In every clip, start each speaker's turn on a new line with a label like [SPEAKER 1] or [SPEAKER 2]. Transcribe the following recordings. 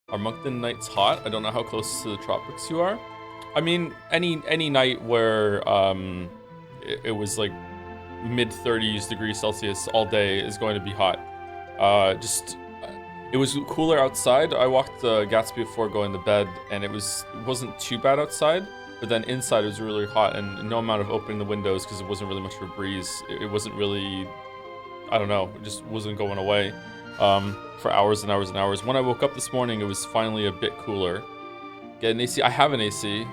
[SPEAKER 1] Are Moncton nights hot? I don't know how close to the tropics you are. I mean, any night where it was like mid 30s degrees Celsius all day is going to be hot. It was cooler outside. I walked Gatsby before going to bed, and it wasn't too bad outside. But then inside it was really hot, and no amount of opening the windows because it wasn't really much of a breeze. It wasn't really, I don't know, it just wasn't going away for hours and hours and hours. When I woke up this morning, it was finally a bit cooler. Get an AC. I have an AC.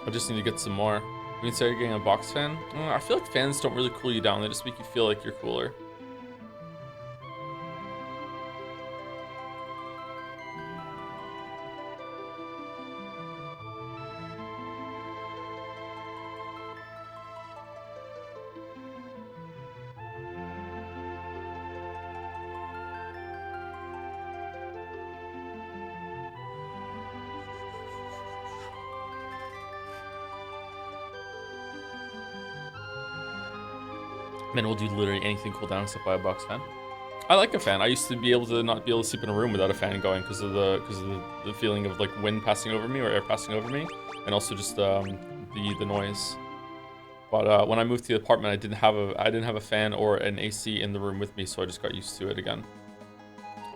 [SPEAKER 1] I just need to get some more. We can start getting a box fan. I feel like fans don't really cool you down. They just make you feel like you're cooler. Man, we'll do literally anything cool down except buy a box fan. I like a fan. I used to be able to not be able to sleep in a room without a fan going because of the feeling of like wind passing over me or air passing over me, and also just the noise. But when I moved to the apartment, I didn't have a fan or an AC in the room with me, so I just got used to it again.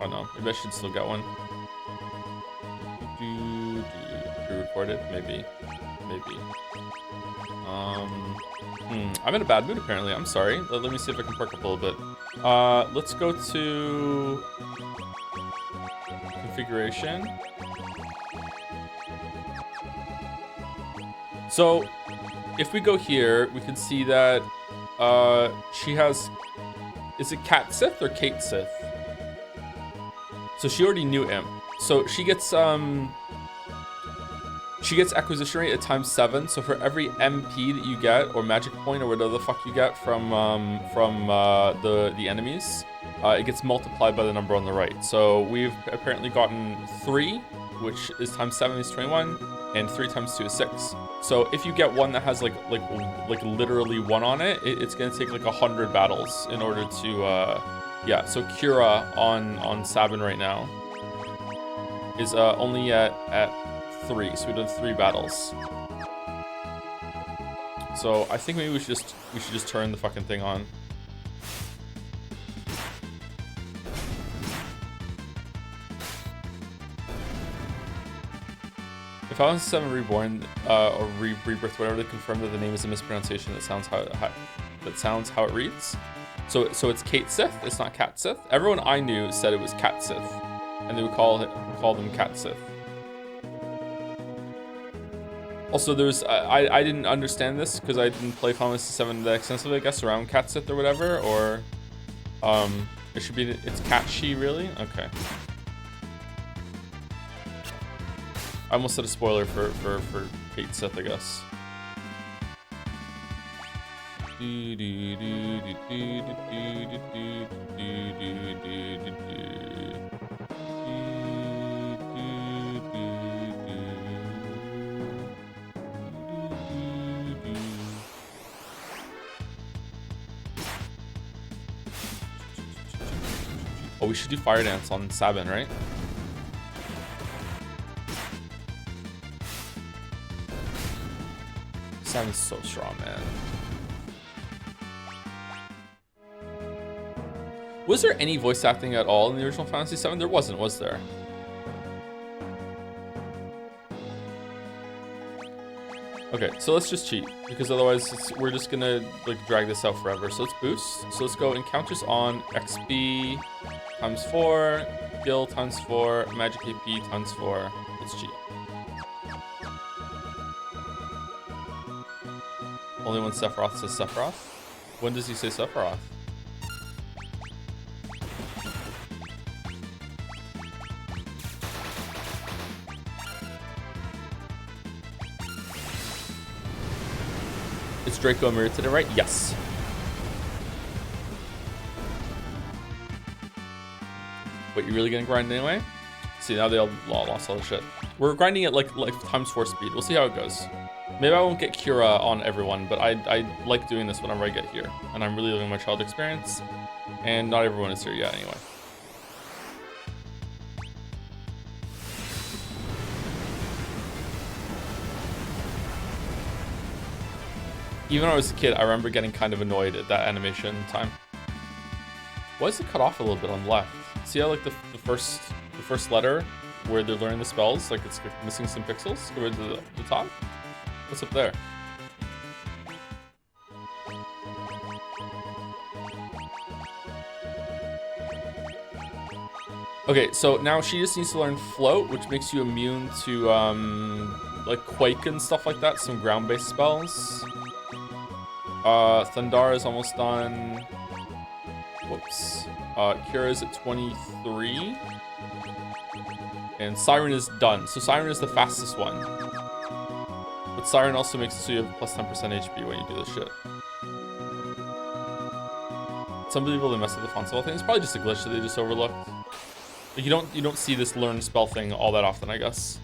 [SPEAKER 1] I don't know. Maybe I should still get one. Pre-record it, maybe. I'm in a bad mood apparently. I'm sorry. Let me see if I can perk up a little bit. Let's go to configuration. So if we go here, we can see that she has, is it Cat Sith or Kate Sith? So she already knew Imp. So she gets acquisition rate at ×7, so for every MP that you get, or magic point, or whatever the fuck you get from the enemies, it gets multiplied by the number on the right. So we've apparently gotten 3, which is ×7 is 21, and 3 × 2 is 6. So if you get one that has like literally 1 on it, it's gonna take like 100 battles in order to yeah. So Kira on Sabin right now is only at 3, so we did 3 battles. So I think maybe we should just turn the fucking thing on. If Final Fantasy 7 Reborn or Rebirth, whatever, they confirm that the name is a mispronunciation, that sounds how it reads. So it's Kate Sith. It's not Cat Sith. Everyone I knew said it was Cat Sith, and they would call them Cat Sith. Also, there's I didn't understand this because I didn't play Final Fantasy 7 that extensively, I guess, around Cat Sith or whatever, or it should be, it's Cat She, really? Okay. I almost said a spoiler for Kate Sith, I guess. Oh, we should do Fire Dance on Sabin, right? Sabin's so strong, man. Was there any voice acting at all in the original Final Fantasy VII? There wasn't, was there? Okay, so let's just cheat, because otherwise we're just gonna like drag this out forever. So let's boost. So let's go encounters on XP ×4, skill ×4, magic AP ×4. Let's cheat. Only when Sephiroth says Sephiroth? When does he say Sephiroth? Is Draco mirrored to the right? Yes. Wait, you really gonna grind anyway? See, now they all lost all the shit. We're grinding at like ×4 speed. We'll see how it goes. Maybe I won't get Kira on everyone, but I like doing this whenever I get here. And I'm really living my child experience. And not everyone is here yet anyway. Even when I was a kid, I remember getting kind of annoyed at that animation time. Why is it cut off a little bit on the left? See how like the first letter where they're learning the spells, like it's missing some pixels over the top? What's up there? Okay, so now she just needs to learn Float, which makes you immune to like Quake and stuff like that, some ground-based spells. Thundara is almost done. Whoops. Kira is at 23. And Siren is done. So Siren is the fastest one. But Siren also makes it so you have plus 10% HP when you do this shit. Some people, they mess with the font spell thing. It's probably just a glitch that they just overlooked. Like, you don't see this learn spell thing all that often, I guess.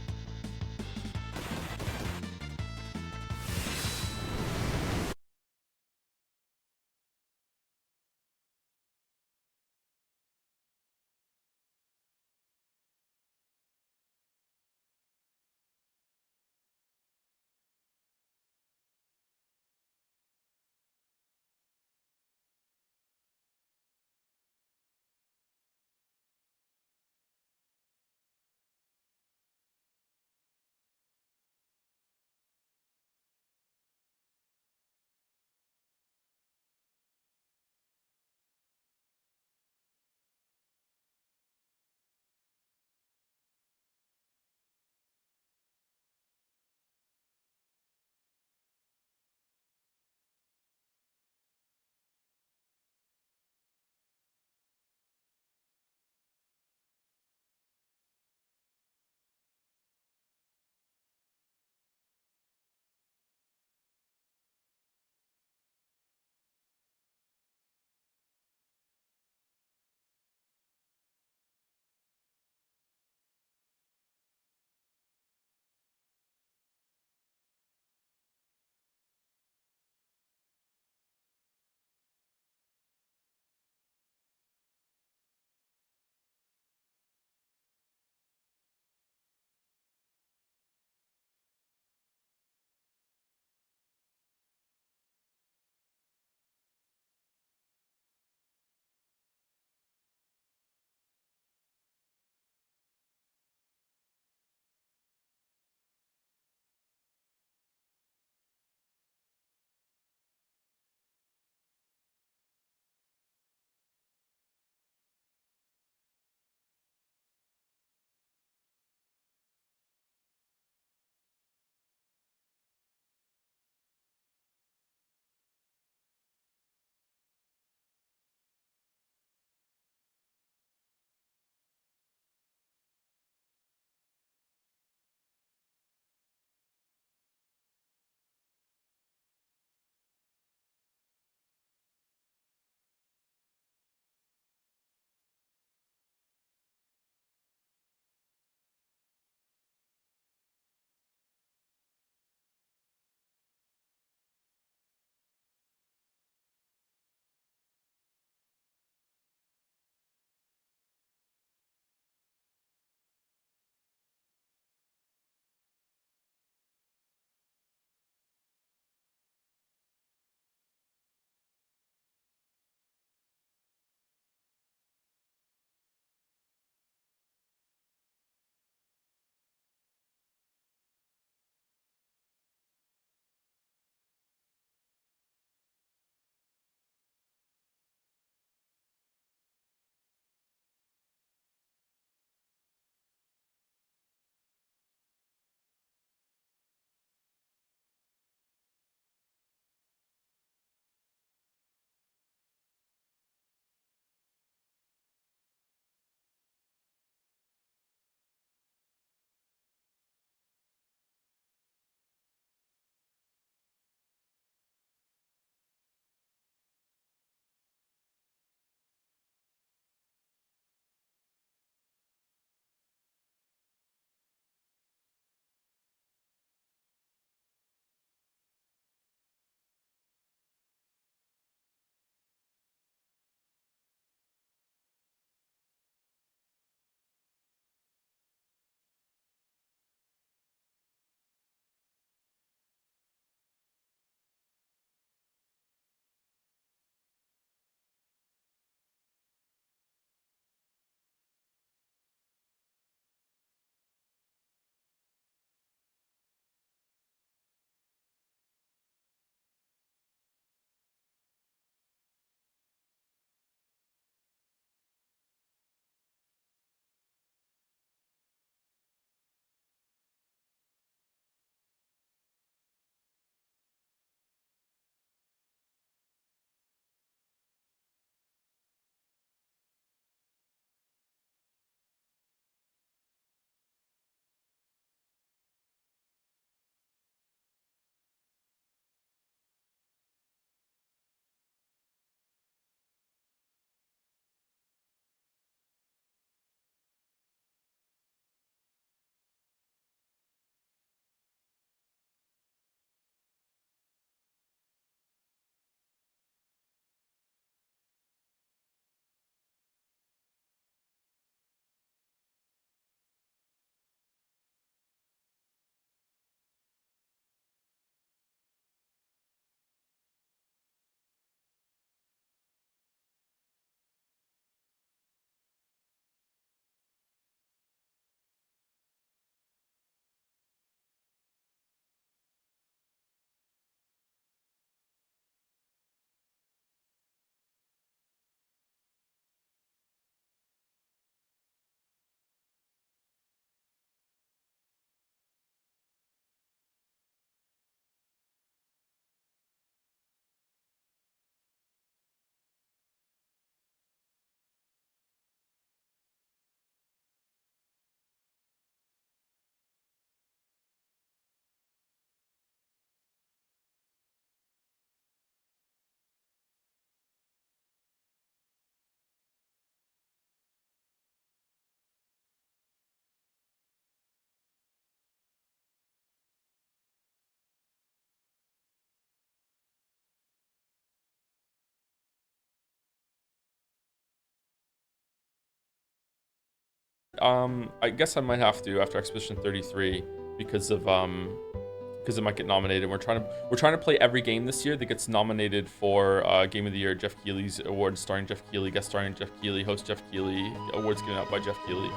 [SPEAKER 1] I guess I might have to after Expedition 33 because it might get nominated. We're trying to play every game this year that gets nominated for Game of the Year. Jeff Keighley's award, starring Jeff Keighley, guest starring Jeff Keighley, host Jeff Keighley, awards given out by Jeff Keighley.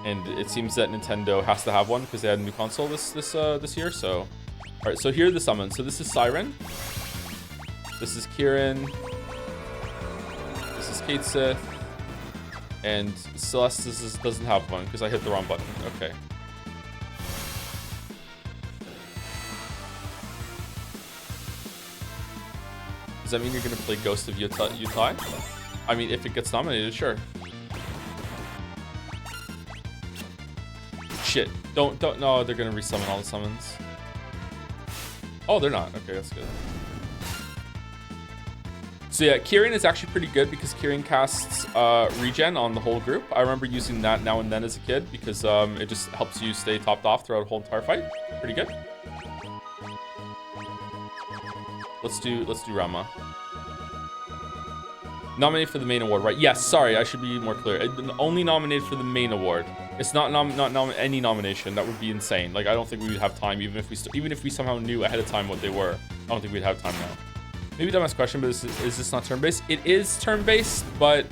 [SPEAKER 1] And it seems that Nintendo has to have one because they had a new console this year. So, all right. So here are the summons. So this is Siren. This is Kieran. This is Kate Sith. And Celeste doesn't have one because I hit the wrong button. Okay. Does that mean you're gonna play Ghost of Yutai? I mean, if it gets nominated, sure. Shit. Don't. No, they're gonna resummon all the summons. Oh, they're not. Okay, that's good. So yeah, Kieran is actually pretty good because Kieran casts regen on the whole group. I remember using that now and then as a kid because it just helps you stay topped off throughout a whole entire fight. Pretty good. Let's do Rama. Nominated for the main award, right? Yes, sorry, I should be more clear. Only nominated for the main award. It's not any nomination. That would be insane. Like, I don't think we would have time, even if we somehow knew ahead of time what they were. I don't think we'd have time now. Maybe dumbass question, but is this not turn-based? It is turn-based, but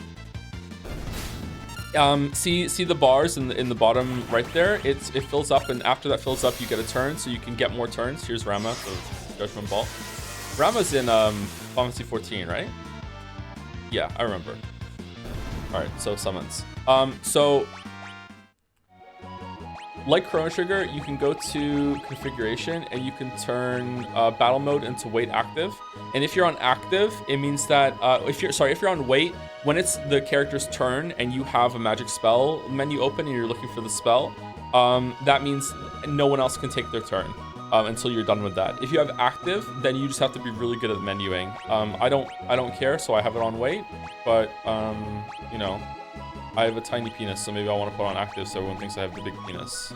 [SPEAKER 1] see the bars in the bottom right there? It fills up, and after that fills up, you get a turn, so you can get more turns. Here's Rama, the Judgment Ball. Rama's in Final Fantasy 14, right? Yeah, I remember. All right, so summons. So like Chrono Trigger, you can go to configuration and you can turn battle mode into wait active. And if you're on active, it means that if you're on wait, when it's the character's turn and you have a magic spell menu open and you're looking for the spell, that means no one else can take their turn until you're done with that. If you have active, then you just have to be really good at menuing. I don't care, so I have it on wait, but you know, I have a tiny penis, so maybe I want to put on active so everyone thinks I have the big penis.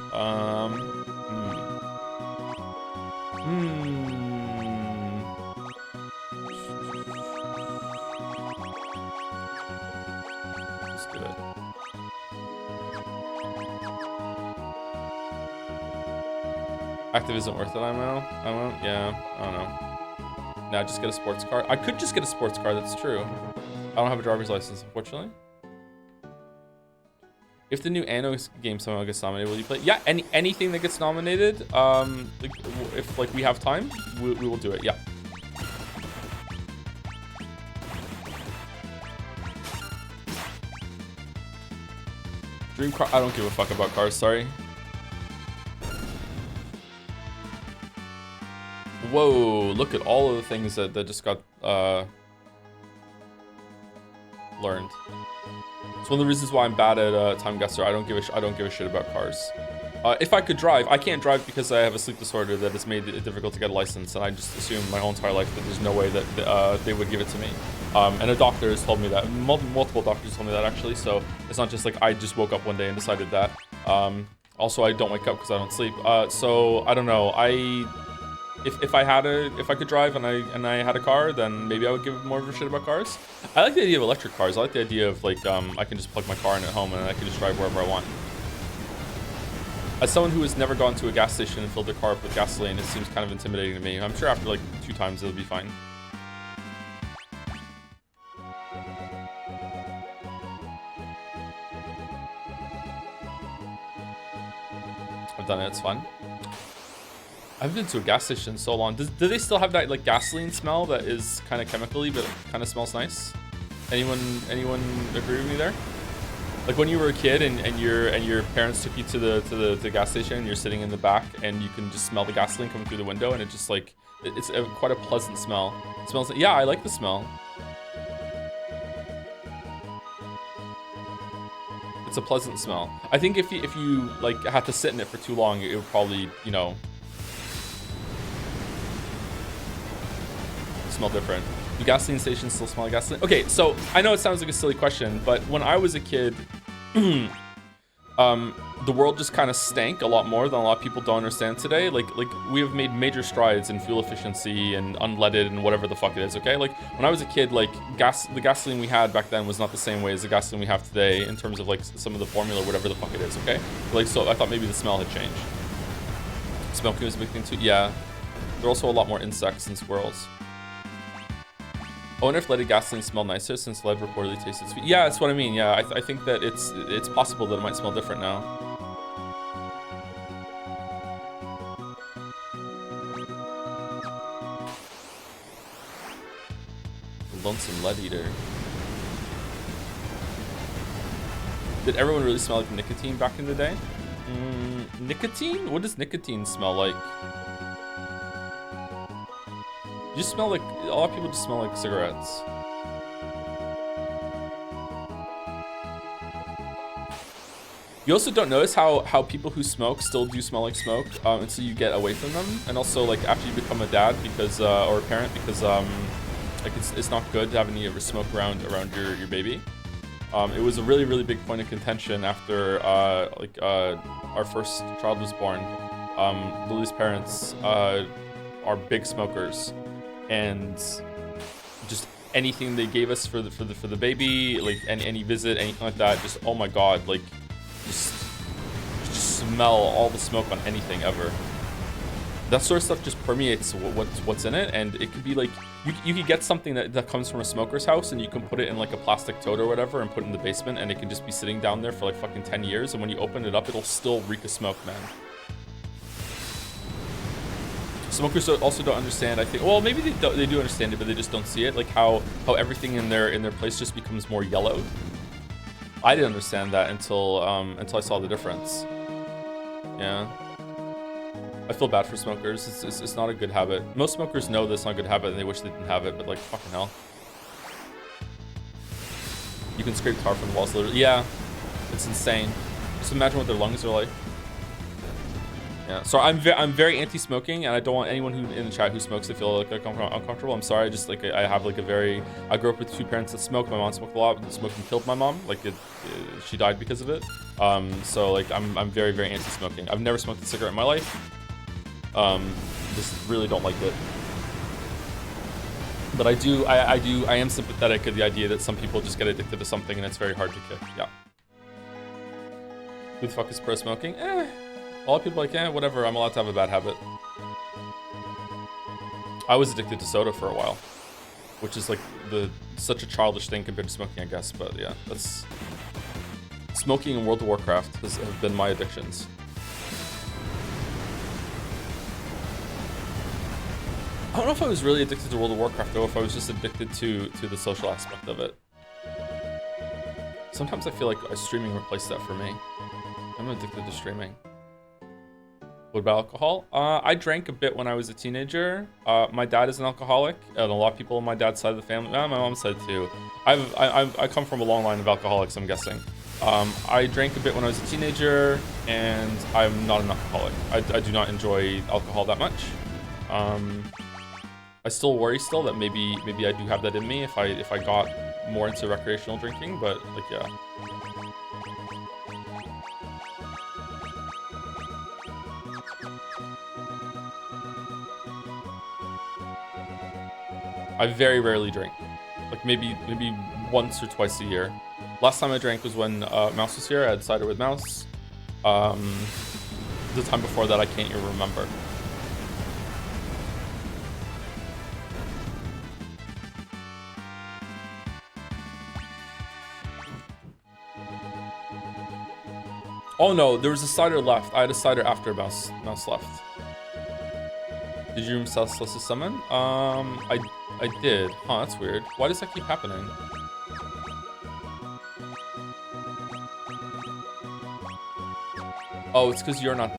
[SPEAKER 1] Let's do it. Active isn't worth it, I won't. Yeah, I don't know. Nah, just get a sports car. I could just get a sports car, that's true. I don't have a driver's license, unfortunately. If the new Anno game somehow gets nominated, will you play? Yeah, anything that gets nominated, if like we have time, we will do it. Yeah. Dream car. I don't give a fuck about cars. Sorry. Whoa! Look at all of the things that just got learned. It's one of the reasons why I'm bad at Time Guesser. I don't give a shit about cars. If I could drive, I can't drive because I have a sleep disorder that has made it difficult to get a license, and I just assume my whole entire life that there's no way that they would give it to me. And a doctor has told me that. Multiple doctors told me that actually. So it's not just like I just woke up one day and decided that. Also, I don't wake up because I don't sleep. So I don't know. If I could drive and I had a car, then maybe I would give more of a shit about cars. I like the idea of electric cars. I like the idea of like I can just plug my car in at home and I can just drive wherever I want. As someone who has never gone to a gas station and filled their car up with gasoline, it seems kind of intimidating to me. I'm sure after like 2 times it'll be fine. I've done it. It's fun. I haven't been to a gas station in so long. Do they still have that like gasoline smell that is kind of chemically, but kind of smells nice? Anyone agree with me there? Like when you were a kid and your parents took you to the gas station and you're sitting in the back and you can just smell the gasoline coming through the window and it just like it's quite a pleasant smell. It smells like, yeah, I like the smell. It's a pleasant smell. I think if you like had to sit in it for too long, it would probably, you know, smell different. Do gasoline stations still smell like gasoline? Okay, so I know it sounds like a silly question, but when I was a kid, The world just kind of stank a lot more than a lot of people don't understand today. Like we have made major strides in fuel efficiency and unleaded and whatever the fuck it is. Okay, like when I was a kid, like the gasoline we had back then was not the same way as the gasoline we have today in terms of like some of the formula, whatever the fuck it is. Okay, like so I thought maybe the smell had changed. Smoking was a big thing too. Yeah, there are also a lot more insects and squirrels. I wonder if leaded gasoline smell nicer since lead reportedly tasted sweet. Yeah, that's what I mean. Yeah, I think that it's possible that it might smell different now. Lonesome lead eater. Did everyone really smell like nicotine back in the day? Nicotine? What does nicotine smell like? You just smell like, a lot of people just smell like cigarettes. You also don't notice how people who smoke still do smell like smoke until you get away from them. And also like after you become a dad because, or a parent because like it's not good to have any ever smoke around your baby. It was a really, really big point of contention after our first child was born. Lily's parents are big smokers, and just anything they gave us for the baby, like any visit, anything like that, just oh my god, like just smell all the smoke on anything ever. That sort of stuff just permeates what's in it, and it could be like you could get something that comes from a smoker's house and you can put it in like a plastic tote or whatever and put it in the basement, and it can just be sitting down there for like fucking 10 years, and when you open it up it'll still reek of smoke, man. Smokers also don't understand, I think. Well, maybe they do understand it, but they just don't see it, like how everything in their place just becomes more yellowed. I didn't understand that until I saw the difference. Yeah. I feel bad for smokers. It's not a good habit. Most smokers know that it's not a good habit and they wish they didn't have it, but like, fucking hell. You can scrape tar from the walls, literally. Yeah, it's insane. Just imagine what their lungs are like. Yeah, so I'm very anti-smoking, and I don't want anyone who in the chat who smokes to feel like uncomfortable. I'm sorry. Just like I have like I grew up with two parents that smoked. My mom smoked a lot, but smoking killed my mom. Like she died because of it. So like I'm very, very anti-smoking. I've never smoked a cigarette in my life. Just really don't like it. But I am sympathetic to the idea that some people just get addicted to something and it's very hard to kick. Yeah. Who the fuck is pro smoking? A lot of people are like, whatever, I'm allowed to have a bad habit. I was addicted to soda for a while, which is like such a childish thing compared to smoking, I guess. But yeah, that's smoking and World of Warcraft have been my addictions. I don't know if I was really addicted to World of Warcraft though, if I was just addicted to the social aspect of it. Sometimes I feel like streaming replaced that for me. I'm addicted to streaming. What about alcohol? I drank a bit when I was a teenager. My dad is an alcoholic, and a lot of people on my dad's side of the family, my mom's side too. I come from a long line of alcoholics, I'm guessing. I drank a bit when I was a teenager, and I'm not an alcoholic. I do not enjoy alcohol that much. I still worry that maybe I do have that in me if I got more into recreational drinking, but like yeah. I very rarely drink, like maybe once or twice a year. Last time I drank was when Mouse was here. I had cider with Mouse. The time before that I can't even remember. Oh no, there was a cider left. I had a cider after Mouse left. Did you Celsius summon? I did. Huh, that's weird. Why does that keep happening? Oh, it's because you're not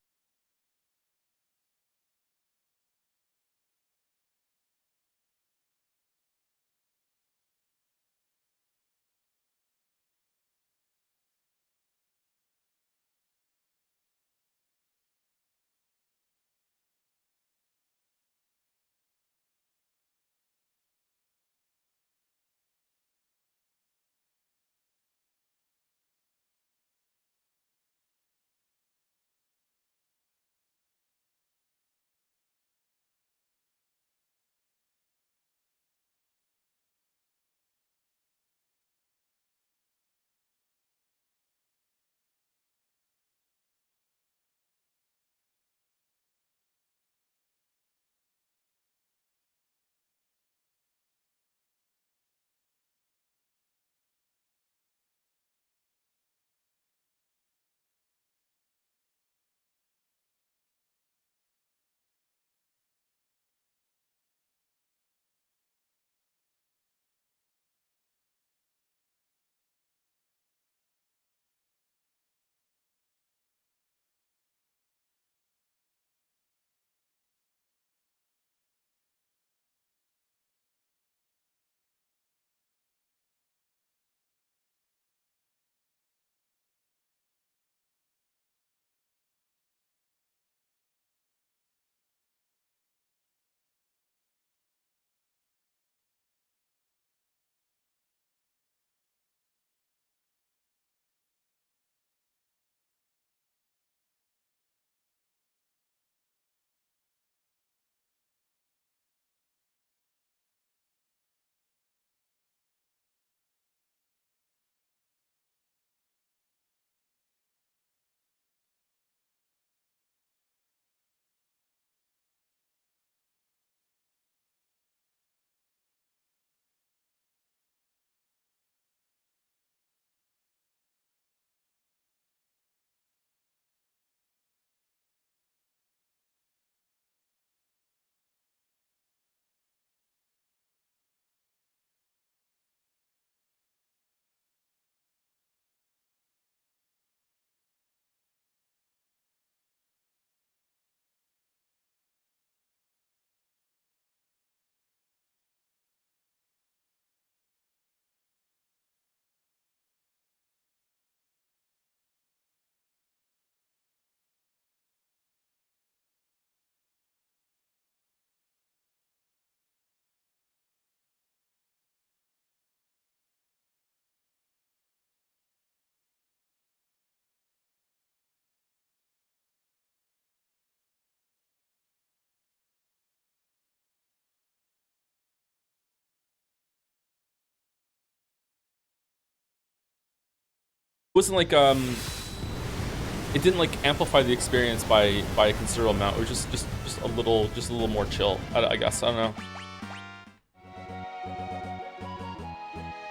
[SPEAKER 1] wasn't like it didn't like amplify the experience by a considerable amount. It was just a little more chill. I guess. I don't know.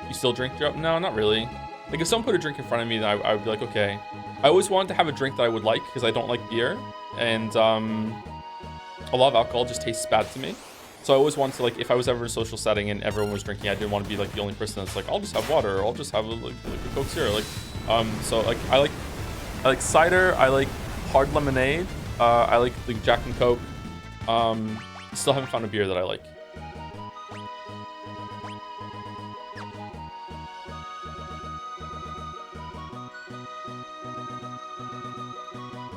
[SPEAKER 1] You still drink Europe? No, not really. Like if someone put a drink in front of me, I would be like, okay. I always wanted to have a drink that I would like because I don't like beer, and a lot of alcohol just tastes bad to me. So I always wanted to, like, if I was ever in a social setting and everyone was drinking, I didn't want to be like the only person that's like, I'll just have water, or I'll just have like a Coke Zero. Like, so like I like cider. I like hard lemonade. I like Jack and Coke. Still haven't found a beer that I like.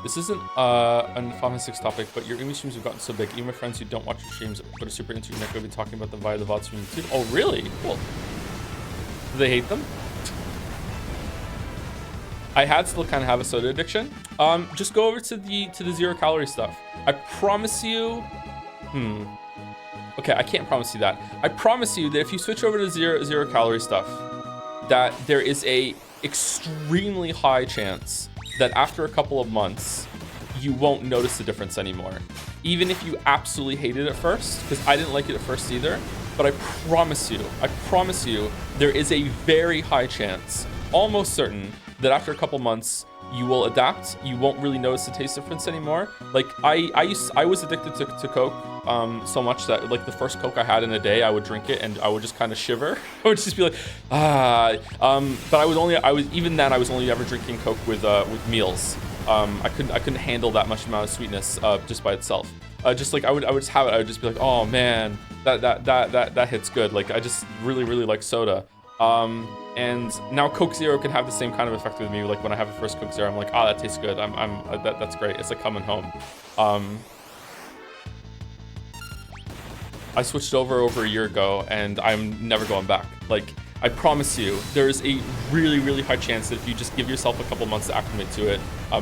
[SPEAKER 1] This isn't an Final 6 topic, but your English streams have gotten so big. Even my friends who don't watch your streams but are super into your neck will be talking about them via the VODs from YouTube. Oh, really? Cool. Do they hate them? I had still kind of have a soda addiction. Just go over to the 0 calorie stuff. I promise you. Okay, I can't promise you that. I promise you that if you switch over to 0 calorie stuff, that there is a extremely high chance that after a couple of months, you won't notice the difference anymore. Even if you absolutely hated it at first, because I didn't like it at first either, but I promise you, there is a very high chance, almost certain, that after a couple months, you will adapt. You won't really notice the taste difference anymore. Like I was addicted to Coke so much that like the first Coke I had in a day, I would drink it and I would just kind of shiver. I would just be like, but I was only ever drinking Coke with meals. I couldn't handle that much amount of sweetness just by itself. Just like I would just have it. I would just be like, oh man, that hits good. Like I just really like soda. And now Coke Zero can have the same kind of effect with me. Like when I have the first Coke Zero, I'm like, oh, that tastes good. That's great. It's like coming home. I switched over a year ago, and I'm never going back. Like I promise you, there's a really high chance that if you just give yourself a couple months to acclimate to it,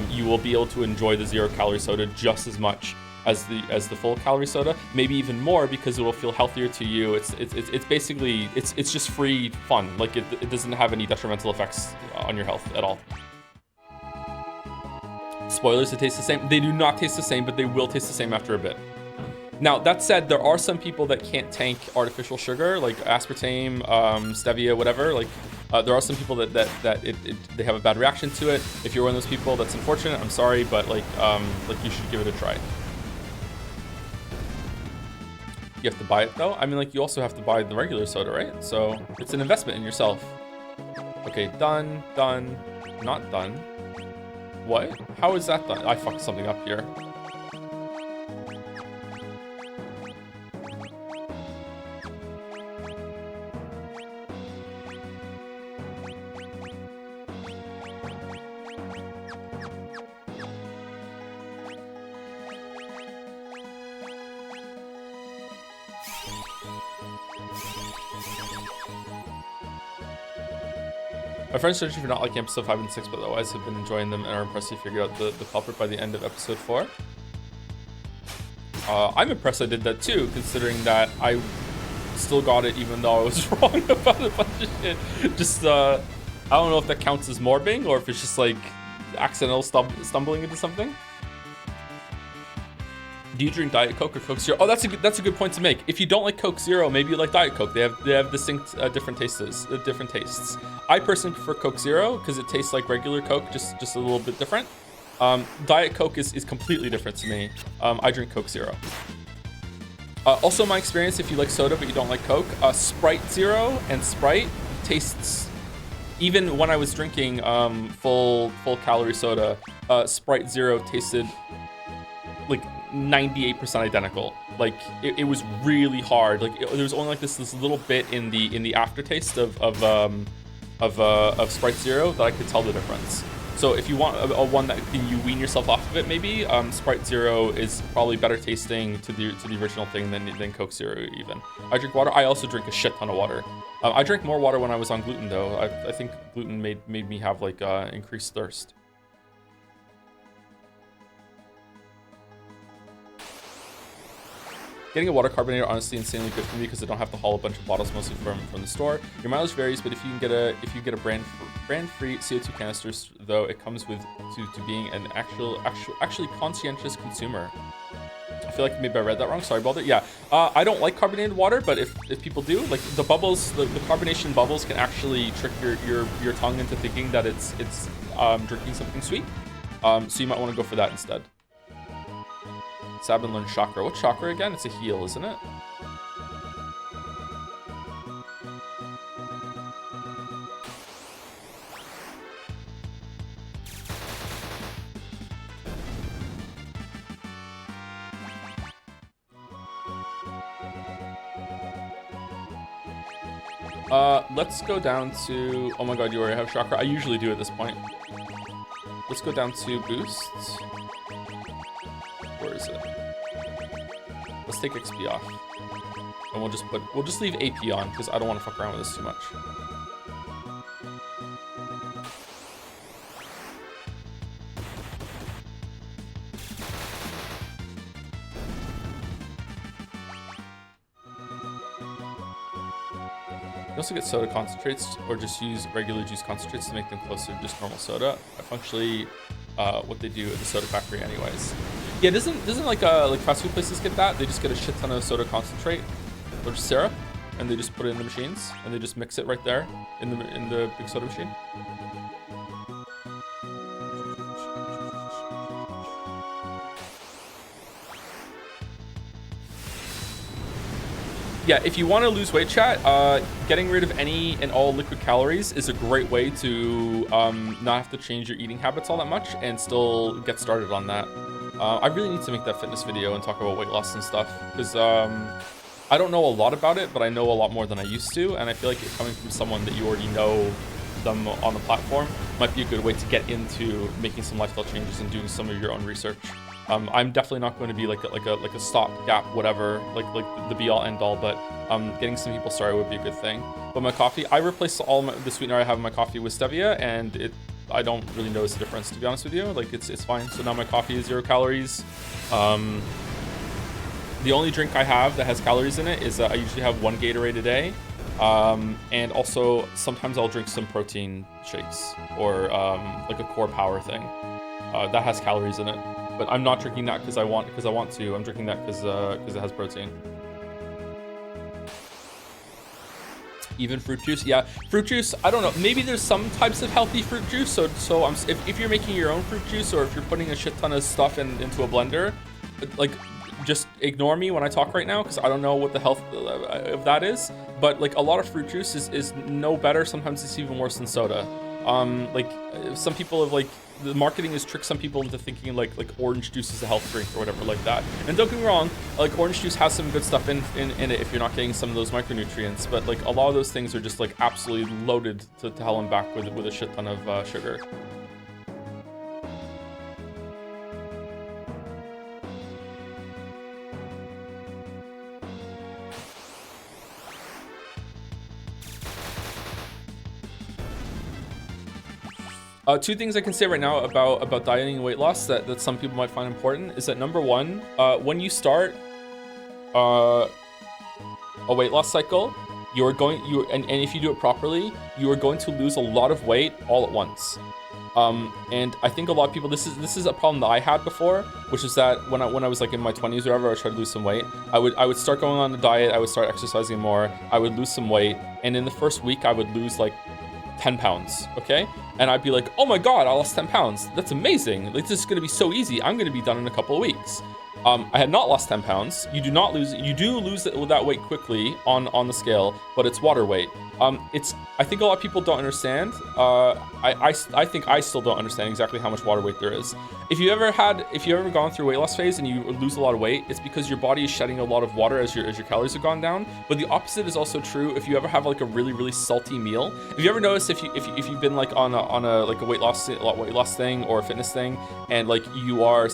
[SPEAKER 1] you will be able to enjoy the 0 calorie soda just as much as the full calorie soda, maybe even more, because it will feel healthier to you. It's basically it's just free fun. Like it doesn't have any detrimental effects on your health at all. Spoilers, they taste the same. They do not taste the same, but they will taste the same after a bit. Now that said, there are some people that can't tank artificial sugar, like aspartame, stevia, whatever. Like there are some people that they have a bad reaction to it. If you're one of those people, that's unfortunate. I'm sorry, but like you should give it a try. You have to buy it though. I mean, like you also have to buy the regular soda, right? So it's an investment in yourself. Okay, done, not done. What? How is that done? I fucked something up here. My friends searching for not liking episode 5 and 6, but otherwise have been enjoying them and are impressed you figured out the culprit by the end of episode 4. I'm impressed I did that too, considering that I still got it even though I was wrong about a bunch of shit. Just, I don't know if that counts as morbing or if it's just like accidental stumbling into something. Do you drink Diet Coke or Coke Zero? Oh, that's a good point to make. If you don't like Coke Zero, maybe you like Diet Coke. They have distinct different tastes. I personally prefer Coke Zero because it tastes like regular Coke, just a little bit different. Diet Coke is completely different to me. I drink Coke Zero. Also, my experience, if you like soda but you don't like Coke, Sprite Zero and Sprite tastes. Even when I was drinking full calorie soda, Sprite Zero tasted like 98% identical. Like it was really hard. Like there was only like this little bit in the aftertaste of Sprite Zero that I could tell the difference. So if you want a one that you wean yourself off of it, maybe Sprite Zero is probably better tasting to the original thing than Coke Zero even. I drink water. I also drink a shit ton of water. I drank more water when I was on gluten though. I think gluten made me have like increased thirst. Getting a water carbonator honestly insanely good for me because I don't have to haul a bunch of bottles mostly from the store. Your mileage varies, but if you get a brand-free CO2 canisters, though, it comes with to being an actually conscientious consumer. I feel like maybe I read that wrong. Sorry about it. Yeah, I don't like carbonated water, but if people do, like the bubbles, the carbonation bubbles can actually trick your tongue into thinking that it's drinking something sweet. So you might want to go for that instead. Sabin learned chakra. What chakra again? It's a heal, isn't it? Let's go down to... Oh my god, you already have chakra? I usually do at this point. Let's go down to boosts. Where is it? Let's take XP off. And we'll just leave AP on, because I don't want to fuck around with this too much. You also get soda concentrates, or just use regular juice concentrates to make them closer to just normal soda. Functionally, what they do at the soda factory, anyways. Yeah, doesn't like fast food places get that? They just get a shit ton of soda concentrate or just syrup, and they just put it in the machines, and they just mix it right there in the big soda machine. Yeah, if you want to lose weight, chat, getting rid of any and all liquid calories is a great way to not have to change your eating habits all that much and still get started on that. I really need to make that fitness video and talk about weight loss and stuff, because I don't know a lot about it, but I know a lot more than I used to, and I feel like it coming from someone that you already know them on the platform might be a good way to get into making some lifestyle changes and doing some of your own research. I'm definitely not going to be like a stopgap, whatever, like the be all end all, but getting some people started would be a good thing. But my coffee, I replaced all the sweetener I have in my coffee with stevia, and I don't really notice the difference, to be honest with you. Like it's fine. So now my coffee is 0 calories. The only drink I have that has calories in it is I usually have 1 Gatorade a day. And also sometimes I'll drink some protein shakes or like a core power thing that has calories in it. But I'm not drinking that because I want to. I'm drinking that because it has protein. Even fruit juice, yeah, fruit juice. I don't know. Maybe there's some types of healthy fruit juice. So if you're making your own fruit juice, or if you're putting a shit ton of stuff into a blender, like just ignore me when I talk right now, because I don't know what the health of that is. But like a lot of fruit juice is no better. Sometimes it's even worse than soda. Like some people have the marketing has tricked some people into thinking like orange juice is a health drink or whatever like that. And don't get me wrong, like orange juice has some good stuff in it if you're not getting some of those micronutrients, but like a lot of those things are just like absolutely loaded to hell and back with a shit ton of sugar. Two things I can say right now about dieting and weight loss that some people might find important is that number one, when you start a weight loss cycle, and if you do it properly, you are going to lose a lot of weight all at once. And I think a lot of people, this is a problem that I had before, which is that when I was like in my 20s or whatever, I tried to lose some weight. I would start going on a diet, I would start exercising more, I would lose some weight, and in the first week I would lose like 10 pounds, okay? And I'd be like, oh my god, I lost 10 pounds. That's amazing. Like, this is gonna be so easy. I'm gonna be done in a couple of weeks. I had not lost 10 pounds. You do lose that weight quickly on the scale, but it's water weight. I think a lot of people don't understand. I think I still don't understand exactly how much water weight there is. If you ever gone through a weight loss phase and you lose a lot of weight, it's because your body is shedding a lot of water as your calories have gone down. But the opposite is also true if you ever have like a really, really salty meal. If you ever notice if you've been like on a weight loss thing or a fitness thing, and like you are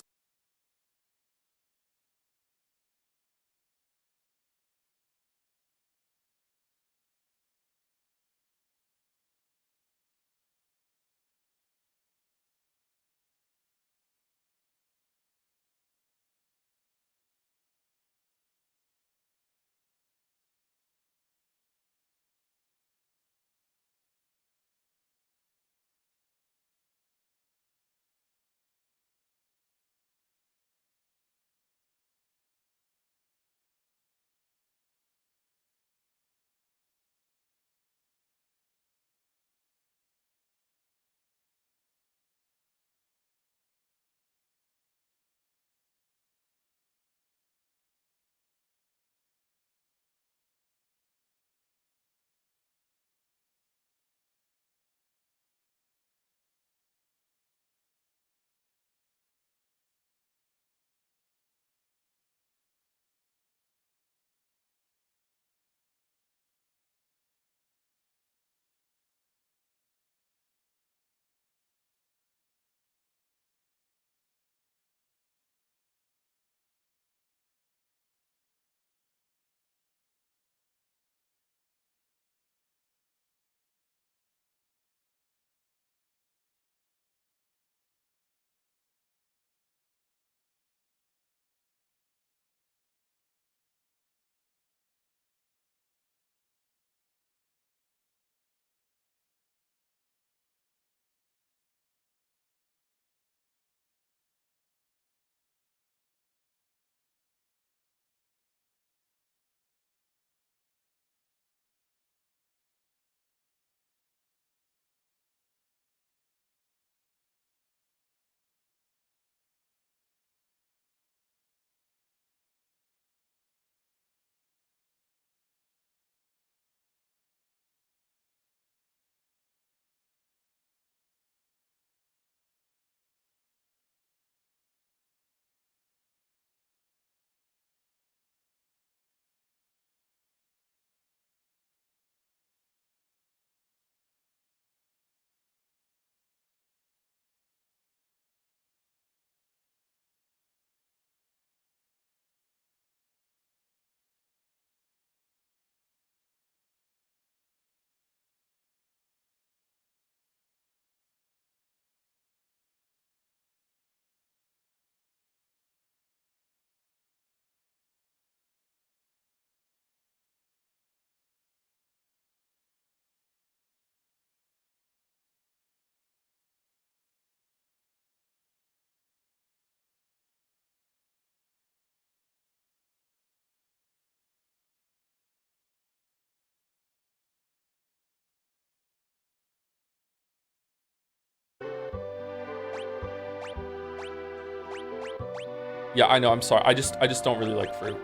[SPEAKER 1] Yeah, I know, I'm sorry. I just don't really like fruit.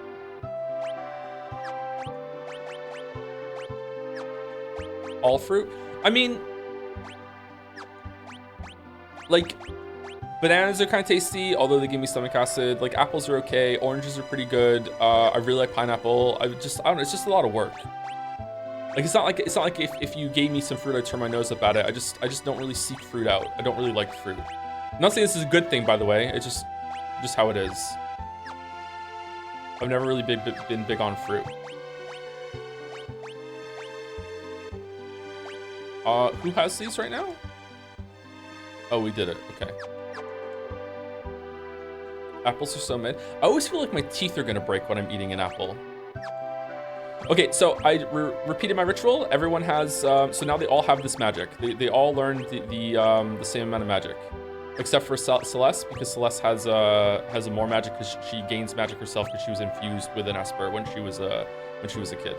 [SPEAKER 1] All fruit? I mean, like, bananas are kind of tasty, although they give me stomach acid. Like, apples are okay. Oranges are pretty good. I really like pineapple. I don't know, it's just a lot of work. Like, it's not like if you gave me some fruit, I'd turn my nose up at it. I just don't really seek fruit out. I don't really like fruit. I'm not saying this is a good thing, by the way. It's just how it is. I've never really been big on fruit. Who has these right now? Oh, we did it. Okay. Apples are so mid. I always feel like my teeth are gonna break when I'm eating an apple. Okay, so I repeated my ritual. Everyone has, so now they all have this magic. They all learned the same amount of magic, except for Celeste, because Celeste has a more magic because she gains magic herself because she was infused with an Esper when she was a kid.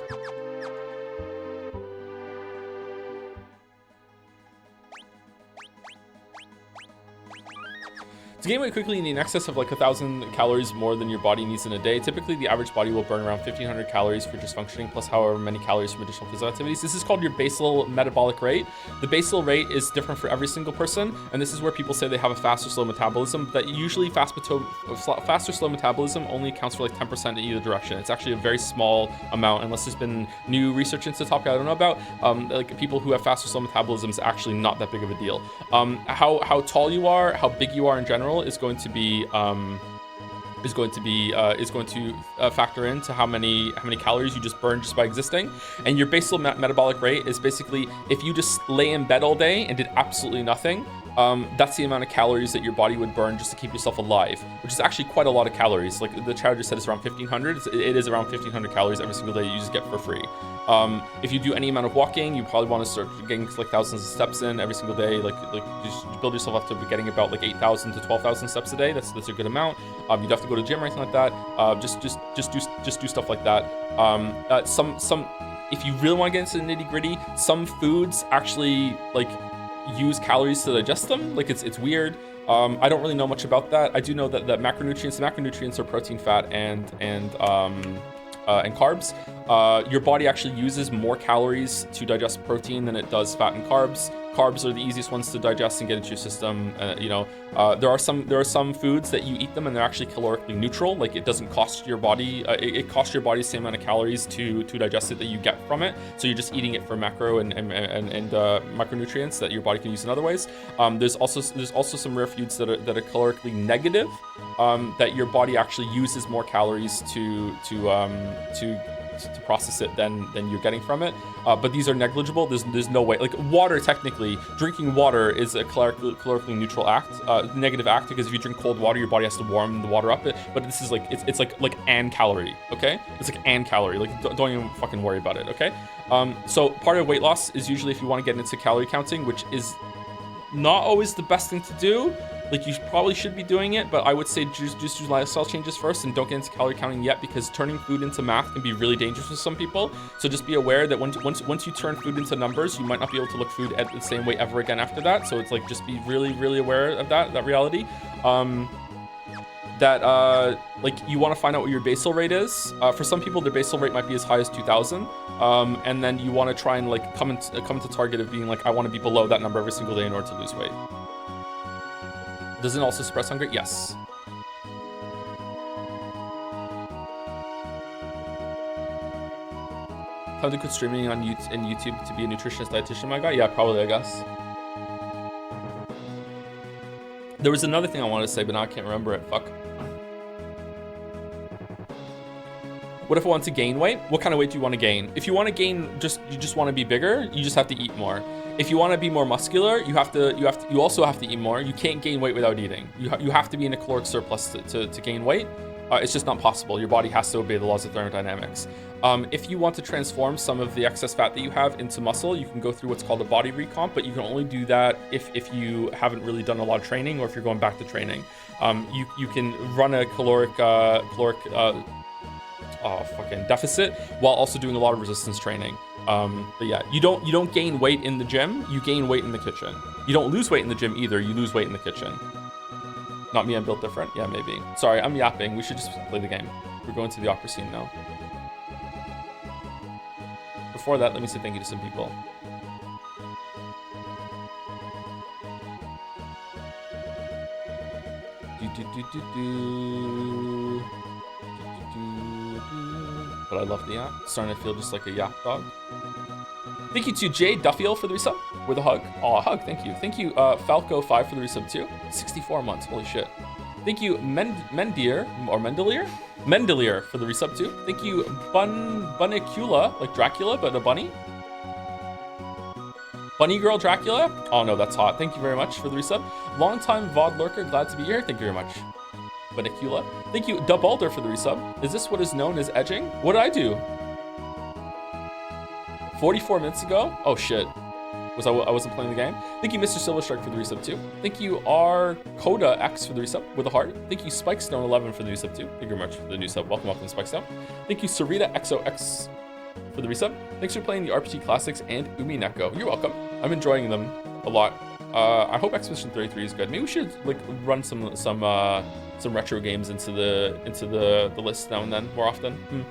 [SPEAKER 1] To gain weight quickly, you need in excess of like 1,000 calories more than your body needs in a day. Typically, the average body will burn around 1,500 calories for just functioning, plus however many calories from additional physical activities. This is called your basal metabolic rate. The basal rate is different for every single person, and this is where people say they have a fast or slow metabolism. That usually fast or slow metabolism only accounts for like 10% in either direction. It's actually a very small amount, unless there's been new research into the topic I don't know about. Like people who have fast or slow metabolism is actually not that big of a deal. How tall you are, how big you are in general is going to factor into how many calories you just burn just by existing. And your basal metabolic rate is basically if you just lay in bed all day and did absolutely nothing, that's the amount of calories that your body would burn just to keep yourself alive, which is actually quite a lot of calories. Like the chat just said, it's around 1,500. It is around 1,500 calories every single day you just get for free. If you do any amount of walking, you probably want to start getting like thousands of steps in every single day. Like just build yourself up to getting about like 8,000 to 12,000 steps a day. That's a good amount. You'd have to go to the gym or anything like that. Just do stuff like that. If you really want to get into the nitty gritty, some foods actually like use calories to digest them. Like it's weird. I don't really know much about that. I do know that the macronutrients are protein, fat, and carbs. Your body actually uses more calories to digest protein than it does fat and carbs. Carbs are the easiest ones to digest and get into your system. There are some foods that you eat them and they're actually calorically neutral. Like it doesn't cost your body, it costs your body the same amount of calories to digest it that you get from it. So you're just eating it for macro and micronutrients that your body can use in other ways. There's also some rare foods that are calorically negative, that your body actually uses more calories to process it than you're getting from it, but these are negligible. There's no way. Like water, technically drinking water is a calorically neutral act, negative act, because if you drink cold water your body has to warm the water up, but this is like it's like an calorie. Okay, it's like an calorie. Like don't even fucking worry about it. Okay, so part of weight loss is usually if you want to get into calorie counting, which is not always the best thing to do. Like you probably should be doing it, but I would say just do lifestyle changes first and don't get into calorie counting yet, because turning food into math can be really dangerous for some people. So just be aware that once you turn food into numbers, you might not be able to look food at the same way ever again after that. So it's like just be really, really aware of that reality. Like you want to find out what your basal rate is. For some people, their basal rate might be as high as 2,000. And then you want to try and like come into target of being like, I want to be below that number every single day in order to lose weight. Does it also suppress hunger? Yes. Time to quit streaming on YouTube to be a nutritionist dietitian, my guy? Yeah, probably, I guess. There was another thing I wanted to say, but now I can't remember it. Fuck. What if I want to gain weight? What kind of weight do you want to gain? If you want to gain, you just want to be bigger, you just have to eat more. If you want to be more muscular, you also have to eat more. You can't gain weight without eating. You have to be in a caloric surplus to gain weight. It's just not possible. Your body has to obey the laws of thermodynamics. If you want to transform some of the excess fat that you have into muscle, you can go through what's called a body recomp, but you can only do that if you haven't really done a lot of training or if you're going back to training. You can run a caloric deficit while also doing a lot of resistance training. But yeah, you don't gain weight in the gym, you gain weight in the kitchen. You don't lose weight in the gym either, you lose weight in the kitchen. Not me, I'm built different? Yeah, maybe. Sorry, I'm yapping. We should just play the game. We're going to the opera scene now. Before that, let me say thank you to some people. But I love the yap. Starting to feel just like a yap dog. Thank you to Jay Duffield for the resub with a hug. Aw, hug, thank you. Thank you, Falco5 for the resub too. 64 months, holy shit. Thank you, Mendelier for the resub too. Thank you, Bunnicula, like Dracula, but a bunny. Bunny Girl Dracula. Oh no, that's hot. Thank you very much for the resub. Longtime VOD lurker, glad to be here. Thank you very much. Bunnicula. Thank you, Dubalder for the resub. Is this what is known as edging? What did I do? 44 minutes ago? Oh shit. I wasn't playing the game. Thank you, Mr. Silverstrike for the resub too. Thank you, R Coda X for the resub with a heart. Thank you, Spikestone11 for the resub too. Thank you very much for the new sub. Welcome, Spikestone. Thank you, Sarita XOX for the resub. Thanks for playing the RPG Classics and Umineko. You're welcome. I'm enjoying them a lot. I hope Expedition 33 is good. Maybe we should like run some retro games into the list now and then more often.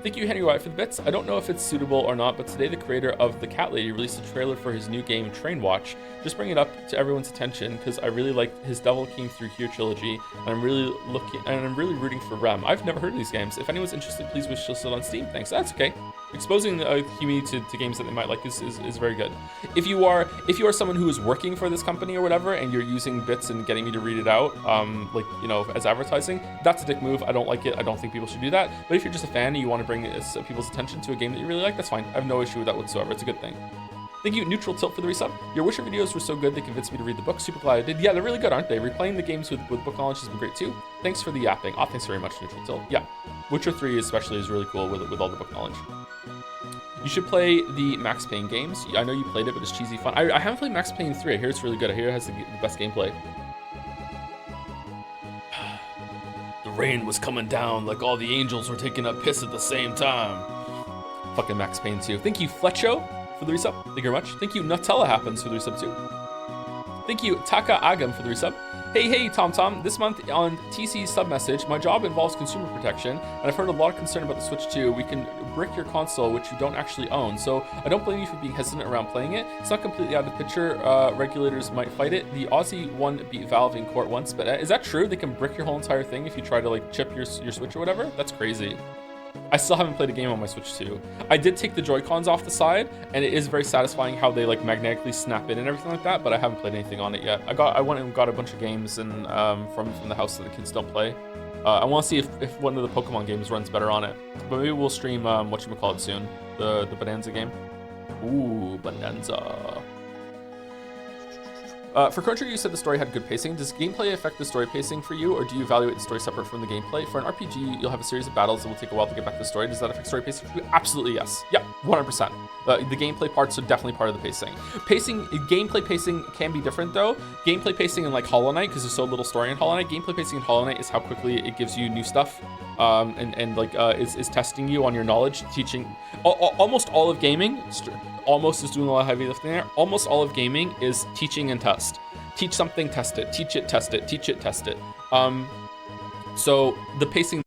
[SPEAKER 1] Thank you, Henry White, for the bits. I don't know if it's suitable or not, but today the creator of The Cat Lady released a trailer for his new game, Train Watch. Just bring it up to everyone's attention because I really liked his Devil Came Through Here trilogy, and I'm really rooting for Rem. I've never heard of these games. If anyone's interested, please wish list it on Steam. Thanks. That's okay. Exposing the community to games that they might like is very good. If you are someone who is working for this company or whatever, and you're using bits and getting me to read it out, like as advertising, that's a dick move. I don't like it. I don't think people should do that. But if you're just a fan and you want to bring people's attention to a game that you really like, that's fine. I have no issue with that whatsoever. It's a good thing. Thank you, Neutral Tilt, for the resub. Your Witcher videos were so good they convinced me to read the book. Super glad I did. Yeah, they're really good, aren't they? Replaying the games with book knowledge has been great too. Thanks for the yapping. Oh, thanks very much, Neutral Tilt. Yeah, Witcher 3 especially is really cool with all the book knowledge. You should play the Max Payne games. I know you played it, but it's cheesy fun. I haven't played Max Payne 3. I hear it's really good. I hear it has the best gameplay. The rain was coming down like all the angels were taking a piss at the same time. Fucking Max Payne 2. Thank you, Fletcho, for the resub. Thank you very much. Thank you, Nutella Happens, for the resub too. Thank you, Taka Agam, for the resub. Hey, Tom. This month on TC's sub message, my job involves consumer protection, and I've heard a lot of concern about the Switch 2. We can brick your console, which you don't actually own, so I don't blame you for being hesitant around playing it. It's not completely out of the picture. Regulators might fight it. The Aussie one beat Valve in court once, but is that true? They can brick your whole entire thing if you try to like chip your Switch or whatever? That's crazy. I still haven't played a game on my Switch 2. I did take the Joy-Cons off the side, and it is very satisfying how they like magnetically snap in and everything like that, but I haven't played anything on it yet. I went and got a bunch of games and from the house that the kids don't play. I want to see if one of the Pokemon games runs better on it. But maybe we'll stream whatchamacallit soon. The Bonanza game. Ooh, Bonanza. For Country, you said the story had good pacing. Does gameplay affect the story pacing for you, or do you evaluate the story separate from the gameplay? For an RPG, you'll have a series of battles that will take a while to get back to the story. Does that affect story pacing for you? Absolutely yes. Yeah, 100%. The gameplay parts are definitely part of the pacing. Gameplay pacing can be different though. Gameplay pacing in like Hollow Knight, because there's so little story in Hollow Knight, gameplay pacing in Hollow Knight is how quickly it gives you new stuff, is testing you on your knowledge, teaching. Almost all of gaming, almost is doing a lot of heavy lifting there. Almost all of gaming is teaching and test. Teach something, test it. Teach it, test it. Teach it, test it. So the pacing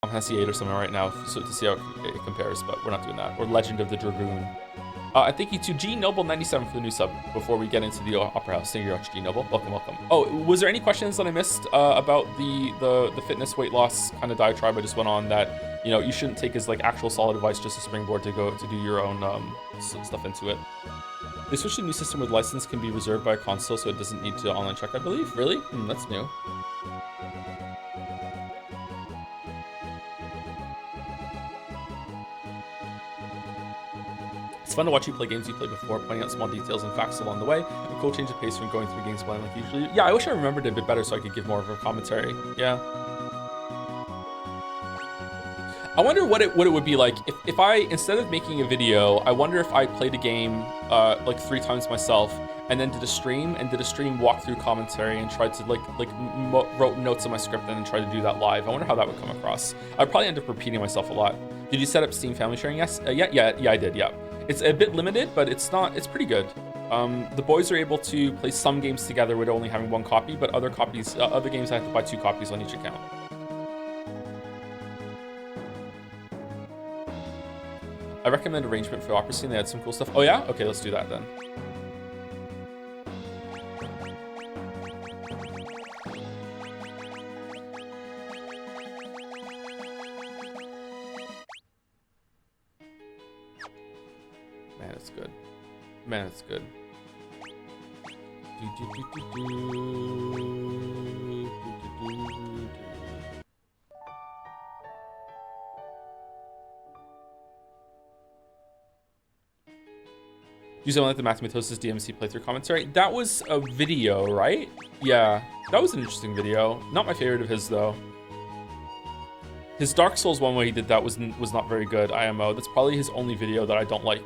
[SPEAKER 1] Fantasy 8 or something right now so to see how it compares, but we're not doing that. Or Legend of the Dragoon. I thank you to G Noble 97 for the new sub before we get into the Opera House. Thank you very much, G Noble. Welcome, welcome. Oh, was there any questions that I missed about the fitness weight loss kind of diatribe I just went on that, you know, you shouldn't take as like actual solid advice, just a springboard to go to do your own stuff into it? They switched to a new system where the license can be reserved by a console, so it doesn't need to online check, I believe. Really? That's new. It's fun to watch you play games you played before, pointing out small details and facts along the way. A cool change of pace when going through games blind like usually. Yeah, I wish I remembered it a bit better so I could give more of a commentary. Yeah. I wonder what it would be like if I, instead of making a video, I wonder if I played a game like 3 times myself and then did a stream walkthrough commentary and tried to wrote notes on my script and then tried to do that live. I wonder how that would come across. I'd probably end up repeating myself a lot. Did you set up Steam Family Sharing? Yes. Yeah, I did. Yeah. It's a bit limited, but it's pretty good. The boys are able to play some games together with only having 1 copy, but other games I have to buy 2 copies on each account. I recommend Arrangement for Opera Scene. They had some cool stuff. Oh yeah? Okay, let's do that then. Man, it's good. Man, it's good. You sound like the Mathematosis DMC playthrough commentary. That was a video, right? Yeah, that was an interesting video. Not my favorite of his though. His Dark Souls one where he did that was not very good. IMO. That's probably his only video that I don't like.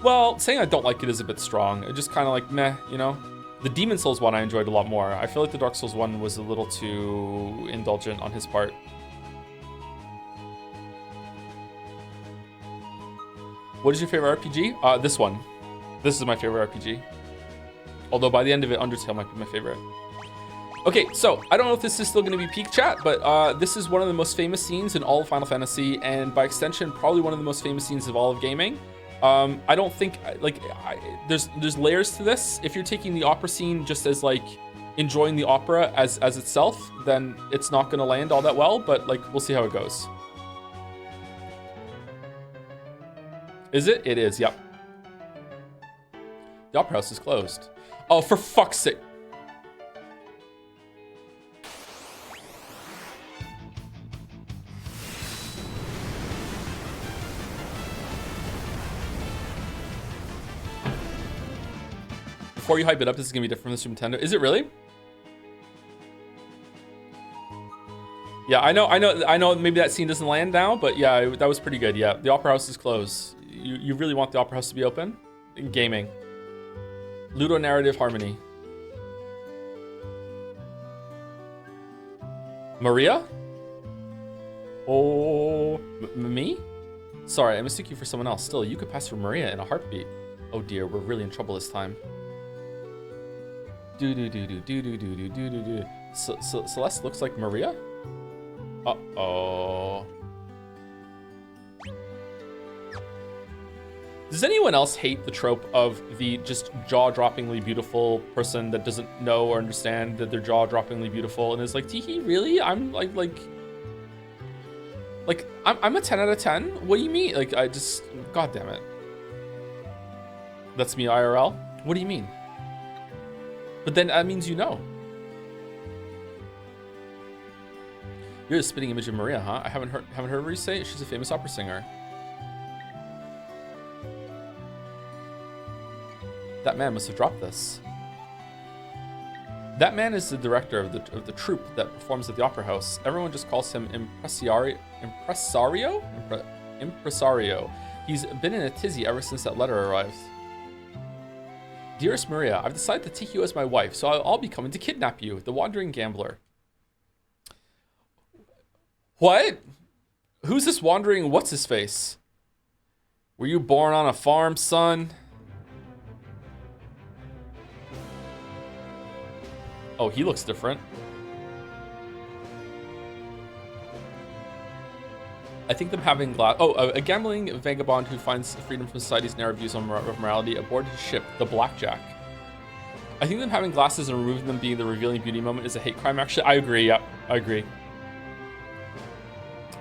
[SPEAKER 1] Well, saying I don't like it is a bit strong. It just kind of like meh, you know. The Demon Souls one I enjoyed a lot more. I feel like the Dark Souls one was a little too indulgent on his part. What is your favorite RPG? This one. This is my favorite RPG. Although by the end of it, Undertale might be my favorite. Okay, so I don't know if this is still going to be peak chat, but this is one of the most famous scenes in all of Final Fantasy, and by extension, probably one of the most famous scenes of all of gaming. I don't think there's layers to this. If you're taking the opera scene just as like enjoying the opera as itself, then it's not going to land all that well. But like we'll see how it goes. Is it? It is, yep. The Opera House is closed. Oh, for fuck's sake. Before you hype it up, this is gonna be different from the Super Nintendo. Is it really? Yeah, I know maybe that scene doesn't land now, but yeah, that was pretty good, yeah. The Opera House is closed. You really want the Opera House to be open? In gaming. Ludonarrative harmony. Maria? Oh, me? Sorry, I mistook you for someone else. Still, you could pass for Maria in a heartbeat. Oh dear, we're really in trouble this time. Celeste looks like Maria? Uh-oh. Does anyone else hate the trope of the just jaw-droppingly beautiful person that doesn't know or understand that they're jaw-droppingly beautiful and is like, teehee, really? I'm like I'm a 10 out of 10? What do you mean? Like, I just, god damn it. That's me IRL? What do you mean? But then that means you know. You're the spitting image of Maria, huh? I haven't heard her say it. She's a famous opera singer. That man must have dropped this. That man is the director of the troupe that performs at the Opera House. Everyone just calls him Impresario. He's been in a tizzy ever since that letter arrived. Dearest Maria, I've decided to take you as my wife, so I'll be coming to kidnap you, the wandering gambler. What? Who's this wandering what's-his-face? Were you born on a farm, son? Oh, he looks different. I think them having glass. Oh, a gambling vagabond who finds freedom from society's narrow views on morality aboard his ship, the Blackjack. I think them having glasses and removing them being the revealing beauty moment is a hate crime, actually. I agree, yeah. I agree.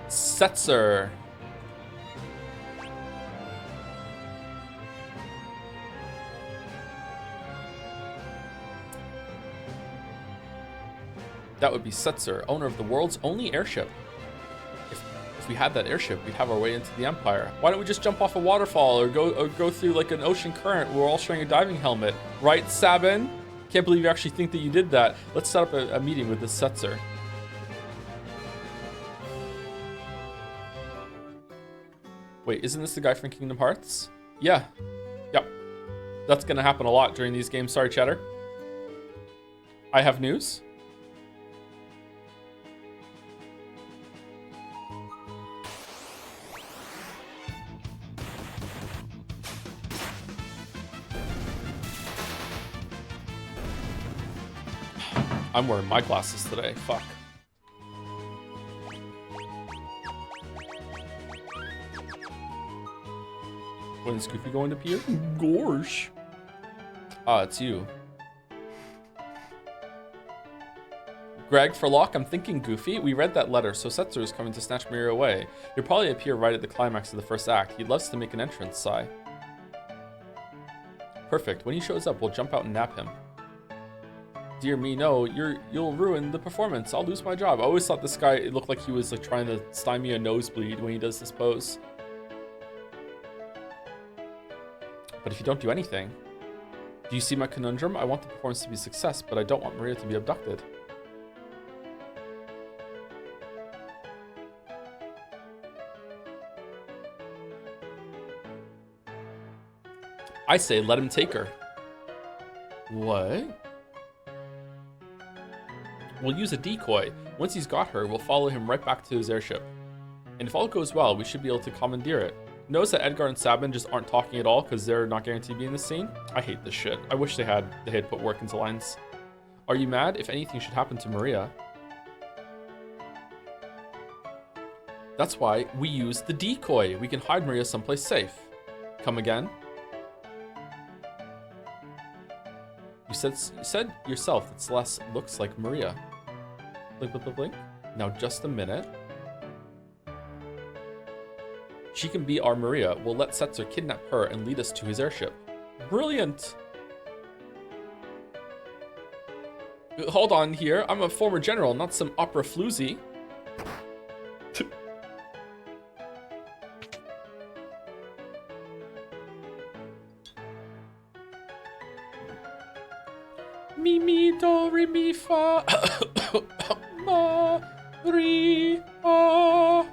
[SPEAKER 1] Setzer. That would be Setzer, owner of the world's only airship. If we had that airship, we'd have our way into the Empire. Why don't we just jump off a waterfall or go through like an ocean current? We're all sharing a diving helmet, right, Sabin? Can't believe you actually think that you did that. Let's set up a meeting with this Setzer. Wait, isn't this the guy from Kingdom Hearts? Yeah. Yep. That's gonna happen a lot during these games. Sorry, Cheddar. I have news. I'm wearing my glasses today. Fuck. When is Goofy going to appear? Gorsh. Ah, it's you. Greg, for Locke, I'm thinking Goofy. We read that letter, so Setzer is coming to snatch Maria away. He'll probably appear right at the climax of the first act. He loves to make an entrance, Sai. Perfect. When he shows up, we'll jump out and nab him. Dear me, no, you'll ruin the performance. I'll lose my job. I always thought this guy, it looked like he was like trying to stymie a nosebleed when he does this pose. But if you don't do anything, do you see my conundrum? I want the performance to be a success, but I don't want Maria to be abducted. I say let him take her. What? We'll use a decoy. Once he's got her, we'll follow him right back to his airship. And if all goes well, we should be able to commandeer it. Notice that Edgar and Sabin just aren't talking at all because they're not guaranteed to be in the scene. I hate this shit. I wish they had put work into lines. Are you mad? If anything should happen to Maria. That's why we use the decoy. We can hide Maria someplace safe. Come again? You said yourself that Celeste looks like Maria. Blink, blink, blink, blink. Now just a minute. She can be our Maria. We'll let Setzer kidnap her and lead us to his airship. Brilliant! Hold on here. I'm a former general, not some opera floozy. Mi, mi, do, re, mi, fa. Ma, re, fa.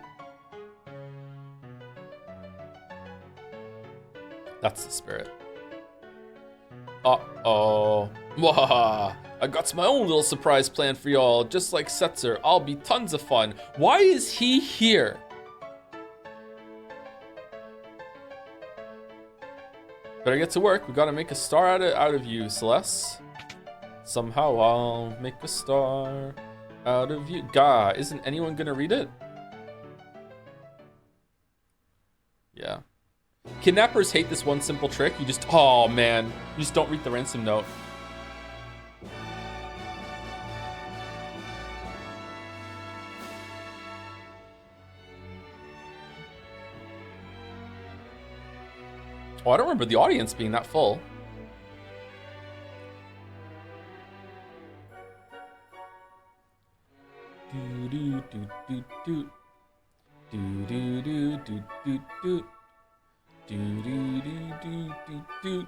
[SPEAKER 1] That's the spirit. Uh-oh. Wah! I got my own little surprise plan for y'all. Just like Setzer, I'll be tons of fun. Why is he here? Better get to work. We gotta make a star out of you, Celeste. Somehow I'll make a star out of you. Gah, isn't anyone gonna read it? Yeah. Kidnappers hate this one simple trick. You just, oh man, you just don't read the ransom note. Oh, I don't remember the audience being that full. Do do do do do do do do do do do. Do do do do do do.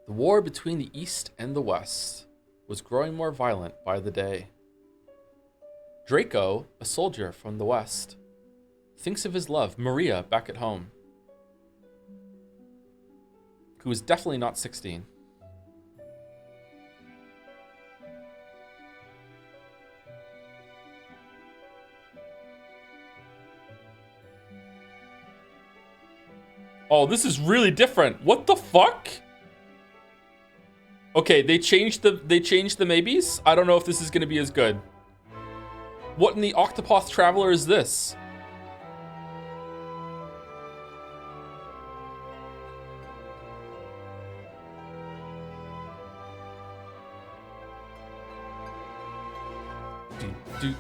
[SPEAKER 1] The war between the East and the West was growing more violent by the day. Draco, a soldier from the West, thinks of his love, Maria, back at home, who is definitely not 16. Oh, this is really different. What the fuck? Okay, they changed the maybes. I don't know if this is gonna be as good. What in the Octopath Traveler is this? Do.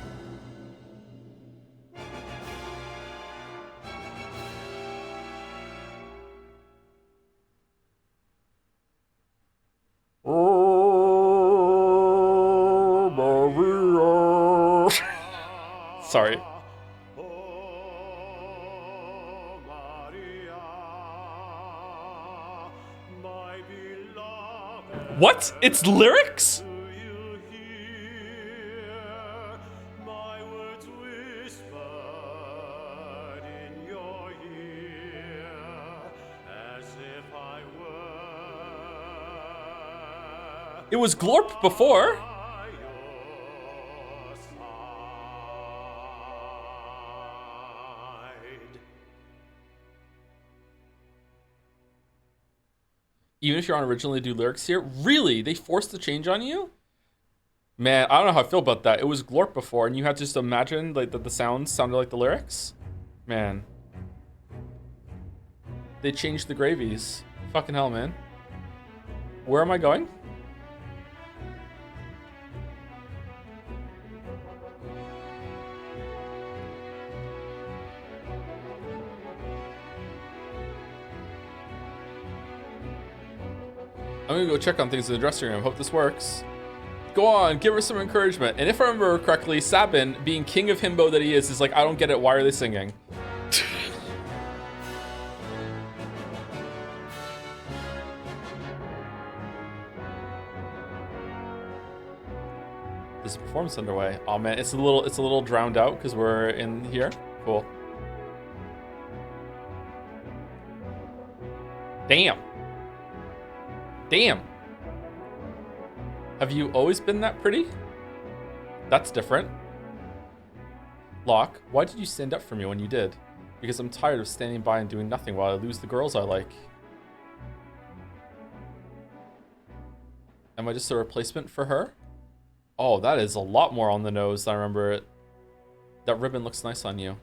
[SPEAKER 1] Oh, Maria. Sorry. What? It's lyrics? It was Glorp before. Even if you're on originally do lyrics here? Really? They forced the change on you? Man, I don't know how I feel about that. It was Glorp before, and you had to just imagine like that the sounds sounded like the lyrics? Man. They changed the gravies. Fucking hell, man. Where am I going? I'm gonna go check on things in the dressing room. Hope this works. Go on, give her some encouragement. And if I remember correctly, Sabin, being king of himbo that he is like, I don't get it, why are they singing? There's a performance underway. Oh man, it's a little drowned out because we're in here. Cool. Damn. Damn. Have you always been that pretty? That's different. Locke, why did you stand up for me when you did? Because I'm tired of standing by and doing nothing while I lose the girls I like. Am I just a replacement for her? Oh, that is a lot more on the nose than I remember it. That ribbon looks nice on you.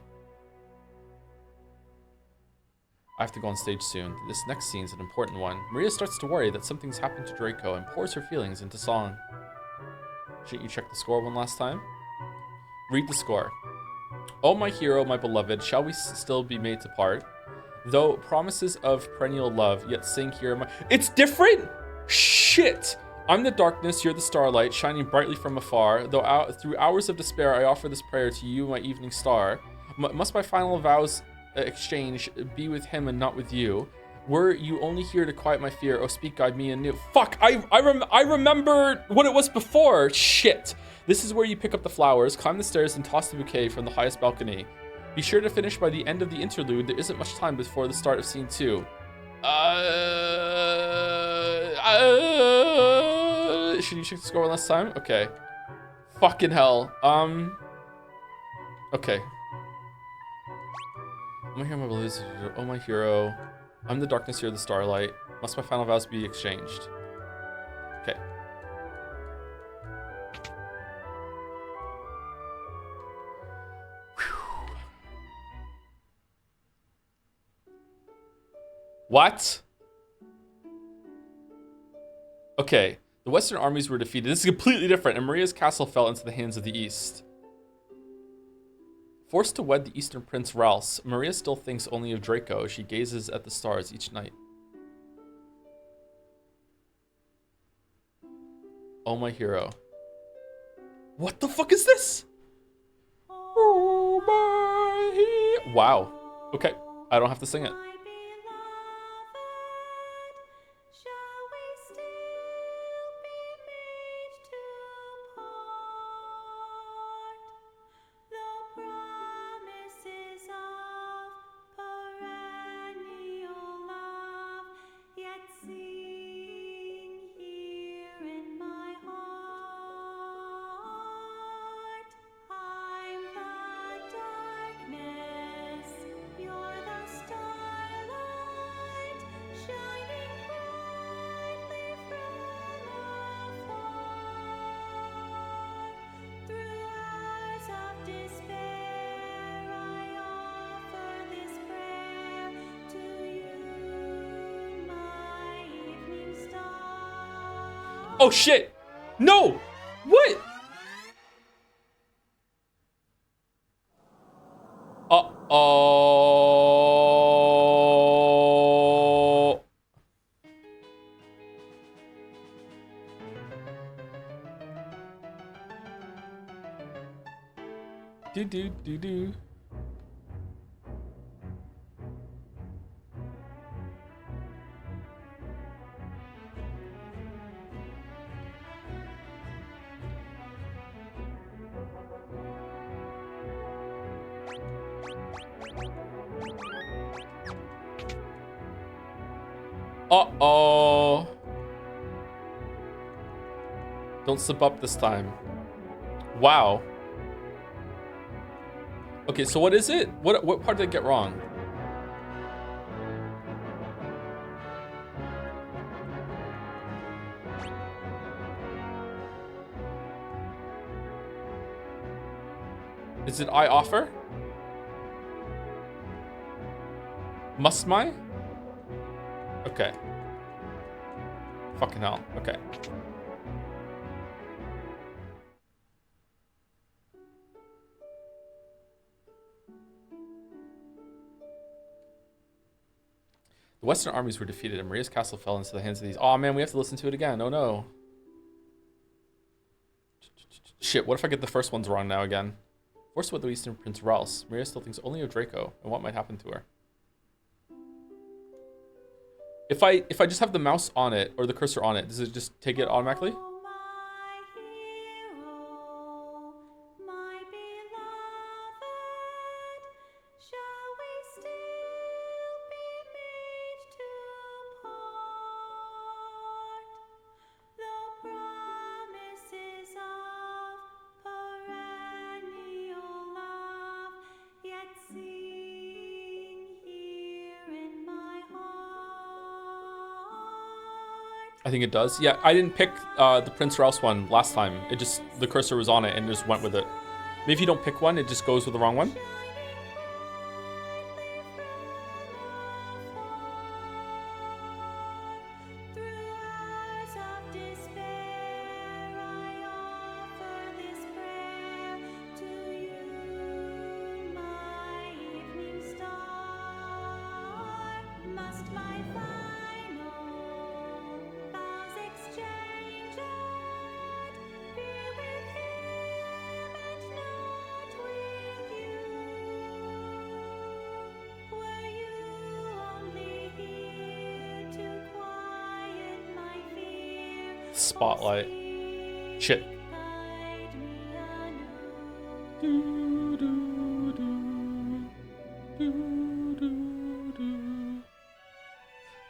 [SPEAKER 1] I have to go on stage soon. This next scene is an important one. Maria starts to worry that something's happened to Draco and pours her feelings into song. Shouldn't you check the score one last time? Read the score. Oh, my hero, my beloved, shall we still be made to part? Though promises of perennial love, yet sing here my... It's different? Shit! I'm the darkness, you're the starlight, shining brightly from afar. Though through hours of despair, I offer this prayer to you, my evening star. Must my final vows exchange be with him and not with you? Were you only here to quiet my fear? Oh, speak, guide me anew. Fuck! I remember what it was before. Shit! This is where you pick up the flowers, climb the stairs, and toss the bouquet from the highest balcony. Be sure to finish by the end of the interlude. There isn't much time before the start of scene 2. Should you check the score one last time? Okay. Fucking hell. Okay. Oh my hero, my beloved. Oh my hero. I'm the darkness, you're the starlight. Must my final vows be exchanged? Okay. Whew. What? Okay. The Western armies were defeated. This is completely different, and Maria's castle fell into the hands of the East. Forced to wed the Eastern Prince Ralse, Maria still thinks only of Draco as she gazes at the stars each night. Oh, my hero. What the fuck is this? Oh, my hero. Wow. Okay, I don't have to sing it. Oh shit! No! What? Uh-oh. Do. Uh-oh. Don't slip up this time. Wow. Okay, so what is it? What part did I get wrong? Is it I offer? Must my? Okay. Fucking hell. Okay. The Western armies were defeated and Maria's castle fell into the hands of these. Oh man, we have to listen to it again. Oh no. Shit, what if I get the first ones wrong now again? Forced with the Eastern Prince Ralph, Maria still thinks only of Draco and what might happen to her. If I just have the mouse on it or the cursor on it, does it just take it automatically? I think it does. Yeah, I didn't pick the Prince Rouse one last time. It just, the cursor was on it and just went with it. Maybe if you don't pick one, it just goes with the wrong one. Spotlight. Shit.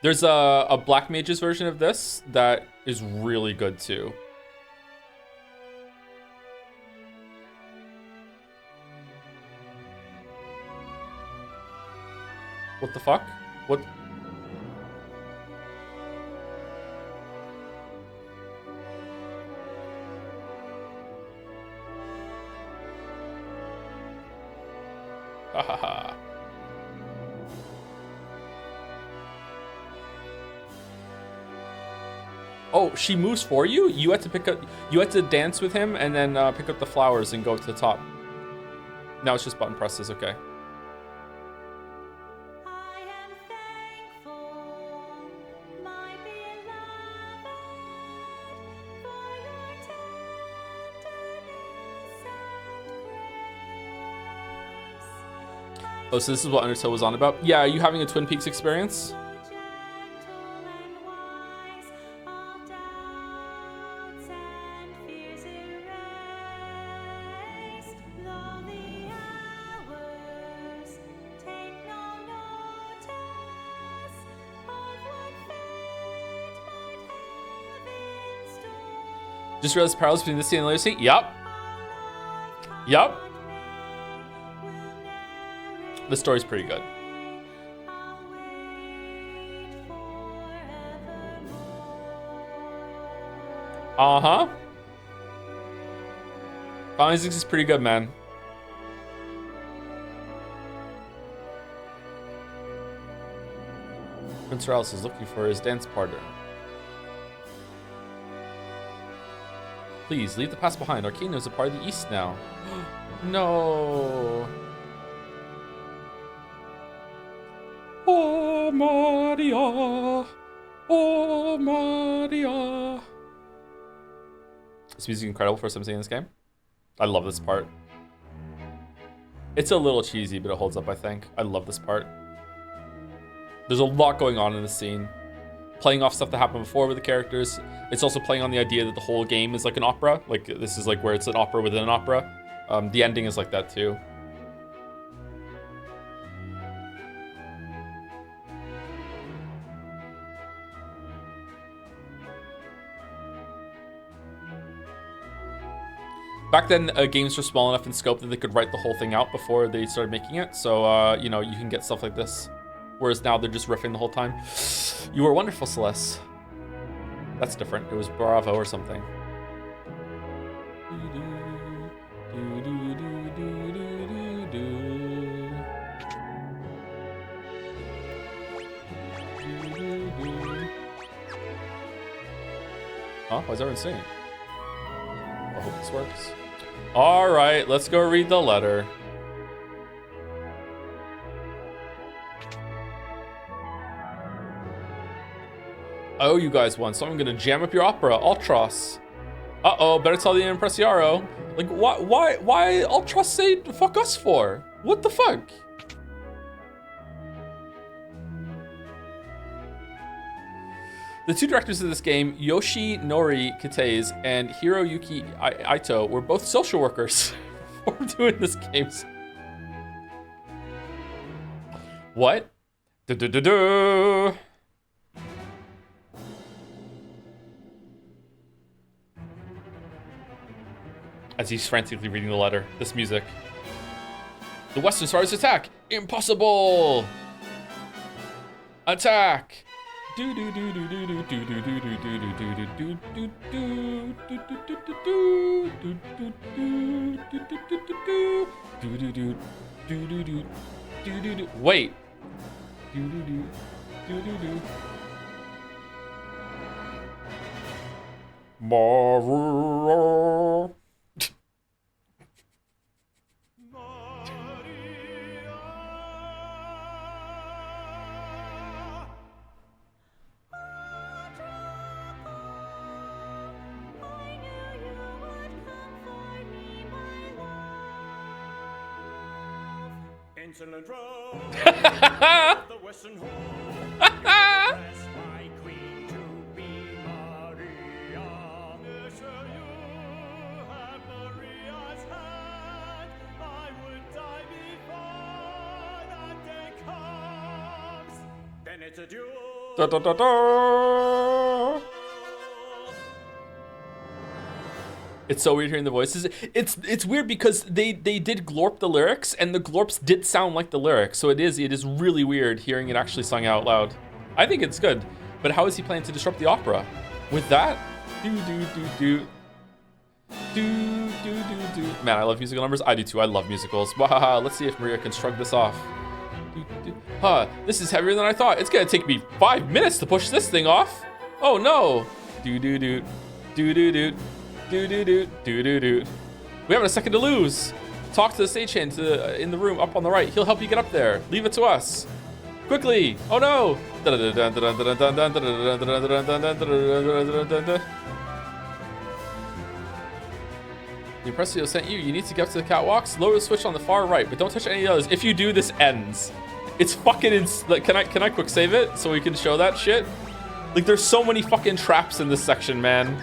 [SPEAKER 1] There's a Black Mages version of this that is really good too. What the fuck? What? Hahaha. Oh, she moves for you? You had to pick up, you had to dance with him and then pick up the flowers and go to the top. Now it's just button presses, okay. Oh, so this is what Undertale was on about? Yeah, are you having a Twin Peaks experience? Just realized parallels between this scene and the scene? Yup. Yup. The story's pretty good. Uh-huh. Final Fantasy is pretty good, man. Prince Ralph is looking for his dance partner. Please, leave the past behind. Arcana is a part of the East now. No. Oh, Maria. Oh, Maria. This music is incredible for something in this game. I love this part. It's a little cheesy, but it holds up, I think. I love this part. There's a lot going on in this scene. Playing off stuff that happened before with the characters. It's also playing on the idea that the whole game is like an opera. Like, this is like where it's an opera within an opera. The ending is like that too. Back then, games were small enough in scope that they could write the whole thing out before they started making it. So, you know, you can get stuff like this. Whereas now they're just riffing the whole time. You were wonderful, Celeste. That's different. It was Bravo or something. Huh? Why is everyone singing? I hope this works. All right, let's go read the letter. I owe you guys one, so I'm gonna jam up your opera, Ultros. Uh-oh, better tell the Impresiaro. Like, why Ultros say fuck us for? What the fuck? The two directors of this game, Yoshinori Kitase and Hiroyuki Ito, were both social workers before doing this game. What? Du-du-du-du. As he's frantically reading the letter, this music. The Western Stars attack! Impossible! Attack! Wait. Maria.
[SPEAKER 2] Insolent road, the Western home, press my queen to be Maria. Measure you have Maria's hand, I would die before that day comes. Then it's a duel.
[SPEAKER 1] Da, da, da, da. It's so weird hearing the voices. It's weird because they did glorp the lyrics and the glorps did sound like the lyrics. So it is really weird hearing it actually sung out loud. I think it's good. But how is he planning to disrupt the opera? With that? Do. Man, I love musical numbers. I do too. I love musicals. Wahaha, let's see if Maria can shrug this off. Huh, this is heavier than I thought. It's gonna take me 5 minutes to push this thing off. Oh no. Do. We have a second to lose. Talk to the stagehand in the room up on the right. He'll help you get up there. Leave it to us. Quickly. Oh no. The Impresio sent you. You need to get up to the catwalks. Lower the switch on the far right, but don't touch any of the others. If you do, this ends. It's fucking like, can I quick save it so we can show that shit? Like, there's so many fucking traps in this section, man.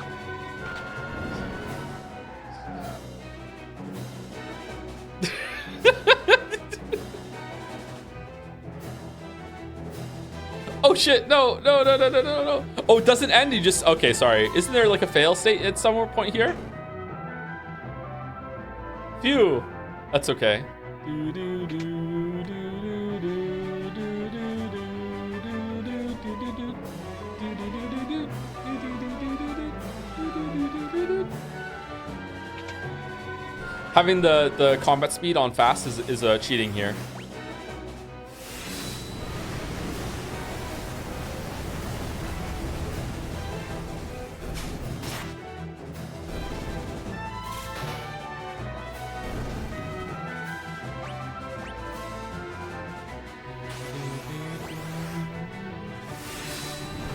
[SPEAKER 1] Oh shit, no. Oh, it doesn't end, you just, okay, sorry. Isn't there like a fail state at some point here? Phew, that's okay. Having the combat speed on fast is cheating here.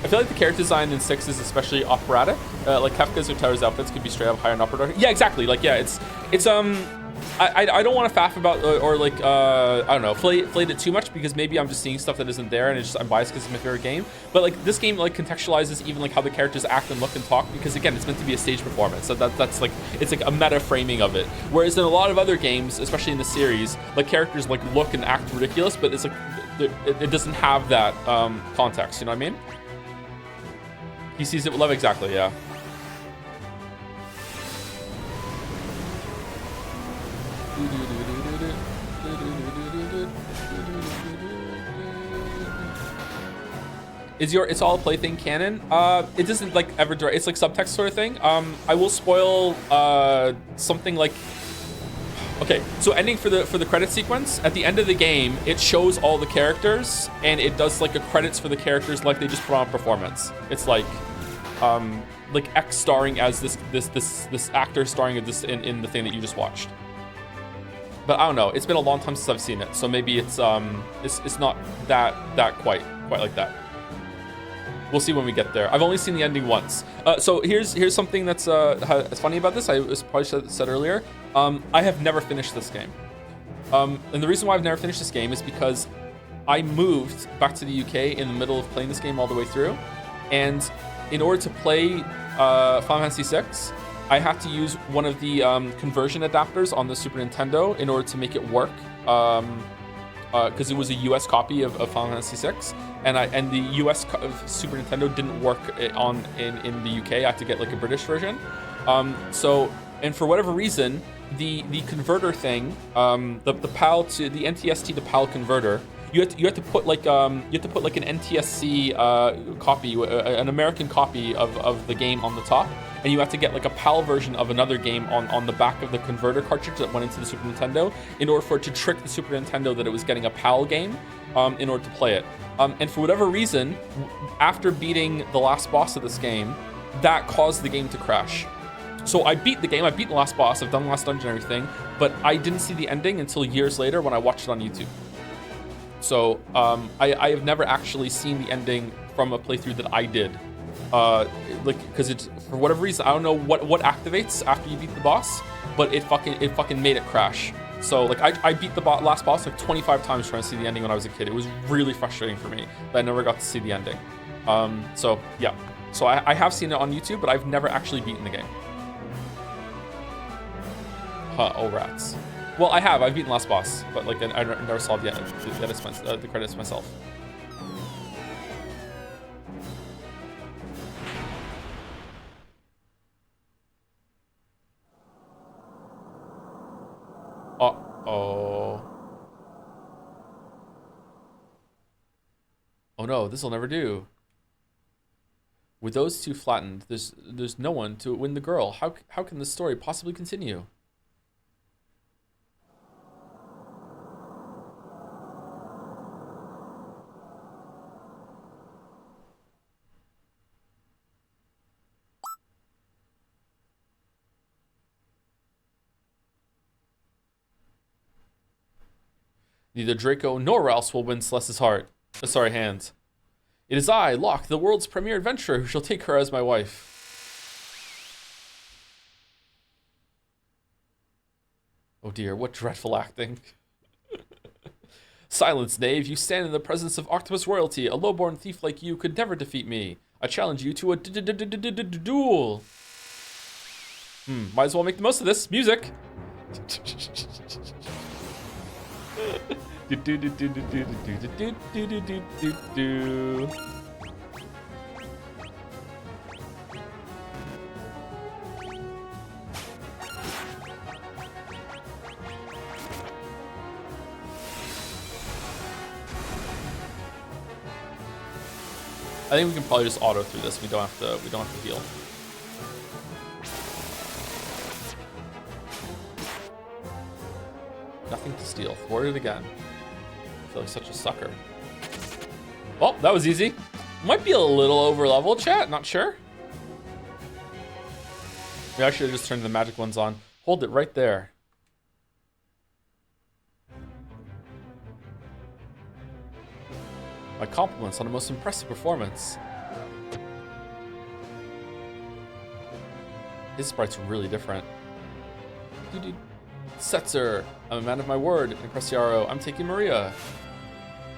[SPEAKER 1] feel like the character design in 6 is especially operatic. Like Kefka's or Terra's outfits could be straight up higher and upper. Yeah, exactly. Like, yeah, it's I don't want to faff about or like I don't know, flate it too much, because maybe I'm just seeing stuff that isn't there and it's just I'm biased because it's my favorite game. But like this game like contextualizes even like how the characters act and look and talk, because again it's meant to be a stage performance. So that's like it's like a meta framing of it. Whereas in a lot of other games, especially in the series, like characters like look and act ridiculous, but it's like it doesn't have that context. You know what I mean? He sees it with love, exactly. Yeah. Is your It's All a Plaything canon? It doesn't like ever direct, it's like subtext sort of thing. I will spoil something like, okay, so ending for the credit sequence, at the end of the game, it shows all the characters and it does like a credits for the characters like they just put on a performance. It's like X starring as this actor starring in the thing that you just watched. But I don't know. It's been a long time since I've seen it, so maybe it's not that quite like that. We'll see when we get there. I've only seen the ending once. So here's something that's funny about this. I probably said earlier. I have never finished this game. And the reason why I've never finished this game is because I moved back to the UK in the middle of playing this game all the way through, and in order to play Final Fantasy VI, I had to use one of the conversion adapters on the Super Nintendo in order to make it work, because it was a US copy of Final Fantasy VI, and the US Super Nintendo didn't work in the UK. I had to get like a British version. And for whatever reason, the converter thing, the PAL to the NTSC to PAL converter, you have to put like an NTSC copy, an American copy of the game on the top, and you have to get like a PAL version of another game on the back of the converter cartridge that went into the Super Nintendo in order for it to trick the Super Nintendo that it was getting a PAL game in order to play it. And for whatever reason, after beating the last boss of this game, that caused the game to crash. So I beat the game, I beat the last boss, I've done the last dungeon and everything, but I didn't see the ending until years later when I watched it on YouTube. So I have never actually seen the ending from a playthrough that I did. Because it's, for whatever reason, I don't know what activates after you beat the boss, but it fucking made it crash. So like I beat the last boss like 25 times trying to see the ending when I was a kid. It was really frustrating for me that I never got to see the ending. So yeah, so I have seen it on YouTube, but I've never actually beaten the game. Oh rats. Well, I've beaten last boss, but like I never saw the credits myself. Uh-oh. Oh no, this'll never do. With those two flattened, there's no one to win the girl. How can this story possibly continue? Neither Draco nor Rouse will win Celeste's heart. Sorry, hand. It is I, Locke, the world's premier adventurer, who shall take her as my wife. Oh dear, what dreadful acting. Silence, knave. You stand in the presence of Octopus royalty. A lowborn thief like you could never defeat me. I challenge you to a duel. Might as well make the most of this. Music. I think we can probably just auto through this. We don't have to heal. Nothing to steal. Thwarted again. I feel like such a sucker. Well, that was easy. Might be a little over level, chat. Not sure. Maybe I should have just turned the magic ones on. Hold it right there. My compliments on the most impressive performance. His sprite's really different. Doo-doo. Setzer, I'm a man of my word. Impressiaro, I'm taking Maria.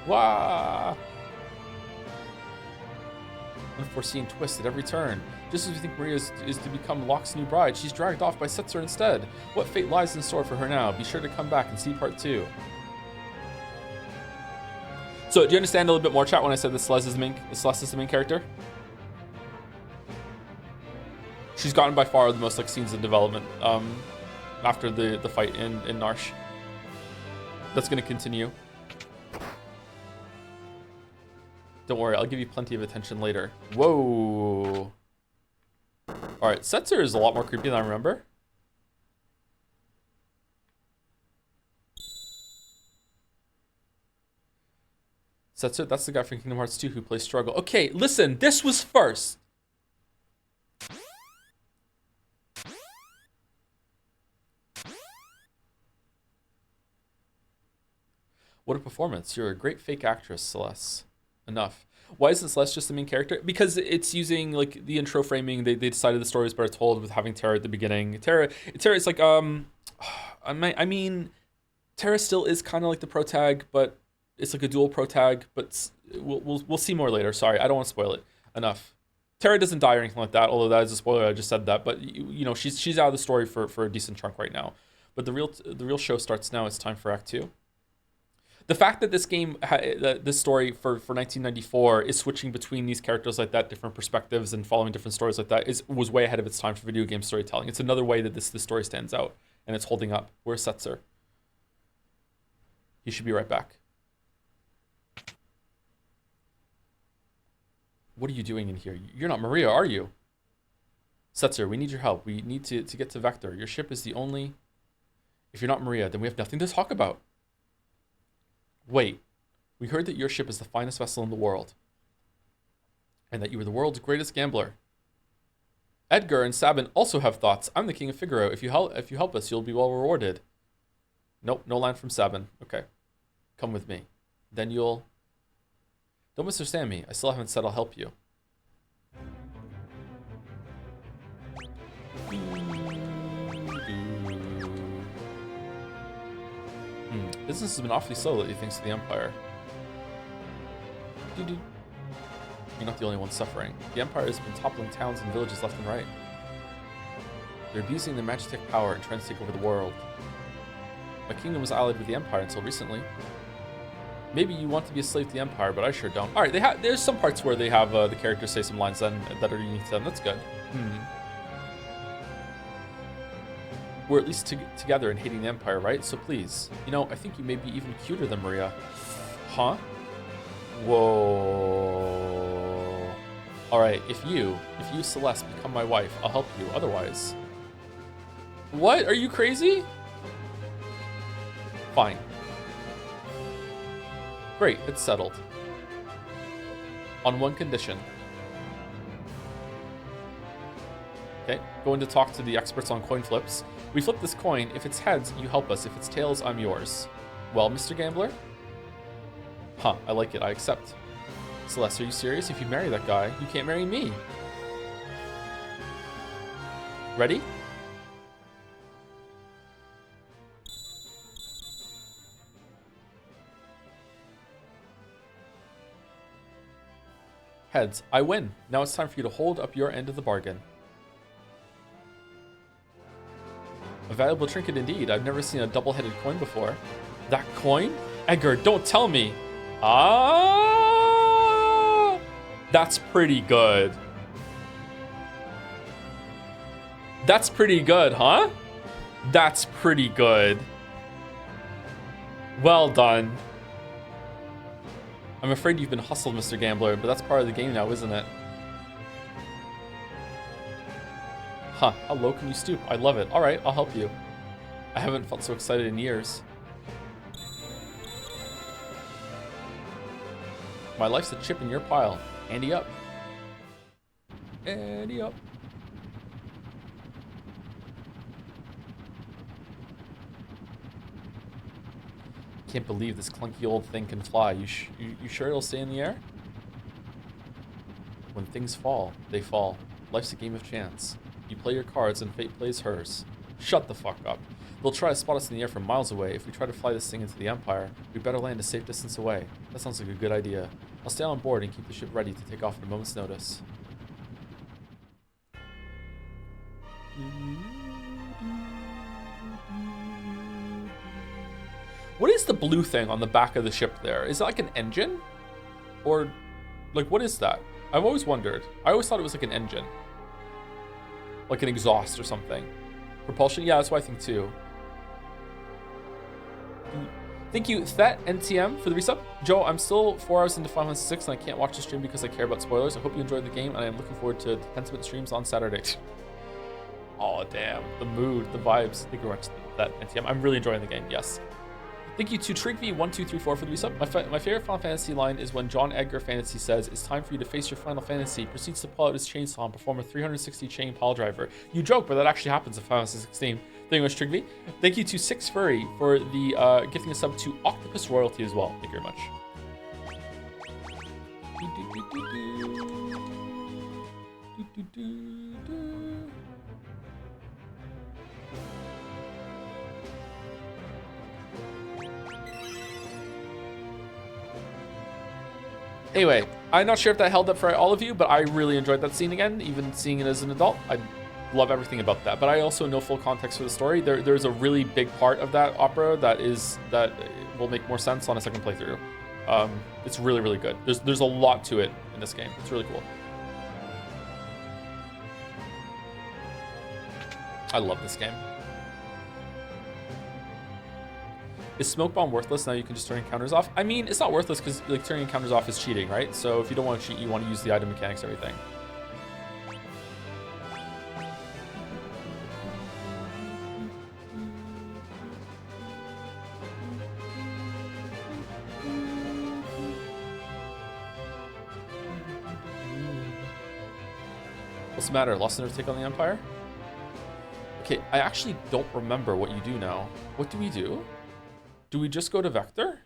[SPEAKER 1] Wah! Unforeseen twist at every turn. Just as we think Maria is to become Locke's new bride, she's dragged off by Setzer instead. What fate lies in store for her now? Be sure to come back and see part 2. So, do you understand a little bit more, chat, when I said that Celeste is the main character? She's gotten by far the most like scenes in development after the fight in Narshe. That's going to continue. Don't worry, I'll give you plenty of attention later. Whoa. Alright, Setzer is a lot more creepy than I remember. Setzer, that's the guy from Kingdom Hearts 2 who plays Struggle. Okay, listen, this was first. What a performance. You're a great fake actress, Celeste. Enough. Why isn't Celeste just the main character? Because it's using like the intro framing. They decided the story is better told with having Terra at the beginning. Terra is like I mean, Terra still is kind of like the protag, but it's like a dual protag. But we'll see more later. Sorry, I don't want to spoil it. Enough. Terra doesn't die or anything like that. Although that is a spoiler. I just said that. But you know she's out of the story for a decent chunk right now. But the real show starts now. It's time for Act 2. The fact that this game, this story for 1994 is switching between these characters like that, different perspectives and following different stories like that, was way ahead of its time for video game storytelling. It's another way that this story stands out, and it's holding up. Where's Setzer? He should be right back. What are you doing in here? You're not Maria, are you? Setzer, we need your help. We need to get to Vector. Your ship is the only... If you're not Maria, then we have nothing to talk about. Wait, we heard that your ship is the finest vessel in the world, and that you are the world's greatest gambler. Edgar and Sabin also have thoughts. I'm the king of Figaro. If you help us, you'll be well rewarded. Nope, no line from Sabin. Okay, come with me. Then you'll... Don't misunderstand me. I still haven't said I'll help you. Business has been awfully slow lately thanks to the Empire. You're not the only one suffering. The Empire has been toppling towns and villages left and right. They're abusing their Magitech power and trying to take over the world. My kingdom was allied with the Empire until recently. Maybe you want to be a slave to the Empire, but I sure don't. Alright, there's some parts where they have the characters say some lines then that are unique to them. That's good. We're at least together in hating the Empire, right? So please, you know, I think you may be even cuter than Maria. Huh? Whoa. Alright, if you, Celeste, become my wife, I'll help you. Otherwise... What? Are you crazy? Fine. Great, it's settled. On one condition. Okay, going to talk to the experts on coin flips. We flip this coin. If it's heads, you help us. If it's tails, I'm yours. Well, Mr. Gambler? Huh, I like it. I accept. Celeste, are you serious? If you marry that guy, you can't marry me. Ready? Heads, I win. Now it's time for you to hold up your end of the bargain. A valuable trinket indeed. I've never seen a double-headed coin before. That coin? Edgar, don't tell me. Ah! That's pretty good. That's pretty good, huh? That's pretty good. Well done. I'm afraid you've been hustled, Mr. Gambler, but that's part of the game now, isn't it? Huh, how low can you stoop? I love it. All right, I'll help you. I haven't felt so excited in years. My life's a chip in your pile. Ante up. Ante up. Can't believe this clunky old thing can fly. You sure it'll stay in the air? When things fall, they fall. Life's a game of chance. You play your cards and fate plays hers. Shut the fuck up. They'll try to spot us in the air from miles away. If we try to fly this thing into the Empire, we better land a safe distance away. That sounds like a good idea. I'll stay on board and keep the ship ready to take off at a moment's notice. What is the blue thing on the back of the ship there? Is it like an engine? Or, like, what is that? I've always wondered. I always thought it was like an engine. Like an exhaust or something. Propulsion? Yeah, that's what I think too. Thank you, Thet NTM, for the resub. Joe, I'm still 4 hours into Final Fantasy 6 and I can't watch the stream because I care about spoilers. I hope you enjoyed the game and I am looking forward to the Pentiment streams on Saturday. Oh, damn. The mood, the vibes. Thank you very much, Thet NTM. I'm really enjoying the game, yes. Thank you to Trigv1234 for the resub. My favorite Final Fantasy line is when John Edgar Fantasy says, "It's time for you to face your Final Fantasy," proceeds to pull out his chainsaw and perform a 360 chain pile driver. You joke, but that actually happens in Final Fantasy 16. Thank you much, Trigv. Thank you to Six Furry for the gifting a sub to Octopus Royalty as well. Thank you very much. Anyway, I'm not sure if that held up for all of you, but I really enjoyed that scene again, even seeing it as an adult. I love everything about that, but I also know full context for the story. There's a really big part of that opera that will make more sense on a second playthrough. It's really, really good. There's a lot to it in this game. It's really cool. I love this game. Is Smoke Bomb worthless now you can just turn encounters off? I mean, it's not worthless because like turning encounters off is cheating, right? So if you don't want to cheat, you want to use the item mechanics and everything. What's the matter? Lost another take on the Empire? Okay, I actually don't remember what you do now. What do we do? Do we just go to Vector?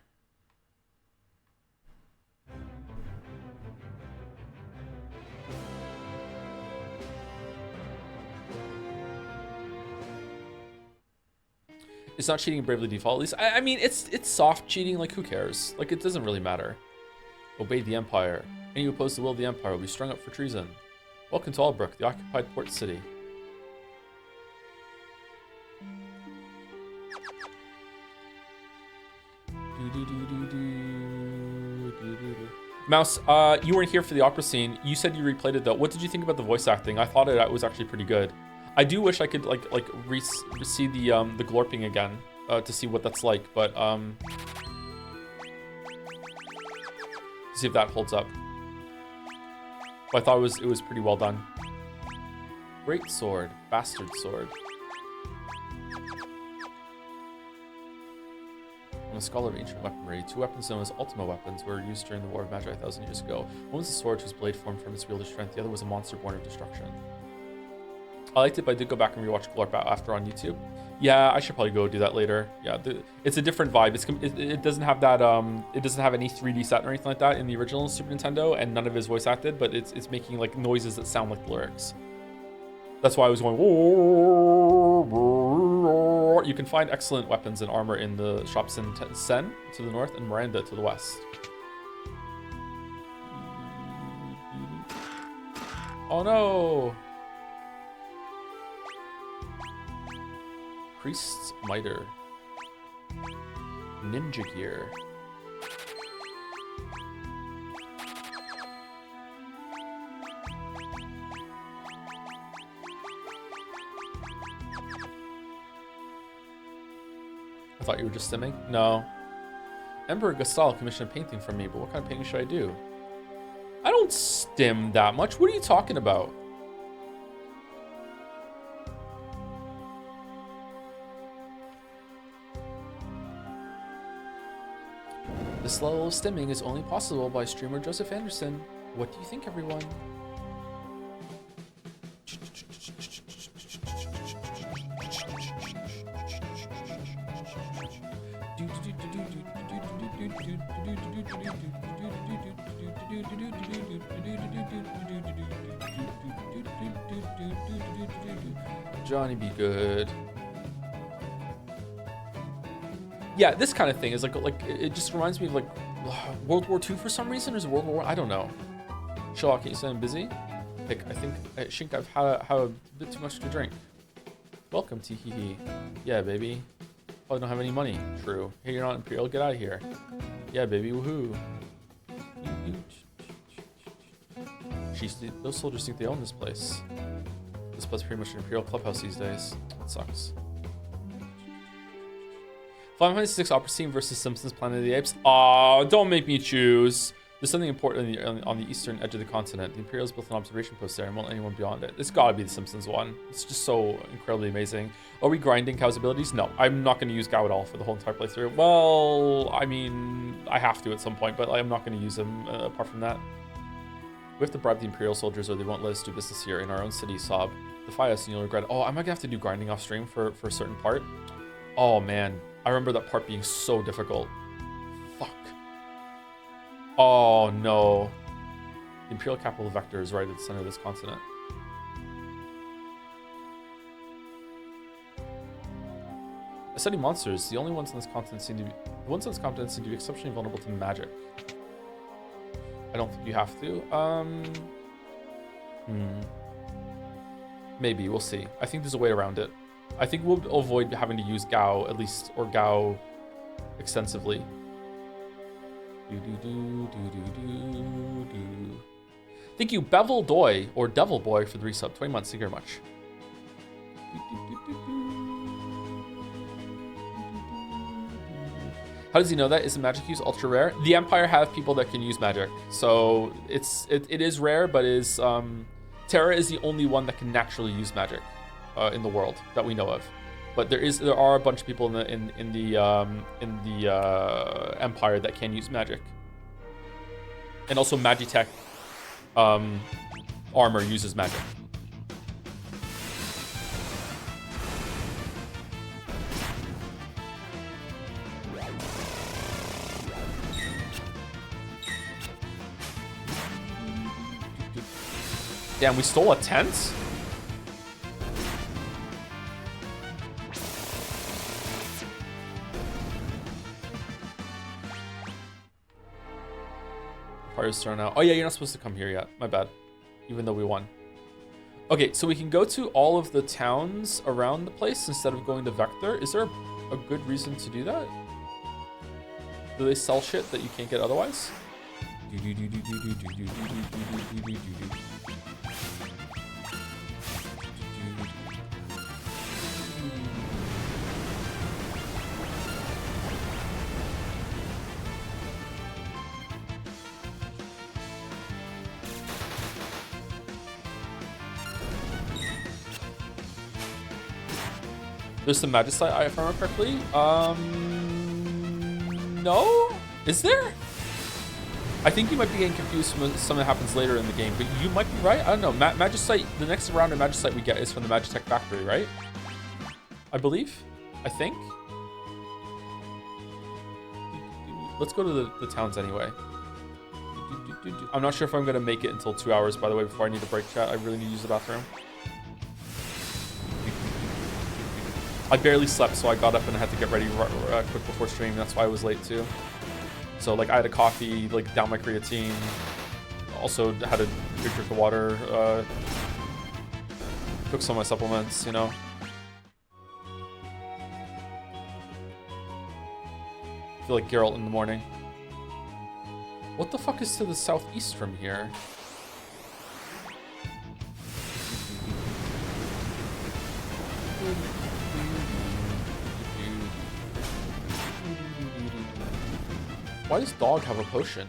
[SPEAKER 1] It's not cheating Bravely Default, at least. I mean, it's soft cheating, like who cares? Like it doesn't really matter. Obey the Empire. Any who oppose the will of the Empire will be strung up for treason. Welcome to Albrook, the occupied port city. Mouse, you weren't here for the opera scene. You said you replayed it though. What did you think about the voice acting? I thought it was actually pretty good. I do wish I could like see the glorping again to see what that's like, but see if that holds up. But I thought it was pretty well done. Great sword, bastard sword. I'm a scholar of ancient weaponry. Two weapons known as Ultima weapons were used during the War of Magi 1,000 years ago. One was a sword whose blade formed from its wielder's strength. The other was a monster born of destruction. I liked it, but I did go back and rewatch Glorp after on YouTube. Yeah, I should probably go do that later. Yeah, it's a different vibe. It doesn't have that it doesn't have any 3D set or anything like that in the original Super Nintendo, and none of it is voice acted, but it's making like noises that sound like the lyrics. That's why I was going. You can find excellent weapons and armor in the shops in Sen to the north and Miranda to the west. Oh no! Priest's Mitre. Ninja Gear. I thought you were just stimming? No. Emperor Gastal commissioned a painting from me, but what kind of painting should I do? I don't stim that much. What are you talking about? This level of stimming is only possible by streamer Joseph Anderson. What do you think, everyone? Johnny be good. Yeah, this kind of thing is like it just reminds me of like World War II for some reason, or is it World War I? I don't know. Sherlock, can you say I'm busy? Like, I think I've had a bit too much to drink. Welcome, Teehee. Yeah, baby. Probably don't have any money. True. Hey, you're not Imperial. Get out of here. Yeah, baby. Woohoo. Jeez, those soldiers think they own this place. This place is pretty much an Imperial clubhouse these days. It sucks. Final Fantasy VI Opera Scene versus Simpsons Planet of the Apes. Aw, don't make me choose. There's something important on the eastern edge of the continent. The Imperials built an observation post there and won't let anyone beyond it. It's gotta be the Simpsons one. It's just so incredibly amazing. Are we grinding Gao's abilities? No, I'm not going to use Gao at all for the whole entire playthrough. Well, I mean, I have to at some point, but I'm not going to use him apart from that. We have to bribe the Imperial soldiers or they won't let us do business here in our own city, Sob. Defy us and you'll regret it. Oh, I might have to do grinding off stream for a certain part. Oh, man. I remember that part being so difficult. Fuck. Oh, no. The Imperial capital Vector is right at the center of this continent. I study monsters. The only ones on this continent seem to be exceptionally vulnerable to magic. I don't think you have to. Maybe, we'll see. I think there's a way around it. I think we'll avoid having to use Gao at least, or Gao extensively. Thank you, Bevel Doy, or Devil Boy, for the resub. 20 months, thank you very much. How does he know that? Is the magic use ultra rare? The Empire have people that can use magic, so it is rare, but is Terra is the only one that can naturally use magic in the world that we know of. But there are a bunch of people in the Empire that can use magic, and also Magitech armor uses magic. Damn, we stole a tent? Fire's thrown out. Oh yeah, you're not supposed to come here yet. My bad. Even though we won. Okay, so we can go to all of the towns around the place instead of going to Vector. Is there a good reason to do that? Do they sell shit that you can't get otherwise? There's some Magicite, if I remember correctly. No? Is there? I think you might be getting confused when something happens later in the game, but you might be right. I don't know. Magicite, the next round of Magicite we get is from the Magitech factory, right? I believe. I think. Let's go to the towns anyway. I'm not sure if I'm going to make it until 2 hours, by the way, before I need to break chat. I really need to use the bathroom. I barely slept, so I got up and I had to get ready quick before stream. That's why I was late too. So like I had a coffee, like down my creatine. Also had a big drink of water. Took some of my supplements, you know. I feel like Geralt in the morning. What the fuck is to the southeast from here? Why does Dog have a potion?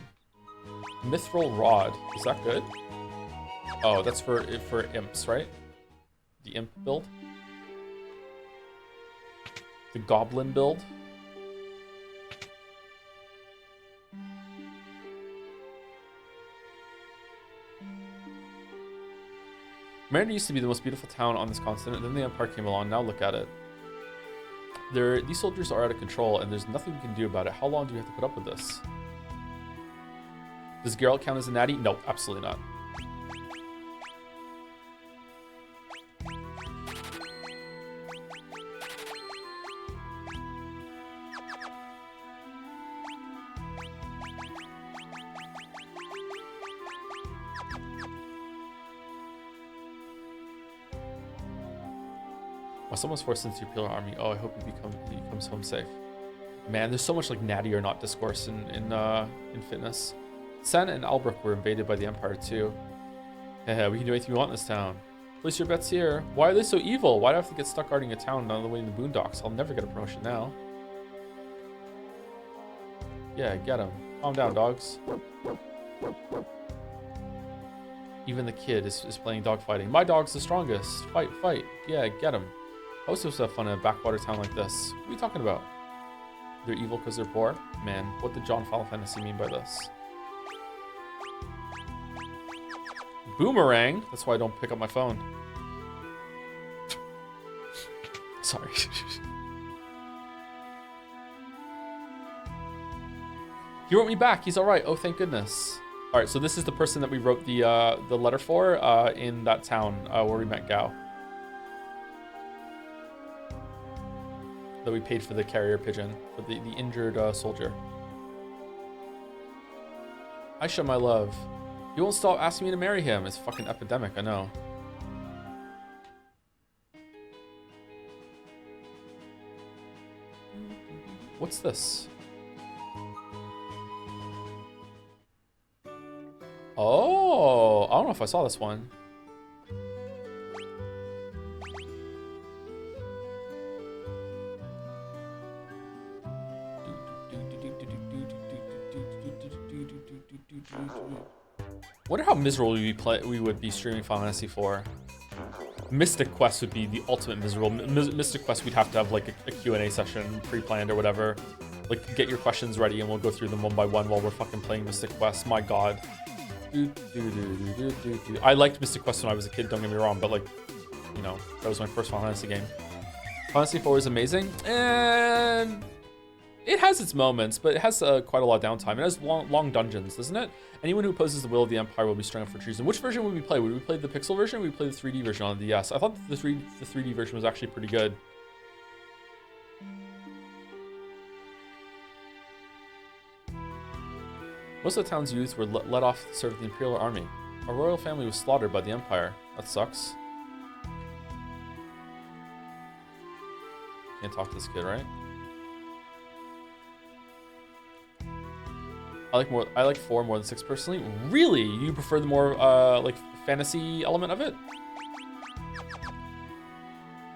[SPEAKER 1] Mithril Rod. Is that good? Oh, that's for imps, right? The imp build? The goblin build? Mariner used to be the most beautiful town on this continent, then the Empire came along, now look at it. These soldiers are out of control, and there's nothing we can do about it. How long do we have to put up with this? Does Geralt count as a natty? Nope, absolutely not. Well, someone's forced into the Imperial Army. Oh, I hope he comes home safe. Man, there's so much like natty or not discourse in fitness. Sen and Albrook were invaded by the Empire too. Yeah, we can do anything we want in this town. Place your bets here. Why are they so evil? Why do I have to get stuck guarding a town on the way in the boondocks? I'll never get a promotion now. Yeah, get him. Calm down, dogs. Even the kid is playing dogfighting. My dog's the strongest. Fight, fight. Yeah, get him. I was supposed to have fun in a backwater town like this. What are you talking about? They're evil because they're poor? Man, what did John Final Fantasy mean by this? Boomerang. That's why I don't pick up my phone. Sorry. He wrote me back. He's all right. Oh, thank goodness. All right, so this is the person that we wrote the letter for in that town where we met Gao. That we paid for the carrier pigeon for the injured soldier. Aisha, my love. He won't stop asking me to marry him. It's a fucking epidemic, I know. What's this? Oh, I don't know if I saw this one. Wonder how miserable we would be streaming Final Fantasy 4. Mystic Quest would be the ultimate miserable. Mystic Quest, we'd have to have like a Q&A session pre-planned or whatever. Like, get your questions ready and we'll go through them one by one while we're fucking playing Mystic Quest. My god. I liked Mystic Quest when I was a kid, don't get me wrong, but like, you know, that was my first Final Fantasy game. Final Fantasy 4 is amazing, and it has its moments, but it has quite a lot of downtime. It has long dungeons, doesn't it? Anyone who opposes the will of the Empire will be strung up for treason. Which version would we play? Would we play the pixel version or would we play the 3D version on the DS? I thought the 3D version was actually pretty good. Most of the town's youth were let off to serve the Imperial Army. A royal family was slaughtered by the Empire. That sucks. Can't talk to this kid, right? I like 4 more than 6 personally. Really? You prefer the more like fantasy element of it?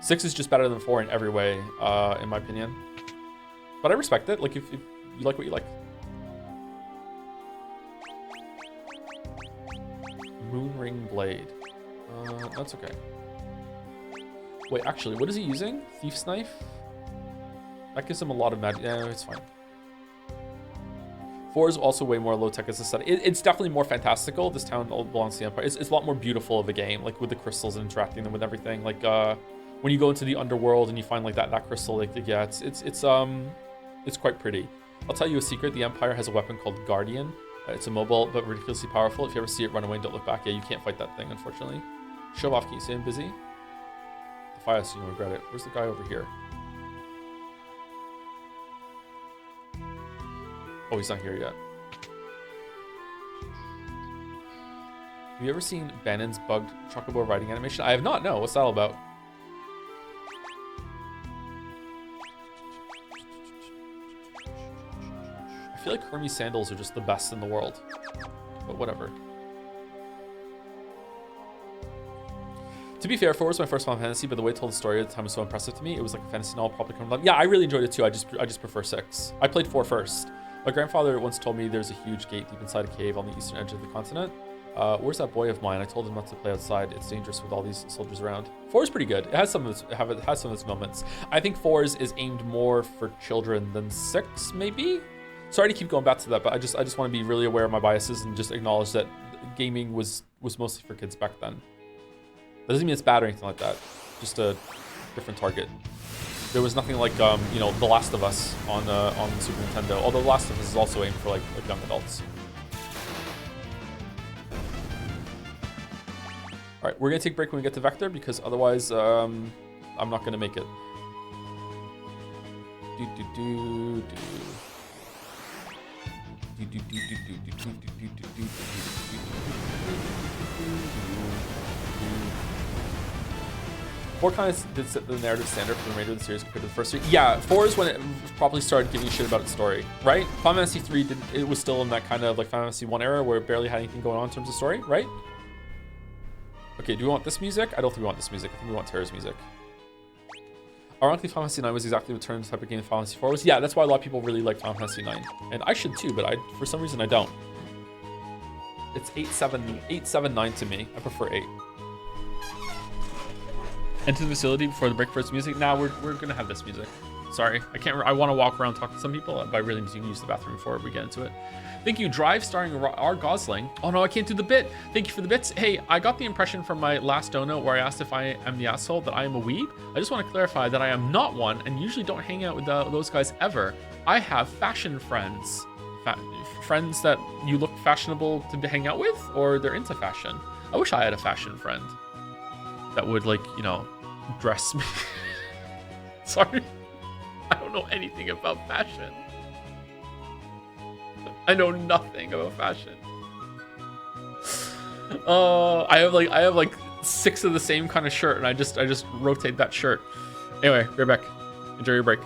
[SPEAKER 1] 6 is just better than 4 in every way, in my opinion. But I respect it. Like if you like what you like. Moonring Blade. That's okay. Wait, actually, what is he using? Thief's Knife? That gives him a lot of magic. Yeah, it's fine. 4 is also way more low-tech as a set. It's definitely more fantastical. This town belongs to the Empire. It's a lot more beautiful of a game, like with the crystals and interacting them with everything. Like when you go into the underworld and you find like that crystal, like yeah, it's quite pretty. I'll tell you a secret. The Empire has a weapon called Guardian. It's a mobile but ridiculously powerful. If you ever see it, run away and don't look back. Yeah, you can't fight that thing, unfortunately. Show off, can you see him busy? Defy us, you regret it. Where's the guy over here? Oh, he's not here yet. Have you ever seen Bannon's bugged chocobo riding animation? I have not, no. What's that all about? I feel like Hermes sandals are just the best in the world. But whatever. To be fair, 4 was my first Final Fantasy, but the way it told the story at the time was so impressive to me. It was like a fantasy novel probably coming up. Yeah, I really enjoyed it too. I just prefer 6. I played 4 first. My grandfather once told me there's a huge gate deep inside a cave on the eastern edge of the continent. Where's that boy of mine? I told him not to play outside. It's dangerous with all these soldiers around. 4 is pretty good. It has some of its moments. I think 4 is aimed more for children than 6, maybe. Sorry to keep going back to that, but I just want to be really aware of my biases and just acknowledge that gaming was mostly for kids back then. That doesn't mean it's bad or anything like that. Just a different target. There was nothing like you know, The Last of Us on Super Nintendo. Although The Last of Us is also aimed for like young adults. All right, we're gonna take a break when we get to Vector because otherwise I'm not gonna make it. 4 kind of did set the narrative standard for the remainder of the series compared to the first 3. Yeah, 4 is when it probably started giving a shit about its story, right? Final Fantasy 3 did, it was still in that kind of like Final Fantasy 1 era where it barely had anything going on in terms of story, right? Okay, do we want this music? I don't think we want this music. I think we want Terra's music. Ironically, Final Fantasy 9 was exactly the turn type of game Final Fantasy 4 was. Yeah, that's why a lot of people really like Final Fantasy 9. And I should too, but for some reason I don't. It's 879 to me. I prefer 8. Enter the facility before the break for its music. Now we're gonna have this music. Sorry, I can't. I want to walk around talk to some people, but I really need to use the bathroom before we get into it. Thank you, Drive, starring R. Gosling. Oh no, I can't do the bit. Thank you for the bits. Hey, I got the impression from my last donut where I asked if I am the asshole that I am a weeb. I just want to clarify that I am not one, and usually don't hang out with those guys ever. I have fashion friends, friends that you look fashionable to hang out with, or they're into fashion. I wish I had a fashion friend that would, like, you know, dress me. Sorry, I don't know anything about fashion. I know nothing about fashion. I have like 6 of the same kind of shirt, and I just rotate that shirt. Anyway, right back. Enjoy your break.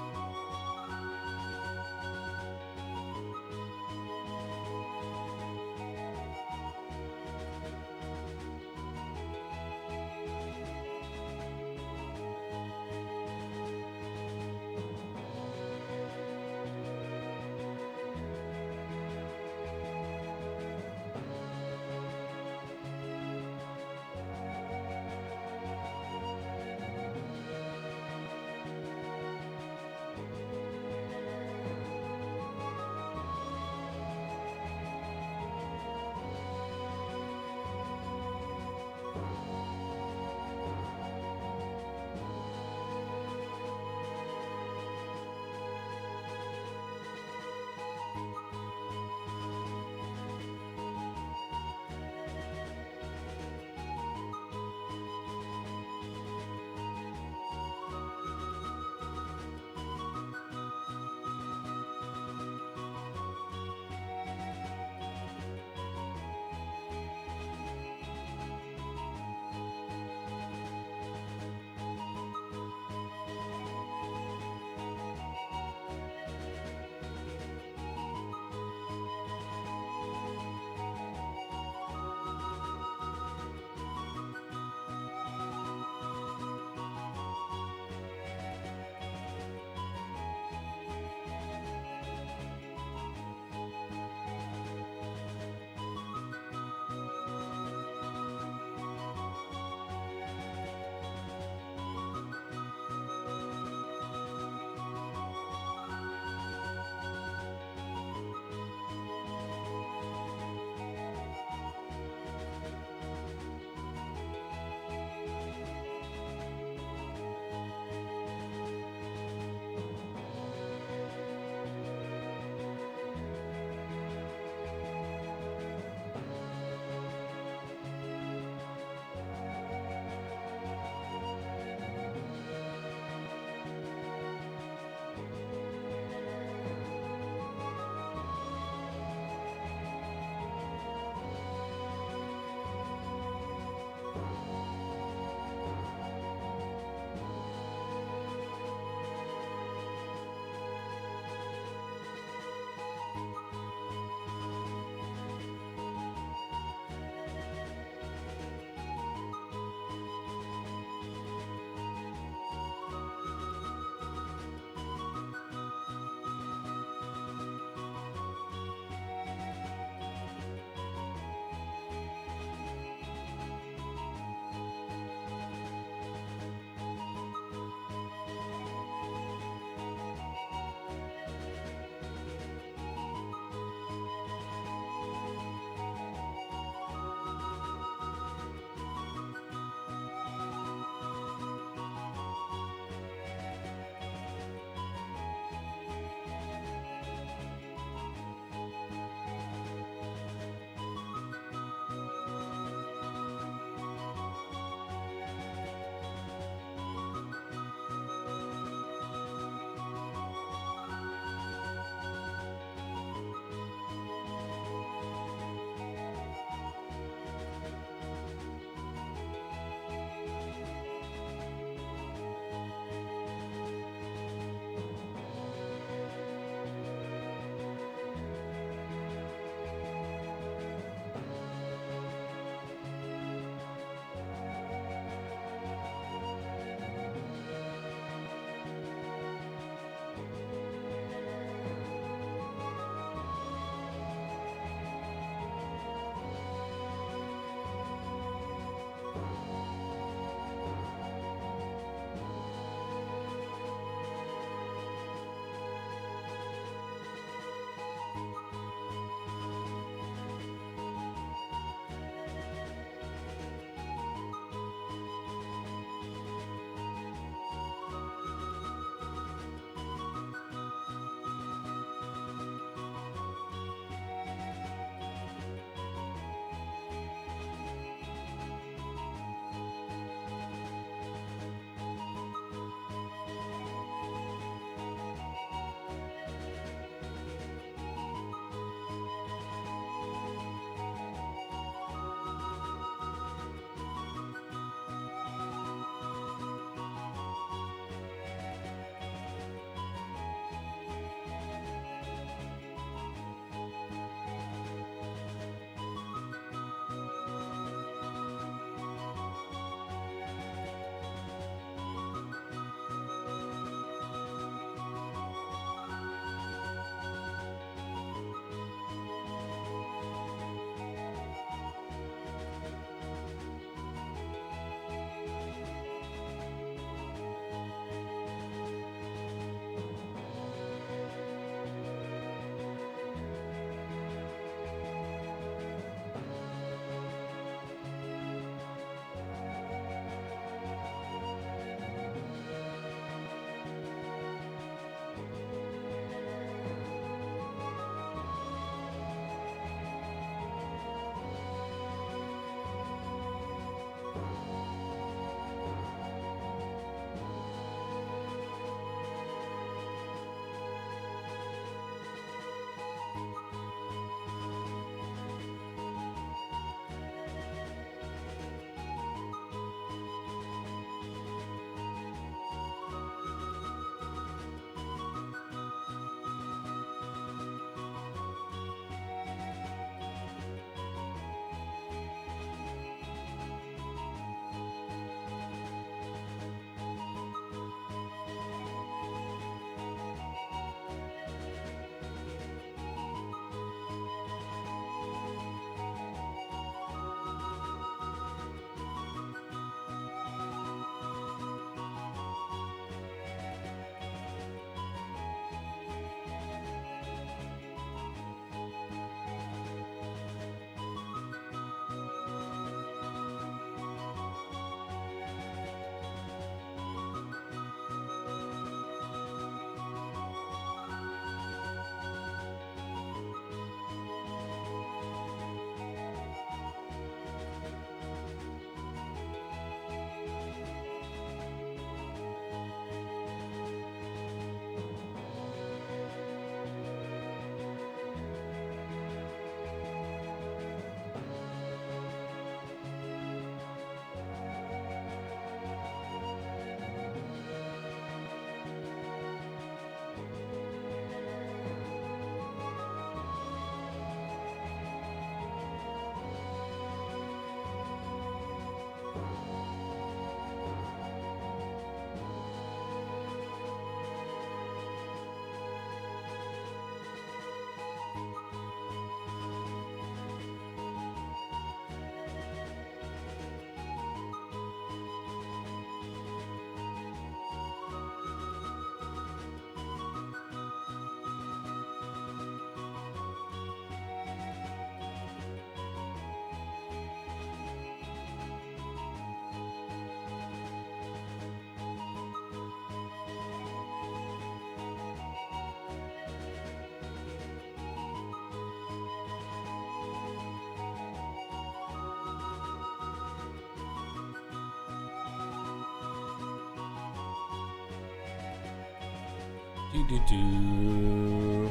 [SPEAKER 1] Do do do.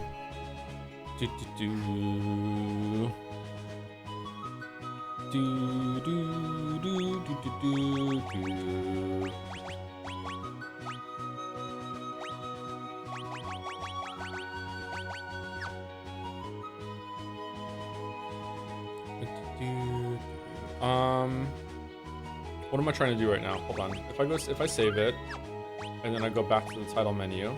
[SPEAKER 1] Do do do. Do do do do do do. What am I trying to do right now? Hold on. If I save it, and then I go back to the title menu.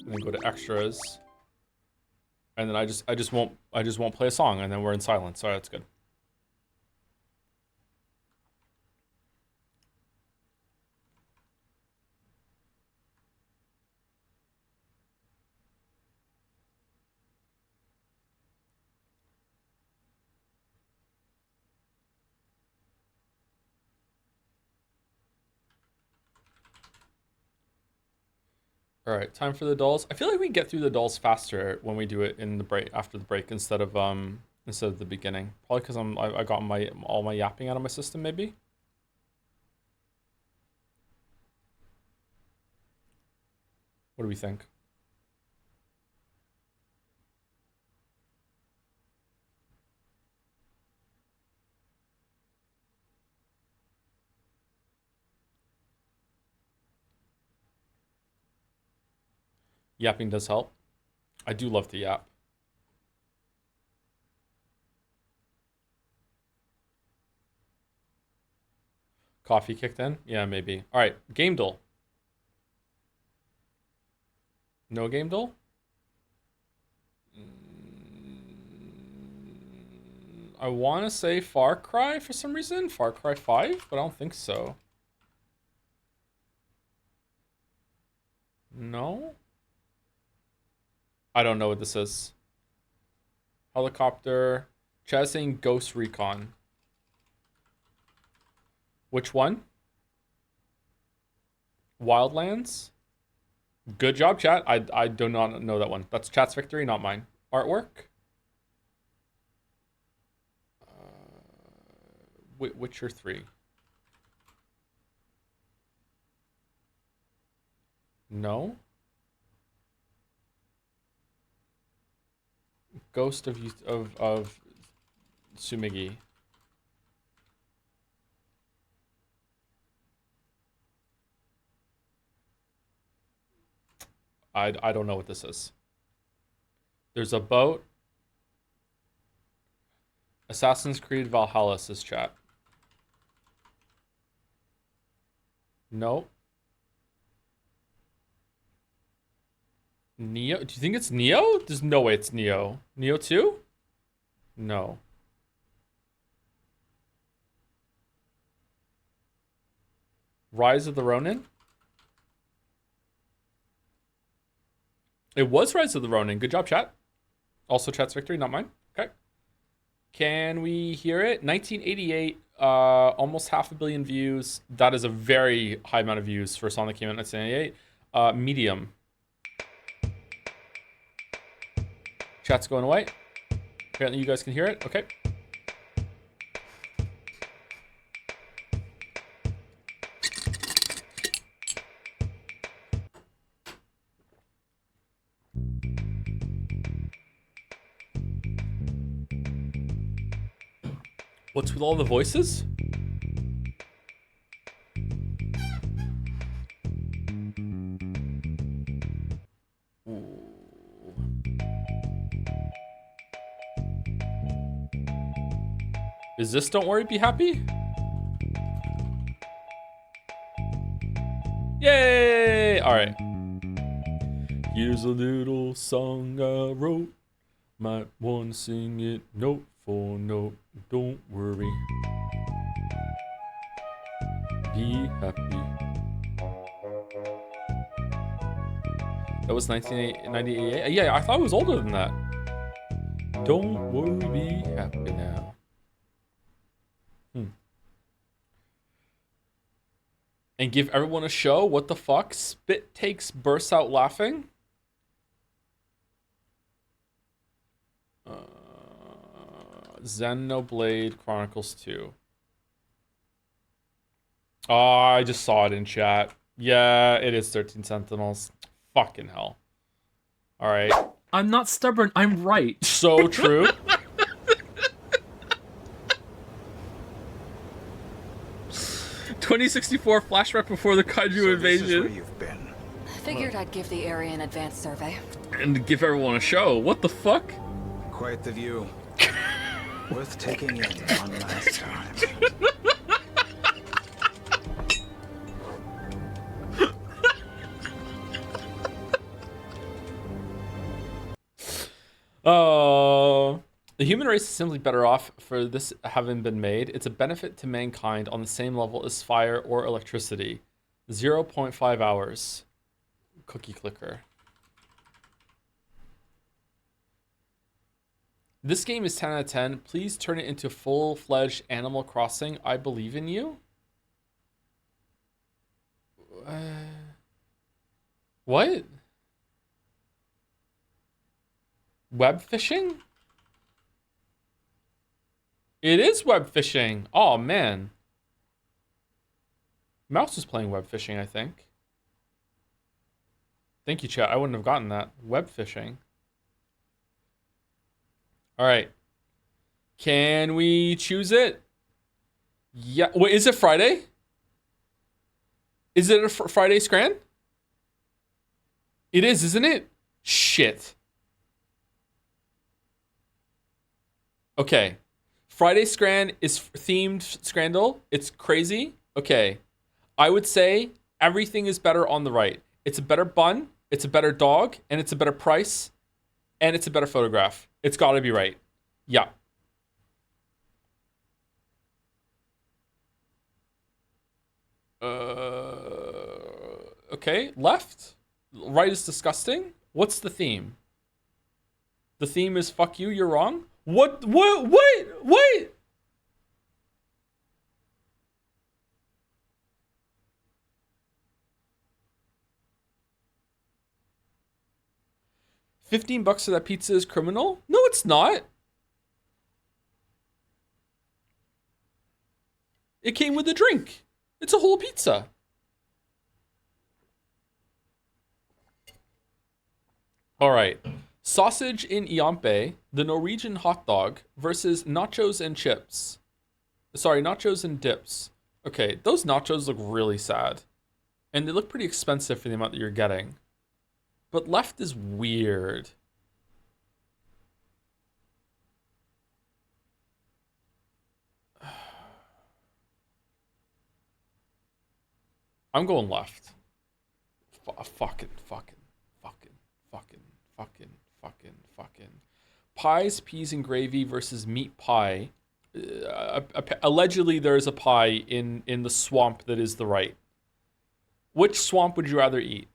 [SPEAKER 1] And then go to extras. And then I just won't play a song, and then we're in silence. Alright, that's good. All right, time for the dolls. I feel like we get through the dolls faster when we do it in the break after the break instead of the beginning. Probably because I got all my yapping out of my system maybe. What do we think? Yapping does help. I do love to yap. Coffee kicked in? Yeah, maybe. All right, game duel. No game duel? I want to say Far Cry for some reason. Far Cry 5, but I don't think so. No? I don't know what this is. Helicopter. Chad's saying Ghost Recon. Which one? Wildlands? Good job, chat. I do not know that one. That's chat's victory, not mine. Artwork? Witcher 3. No? Ghost of Sumigi. I don't know what this is. There's a boat. Assassin's Creed Valhalla says chat. Nope. Neo? Do you think it's Neo? There's no way it's Neo. Neo 2? No. Rise of the Ronin? It was Rise of the Ronin. Good job, chat. Also chat's victory, not mine. Okay. Can we hear it? 1988, almost 500 million views. That is a very high amount of views for a song that came out in 1988. Medium. Chat's going away. Apparently you guys can hear it. Okay. What's with all the voices? Ooh. Is this Don't Worry, Be Happy? Yay! All right. Here's a little song I wrote. Might want to sing it note for note. Don't worry. Be happy. That was 1998. Yeah, I thought it was older than that. Don't worry, be happy now. And give everyone a show? What the fuck? Spit takes bursts out laughing? Xenoblade Chronicles 2. Oh, I just saw it in chat. Yeah, it is 13 Sentinels. Fucking hell. All right.
[SPEAKER 3] I'm not stubborn. I'm right.
[SPEAKER 1] So true.
[SPEAKER 3] (2064) flashback before the Kaiju
[SPEAKER 4] So this is where
[SPEAKER 3] invasion.
[SPEAKER 4] you've been.
[SPEAKER 5] Figured I'd give the area an advanced survey.
[SPEAKER 3] And give everyone a show. What the fuck?
[SPEAKER 4] Quite the view. Worth taking in one last time.
[SPEAKER 1] Oh. The human race is simply better off for this having been made. It's a benefit to mankind on the same level as fire or electricity. 0.5 hours. Cookie clicker. This game is 10 out of 10. Please turn it into full-fledged Animal Crossing. I believe in you. What? Web fishing? It is web fishing. Oh, man. Mouse was playing web fishing, I think. Thank you, chat. I wouldn't have gotten that. Web fishing. All right. Can we choose it? Yeah. Wait, is it Friday? Is it a Friday Scran? It is, isn't it? Shit. Okay. Friday Scran is themed Scrandal. It's crazy. Okay. I would say everything is better on the right. It's a better bun, it's a better dog, and it's a better price, and it's a better photograph. It's got to be right. Yeah. Okay. Left. Right is disgusting. What's the theme? The theme is fuck you, you're wrong. What? Wait. 15 bucks for that pizza is criminal? No, it's not. It came with a drink. It's a whole pizza. All right. Sausage in Iampe, the Norwegian hot dog, versus nachos and chips. Sorry, nachos and dips. Okay, those nachos look really sad. And they look pretty expensive for the amount that you're getting. But left is weird. I'm going left. Fucking. Pies, peas, and gravy versus meat pie. Allegedly, there is a pie in the swamp that is the right. Which swamp would you rather eat?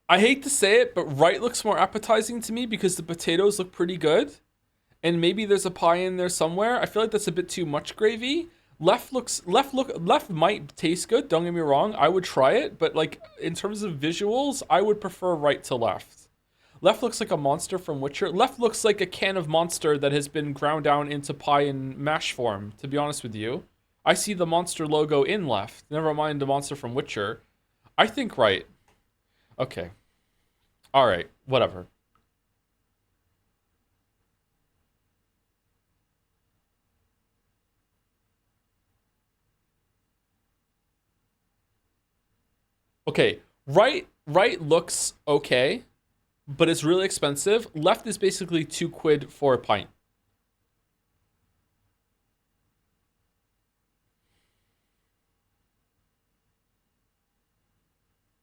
[SPEAKER 1] I hate to say it, but right looks more appetizing to me because the potatoes look pretty good. And maybe there's a pie in there somewhere. I feel like that's a bit too much gravy. Left might taste good, don't get me wrong. I would try it, but like in terms of visuals, I would prefer right to left. Left looks like a monster from Witcher. Left looks like a can of Monster that has been ground down into pie and mash form, to be honest with you. I see the Monster logo in left. Never mind the monster from Witcher. I think right. Okay. All right. Whatever. Okay. Right looks okay, but it's really expensive. Left is basically £2 for a pint.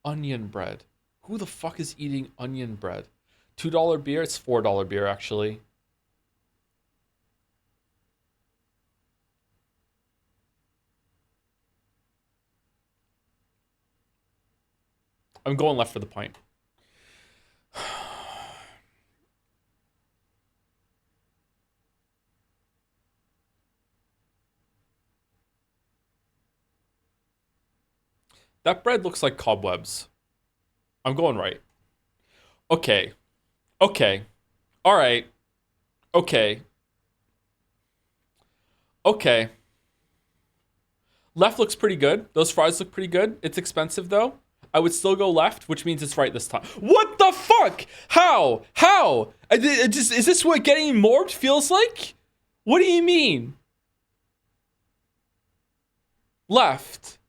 [SPEAKER 1] Onion bread. Who the fuck is eating onion bread? $2 beer? It's $4 beer, actually. I'm going left for the pint. That bread looks like cobwebs. I'm going right. Okay. Okay. All right. Okay. Okay. Left looks pretty good. Those fries look pretty good. It's expensive though. I would still go left, which means it's right this time. What the fuck? How? How? Is this what getting morbed feels like? What do you mean? Left.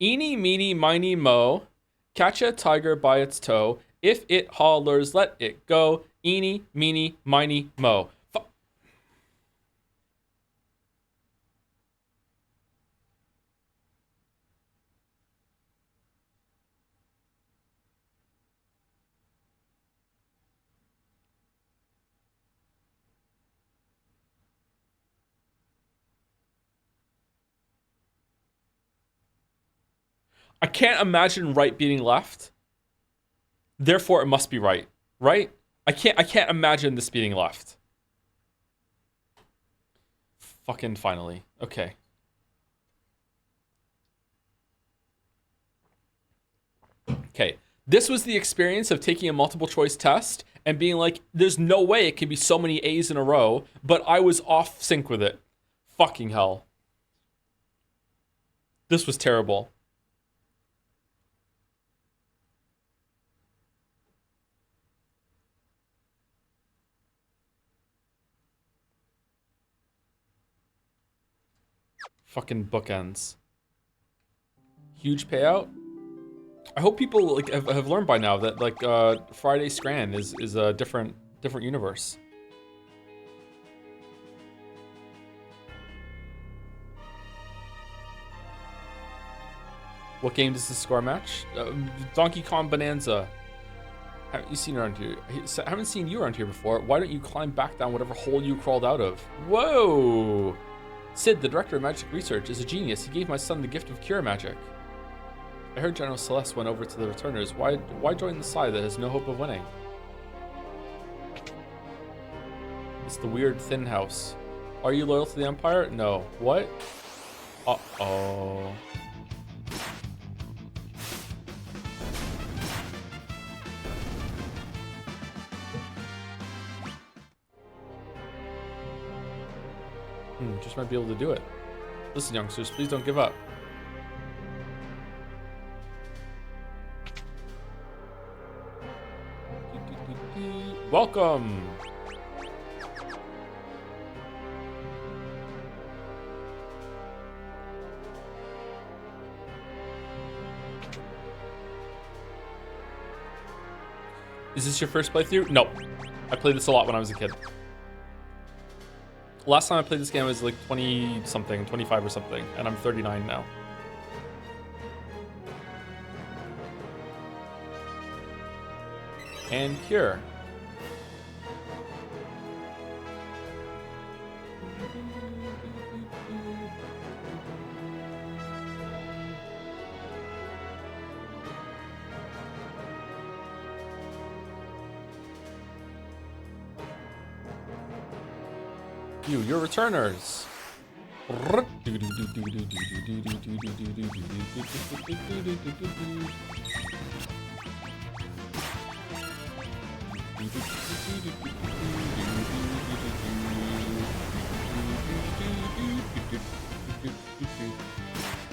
[SPEAKER 1] Eeny, meeny, miny, mo. Catch a tiger by its toe. If it hollers, let it go. Eeny, meeny, miny, mo. I can't imagine right beating left. Therefore, it must be right. Right? I can't imagine this beating left. Fucking finally. Okay. Okay. This was the experience of taking a multiple choice test and being like, there's no way it can be so many A's in a row, but I was off sync with it. Fucking hell. This was terrible. Fucking bookends. Huge payout. I hope people like have learned by now that like Friday Scran is a different universe. What game does this score match? Donkey Kong Bonanza. Haven't you seen around here? I haven't seen you around here before. Why don't you climb back down whatever hole you crawled out of? Whoa! Sid, the director of magic research, is a genius. He gave my son the gift of cure magic. I heard General Celeste went over to the returners. Why join the side that has no hope of winning? It's the weird thin house. Are you loyal to the Empire? No. What? Uh-oh. Just might be able to do it. Listen, youngsters, please don't give up. Welcome! Is this your first playthrough? No. I played this a lot when I was a kid. Last time I played this game was like 20 something, 25 or something, and I'm 39 now. And cure. Your returners.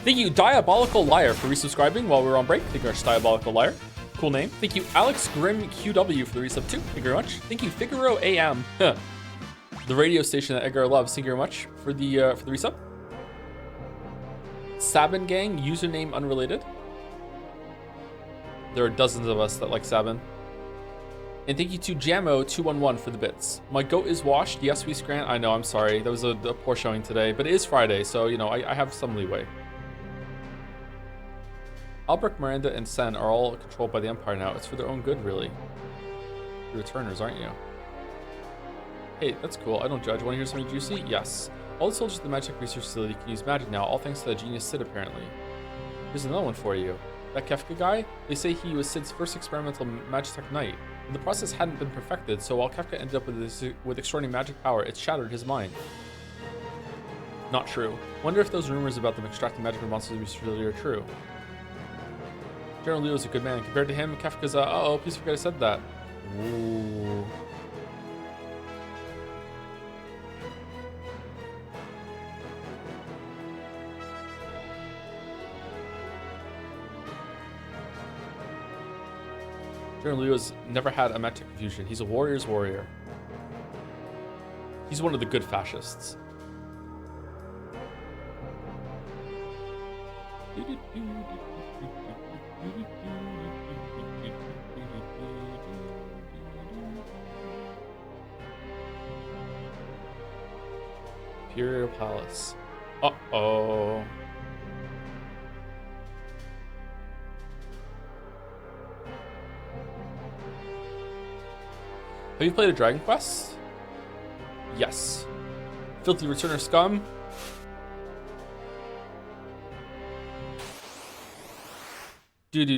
[SPEAKER 1] Thank you, Diabolical Liar, for resubscribing while we were on break. Thank you, Diabolical Liar. Cool name. Thank you, Alex Grim QW, for the resub too. Thank you very much. Thank you, Figaro AM. The radio station that Edgar loves. Thank you very much for the resub. Sabin Gang, username unrelated. There are dozens of us that like Sabin. And thank you to Jamo211 for the bits. My goat is washed. Yes, we scran. I know, I'm sorry. That was a poor showing today, but it is Friday, so, you know, I have some leeway. Albrecht, Miranda, and Sen are all controlled by the Empire now. It's for their own good, really. You're returners, aren't you? Hey, that's cool. I don't judge. Want to hear something juicy? Yes. All the soldiers at the magic research facility can use magic now, all thanks to the genius Sid, apparently. Here's another one for you. That Kefka guy? They say he was Sid's first experimental Magitech knight. But the process hadn't been perfected, so while Kefka ended up with extraordinary magic power, it shattered his mind. Not true. Wonder if those rumors about them extracting magic from monsters really are true. General Leo is a good man. Compared to him, Kefka's uh-oh, please forget I said that. Ooh. General Leo's never had a magic confusion. He's a warrior's warrior. He's one of the good fascists. Imperial Palace. Uh-oh. Have you played a Dragon Quest? Yes. Filthy Returner Scum? You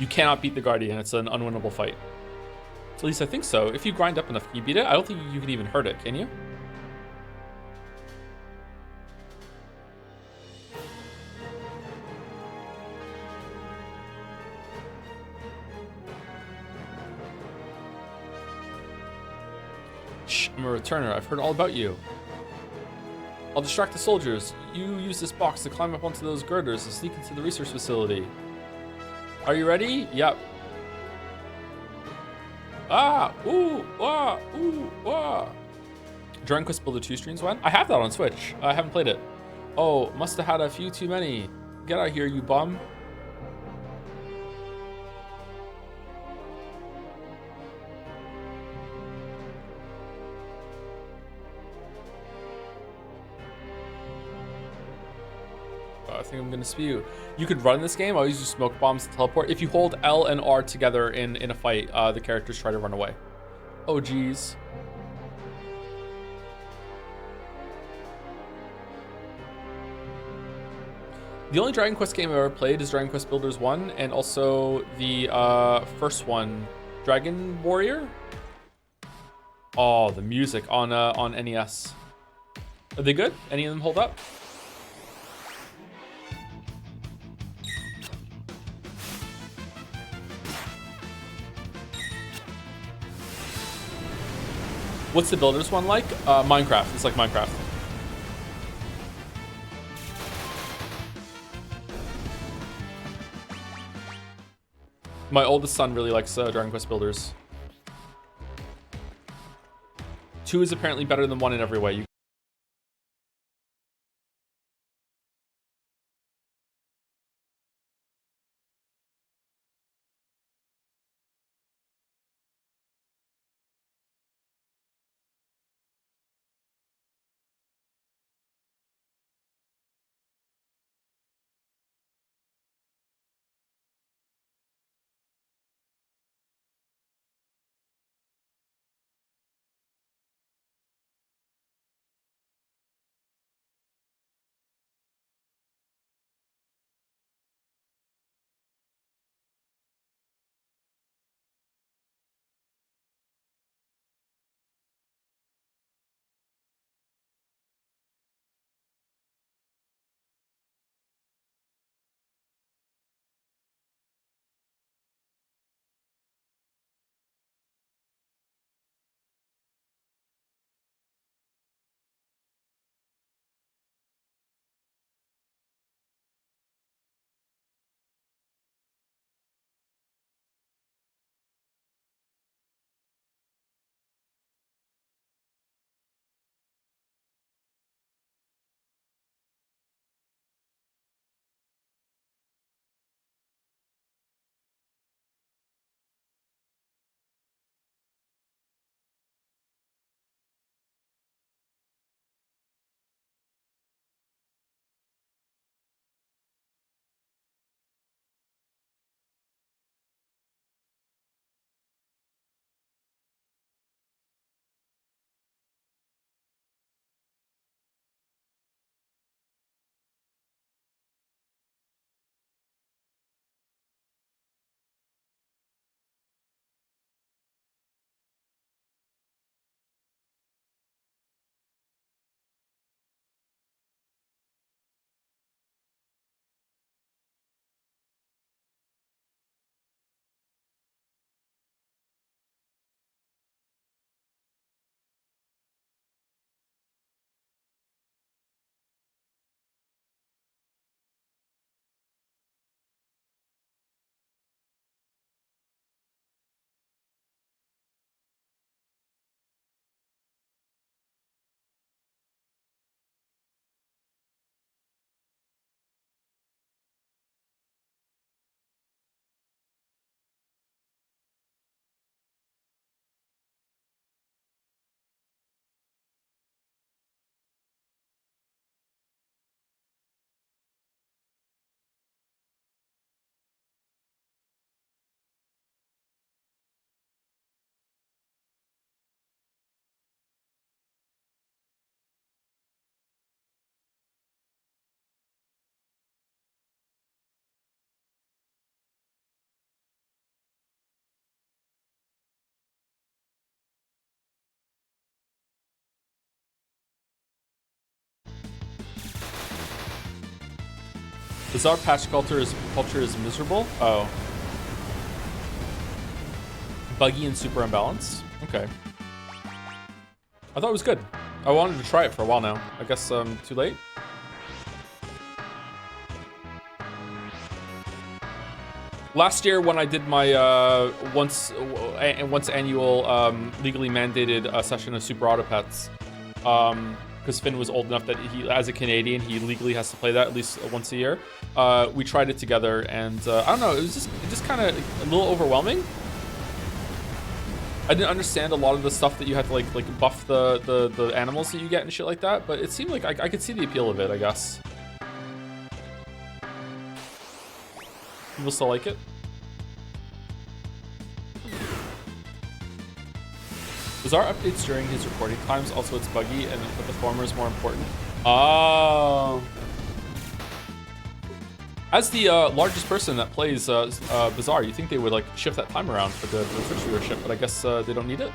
[SPEAKER 1] cannot beat the Guardian. It's an unwinnable fight. At least I think so. If you grind up enough, can you beat it? I don't think you can even hurt it, can you? Shh, I'm a returner. I've heard all about you. I'll distract the soldiers. You use this box to climb up onto those girders and sneak into the research facility. Are you ready? Yep. Ah! Ooh! Ah! Ooh! Ah! Dragon Quest Builder 2 streams when? I have that on Switch. I haven't played it. Oh, must have had a few too many. Get out of here, you bum. I think I'm gonna spew. You could run this game. I always use smoke bombs to teleport. If you hold L and R together in a fight, the characters try to run away. Oh geez. The only Dragon Quest game I've ever played is Dragon Quest Builders 1, and also the first one, Dragon Warrior. Oh, the music on NES. Are they good? Any of them hold up? What's the Builders one like? Minecraft. It's like Minecraft. My oldest son really likes Dragon Quest Builders. 2 is apparently better than 1 in every way. Bizarre patch culture is miserable. Oh. Buggy and super unbalanced. Okay. I thought it was good. I wanted to try it for a while now. I guess too late. Last year when I did my once annual legally mandated session of Super Auto Pets, because Finn was old enough that he, as a Canadian, he legally has to play that at least once a year. We tried it together, and I don't know, it just kind of a little overwhelming. I didn't understand a lot of the stuff that you had to like buff the animals that you get and shit like that, but it seemed like I could see the appeal of it, I guess. People still like it. Bizarre updates during his recording times. Also, it's buggy, but the former is more important. As the largest person that plays Bizarre, you think they would like shift that time around for the Twitch viewership, but I guess they don't need it.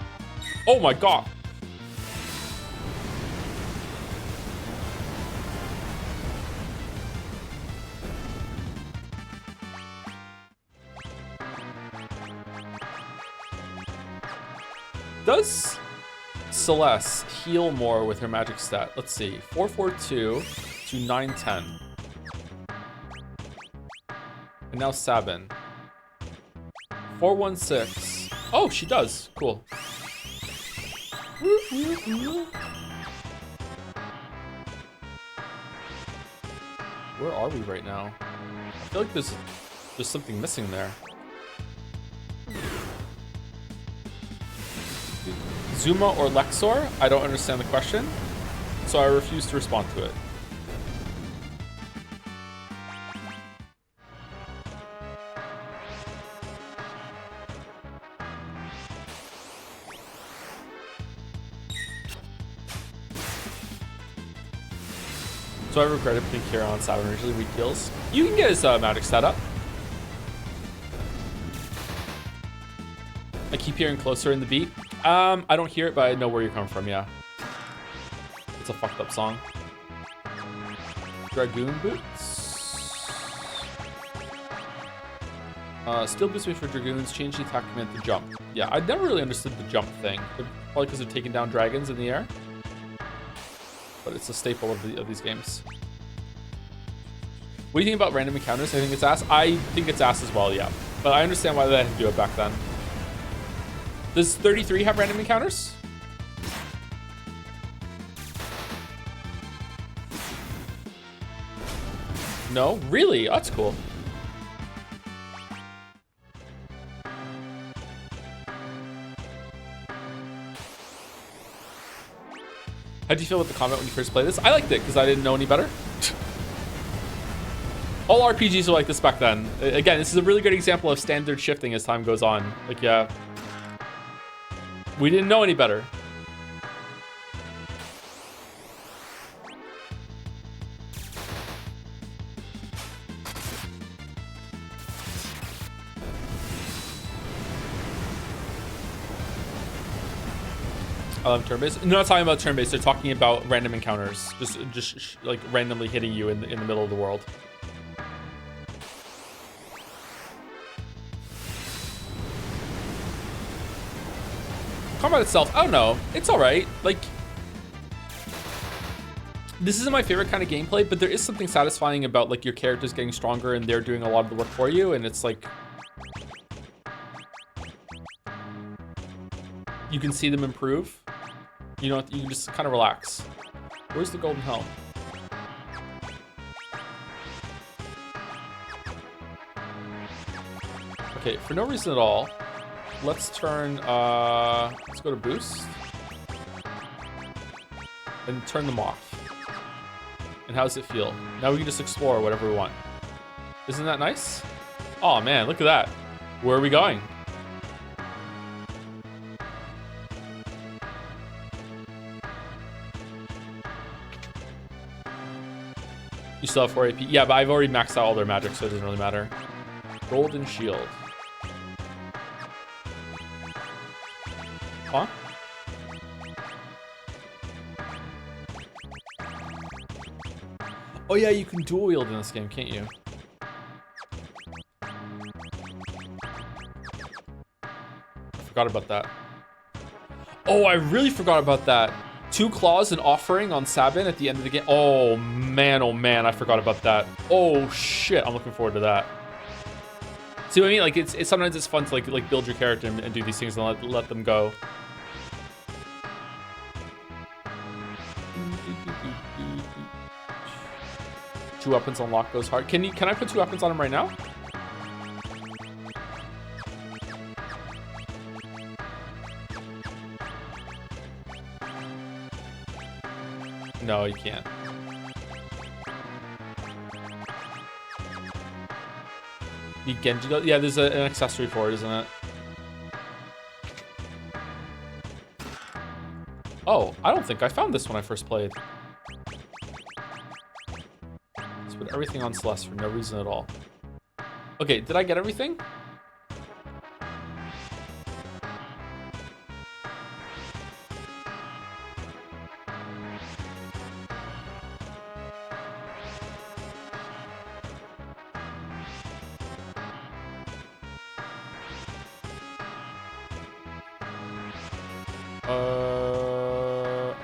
[SPEAKER 1] Oh my god! Does Celeste heal more with her magic stat? Let's see. 442 to 910. And now Sabin. 416. Oh, she does. Cool. Where are we right now? I feel like there's something missing there. Zuma or Lexor? I don't understand the question, so I refuse to respond to it. So I regretted putting Kira on Sabin originally. Weak heals. You can get his magic stat up. I keep hearing closer in the beat. I don't hear it, but I know where you're coming from, yeah. It's a fucked up song. Dragoon boots. Steel boots made for Dragoons. Change the attack command to jump. Yeah, I never really understood the jump thing. Probably because they're taking down dragons in the air. But it's a staple of these games. What do you think about random encounters? I think it's ass. I think it's ass as well, yeah. But I understand why they had to do it back then. Does 33 have random encounters? No? Really? Oh, that's cool. How do you feel about the combat when you first played this? I liked it because I didn't know any better. All RPGs were like this back then. Again, this is a really good example of standard shifting as time goes on. Like, yeah. We didn't know any better. I love turn-based. They're not talking about turn-based. They're talking about random encounters. Just like randomly hitting you in the middle of the world. Combat itself, I don't know. It's all right. Like, this isn't my favorite kind of gameplay, but there is something satisfying about like your characters getting stronger and they're doing a lot of the work for you, and it's like you can see them improve. You know, you can just kind of relax. Where's the golden helm? Okay, for no reason at all. Let's turn, let's go to boost. And turn them off. And how does it feel? Now we can just explore whatever we want. Isn't that nice? Oh man, look at that. Where are we going? You still have 4 AP? Yeah, but I've already maxed out all their magic, so it doesn't really matter. Golden shield. Huh? Oh yeah, you can dual wield in this game, can't you? forgot about that. Oh, I really forgot about that. 2 claws and offering on Sabin at the end of the game. Oh man, I forgot about that. Oh shit, I'm looking forward to that. See what I mean? Like it's sometimes it's fun to like build your character and do these things and let them go. Two weapons unlock goes hard. Can I put 2 weapons on him right now? No, you can't. Need Genji. Yeah, there's an accessory for it, isn't it? Oh, I don't think I found this when I first played. Let's put everything on Celeste for no reason at all. Okay, did I get everything?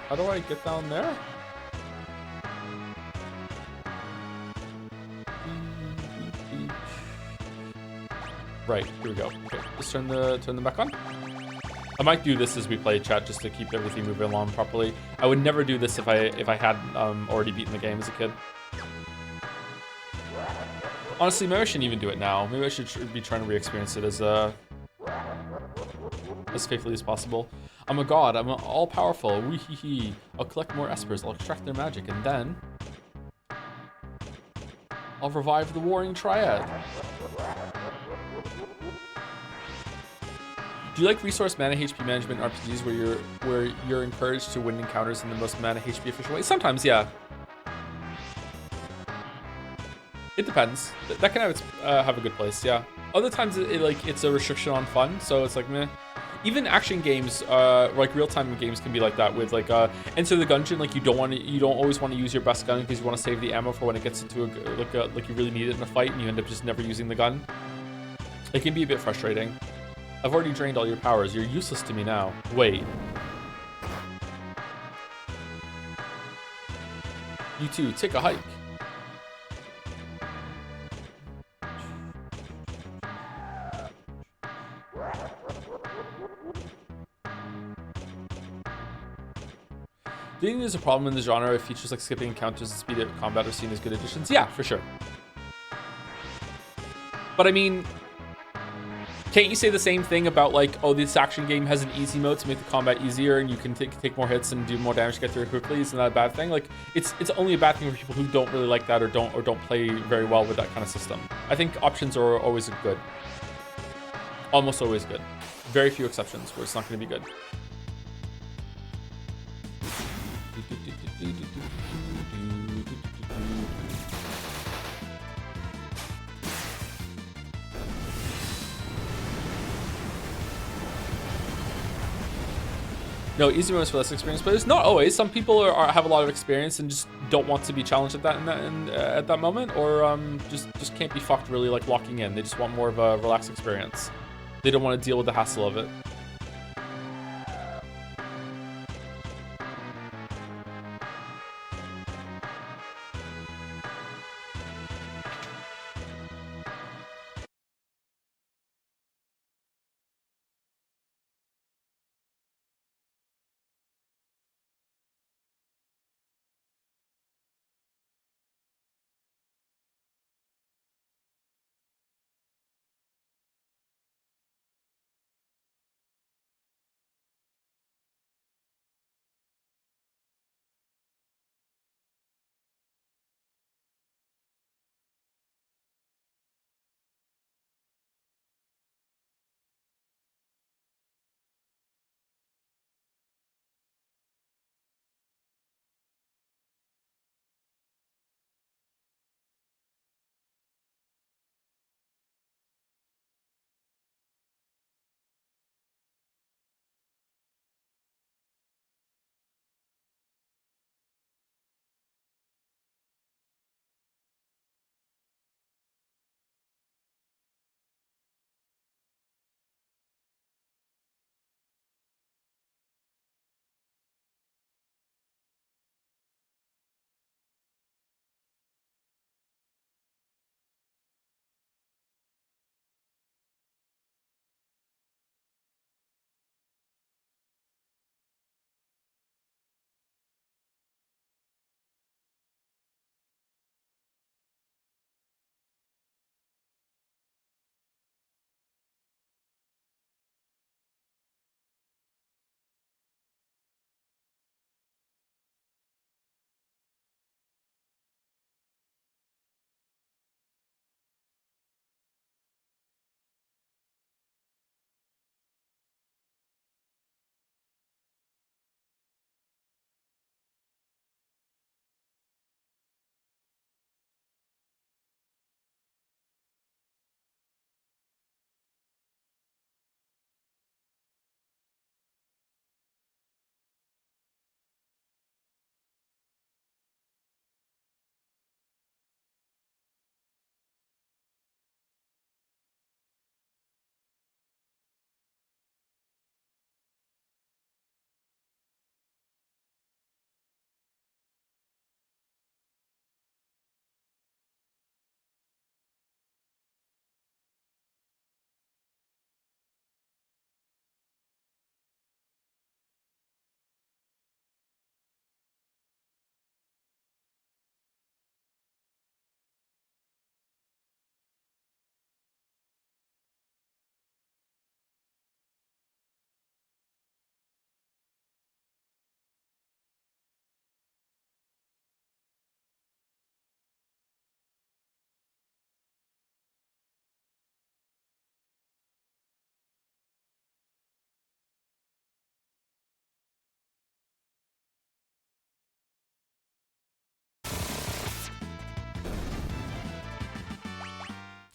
[SPEAKER 1] How do I get down there? Right, here we go. Okay, just turn them back on. I might do this as we play, chat, just to keep everything moving along properly. I would never do this if I had already beaten the game as a kid. Honestly, maybe I shouldn't even do it now. Maybe I should be trying to re-experience it as faithfully as possible. I'm a god. I'm all-powerful. Wee-hee-hee. I'll collect more espers. I'll extract their magic, and then I'll revive the Warring Triad. Do you like resource mana HP management in RPGs where you're encouraged to win encounters in the most mana HP efficient way? Sometimes, yeah. It depends. That can have a good place, yeah. Other times it's a restriction on fun, so it's like meh. Even action games, like real-time games, can be like that. With like Enter the Gungeon, like you don't always want to use your best gun because you want to save the ammo for when it gets into like you really need it in a fight, and you end up just never using the gun. It can be a bit frustrating. I've already drained all your powers. You're useless to me now. Wait. You two, take a hike. Do you think there's a problem in the genre if features like skipping encounters and speed of combat are seen as good additions? Yeah, for sure. But I mean, can't you say the same thing about like, oh, this action game has an easy mode to make the combat easier and you can take more hits and do more damage to get through it quickly? Isn't that a bad thing? Like, it's only a bad thing for people who don't really like that or don't play very well with that kind of system. I think options are always good. Almost always good. Very few exceptions where it's not going to be good. No, easy modes for less experienced players. Not always. Some people have a lot of experience and just don't want to be challenged at that moment, or just can't be fucked really like locking in. They just want more of a relaxed experience. They don't want to deal with the hassle of it.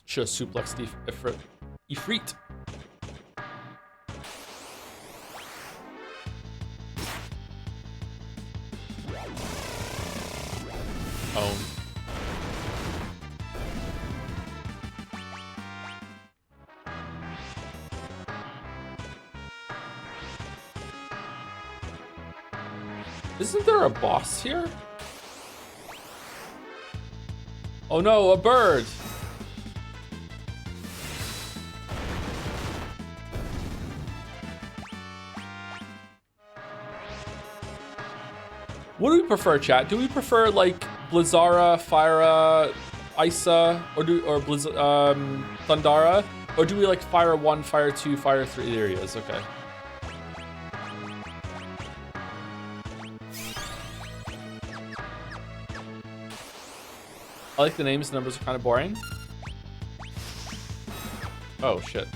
[SPEAKER 1] Should have suplexed Ifrit. Ifrit. Own. Isn't there a boss here? Oh no, a bird! What do we prefer, chat? Do we prefer like Blizzara, Fyra, Isa, or Thundara? Or do we like Fire 1, Fire 2, Fire 3 areas? Okay. I like the names, the numbers are kind of boring. Oh, shit.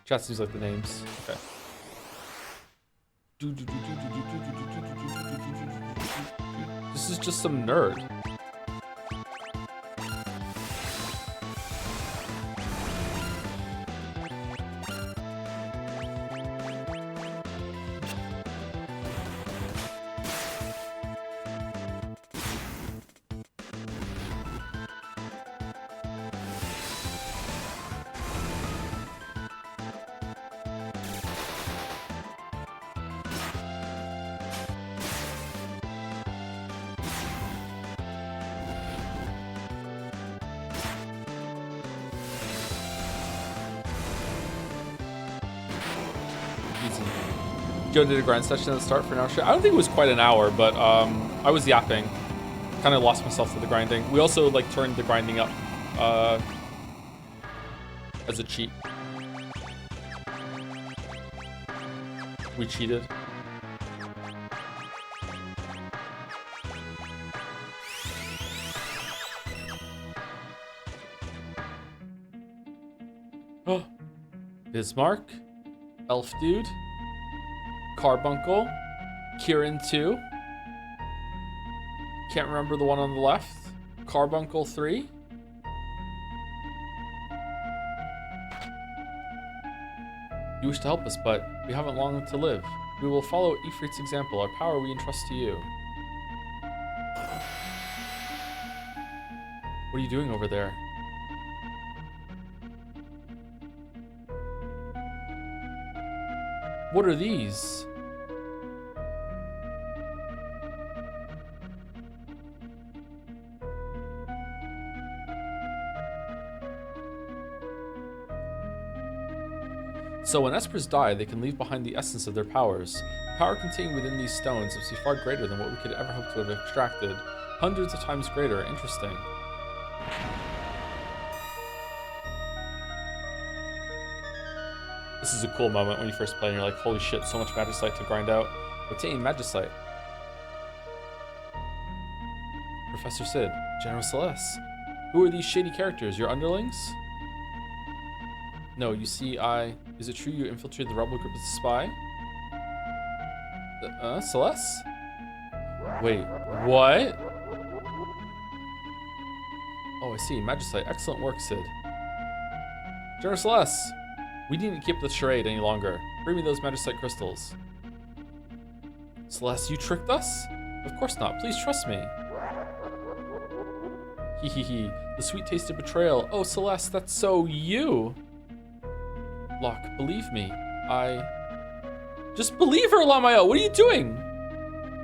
[SPEAKER 1] Chat seems like the names. Okay. This is just some nerd. Joe did a grind session at the start for an hour. I don't think it was quite an hour, but I was yapping. Kind of lost myself to the grinding. We also like turned the grinding up as a cheat. We cheated. Oh, Bismarck, Elf Dude, Carbuncle, Kieran 2. Can't remember the one on the left. Carbuncle 3. You wish to help us, but we haven't long to live. We will follow Ifrit's example. Our power we entrust to you. What are you doing over there? What are these? So when Espers die, they can leave behind the essence of their powers. The power contained within these stones must be far greater than what we could ever hope to have extracted. Hundreds of times greater. Interesting. This is a cool moment when you first play and you're like, holy shit, so much Magicite to grind out. Obtain Magicite. Professor Sid, General Celeste. Who are these shady characters? Your underlings? No, you see, is it true you infiltrated the rebel group as a spy? Celeste? Wait, what? Oh, I see. Magicite. Excellent work, Sid. General Celeste! We needn't keep the charade any longer. Bring me those Magicite crystals. Celeste, you tricked us? Of course not. Please trust me. Hee hee hee. The sweet taste of betrayal. Oh, Celeste, that's so you. Locke, believe me. Just believe her, Lamael. What are you doing?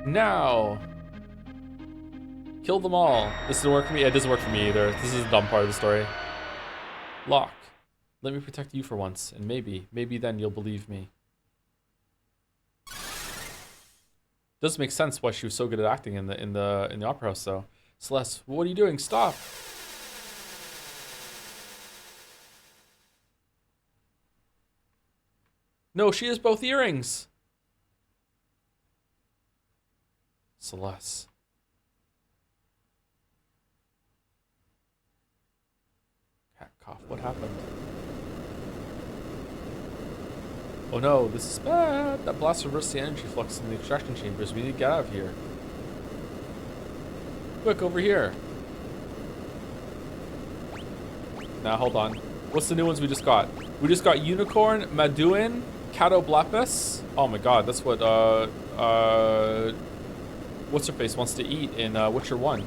[SPEAKER 1] Now. Kill them all. This doesn't work for me. It doesn't work for me either. This is a dumb part of the story. Locke. Let me protect you for once, and maybe then you'll believe me. Does make sense why she was so good at acting in the opera house, though. Celeste, what are you doing? Stop! No, she has both earrings. Celeste. Cat cough. What happened? Oh no, this is bad. That blast reversed the energy flux in the extraction chambers. We need to get out of here. Quick, over here. Now, hold on. What's the new ones we just got? We just got Unicorn, Maduin, Catoblapis. Oh my god, that's what, what's-her-face wants to eat in Witcher 1.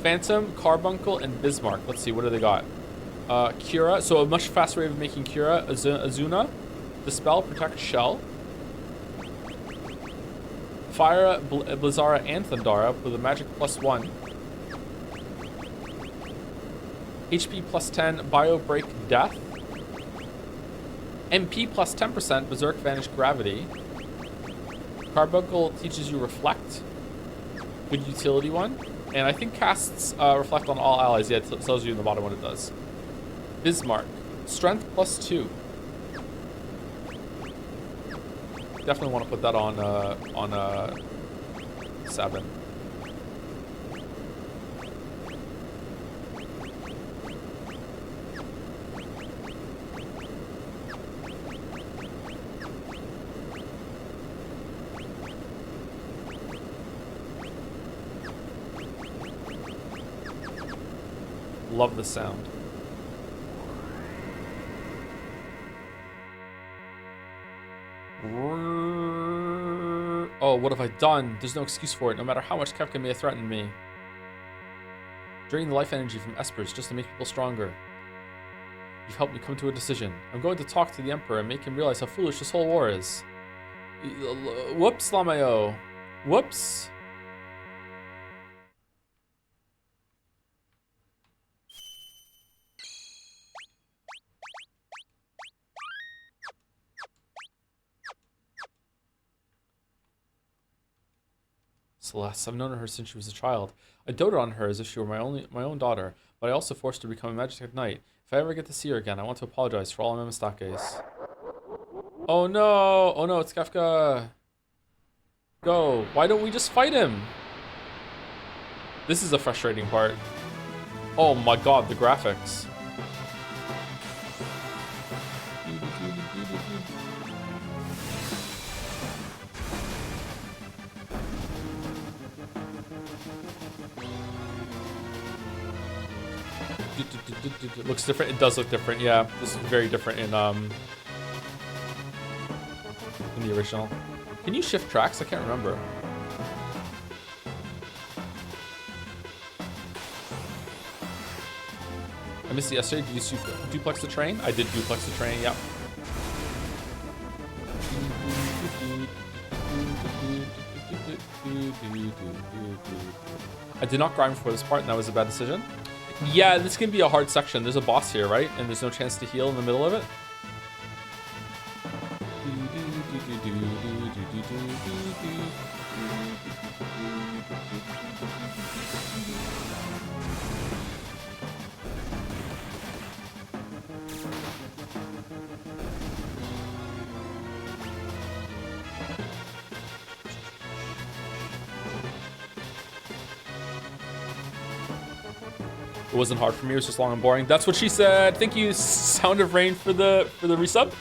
[SPEAKER 1] Phantom, Carbuncle, and Bismarck. Let's see, what do they got? Cura, so a much faster way of making Cura. Azuna, Dispel, Protect, Shell. Fire, Blizzara, and Thundara with a magic +1. HP +10, Bio Break, Death. MP +10%, Berserk, Vanish, Gravity. Carbuncle teaches you Reflect. Good utility one. And I think casts Reflect on all allies. Yeah, it tells you in the bottom what it does. Bismarck, Strength +2. Definitely want to put that on 7. Love the sound. Oh, what have I done? There's no excuse for it, no matter how much Kefka may have threatened me. Draining the life energy from Espers just to make people stronger. You've helped me come to a decision. I'm going to talk to the Emperor and make him realize how foolish this whole war is. Whoops, Lamayo. Whoops. Celeste, I've known her since she was a child. I doted on her as if she were my own daughter, but I also forced her to become a Magitek Knight. If I ever get to see her again, I want to apologize for all my mistakes. Oh no! Oh no, it's Kefka! Go! Why don't we just fight him? This is a frustrating part. Oh my god, the graphics. It looks different. It does look different. Yeah, this is very different in the original. Can you shift tracks? I can't remember. I missed it yesterday. Did you duplex the train? I did duplex the train. Yep. I did not grind before this part, and that was a bad decision. Yeah, this can be a hard section. There's a boss here, right? And there's no chance to heal in the middle of it. It wasn't hard for me, it was just long and boring. That's what she said. Thank you, Sound of Rain, for the resub.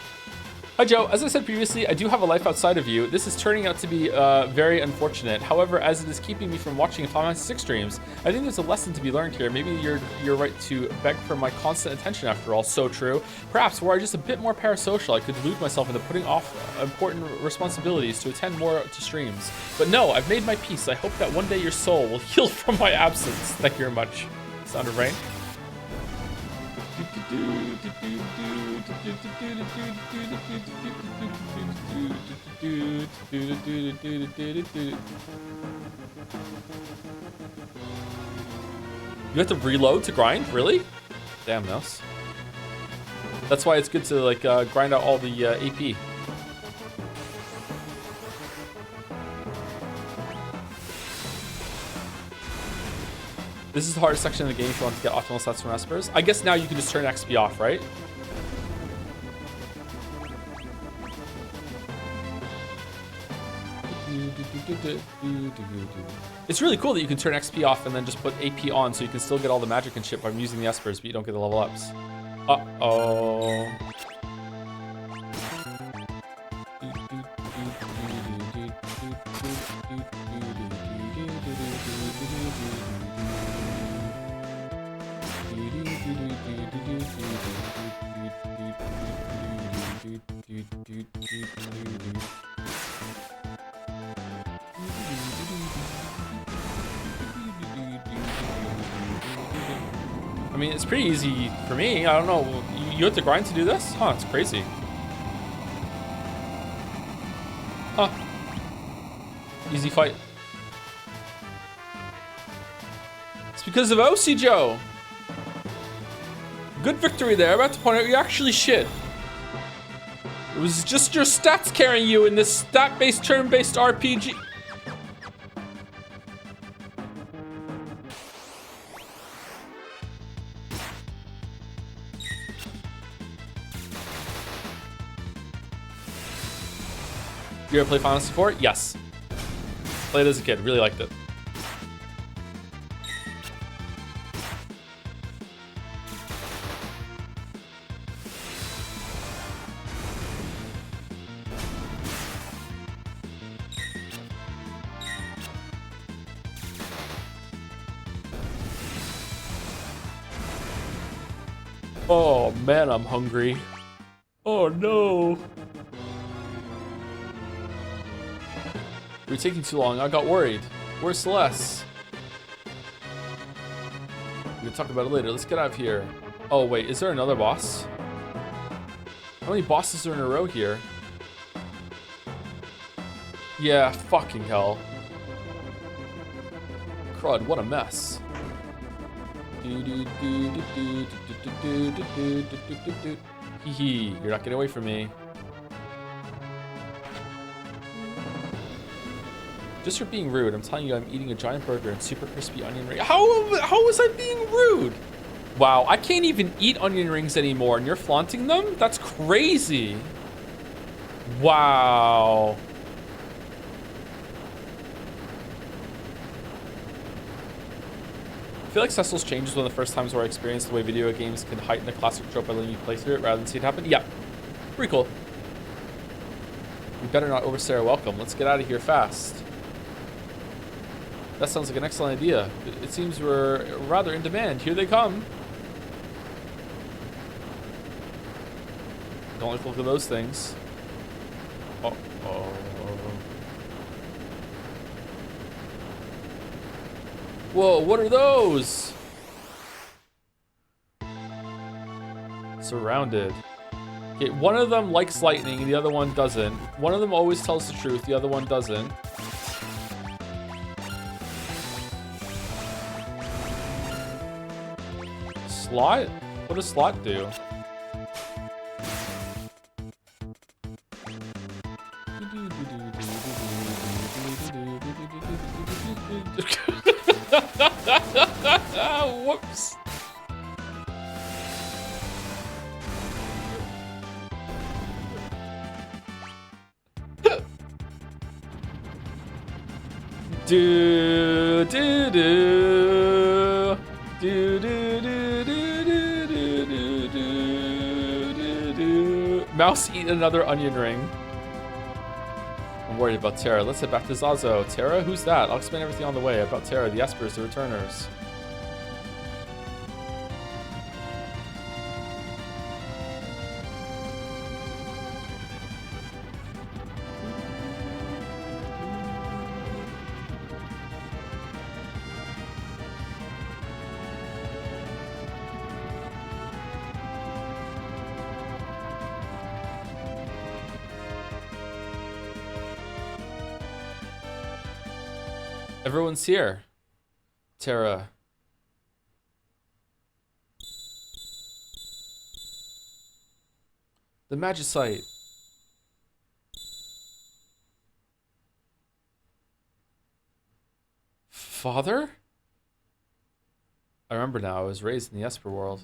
[SPEAKER 1] Hi Joe, as I said previously, I do have a life outside of you. This is turning out to be very unfortunate. However, as it is keeping me from watching Final Fantasy 6 streams, I think there's a lesson to be learned here. Maybe you're right to beg for my constant attention after all. So true. Perhaps were I just a bit more parasocial, I could delude myself into putting off important responsibilities to attend more to streams. But no, I've made my peace. I hope that one day your soul will heal from my absence. Thank you very much. Sound of Rain. You have to reload to grind? Really? Damn, Mouse. That's why it's good to like grind out all the AP. This is the hardest section of the game if you want to get optimal stats from Espers. I guess now you can just turn XP off, right? It's really cool that you can turn XP off and then just put AP on so you can still get all the magic and shit by using the Espers, but you don't get the level ups. Uh-oh. I mean, it's pretty easy for me. I don't know. You have to grind to do this? Huh, it's crazy. Huh. Easy fight. It's because of OC Joe. Good victory there. I'm about to point out you're actually shit. It was just your stats carrying you in this stat-based, turn-based RPG. You ever play Final Fantasy IV? Yes. Played as a kid. Really liked it. Oh man, I'm hungry. Oh no. You're taking too long. I got worried. Where's Celeste? We can talk about it later. Let's get out of here. Oh wait, is there another boss? How many bosses are in a row here? Yeah, fucking hell. Crud, what a mess. Hee hee, you're not getting away from me. Just for being rude, I'm telling you I'm eating a giant burger and super crispy onion ring. How was I being rude? Wow, I can't even eat onion rings anymore and you're flaunting them? That's crazy. Wow. I feel like Cecil's Change is one of the first times where I experienced the way video games can heighten a classic trope by letting you play through it rather than see it happen. Yeah, pretty cool. We better not overstay our welcome. Let's get out of here fast. That sounds like an excellent idea. It seems we're rather in demand. Here they come. Don't like to look at those things. Uh-oh. Whoa, what are those? Surrounded. Okay, one of them likes lightning, the other one doesn't. One of them always tells the truth, the other one doesn't. Slot? What does Slot do? Whoops. Do do do do do do do do do do do. Mouse eat another onion ring. I'm worried about Terra. Let's head back to Zazo. Terra? Who's that? I'll explain everything on the way about Terra, the Espers, the Returners. Everyone's here. Terra. The Magicite. Father? I remember now. I was raised in the Esper world.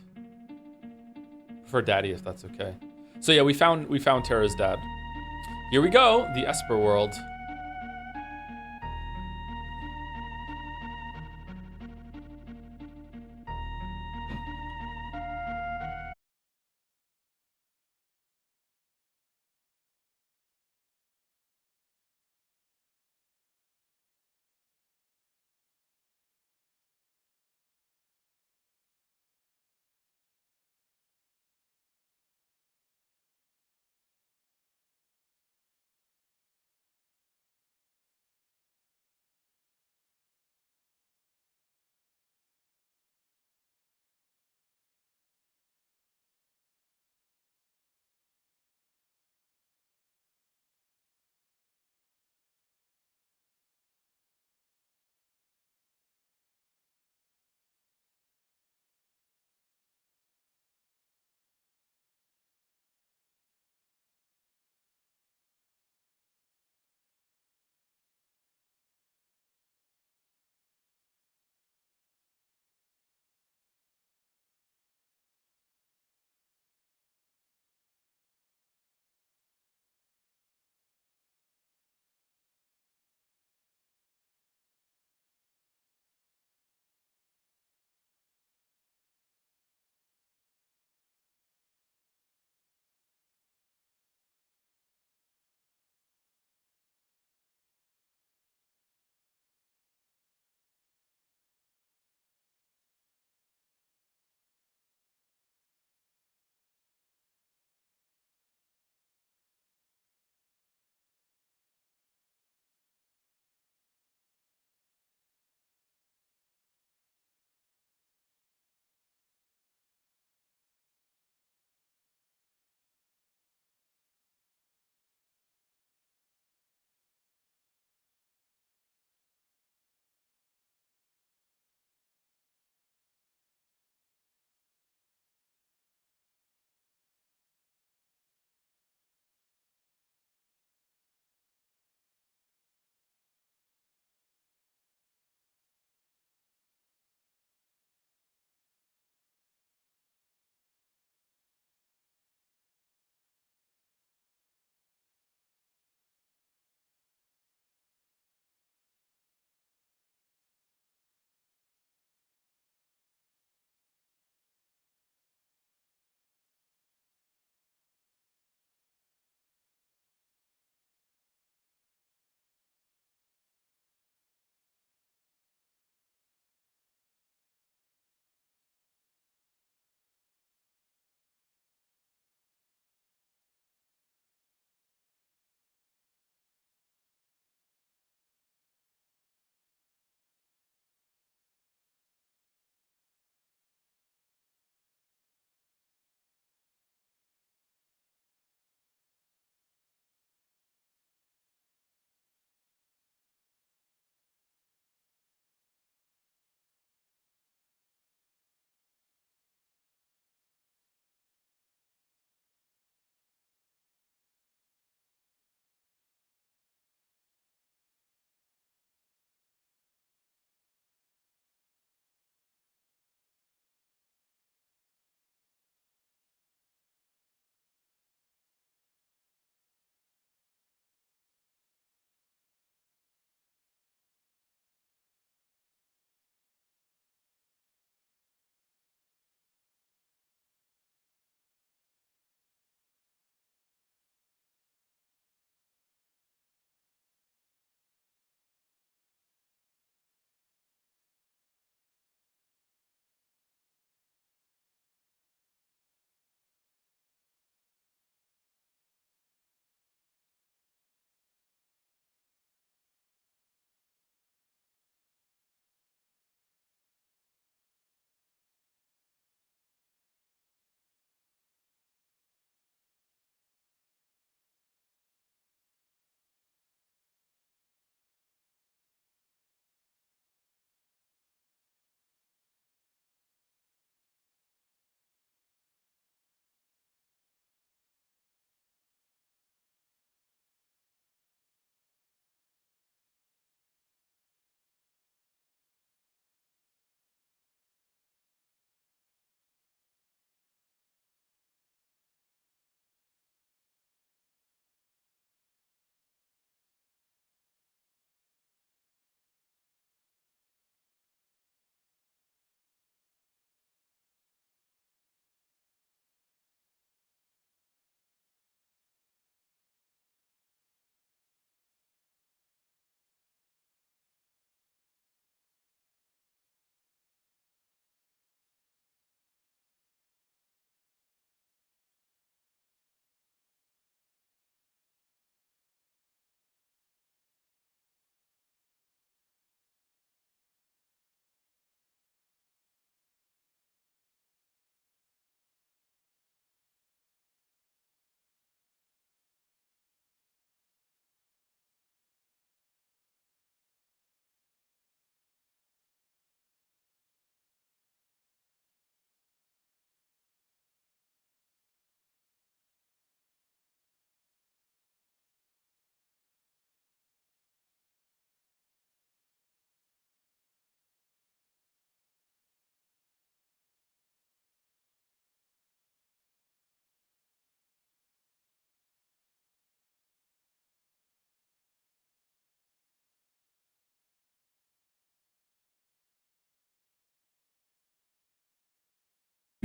[SPEAKER 1] For Daddy, if that's okay. So yeah, we found Terra's dad. Here we go. The Esper world.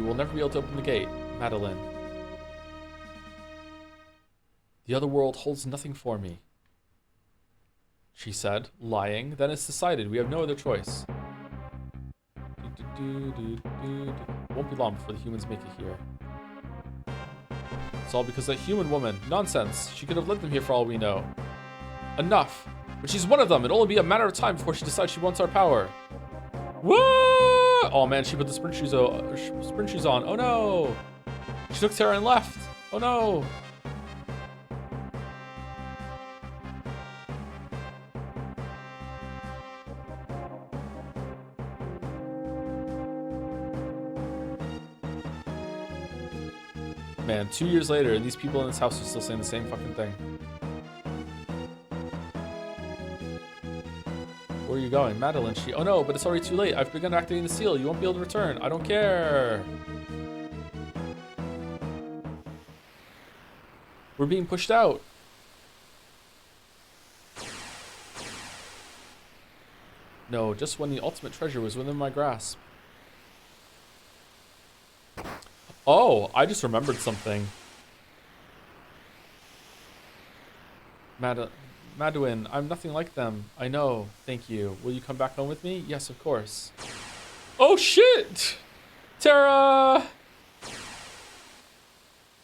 [SPEAKER 1] will never be able to open the gate. Madeline. The other world holds nothing for me, she said, lying. Then it's decided. We have no other choice. Won't be long before the humans make it here. It's all because that human woman. Nonsense. She could have led them here for all we know. Enough. But she's one of them. It'll only be a matter of time before she decides she wants our power. Woo! Oh man, she put the sprint shoes on. Oh no! She took Terra and left. Oh no! Man, 2 years later, and these people in this house are still saying the same fucking thing. Where are you going? Madeline, oh no, but it's already too late. I've begun activating the seal. You won't be able to return. I don't care. We're being pushed out. No, just when the ultimate treasure was within my grasp. Oh, I just remembered something. Madeline, I'm nothing like them. I know. Thank you. Will you come back home with me? Yes, of course. Oh, shit! Terra!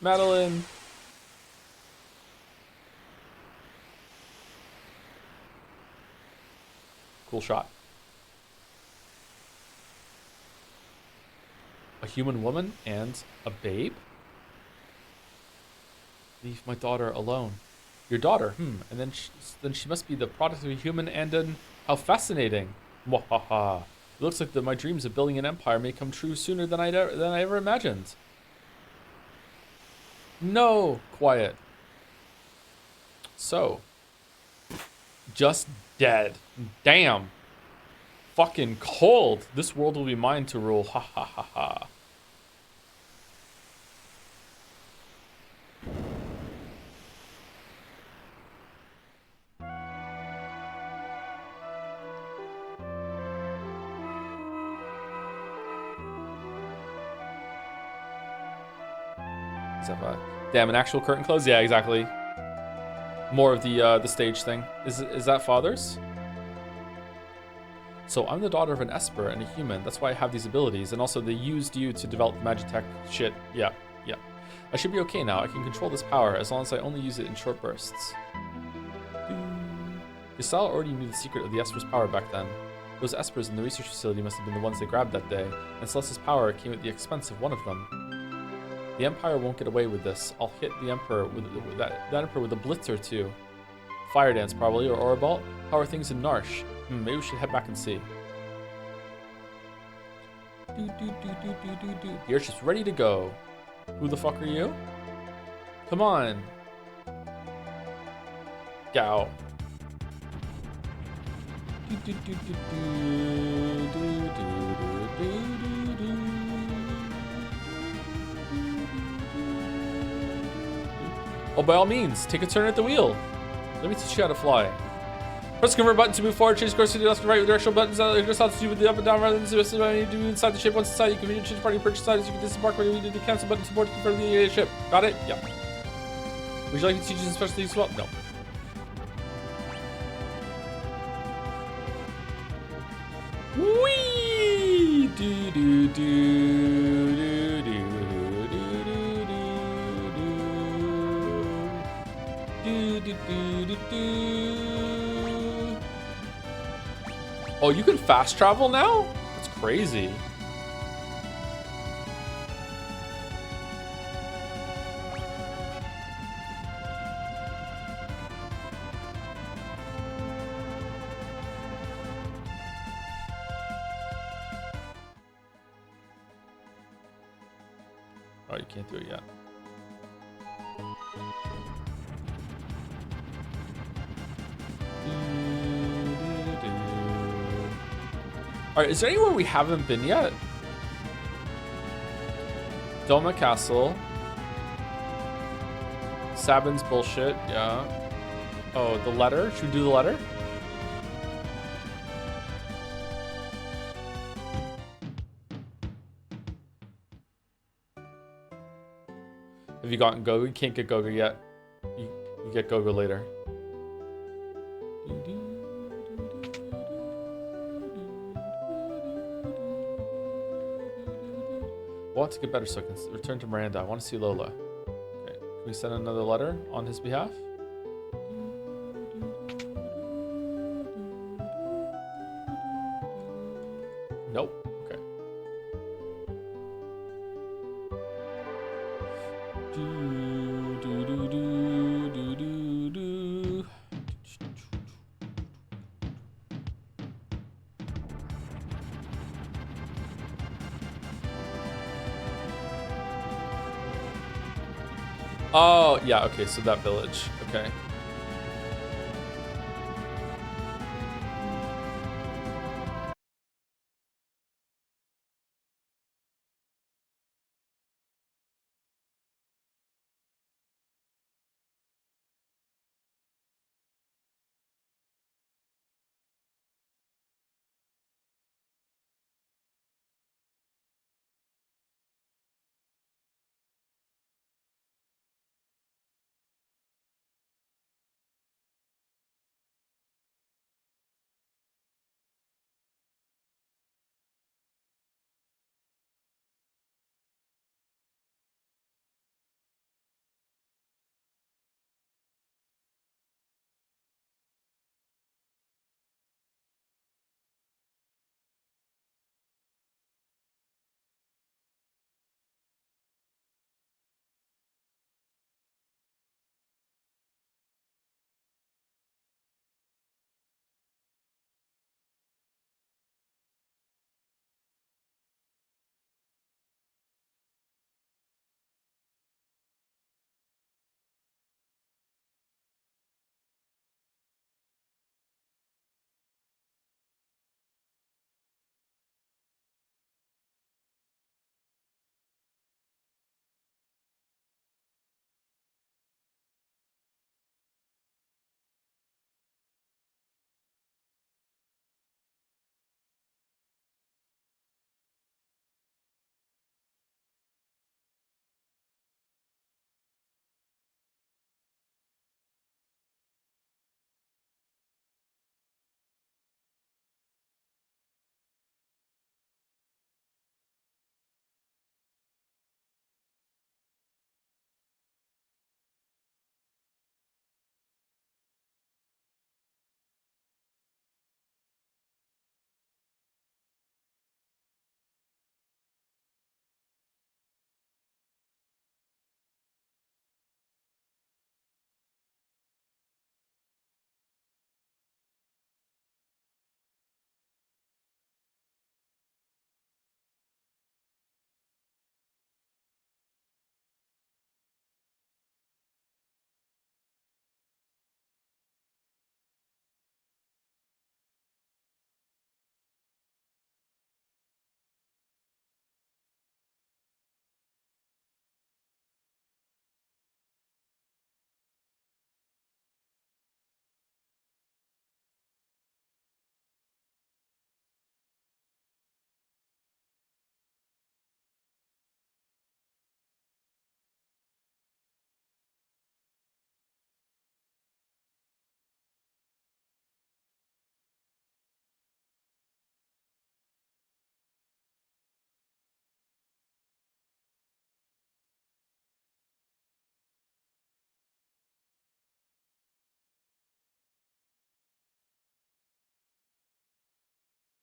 [SPEAKER 1] Madeline. Cool shot. A human woman and a babe? Leave my daughter alone. Your daughter? And then she must be the product of a human and an... How fascinating. Mwahaha. It looks like my dreams of building an empire may come true sooner than I ever imagined. No. Quiet. So. Just dead. Damn. Fucking cold. This world will be mine to rule. Ha ha ha ha. Damn, an actual curtain close? Yeah, exactly. More of the stage thing. Is that father's? So I'm the daughter of an Esper and a human. That's why I have these abilities. And also they used you to develop Magitech shit. Yeah. I should be okay now. I can control this power as long as I only use it in short bursts. Giselle already knew the secret of the Esper's power back then. Those Espers in the research facility must have been the ones they grabbed that day. And Celeste's power came at the expense of one of them. The Empire won't get away with this. I'll hit the Emperor with that Emperor with a blitz or two. Fire Dance probably, or Oribalt. How are things in Narsh? Maybe we should head back and see. The airship's ready to go. Who the fuck are you? Come on. Gow. Oh, by all means, take a turn at the wheel. Let me teach you how to fly. Press the convert button to move forward, change course to the left and right with directional buttons. Just how to do with the up and down rather than what you do inside the ship. Once inside, you can change party purchase sides. You can disembark when you do the cancel button support to confirm the ship. Got it? Yeah. Would you like me to teach you some special things as well? No. Whee! Do do do do do do do do do do. Oh, you can fast travel now? That's crazy. Oh, you can't do it yet. Alright, is there anywhere we haven't been yet? Doma Castle. Sabin's bullshit, yeah. Oh, the letter? Should we do the letter? Have you gotten Goga? You can't get Goga yet. You get Goga later. I want to get better so I can return to Miranda. I want to see Lola. Okay. Can we send another letter on his behalf? Nope. Okay. Oh, yeah, okay, so that village. Okay.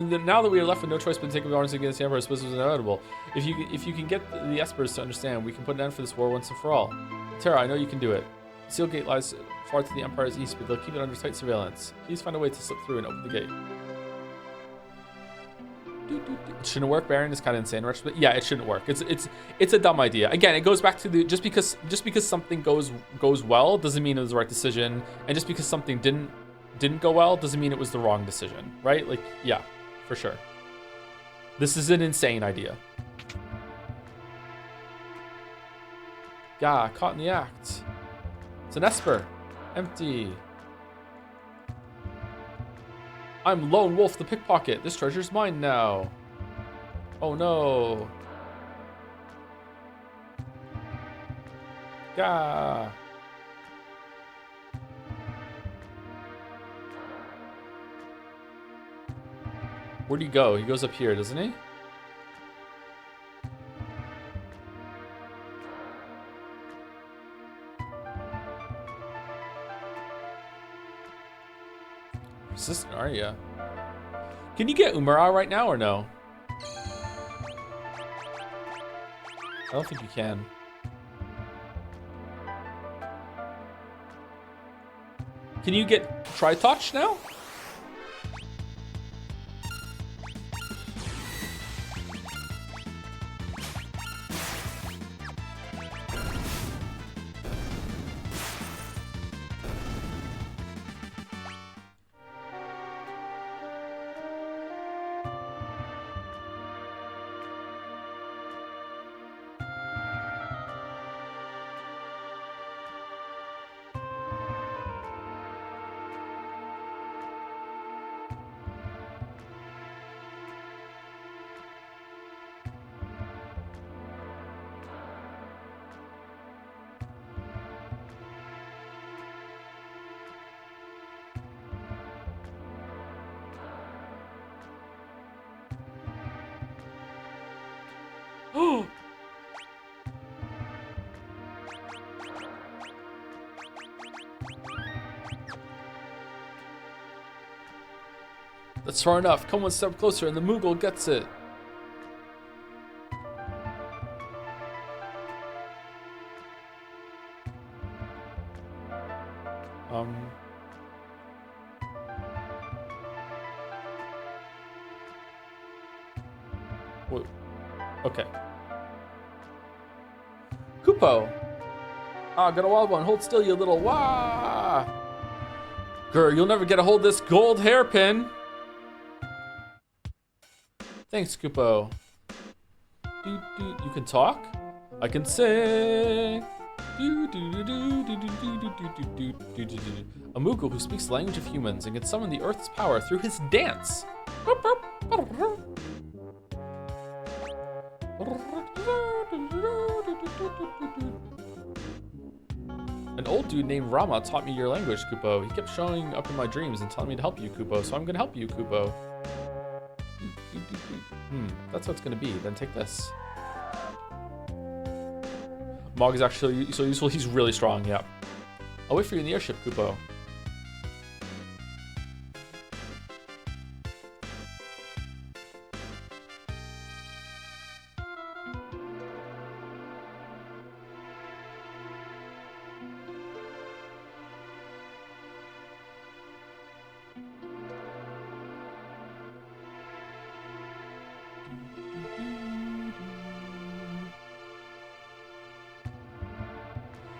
[SPEAKER 1] Now that we are left with no choice but to take arms against the Emperor, I suppose it was inevitable. If you can get the Espers to understand, we can put an end to this war once and for all. Terra, I know you can do it. The Seal Gate lies far to the Empire's east, but they'll keep it under tight surveillance. Please find a way to slip through and open the gate. It shouldn't work. Baron is kind of insane, but yeah, it shouldn't work. It's a dumb idea. Again, it goes back to the just because something goes well doesn't mean it was the right decision, and just because something didn't go well doesn't mean it was the wrong decision, right? Like, yeah. For sure. This is an insane idea. Yeah, caught in the act. It's an Esper. Empty. I'm Lone Wolf the Pickpocket. This treasure's mine now. Oh no. Gah. Where'd he go? He goes up here, doesn't he? Persistent, are you? Can you get Umara right now or no? I don't think you can. Can you get Tri-Touch now? Oh! That's far enough. Come one step closer and the Moogle gets it. Wait. Okay. Kupo. Ah, got a wild one. Hold still, you little wah. Grr, you'll never get a hold of this gold hairpin. Thanks, Kupo. You can talk? I can sing. A Moogle who speaks the language of humans and can summon the Earth's power through his dance. An old dude named Rama taught me your language, Kupo. He kept showing up in my dreams and telling me to help you, Kupo, so I'm gonna help you, Kupo. That's what it's gonna be. Then take this. Mog is actually so useful. He's really strong, yeah. I'll wait for you in the airship, Kupo.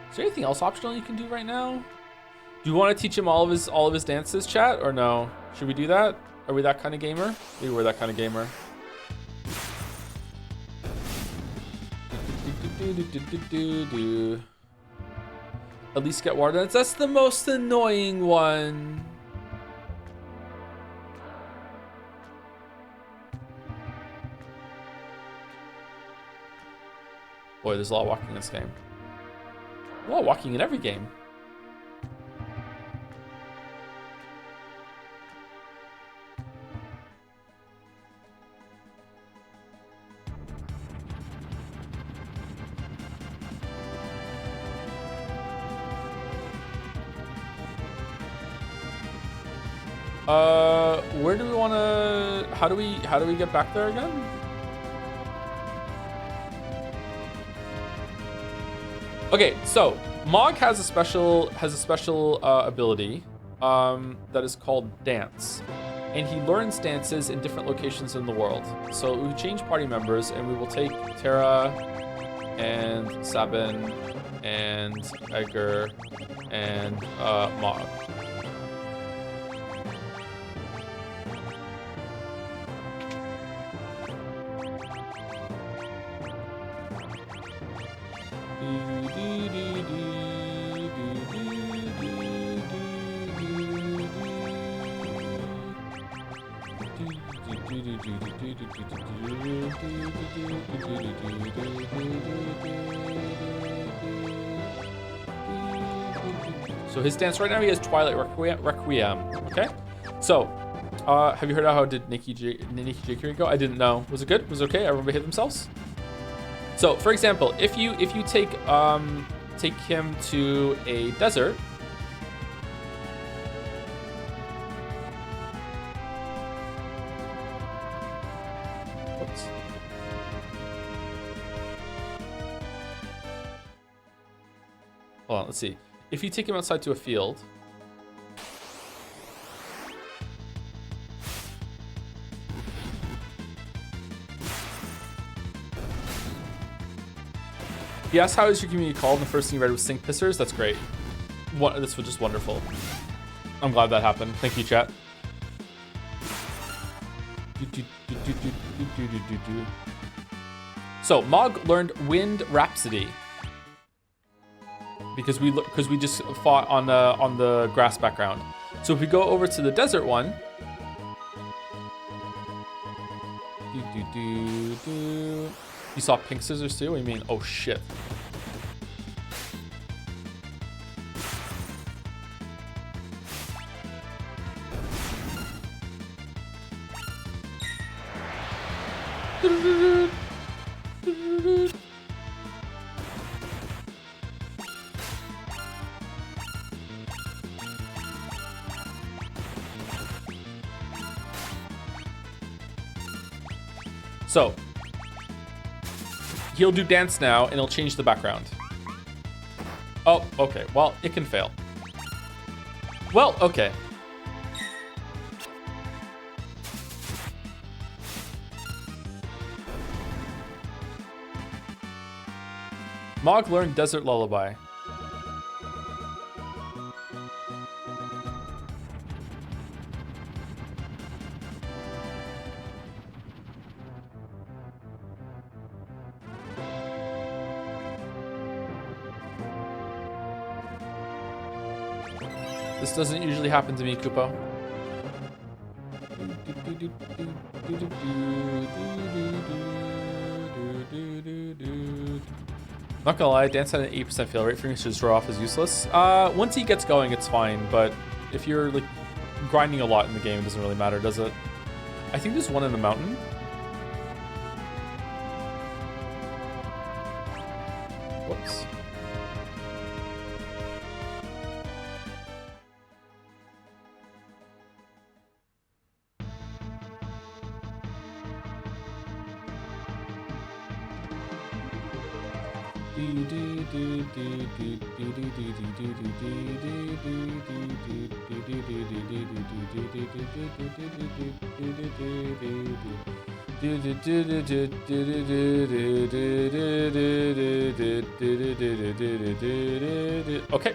[SPEAKER 1] Is there anything else optional you can do right now? Do you want to teach him all of his dances, chat, or no? Should we do that? Are we that kind of gamer? Maybe we're that kind of gamer. At least get water dance. That's the most annoying one. Boy, there's a lot of walking in this game. A lot of walking in every game. Where do we want to? How do we get back there again? Okay, so Mog has a special ability that is called Dance, and he learns dances in different locations in the world. So we change party members, and we will take Terra and Sabin and Edgar and Mog. So his stance right now, he has Twilight Requiem. Okay. So, have you heard of how did Nikki J go? I didn't know. Was it good? Was it okay? Everyone behave themselves? So, for example, if you take him to a desert. Whoops. Hold on, let's see. If you take him outside to a field. He asked how is your community called, and the first thing he read was Sink Pissers. That's great. This was just wonderful. I'm glad that happened. Thank you, chat. So Mog learned Wind Rhapsody because we just fought on the grass background. So if we go over to the desert one, you saw pink scissors too? What do you mean? Oh shit. So he'll do dance now and he'll change the background. Oh, okay. Well, it can fail. Well, okay. Mog learned Desert Lullaby. This doesn't usually happen to me, Kupo. Not gonna lie, Dance had an 8% fail rate. For me to just throw off is useless. Once he gets going, it's fine. But if you're like grinding a lot in the game, it doesn't really matter, does it? I think there's one in the mountain. Whoops. Okay.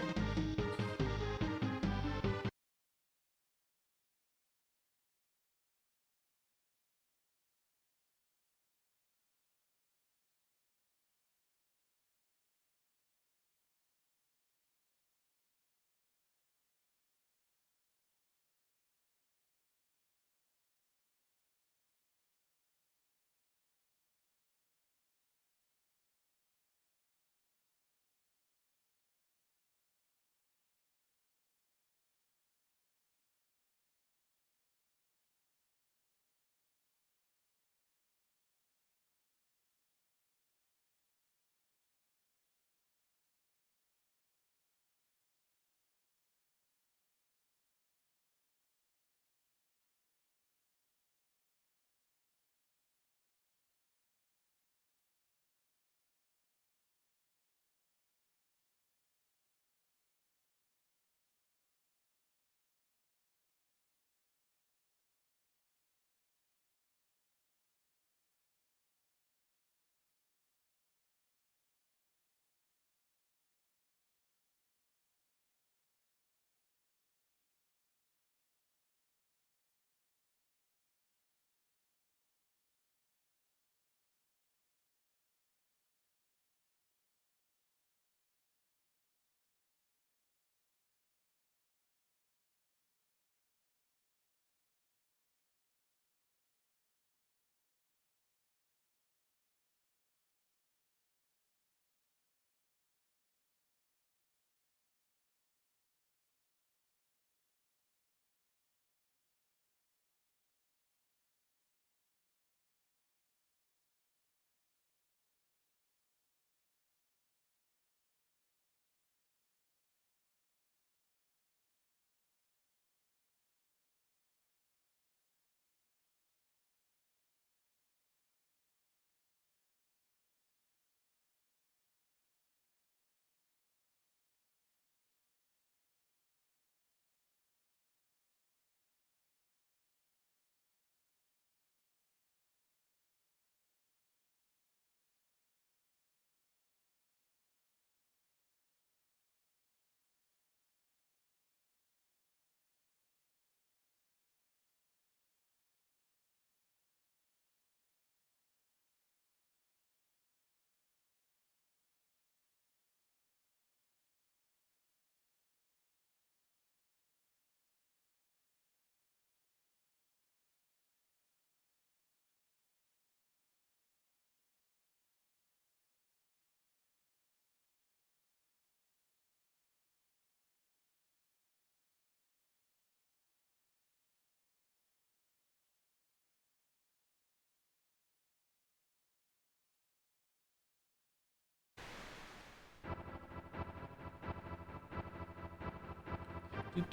[SPEAKER 1] You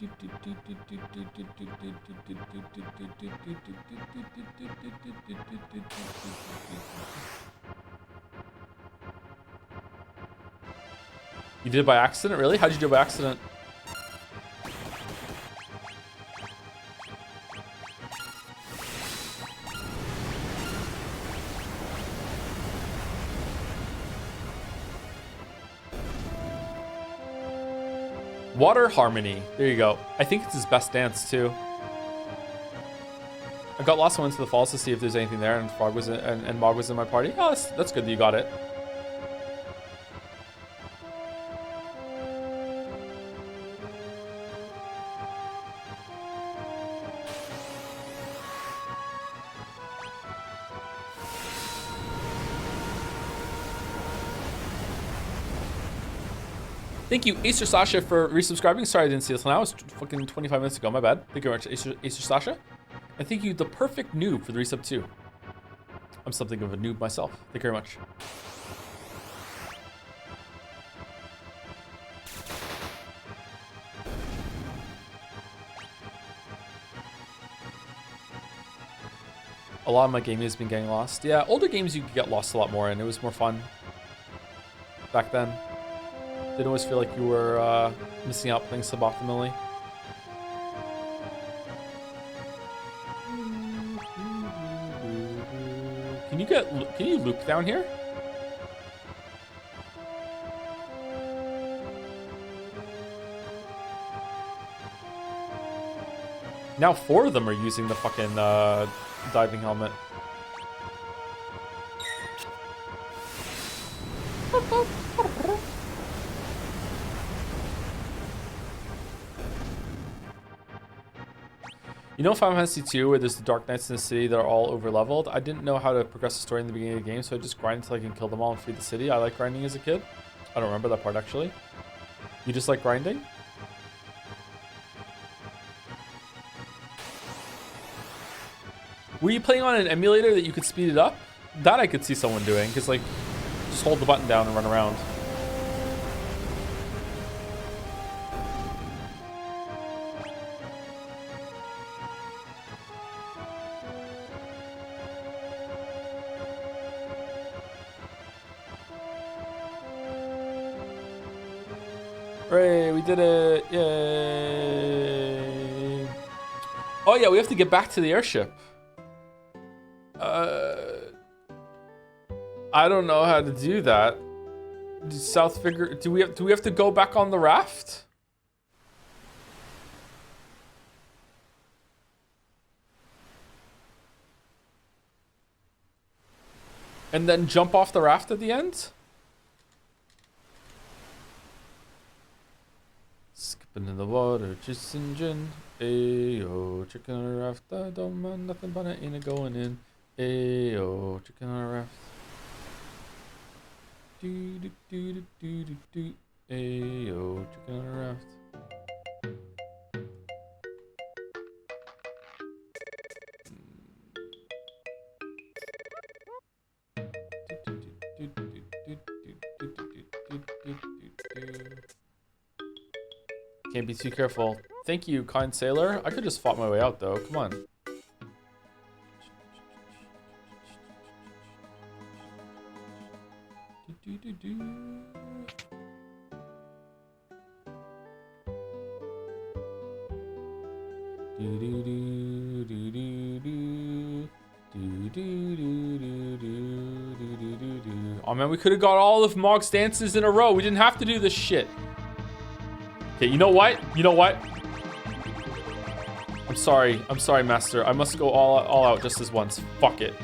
[SPEAKER 1] did it by accident? Really? How'd you do it by accident? Water Harmony. There you go. I think it's his best dance too. I got lost and went to the falls to see if there's anything there, and Frog was in, and Mog was in my party. Oh, that's good that you got it. Thank you, Acer Sasha, for resubscribing. Sorry I didn't see this now. It was fucking 25 minutes ago. My bad. Thank you very much, Acer Sasha. And thank you, the perfect noob, for the resub too. I'm something of a noob myself. Thank you very much. A lot of my gaming has been getting lost. Yeah, older games you could get lost a lot more in. It was more fun back then. Didn't always feel like you were missing out playing suboptimally. Can you loop down here? Now 4 of them are using the fucking diving helmet. You know Final Fantasy 2 where there's the Dark Knights in the city that are all over leveled? I didn't know how to progress the story in the beginning of the game, so I just grind until I can kill them all and free the city. I like grinding as a kid. I don't remember that part actually. You just like grinding? Were you playing on an emulator that you could speed it up? That I could see someone doing, because like, just hold the button down and run around. Hooray, we did it! Yay! Oh yeah, we have to get back to the airship. I don't know how to do that. Do we have to go back on the raft? And then jump off the raft at the end? Skipping in the water, just in gin. Ayo, chicken on a raft. I don't mind nothing but I ain't going in. Ayo, chicken on a raft. Do do do do do do do. Ayo, chicken on a raft. Can't be too careful. Thank you, kind sailor. I could just fought my way out though. Come on. Oh man, we could have got all of Mog's dances in a row. We didn't have to do this shit. Okay, you know what? You know what? I'm sorry, master. I must go all out just this once. Fuck it.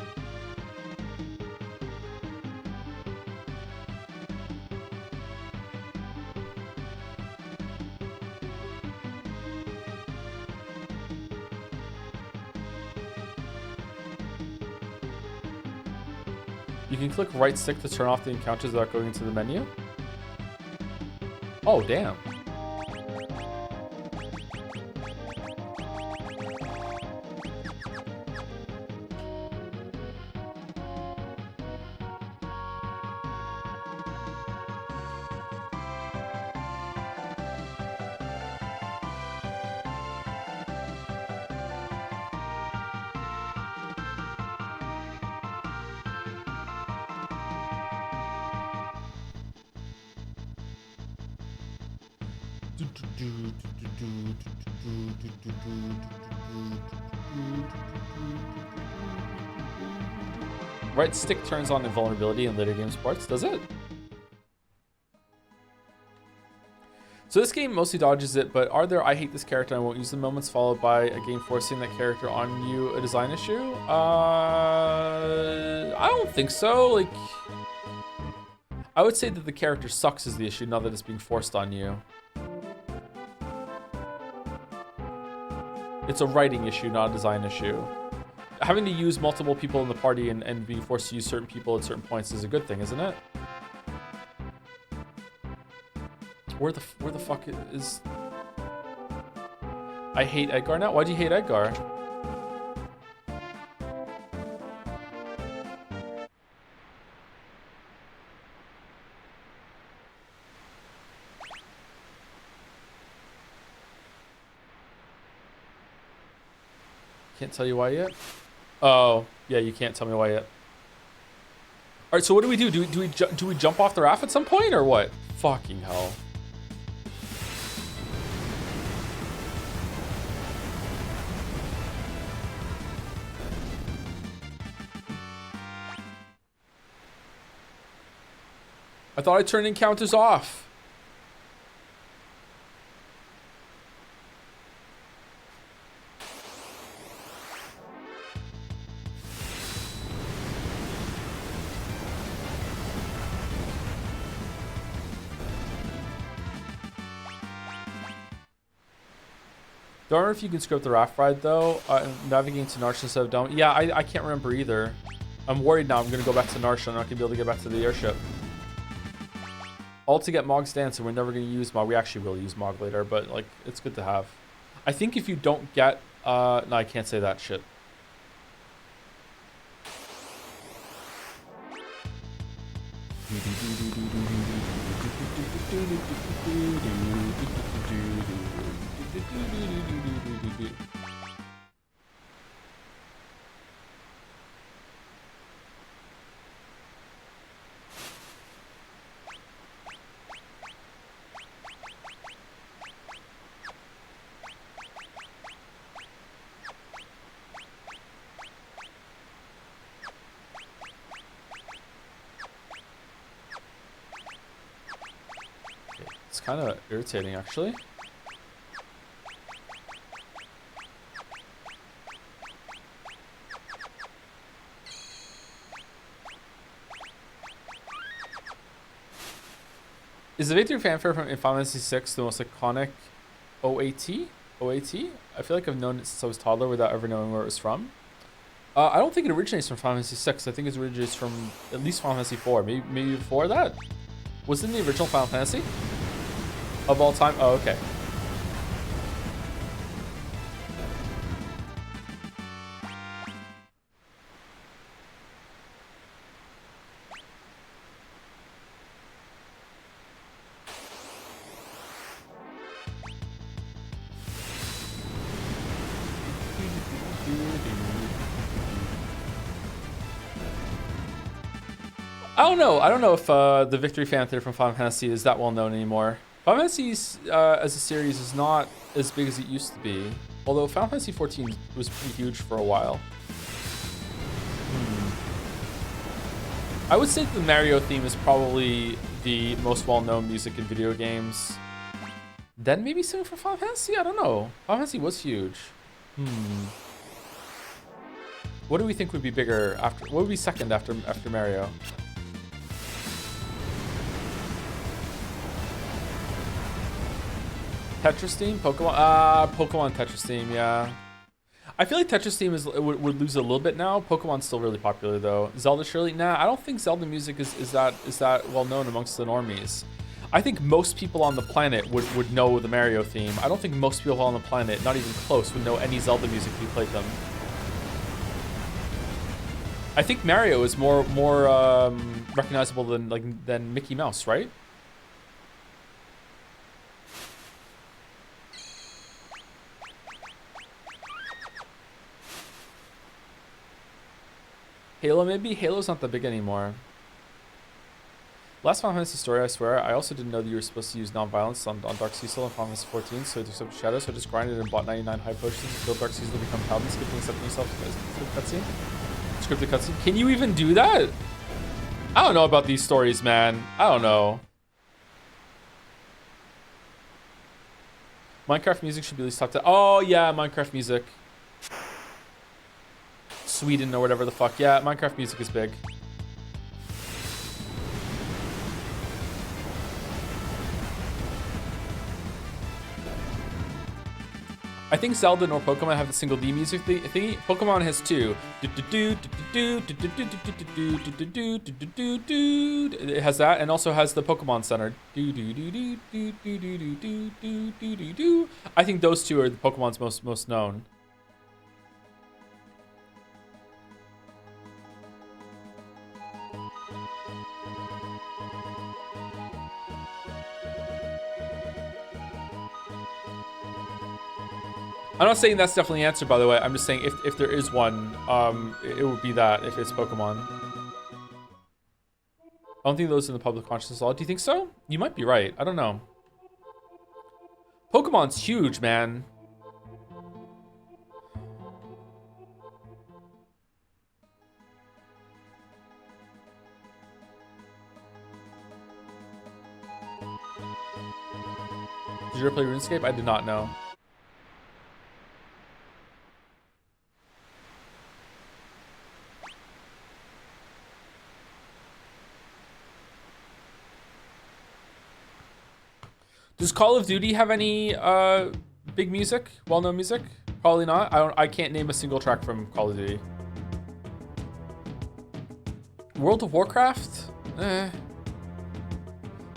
[SPEAKER 1] You can click right stick to turn off the encounters without going into the menu. Oh, damn. Right stick turns on invulnerability in later game parts, does it? So this game mostly dodges it, but are there I hate this character and I won't use the moments followed by a game forcing that character on you a design issue? I don't think so. Like, I would say that the character sucks is the issue, not that it's being forced on you. It's a writing issue, not a design issue. Having to use multiple people in the party and being forced to use certain people at certain points is a good thing, isn't it? Where the fuck is... I hate Edgar now? Why do you hate Edgar? Can't tell you why yet? Oh, yeah, you can't tell me why yet. All right, so what do we do? Do we jump off the raft at some point or what? Fucking hell. I thought I turned encounters off. Don't remember if you can script the raft ride though. Navigating to Narsha instead of Dome. Yeah, I can't remember either. I'm worried now. I'm gonna go back to Narsha. I'm not gonna be able to get back to the airship. All to get Mog's dance, and we're never gonna use Mog. We actually will use Mog later, but like it's good to have. I think if you don't get no, I can't say that shit. It's kind of irritating, actually. Is the victory fanfare from Final Fantasy VI the most iconic OAT? OAT? I feel like I've known it since I was a toddler without ever knowing where it was from. I don't think it originates from Final Fantasy VI. I think it originates from at least Final Fantasy IV. Maybe before that? Was it in the original Final Fantasy? Of all time? Oh, okay. I don't know if the Victory Fanfare from Final Fantasy is that well known anymore. Final Fantasy as a series is not as big as it used to be. Although Final Fantasy XIV was pretty huge for a while. I would say the Mario theme is probably the most well-known music in video games. Then maybe something for Final Fantasy? I don't know. Final Fantasy was huge. What do we think would be bigger after? What would be second after Mario? Tetris theme? Pokemon? Pokemon Tetris theme, yeah. I feel like Tetris theme would lose a little bit now. Pokemon's still really popular though. Zelda surely? Nah, I don't think Zelda music is that well known amongst the normies. I think most people on the planet would know the Mario theme. I don't think most people on the planet, not even close, would know any Zelda music if you played them. I think Mario is more recognizable than Mickey Mouse, right? Halo maybe? Halo's not that big anymore. Last Final Fantasy story, I swear. I also didn't know that you were supposed to use non-violence on Dark Cecil in Final Fantasy 14, so there's some shadows, so I just grinded and bought 99 high potions, killed Dark Cecil to become Paladin, skipping accepting yourself as a cutscene. Scripted cutscene. Can you even do that? I don't know about these stories, man. I don't know. Minecraft music should be at least top 10. Oh, yeah, Minecraft music. Sweden or whatever the fuck. Yeah, Minecraft music is big. I think Zelda nor Pokemon have the single D music thingy. Pokemon has two. It has that, and also has the Pokemon Center. I think those two are the Pokemon's most known. I'm not saying that's definitely the answer, by the way. I'm just saying if there is one, it would be that, if it's Pokemon. I don't think those are in the public consciousness at all. Do you think so? You might be right. I don't know. Pokemon's huge, man. Did you ever play RuneScape? I did not know. Does Call of Duty have any big music, well-known music? Probably not. I can't name a single track from Call of Duty. World of Warcraft?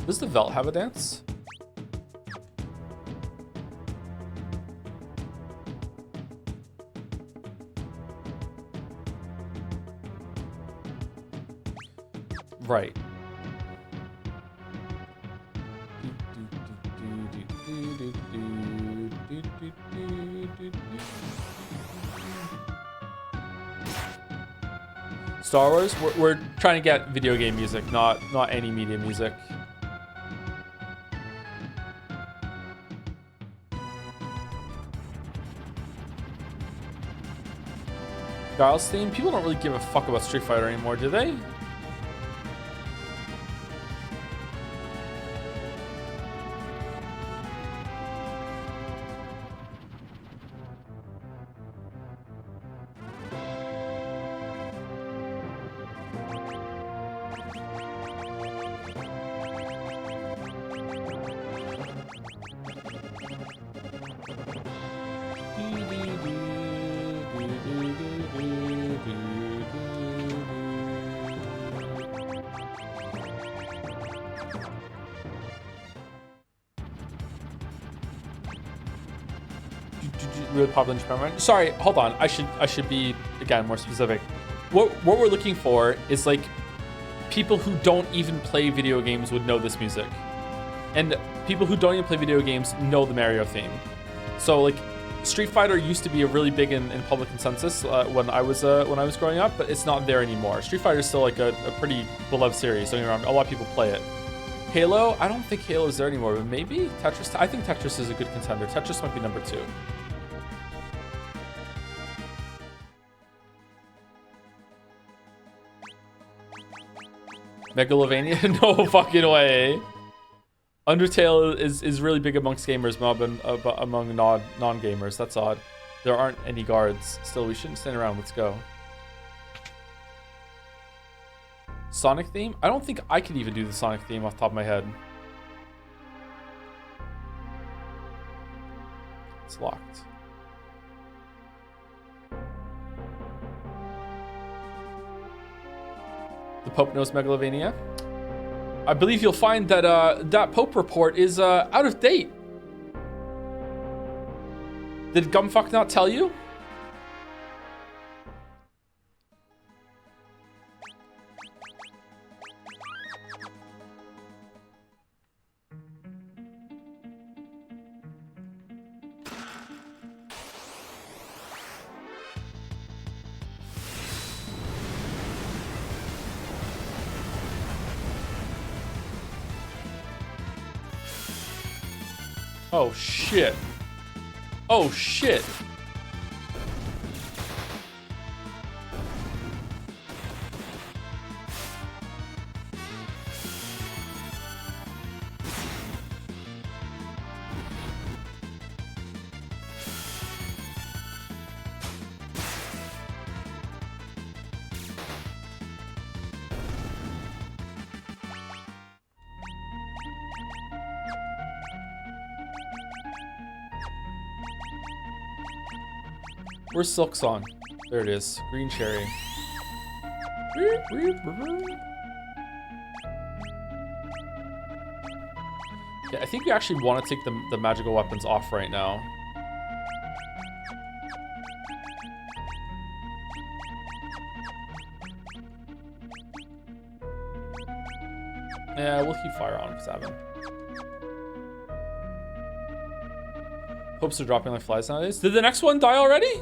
[SPEAKER 1] Does the Velt have a dance? Right. Star Wars? We're trying to get video game music, not any media music. Guile's theme? People don't really give a fuck about Street Fighter anymore, do they? Really popular in Japan, right? Sorry, hold on. I should be again more specific. What we're looking for is like people who don't even play video games would know this music, and people who don't even play video games know the Mario theme. So like Street Fighter used to be a really big in public consensus when I was growing up, but it's not there anymore. Street Fighter is still like a pretty beloved series. Don't get me wrong, a lot of people play it. Halo, I don't think Halo is there anymore, but maybe Tetris. I think Tetris is a good contender. Tetris might be number 2. Megalovania? No fucking way. Undertale is really big amongst gamers, but among non-gamers. That's odd. There aren't any guards. Still, we shouldn't stand around. Let's go. Sonic theme? I don't think I could even do the Sonic theme off the top of my head. It's locked. The Pope knows Megalovania. I believe you'll find that that Pope report is out of date. Did Gumfuck not tell you? Oh shit. Oh shit. Where's Silk Song? There it is. Green cherry. Yeah, I think we actually want to take the magical weapons off right now. Yeah, we'll keep fire on for 7. Hopes are dropping like flies nowadays. Did the next one die already?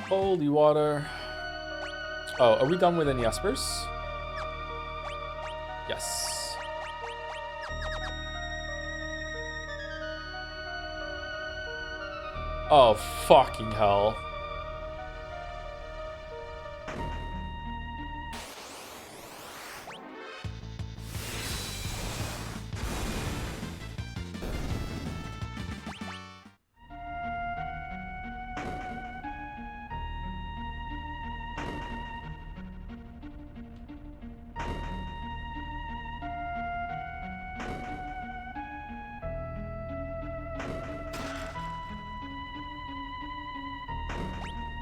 [SPEAKER 1] Holy water. Oh, are we done with any espers? Yes. Oh, fucking hell.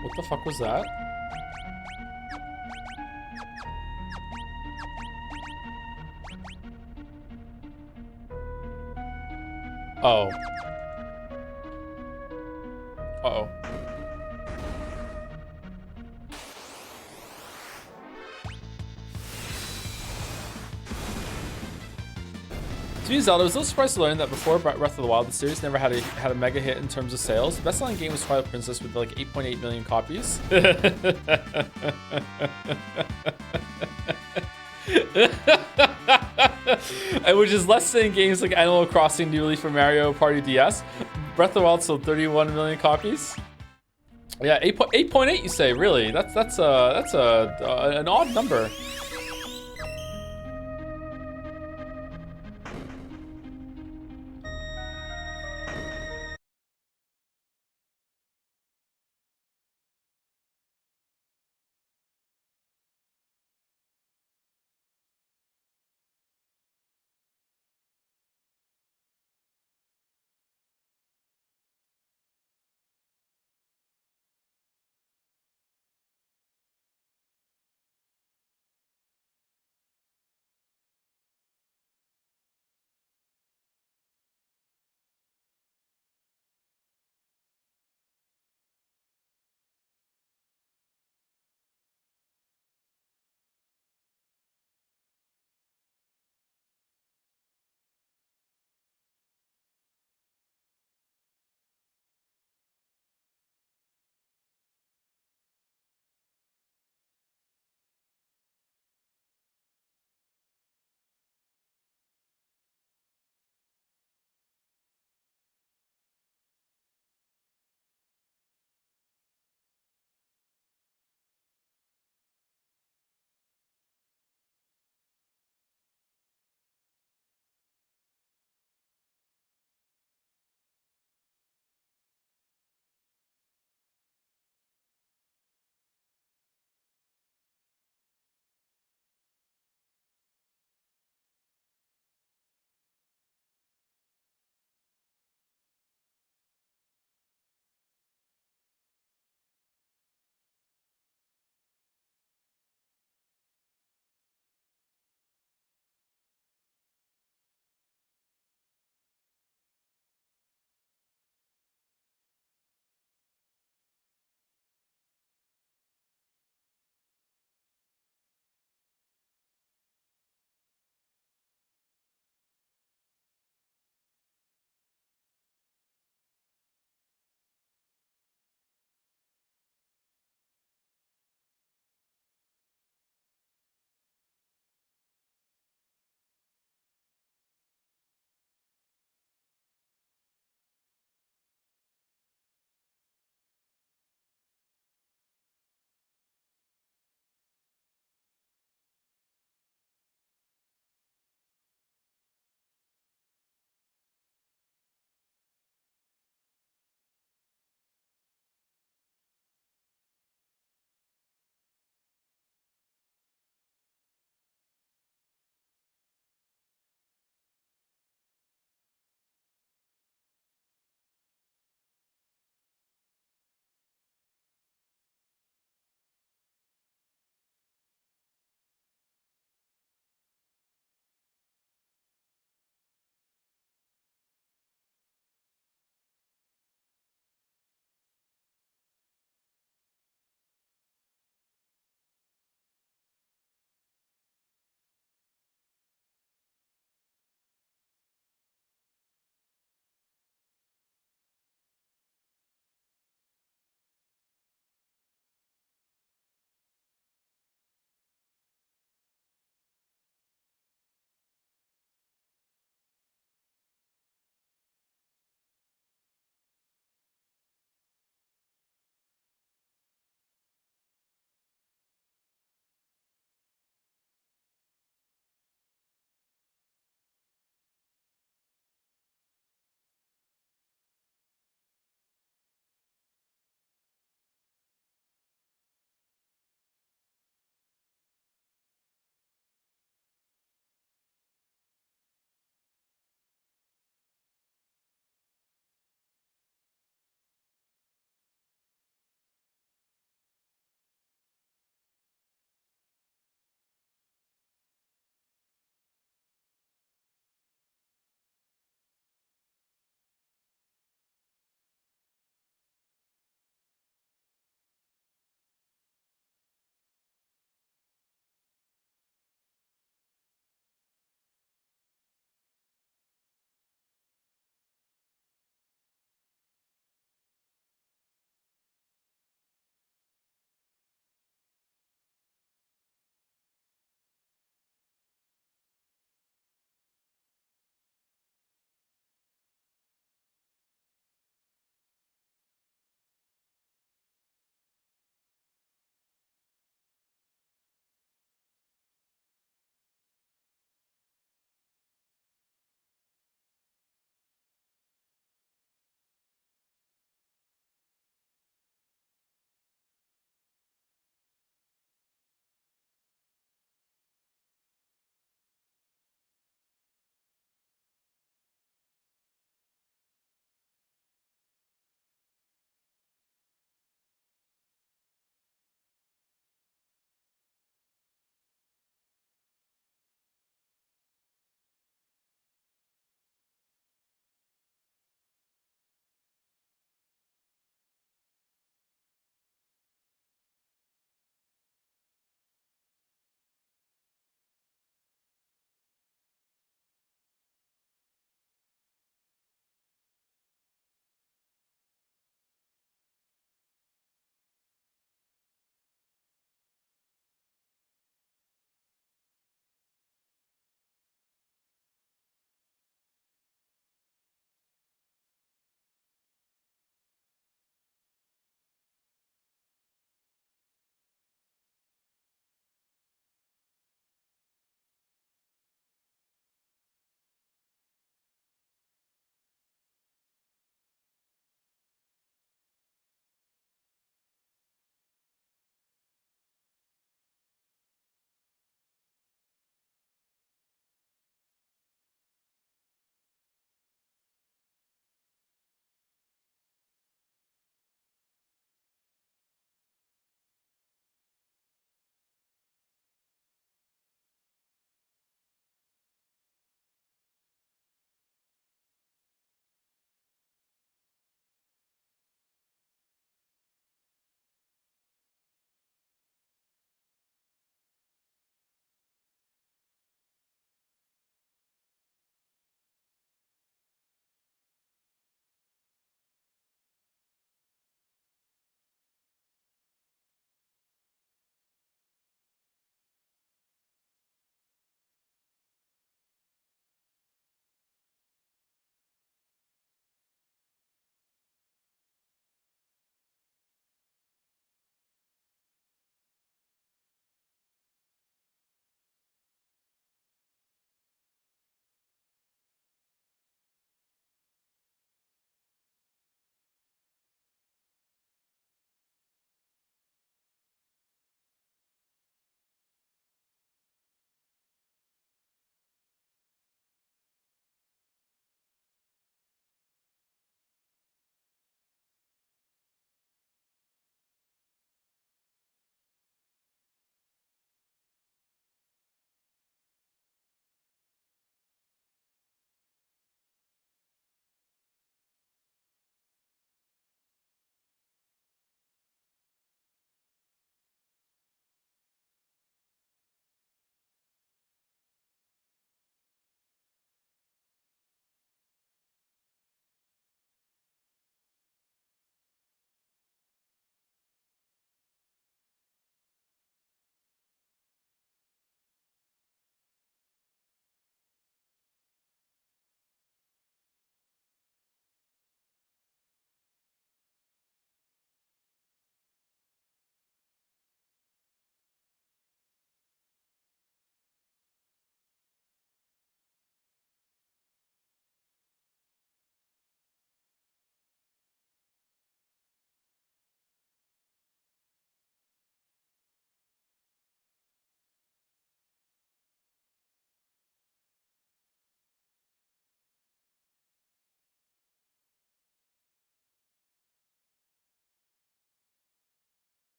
[SPEAKER 1] What the fuck was that? Oh. Uh-oh. To me, Zelda, I was a little surprised to learn that before Breath of the Wild, the series never had a mega hit in terms of sales. The best-selling game was Twilight Princess with like 8.8 million copies. Which is less than games like Animal Crossing, New Leaf, or Mario Party DS. Breath of the Wild sold 31 million copies. Yeah, 8.8 you say? Really? That's an odd number.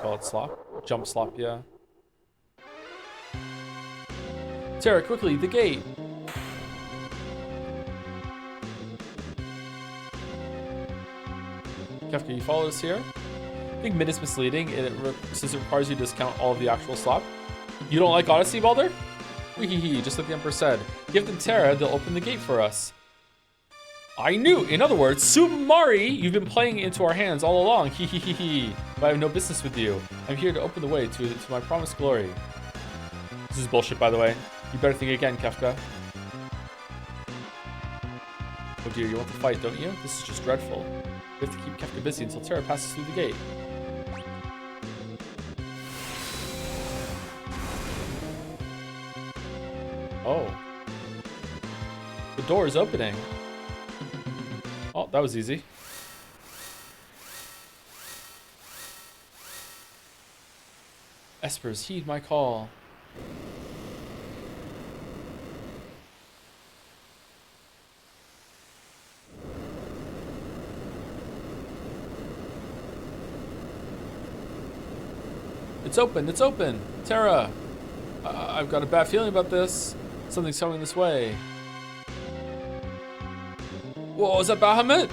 [SPEAKER 1] call it slop. Jump slop, yeah. Tara, quickly, the gate. Kefka, you follow us here? I think mid is misleading, since it requires you to discount all of the actual slop. You don't like Odyssey, Baldur? Weehee, just like the Emperor said. Give them Terra, they'll open the gate for us. I knew! In other words, Sumari, you've been playing into our hands all along. Hee. But I have no business with you. I'm here to open the way to my promised glory. This is bullshit, by the way. You better think again, Kefka. Oh dear, you want to fight, don't you? This is just dreadful. We have to keep Kefka busy until Terra passes through the gate. Oh. The door is opening. Oh, that was easy. Espers, heed my call. It's open, it's open! Terra! I've got a bad feeling about this. Something's coming this way. Whoa, is that Bahamut?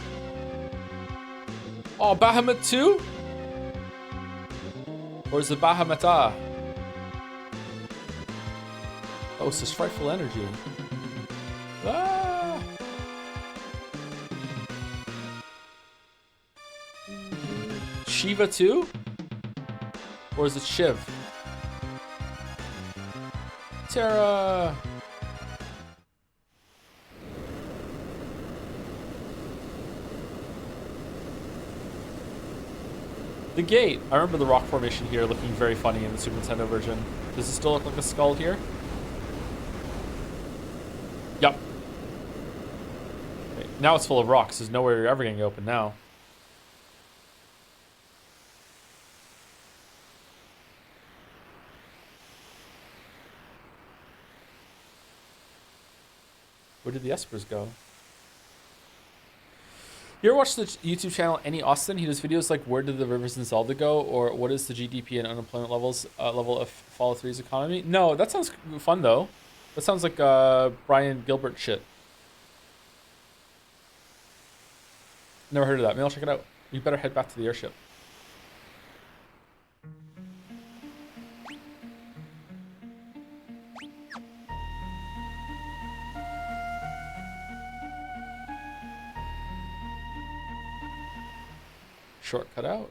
[SPEAKER 1] Oh, Bahamut too? Or is it Bahamutah? Oh, it's this frightful energy. Ah! Shiva too? Or is it Shiv? Terra! The gate. I remember the rock formation here looking very funny in the Super Nintendo version. Does it still look like a skull here? Yep. Okay, now it's full of rocks. There's nowhere you're ever going to open now. Where did the Espers go? You ever watch the YouTube channel Any Austin? He does videos like where did the rivers in Zelda go, or what is the GDP and unemployment level of Fallout 3's economy? No, that sounds fun though. That sounds like Brian Gilbert shit. Never heard of that. Maybe I'll check it out. You better head back to the airship. Shortcut out.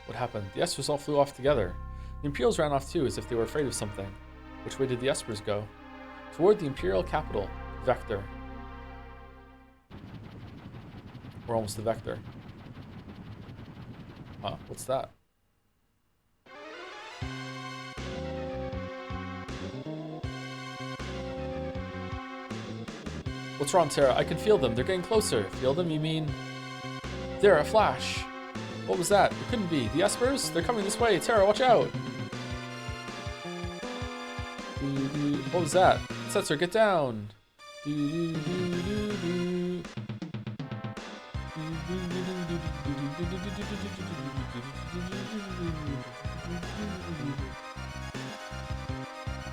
[SPEAKER 1] What happened? The Espers all flew off together. The Imperials ran off too, as if they were afraid of something. Which way did the Espers go? Toward the Imperial capital, Vector. We're almost to Vector. Huh, what's that? What's wrong, Terra? I can feel them. They're getting closer. Feel them? You mean... There, a flash. What was that? It couldn't be. The Espers? They're coming this way. Terra, watch out. What was that? Setzer, get down.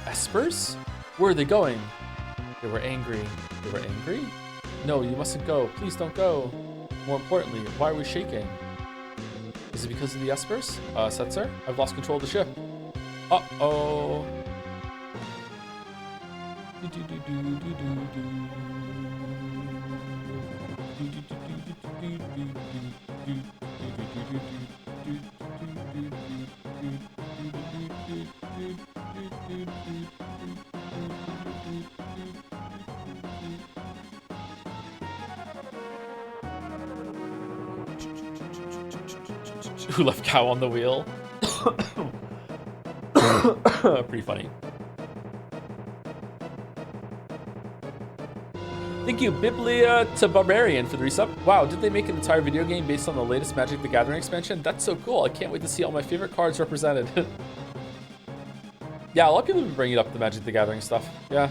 [SPEAKER 1] Espers? Where are they going? They were angry. They were angry? No, you mustn't go. Please don't go. More importantly, why are we shaking? Is it because of the Espers? Setzer? I've lost control of the ship. Uh-oh. Who left cow on the wheel? Pretty funny. Thank you, Biblia to Barbarian, for the resub. Wow, did they make an entire video game based on the latest Magic the Gathering expansion? That's so cool. I can't wait to see all my favorite cards represented. Yeah, a lot of people have been bringing up the Magic the Gathering stuff. Yeah.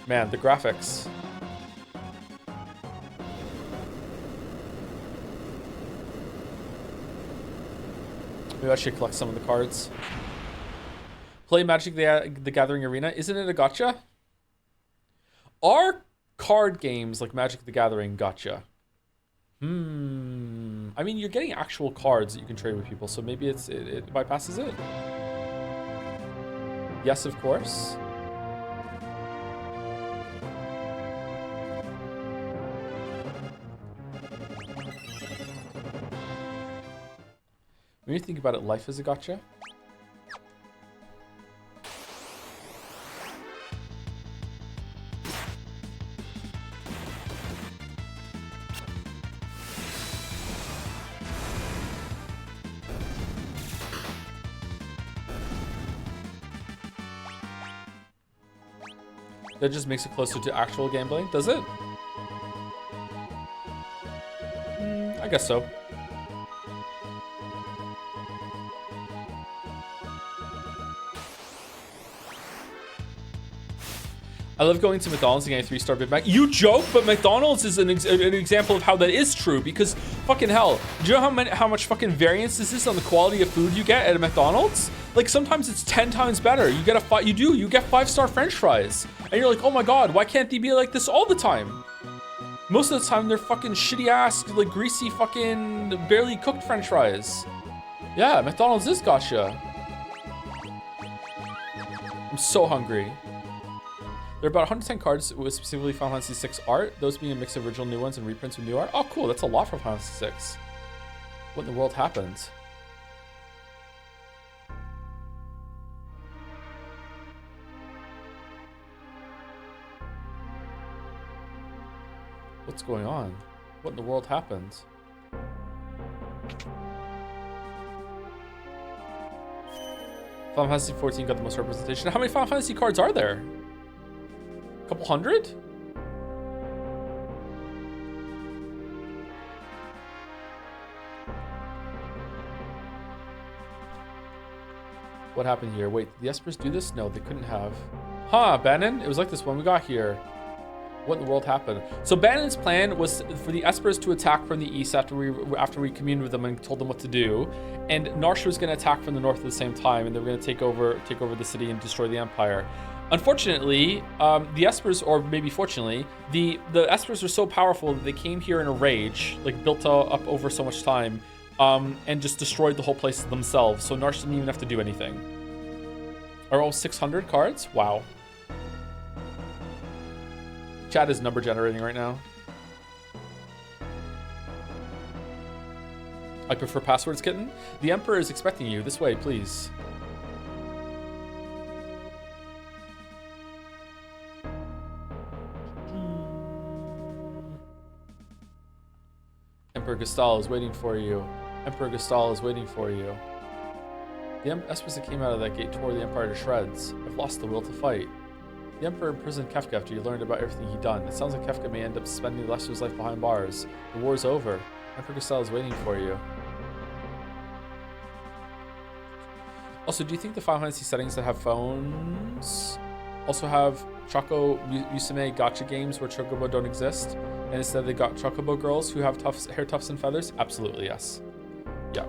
[SPEAKER 1] Man, the graphics. Maybe I should collect some of the cards. Play Magic the Gathering Arena. Isn't it a gacha? Are card games like Magic the Gathering gacha? I mean, you're getting actual cards that you can trade with people, so maybe it bypasses it. Yes, of course. When you think about it, life is a gacha. That just makes it closer to actual gambling, does it? I guess so. I love going to McDonald's and getting a 3-star Big Mac. You joke, but McDonald's is an example of how that is true, because fucking hell, do you know how much fucking variance this is on the quality of food you get at a McDonald's? Like sometimes it's 10 times better. You get you get 5-star French fries, and you're like, oh my god, why can't they be like this all the time? Most of the time they're fucking shitty ass, like greasy fucking barely cooked French fries. Yeah, McDonald's is gacha. I'm so hungry. There are about 110 cards with specifically Final Fantasy VI art, those being a mix of original new ones and reprints with new art. Oh, cool. That's a lot for Final Fantasy VI. What in the world happened? What's going on? What in the world happened? Final Fantasy XIV got the most representation. How many Final Fantasy cards are there? Couple hundred? What happened here? Wait, did the Espers do this? No, they couldn't have. Huh, Bannon? It was like this when we got here. What in the world happened? So Bannon's plan was for the Espers to attack from the east after we communed with them and told them what to do, and Narsha was going to attack from the north at the same time, and they were going to take over the city and destroy the Empire. Unfortunately, the Espers, or maybe fortunately, the Espers were so powerful that they came here in a rage, like built up over so much time, and just destroyed the whole place themselves. So Narsha didn't even have to do anything. Are all 600 cards? Wow. Chat is number generating right now. I prefer passwords, kitten. The Emperor is expecting you. This way, please. Emperor Gestal is waiting for you. Emperor Gestal is waiting for you. The Espers that came out of that gate tore the Empire to shreds. I've lost the will to fight. The Emperor imprisoned Kefka after he learned about everything he'd done. It sounds like Kefka may end up spending the rest of his life behind bars. The war's over. Emperor Gestal is waiting for you. Also, do you think the Final Fantasy settings that have phones also have Choco Musume gacha games where Chocobo don't exist, and instead they got Chocobo girls who have hair tufts and feathers? Absolutely, yes. Yeah.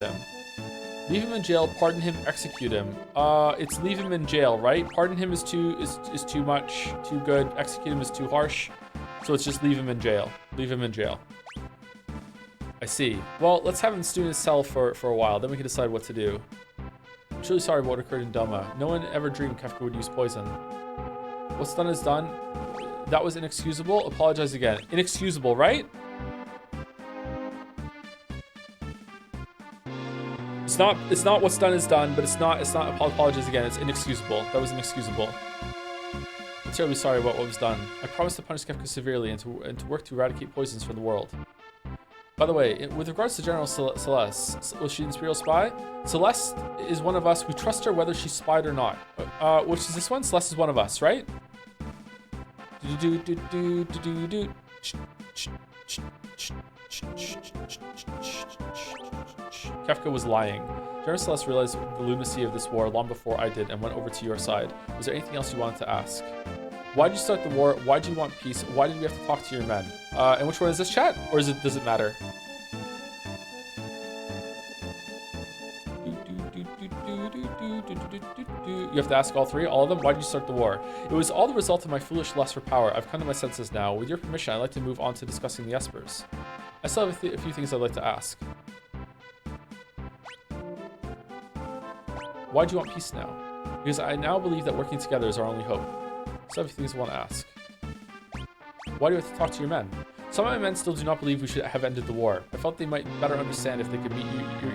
[SPEAKER 1] him. Leave him in jail, pardon him, execute him. It's leave him in jail, right? Pardon him is too much, too good. Execute him is too harsh. So it's just leave him in jail. Leave him in jail. I see. Well, let's have him stew in his cell for a while, then we can decide what to do. I'm truly sorry about what occurred in Doma. No one ever dreamed Kefka would use poison. What's done is done. That was inexcusable. Apologize again. Inexcusable, right? It's not what's done is done, but it's not apologize again. It's inexcusable. That was inexcusable. I'm terribly sorry about what was done. I promise to punish Kefka severely and to work to eradicate poisons from the world. By the way, with regards to General Celeste, was she an Imperial spy? Celeste is one of us. We trust her whether she's spied or not. Which is this one? Celeste is one of us, right? Kefka was lying. General Celeste realized the lunacy of this war long before I did and went over to your side. Was there anything else you wanted to ask? Why did you start the war? Why do you want peace? Why did we have to talk to your men? And which one is this, chat? Or does it matter? You have to ask all three, all of them. Why did you start the war? It was all the result of my foolish lust for power. I've come to my senses now. With your permission, I'd like to move on to discussing the Espers. I still have a few things I'd like to ask. Why do you want peace now? Because I now believe that working together is our only hope. So I have a few things I want to ask. Why do you have to talk to your men? Some of my men still do not believe we should have ended the war. I felt they might better understand if they could meet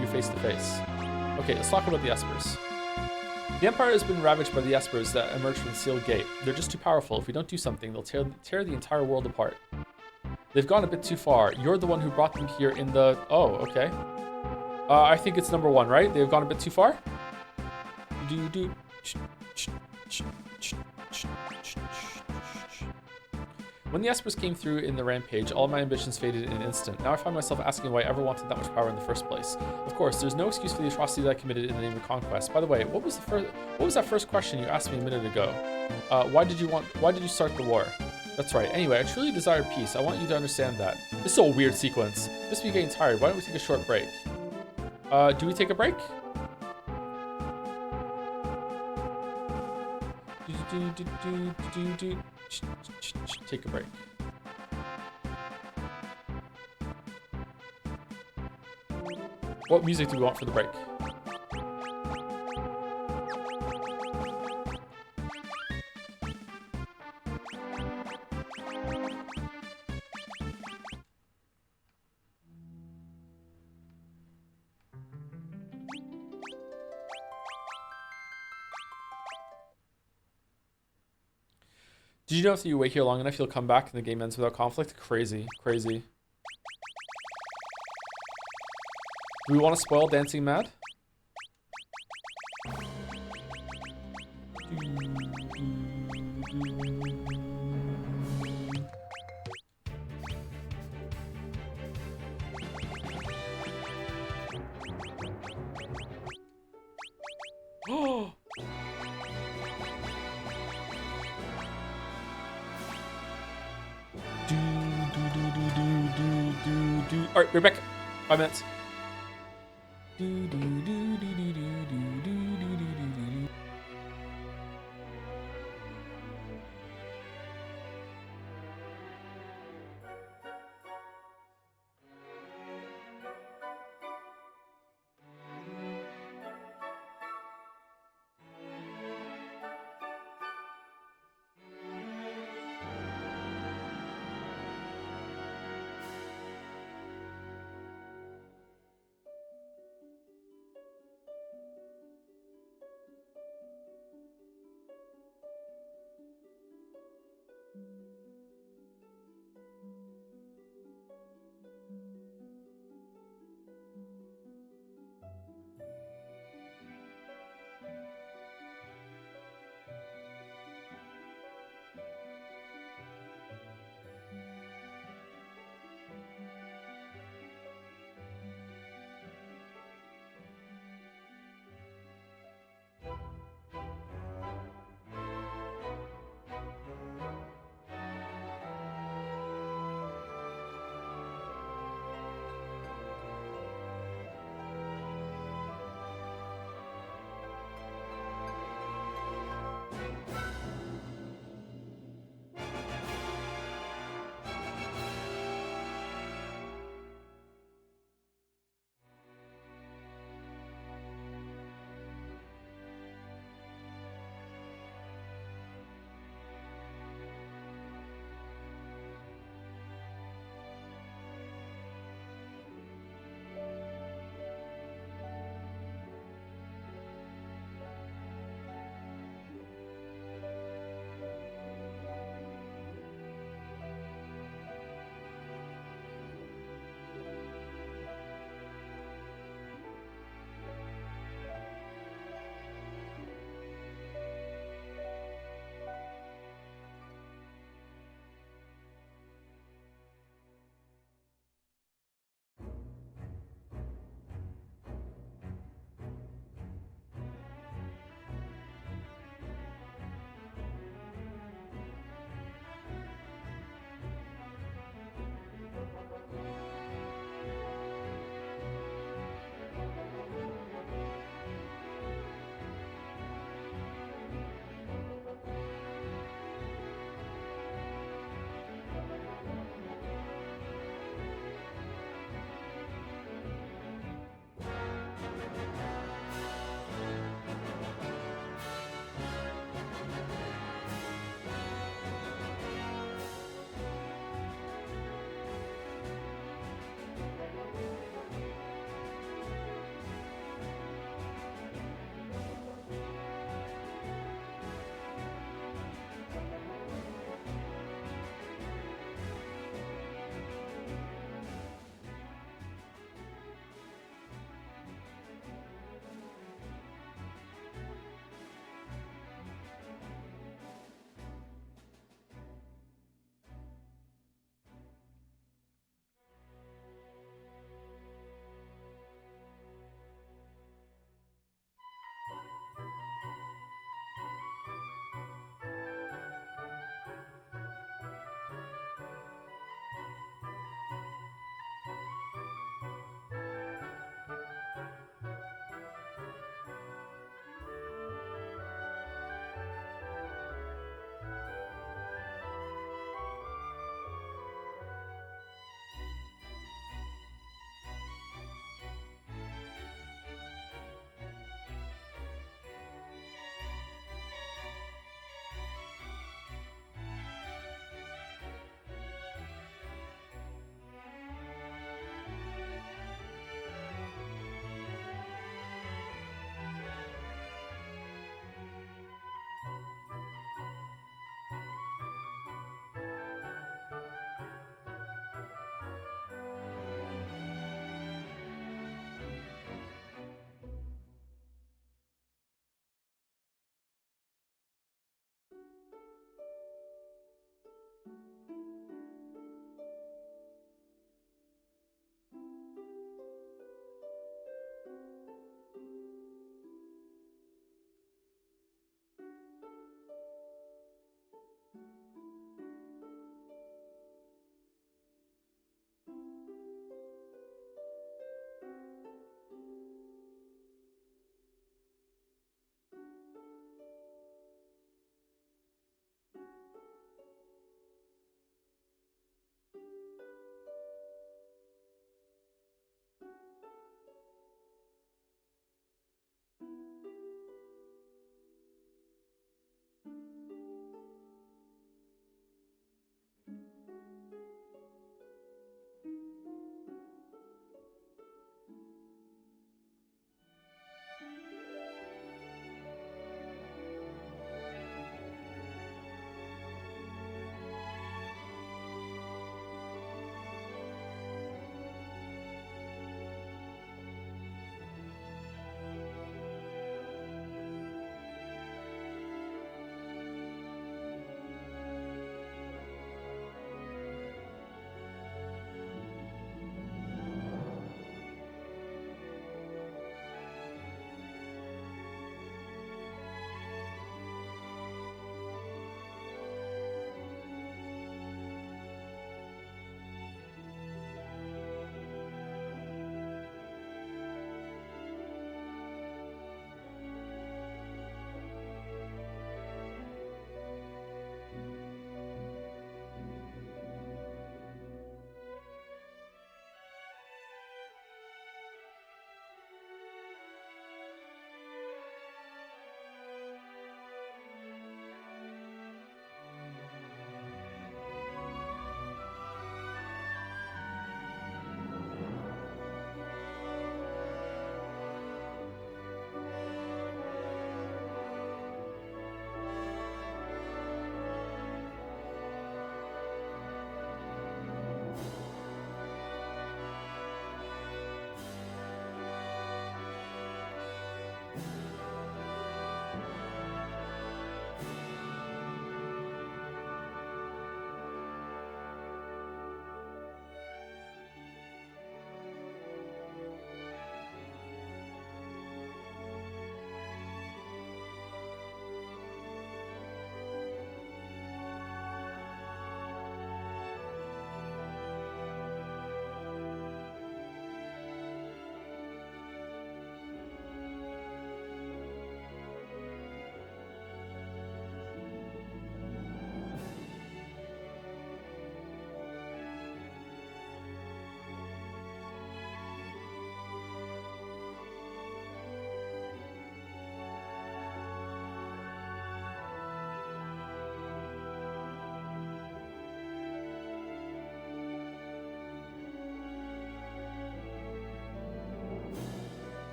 [SPEAKER 1] you face to face. Okay, let's talk about the Espers. The Empire has been ravaged by the Espers that emerged from the Sealed Gate. They're just too powerful. If we don't do something, they'll tear the entire world apart. They've gone a bit too far. You're the one who brought them here in the... Oh, okay. I think it's number one, right? They've gone a bit too far? When the Espers came through in the rampage, all my ambitions faded in an instant. Now I find myself asking why I ever wanted that much power in the first place. Of course, there's no excuse for the atrocity that I committed in the name of conquest. By the way, what was that first question you asked me a minute ago? Why did you start the war? That's right. Anyway, I truly desire peace. I want you to understand that. This is a weird sequence. Must be getting tired. Why don't we take a short break? Do we take a break? Take a break. What music do we want for the break? Did you know if you wait here long enough, you'll come back and the game ends without conflict? Crazy, crazy. Do we want to spoil Dancing Mad? Oh! All right, we're back. 5 minutes.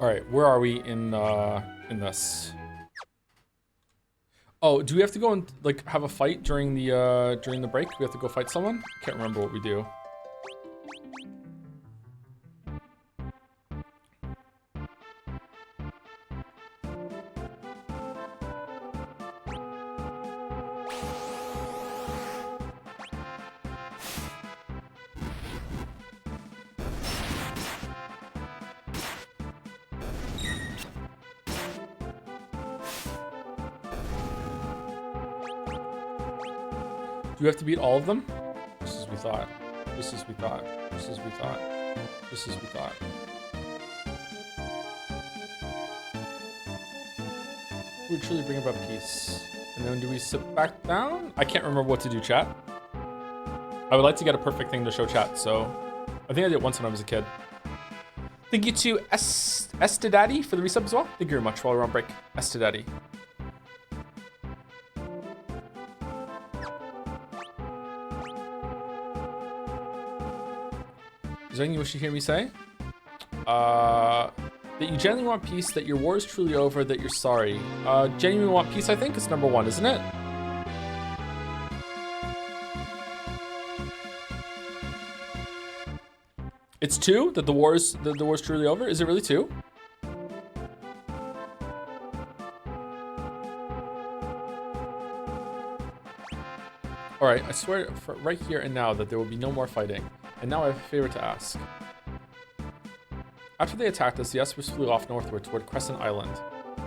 [SPEAKER 1] All right, where are we in this? Oh, do we have to go and like have a fight during the break? We have to go fight someone? I can't remember what we do. Do we have to beat all of them? Just as we thought. Just as we thought. Just as we thought. Just as we thought. We truly bring about peace. And then do we sit back down? I can't remember what to do, chat. I would like to get a perfect thing to show chat, so I think I did it once when I was a kid. Thank you to Estadaddy for the resub as well. Thank you very much while we're on break. Estadaddy. Is there anything you wish to hear me say? That you genuinely want peace, that your war is truly over, that you're sorry. Genuinely want peace, I think, is number one, isn't it? It's two, that the war is truly over? Is it really two? Alright, I swear for right here and now that there will be no more fighting. And now I have a favor to ask. After they attacked us, the Espers flew off northward toward Crescent Island.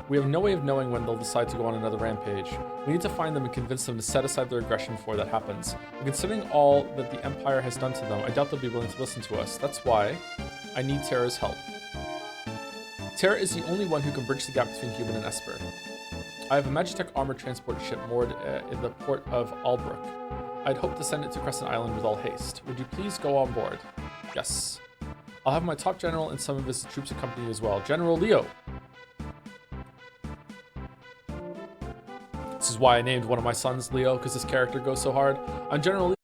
[SPEAKER 1] We have no way of knowing when they'll decide to go on another rampage. We need to find them and convince them to set aside their aggression before that happens. And considering all that the Empire has done to them, I doubt they'll be willing to listen to us. That's why I need Terra's help. Terra is the only one who can bridge the gap between human and Esper. I have a Magitech armored transport ship moored in the port of Albrook. I'd hoped to send it to Crescent Island with all haste. Would you please go on board? Yes. I'll have my top general and some of his troops accompany you as well. General Leo. This is why I named one of my sons Leo, because this character goes so hard. I'm General Leo.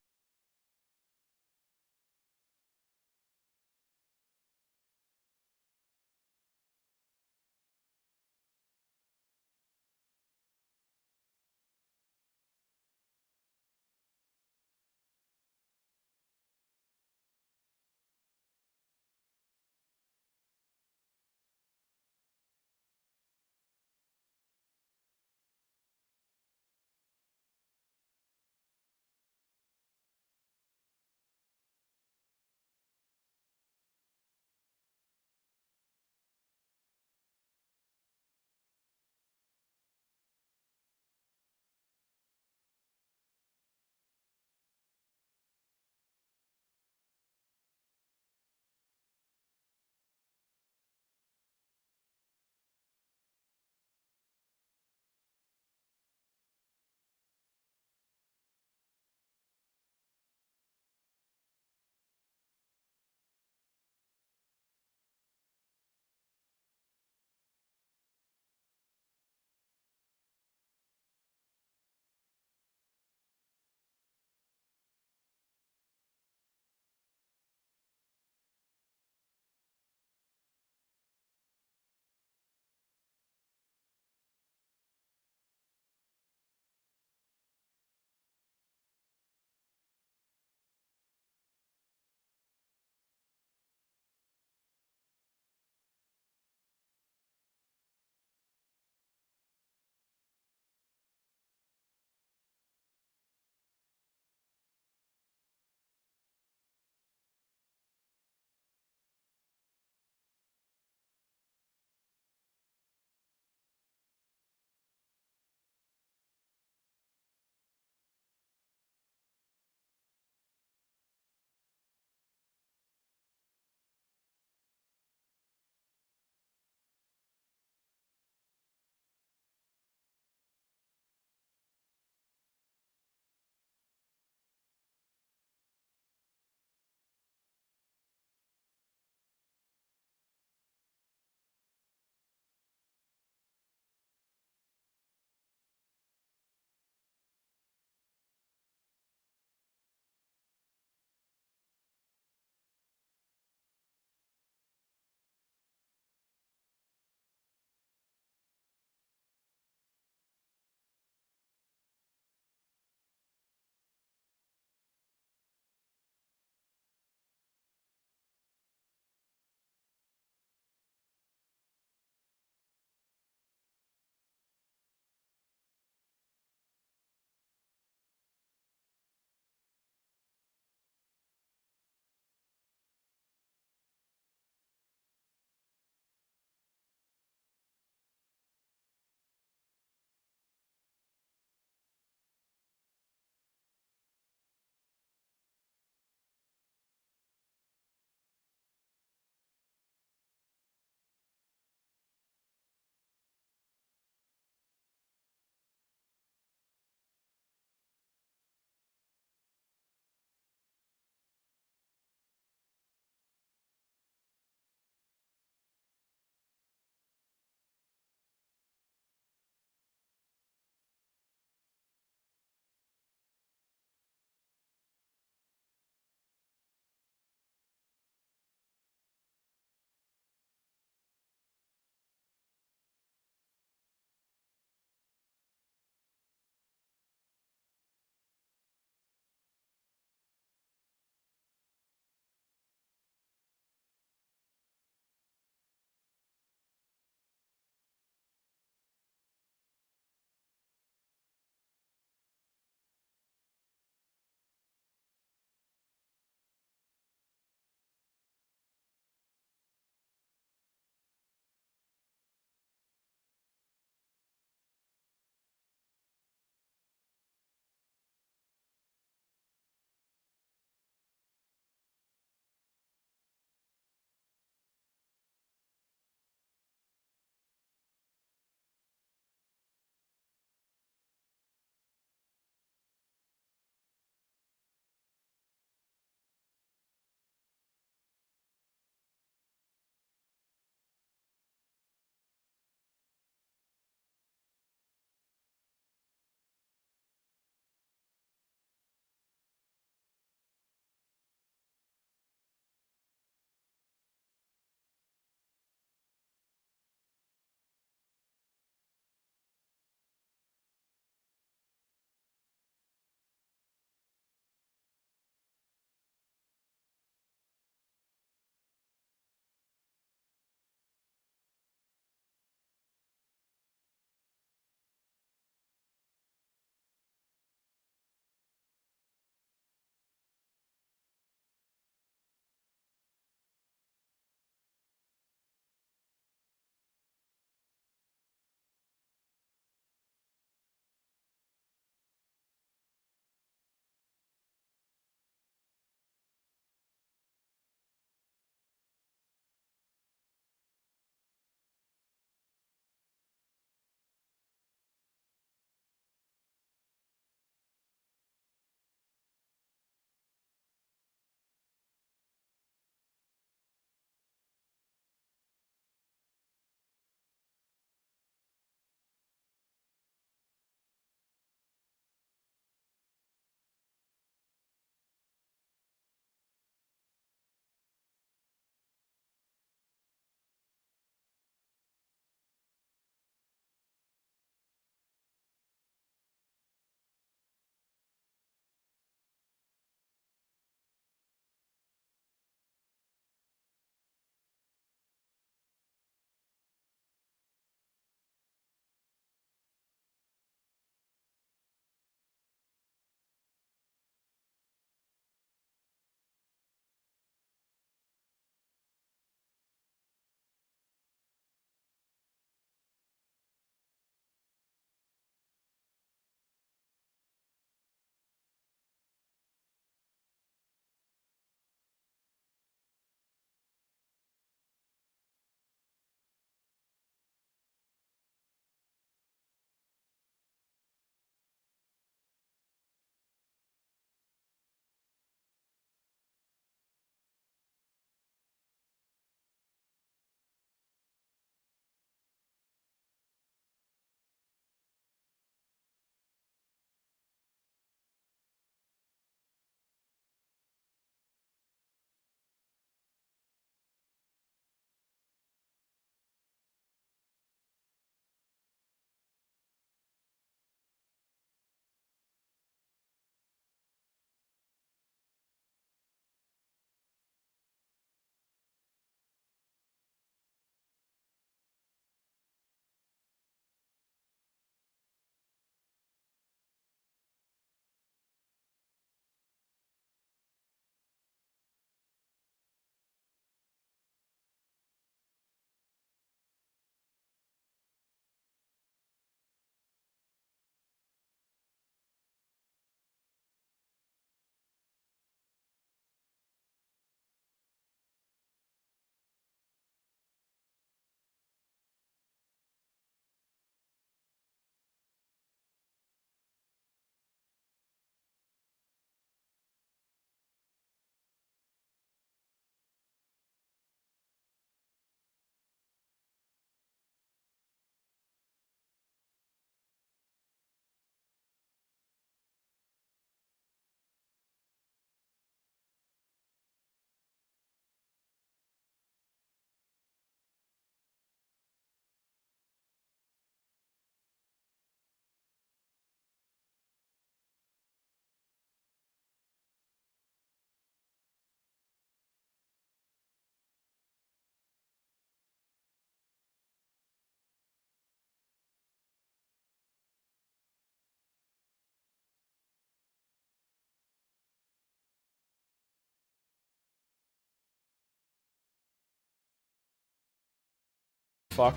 [SPEAKER 1] fuck.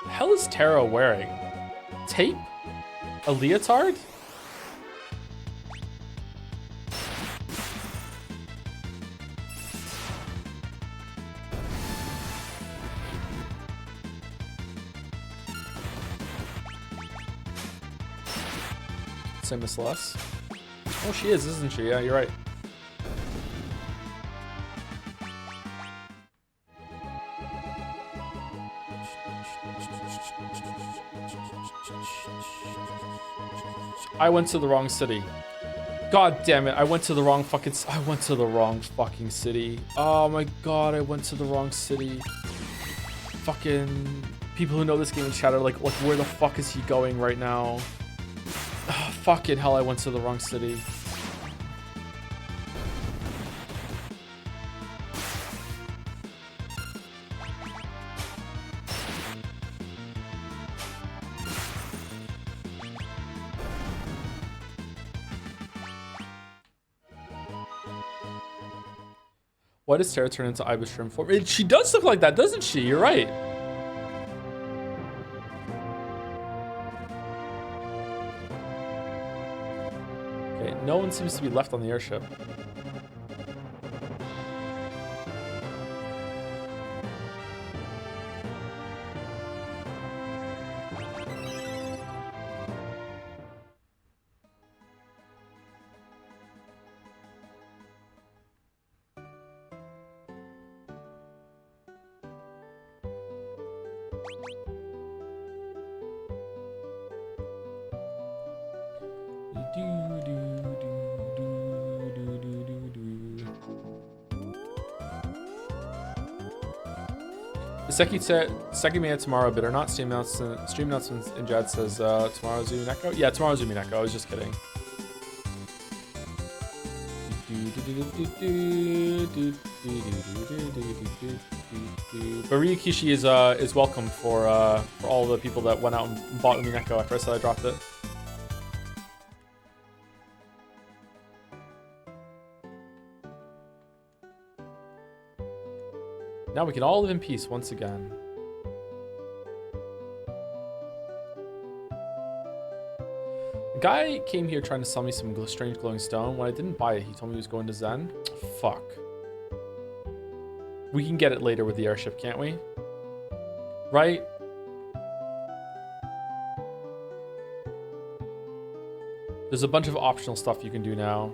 [SPEAKER 1] The hell is Terra wearing? Tape? A leotard? Same as Celeste. Oh, she is, isn't she? Yeah, you're right. I went to the wrong city. God damn it, I went to the wrong fucking city. Oh my god, I went to the wrong city. Fucking people who know this game in chat are like where the fuck is he going right now? Fucking hell, I went to the wrong city. Why does Terra turn into Ibis Shrimp form? She does look like that, doesn't she? You're right. Okay, no one seems to be left on the airship. Seki made it tomorrow, but or not. Stream announcements in Jad says tomorrow's Umineko. Yeah, tomorrow's Umineko. I was just kidding. But Ryukishi is welcome for all the people that went out and bought Umineko after I said I dropped it. Now we can all live in peace once again. A guy came here trying to sell me some strange glowing stone. When I didn't buy it, he told me he was going to Zen. Fuck. We can get it later with the airship, can't we? Right? There's a bunch of optional stuff you can do now.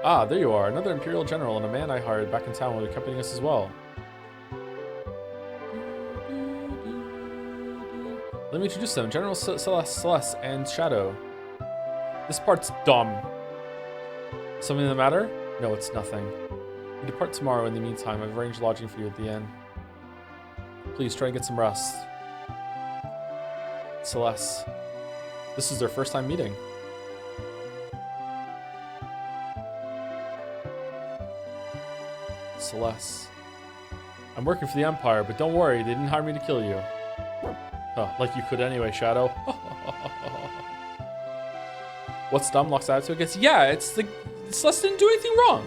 [SPEAKER 1] Ah, there you are. Another Imperial General and a man I hired back in town will be accompanying us as well. Let me introduce them. General Celeste and Shadow. This part's dumb. Something the matter? No, it's nothing. We depart tomorrow. In the meantime, I've arranged lodging for you at the inn. Please try and get some rest. Celeste. This is their first time meeting. Celeste. I'm working for the Empire, but don't worry, they didn't hire me to kill you. Huh, like you could anyway, Shadow. What's dumb? Locks attitude against? Yeah, it's like Celeste didn't do anything wrong.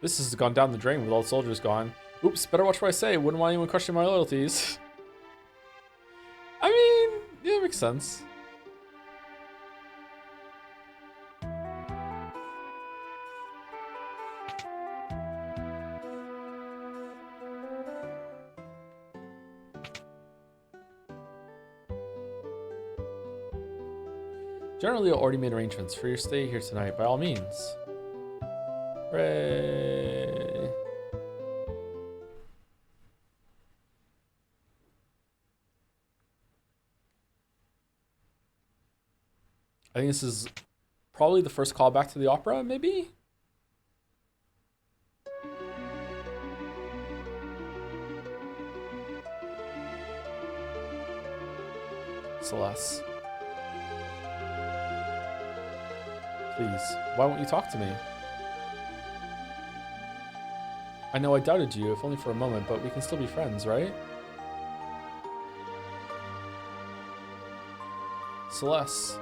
[SPEAKER 1] This has gone down the drain with all the soldiers gone. Oops, better watch what I say. Wouldn't want anyone questioning my loyalties. I mean, yeah, it makes sense. General Leo already made arrangements for your stay here tonight, by all means. Hooray. I think this is probably the first callback to the opera, maybe? Celeste. Please, why won't you talk to me? I know I doubted you, if only for a moment, but we can still be friends, right? Celeste.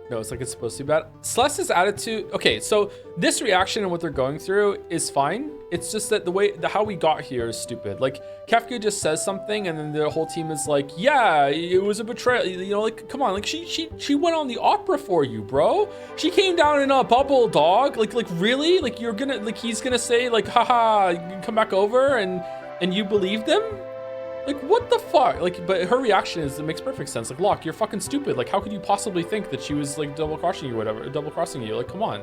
[SPEAKER 1] No, it's like it's supposed to be bad. Celeste's attitude. Okay, so this reaction and what they're going through is fine. It's just that how we got here is stupid. Like Kefka just says something, and then the whole team is like, "Yeah, it was a betrayal." You know, like come on, like she went on the opera for you, bro. She came down in a bubble, dog. Like really? Like you're gonna he's gonna say like, "Haha, you can come back over," and you believed him? Like, what the fuck? Like, but her reaction is, it makes perfect sense. Like, Locke, you're fucking stupid. Like, how could you possibly think that she was, like, double-crossing you or whatever? Double-crossing you. Like, come on.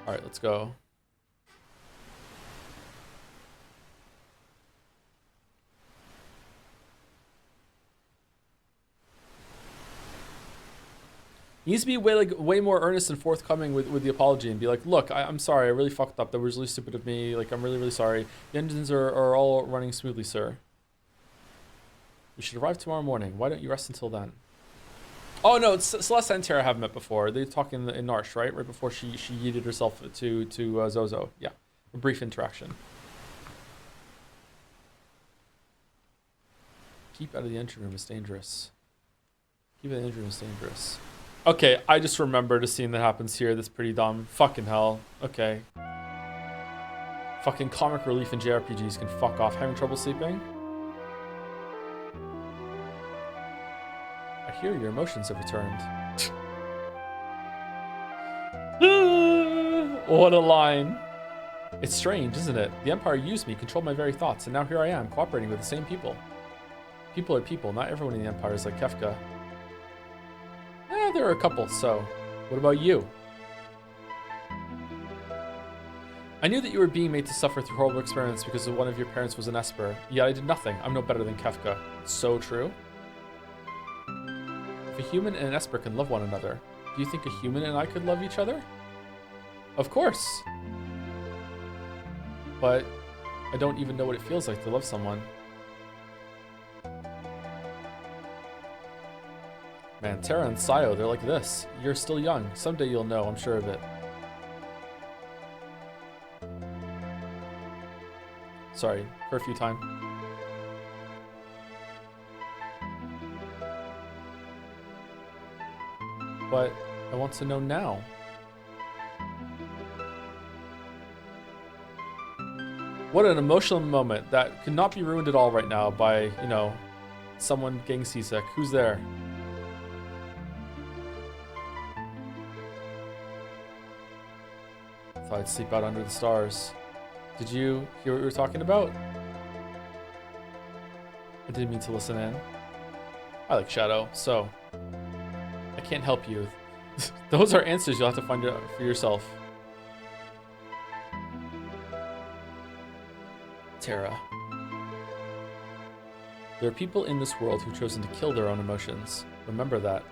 [SPEAKER 1] All right, let's go. He needs to be way more earnest and forthcoming with the apology and be like, look, I'm sorry, I really fucked up. That was really stupid of me. Like, I'm really, really sorry. The engines are all running smoothly, sir. We should arrive tomorrow morning. Why don't you rest until then? Oh, no, Celeste and Terra have met before. They talk in Narsh, right? Right before she yeeted herself to Zozo. Yeah, a brief interaction. Keep out of the engine room. It's dangerous. Keep out of the engine room. It's dangerous. Okay, I just remembered a scene that happens here that's pretty dumb. Fucking hell. Okay. Fucking comic relief in JRPGs can fuck off. Having trouble sleeping? I hear your emotions have returned. What a line. It's strange, isn't it? The Empire used me, controlled my very thoughts, and now here I am, cooperating with the same people. People are people. Not everyone in the Empire is like Kefka. There are a couple, so what about you? I knew that you were being made to suffer through horrible experiments because one of your parents was an Esper. Yet I did nothing. I'm no better than Kefka. It's so true. If a human and an Esper can love one another, do you think a human and I could love each other? Of course. But I don't even know what it feels like to love someone. Man, Terra and Sayo, they're like this. You're still young. Someday you'll know, I'm sure of it. Sorry, curfew time. But I want to know now. What an emotional moment that could not be ruined at all right now by, you know, someone getting seasick. Who's there? Thought I'd sleep out under the stars. Did you hear what we were talking about? I didn't mean to listen in. I like Shadow, so I can't help you. Those are answers you'll have to find out for yourself. Terra. There are people in this world who've chosen to kill their own emotions. Remember that.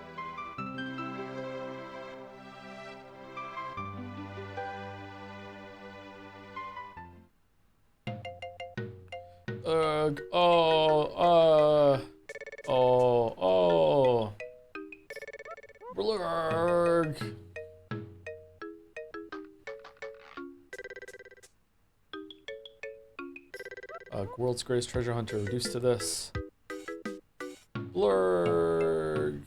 [SPEAKER 1] Blurg. World's greatest treasure hunter reduced to this. Blurg. Blurg.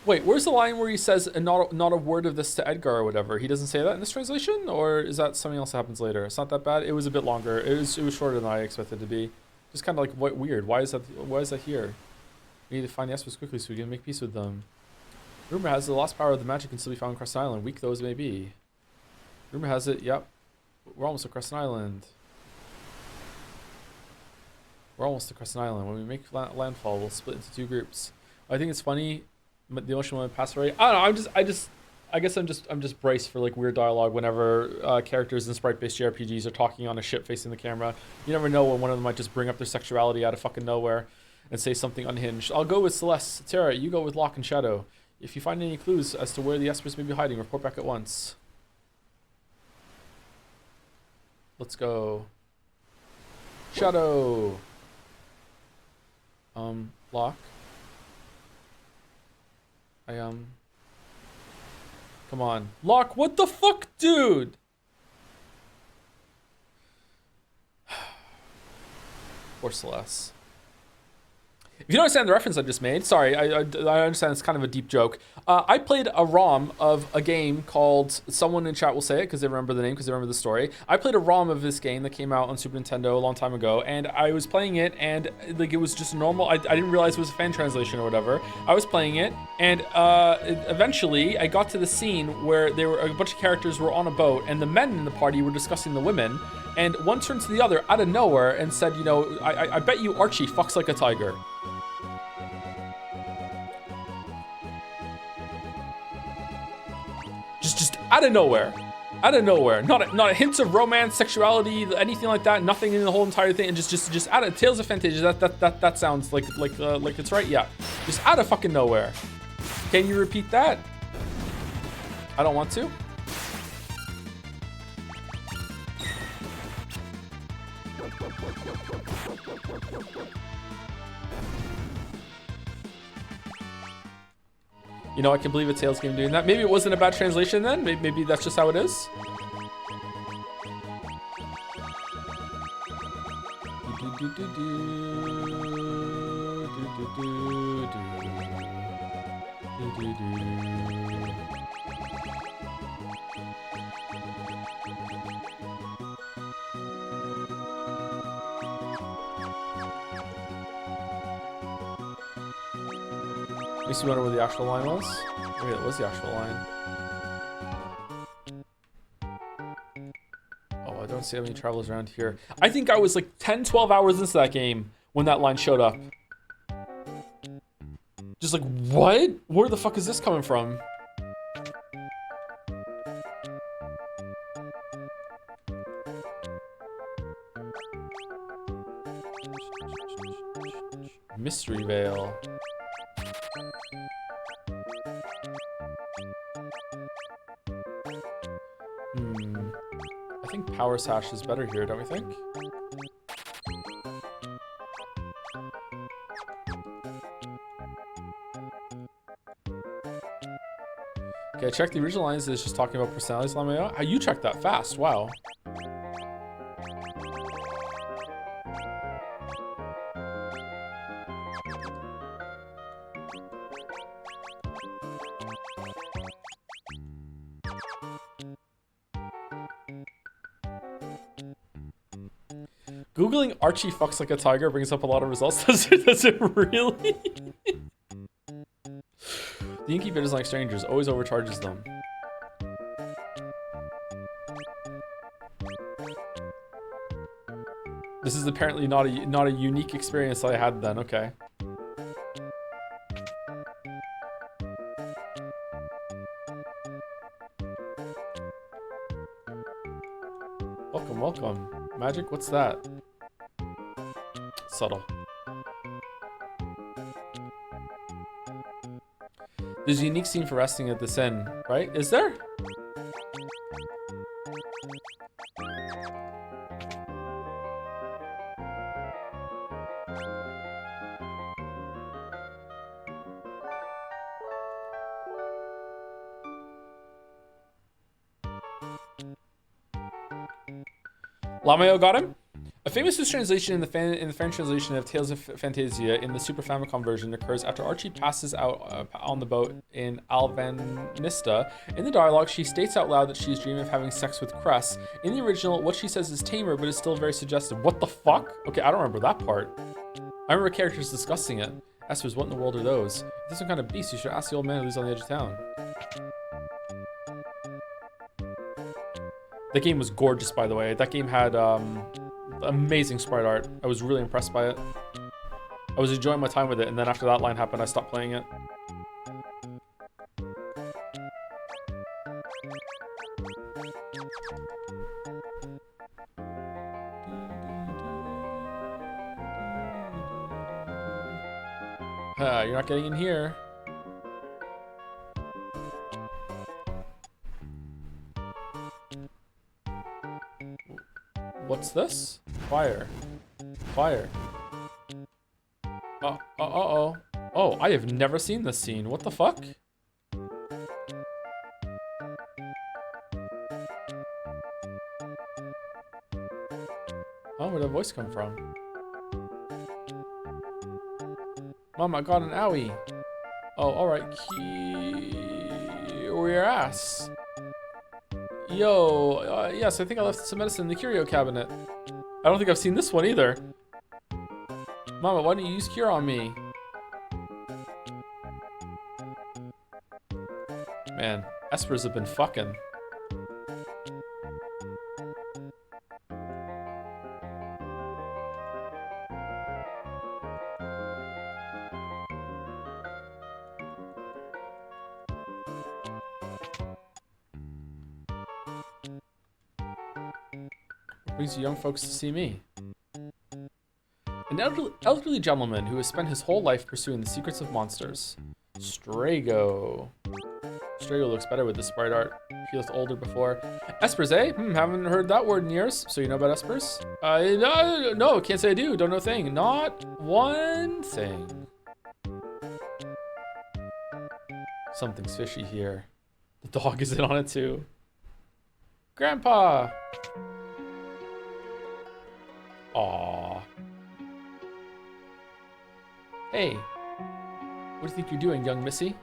[SPEAKER 1] Wait, where's the line where he says not a word of this to Edgar or whatever? He doesn't say that in this translation, or is that something else that happens later? It's not that bad. It was a bit longer. It was shorter than I expected it to be. Just kind of like what weird. Why is that here? We need to find the Espers quickly so we can make peace with them. Rumor has it the lost power of the magic can still be found in Crescent Island, weak though as may be. Rumor has it, yep. We're almost at Crescent Island. We're almost to Crescent Island. When we make landfall, we'll split into 2 groups. I think it's funny. The ocean will pass away. I don't know. I guess I'm just braced for like weird dialogue whenever characters in sprite-based JRPGs are talking on a ship facing the camera. You never know when one of them might just bring up their sexuality out of fucking nowhere and say something unhinged. I'll go with Celeste. Terra, you go with Locke and Shadow. If you find any clues as to where the Espers may be hiding, report back at once. Let's go. Shadow. Locke. Come on. Locke, what the fuck, dude? Poor Celeste. If you don't understand the reference I just made, sorry, I understand it's kind of a deep joke. I played a ROM of a game called, someone in chat will say it because they remember the name, because they remember the story. I played a ROM of this game that came out on Super Nintendo a long time ago, and I was playing it, and like it was just normal. I didn't realize it was a fan translation or whatever. I was playing it, and eventually I got to the scene where there were a bunch of characters were on a boat, and the men in the party were discussing the women, and one turned to the other out of nowhere and said, you know, I bet you Archie fucks like a tiger. Just out of nowhere. Not a hint of romance, sexuality, anything like that. Nothing in the whole entire thing. And just out of Tales of Fantasia. That sounds like it's right. Yeah, just out of fucking nowhere. Can you repeat that? I don't want to. You know, I can believe a Tales game doing that. Maybe it wasn't a bad translation then. Maybe that's just how it is. Makes me wonder where the actual line was. Maybe it was the actual line. Oh, I don't see how many travelers around here. I think I was like 10, 12 hours into that game when that line showed up. Just like, what? Where the fuck is this coming from? Mystery Veil. I think Power Sash is better here, don't we think? Okay, I checked the original lines. It's just talking about personalities, Lameo. How you checked that fast? Wow. Googling Archie fucks like a tiger brings up a lot of results. Does it really? The innkeeper doesn't like strangers, always overcharges them. This is apparently not a unique experience that I had then, okay. Welcome, welcome. Magic, what's that? Subtle. There's a unique scene for resting at this inn, right? Is there? Lameo got him? A famous translation in the fan translation of Tales of Phantasia in the Super Famicom version occurs after Archie passes out on the boat in Alvanista. In the dialogue, she states out loud that she is dreaming of having sex with Cress. In the original, what she says is tamer, but is still very suggestive. What the fuck? Okay, I don't remember that part. I remember characters discussing it. Espers, what in the world are those? If there's some kind of beast, you should ask the old man who lives on the edge of town. The game was gorgeous, by the way. That game had amazing sprite art. I was really impressed by it. I was enjoying my time with it, and then after that line happened, I stopped playing it. You're not getting in here. What's this? Fire. Fire. Uh-oh. Oh, I have never seen this scene. What the fuck? Oh, where'd that voice come from? Mom, I got an owie. Oh, alright. Or your ass. Yo, yes, I think I left some medicine in the curio cabinet. I don't think I've seen this one either. Mama, why don't you use cure on me? Man, espers have been fucking. Brings you young folks to see me. An elderly gentleman who has spent his whole life pursuing the secrets of monsters. Strago. Strago looks better with the sprite art. He looked older before. Espers, eh? Haven't heard that word in years. So you know about espers? No, can't say I do. Don't know a thing. Not one thing. Something's fishy here. The dog is in on it too. Grandpa! Aww. Hey, what do you think you're doing, young missy?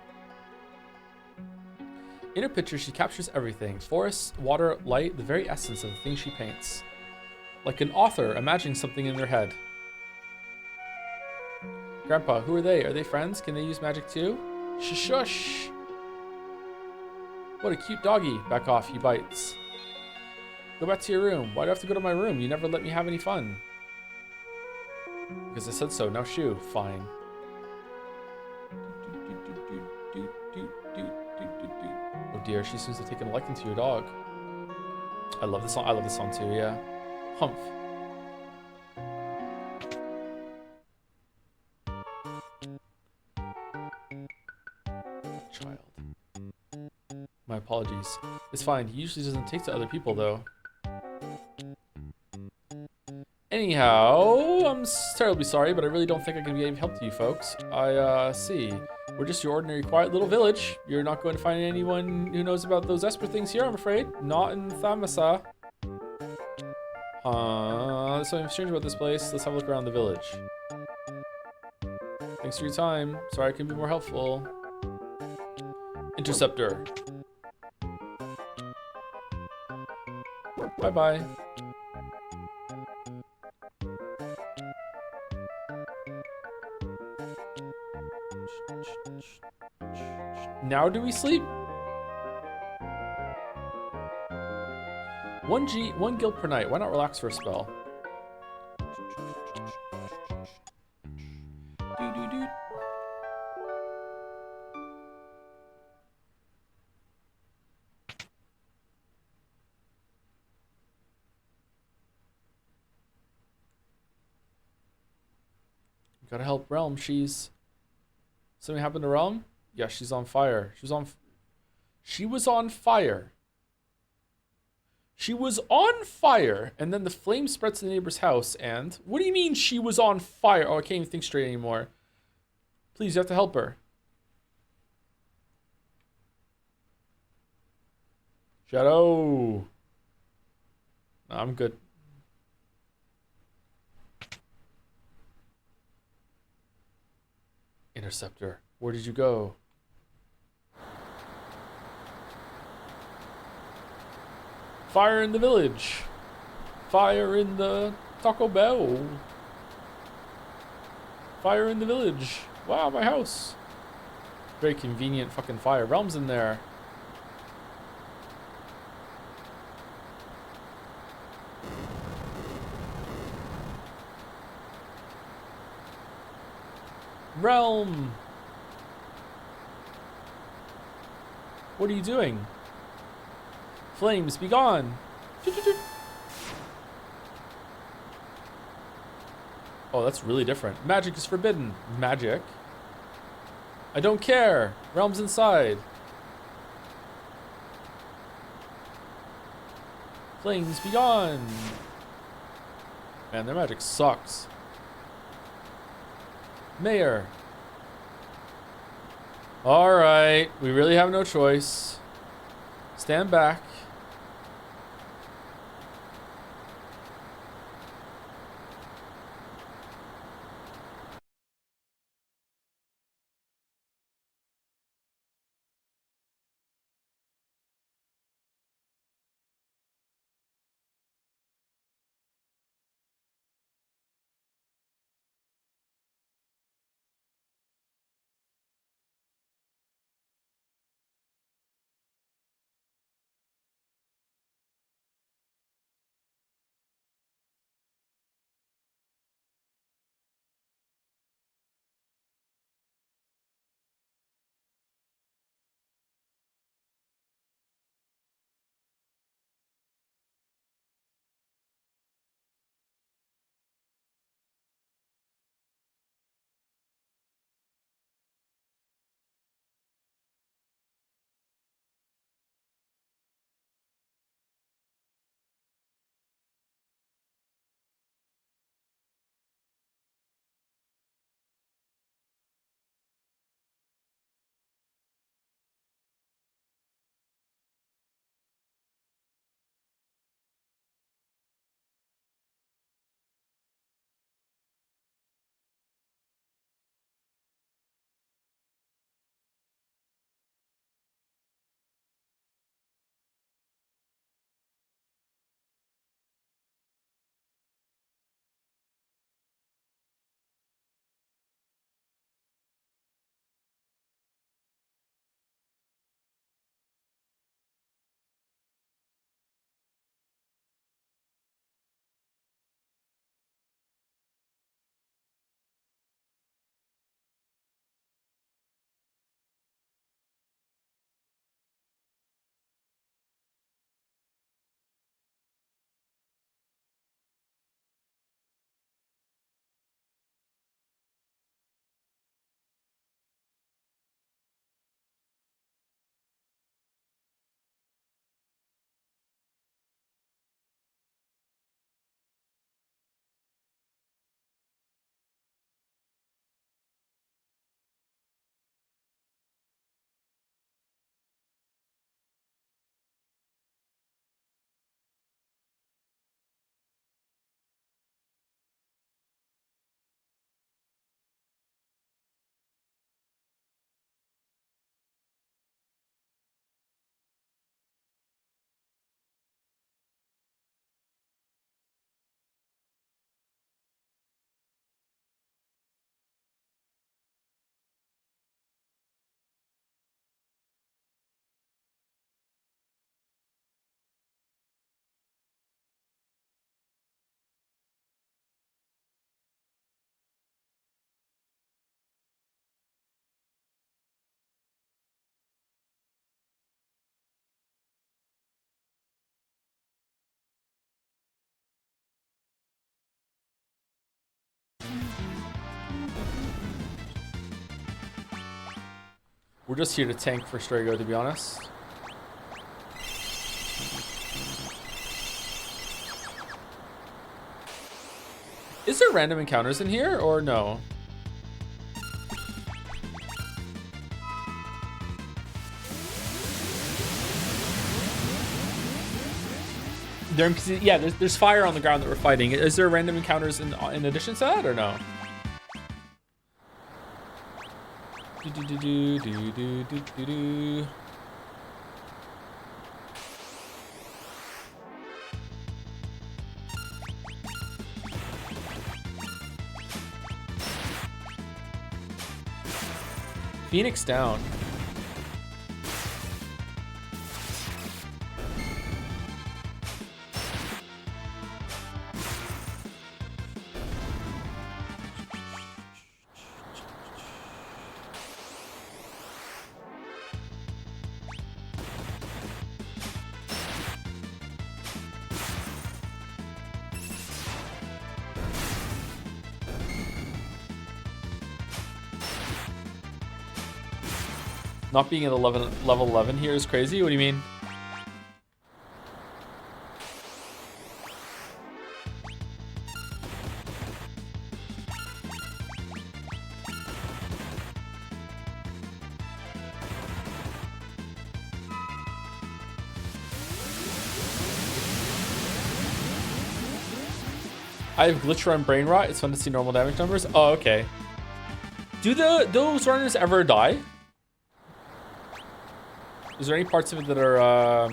[SPEAKER 1] In her picture, she captures everything. Forests, water, light, the very essence of the thing she paints. Like an author imagining something in their head. Grandpa, who are they? Are they friends? Can they use magic too? Shush! What a cute doggy. Back off, he bites. Go back to your room. Why do I have to go to my room? You never let me have any fun. Because I said so. Now shoo. Fine. Oh dear, she seems to have taken a liking to your dog. I love this song. I love this song too, yeah. Humph. Child. My apologies. It's fine. He usually doesn't take to other people though. Anyhow, I'm terribly sorry, but I really don't think I can be of help to you folks. I see. We're just your ordinary quiet little village. You're not going to find anyone who knows about those Esper things here, I'm afraid. Not in Thamasa. There's something strange about this place. Let's have a look around the village. Thanks for your time. Sorry I couldn't be more helpful. Interceptor. Bye-bye. Now do we sleep? 1 guild per night. Why not relax for a spell? Gotta help Realm. Something happened to Realm? Yeah, she's on fire. She was on fire. She was on fire, and then the flame spread to the neighbor's house, and... What do you mean she was on fire? Oh, I can't even think straight anymore. Please, you have to help her. Shadow. No, I'm good. Interceptor, where did you go? Fire in the village. Fire in the Taco Bell. Fire in the village. Wow, my house. Very convenient fucking fire. Realm's in there. Realm. What are you doing? Flames, be gone. Oh, that's really different. Magic is forbidden. Magic? I don't care. Realm's inside. Flames, be gone. Man, their magic sucks. Mayor. Alright, we really have no choice. Stand back. We're just here to tank for Strago, to be honest. Is there random encounters in here or no? Yeah, there's fire on the ground that we're fighting. Is there random encounters in addition to that or no? Do-do-do-do-do-do-do-do. Phoenix down. Not being at level 11 here is crazy. What do you mean? I have glitch run brain rot. It's fun to see normal damage numbers. Oh, okay. Do those runners ever die? Is there any parts of it that are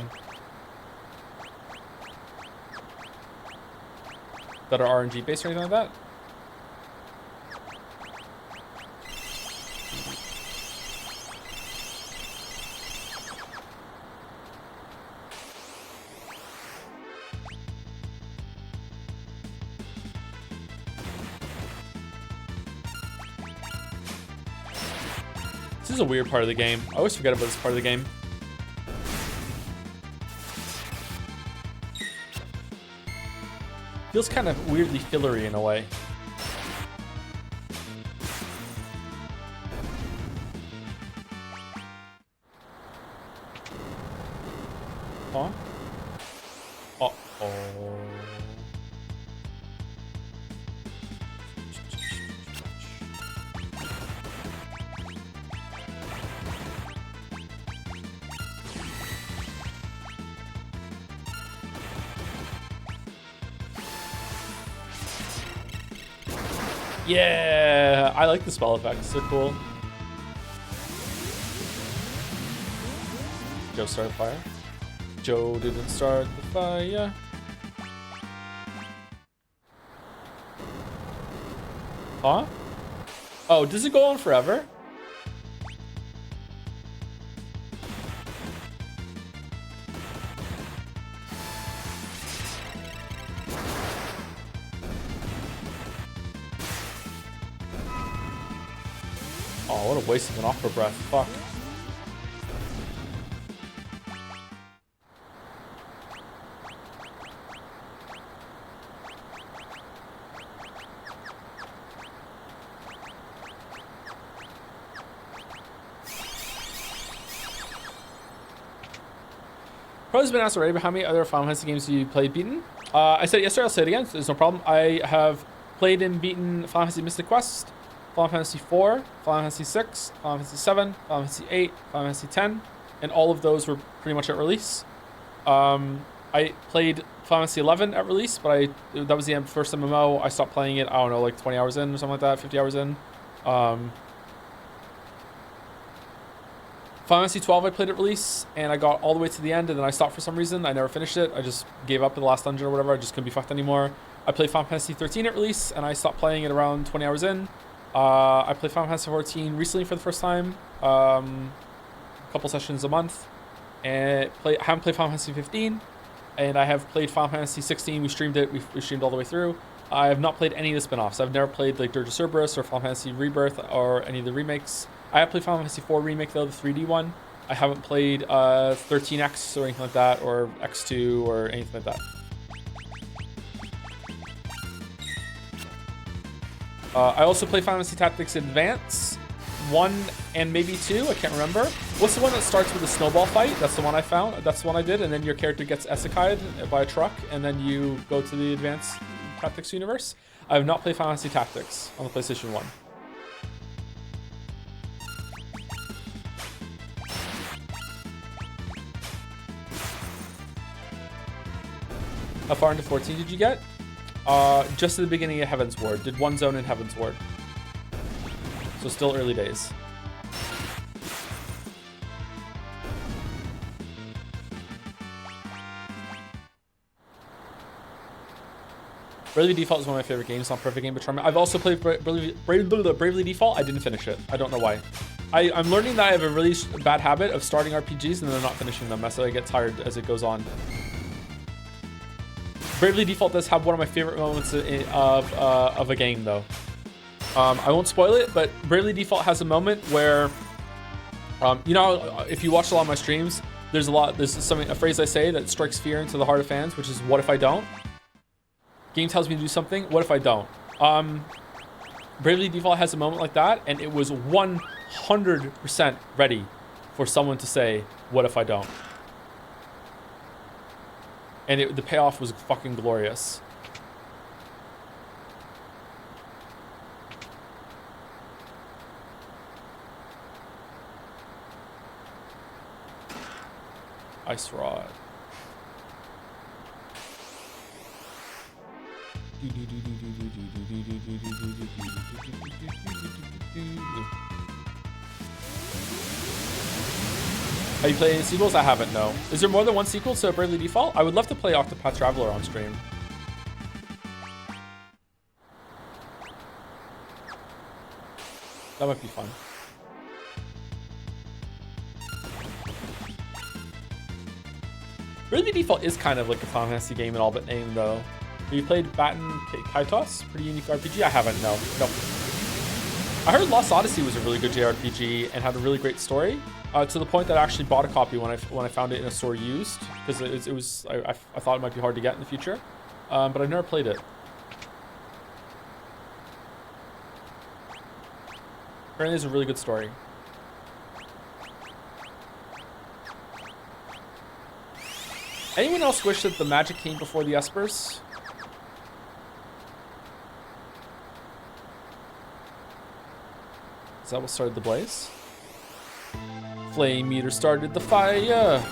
[SPEAKER 1] RNG based or anything like that? This is a weird part of the game. I always forget about this part of the game. Feels kind of weirdly fillery in a way. Huh? Uh-oh. Yeah, I like the spell effects. They're cool. Joe started the fire. Joe didn't start the fire. Huh? Oh, does it go on forever? Oh, what a waste of an aqua breath. Fuck. Pro's been asked already, but how many other Final Fantasy games do you play beaten? I said it yesterday, I'll say it again. So there's no problem. I have played and beaten Final Fantasy Mystic Quest, Final Fantasy 4, Final Fantasy 6, Final Fantasy 7, Final Fantasy 8, Final Fantasy 10, and all of those were pretty much at release. I played Final Fantasy 11 at release, but that was the first MMO. I stopped playing it, I don't know, like 20 hours in or something like that, 50 hours in. Final Fantasy 12 I played at release, and I got all the way to the end, and then I stopped for some reason. I never finished it. I just gave up in the last dungeon or whatever. I just couldn't be fucked anymore. I played Final Fantasy 13 at release, and I stopped playing it around 20 hours in. I played Final Fantasy 14 recently for the first time, a couple sessions a month, and haven't played Final Fantasy 15, and I have played Final Fantasy 16. We streamed it. We streamed all the way through. I have not played any of the spin-offs. I've never played like Dirge of Cerberus or Final Fantasy Rebirth or any of the remakes. I have played Final Fantasy 4 Remake though, the 3D one. I haven't played 13X or anything like that, or X2 or anything like that. I also play Final Fantasy Tactics Advance 1 and maybe 2, I can't remember. What's the one that starts with a snowball fight? That's the one I found. That's the one I did, and then your character gets isekai'd by a truck, and then you go to the Advanced Tactics universe. I have not played Final Fantasy Tactics on the PlayStation 1. How far into 14 did you get? Just at the beginning of Heaven's Ward. Did one zone in Heaven's Ward. So still early days. Bravely Default is one of my favorite games. Not perfect game, but charming. I've also played Bravely Default. I didn't finish it. I don't know why. I'm learning that I have a really bad habit of starting RPGs and then not finishing them. So I get tired as it goes on. Bravely Default does have one of my favorite moments of a game, though. I won't spoil it, but Bravely Default has a moment where, you know, if you watch a lot of my streams, there's a phrase I say that strikes fear into the heart of fans, which is, what if I don't? Game tells me to do something, what if I don't? Bravely Default has a moment like that, and it was 100% ready for someone to say, what if I don't? And the payoff was fucking glorious. Ice Rod. Have you played any sequels? I haven't, no. Is there more than one sequel to Bravely Default? I would love to play Octopath Traveler on stream. That might be fun. Bravely Default is kind of like a Final Fantasy game in all but name, though. Have you played Baton Kaitos? Pretty unique RPG? I haven't, no. Nope. I heard Lost Odyssey was a really good JRPG and had a really great story, to the point that I actually bought a copy when I found it in a store used, because I thought it might be hard to get in the future, but I've never played it. Apparently it's a really good story. Anyone else wish that the magic came before the espers? Is that what started the blaze? Flame meter started the fire.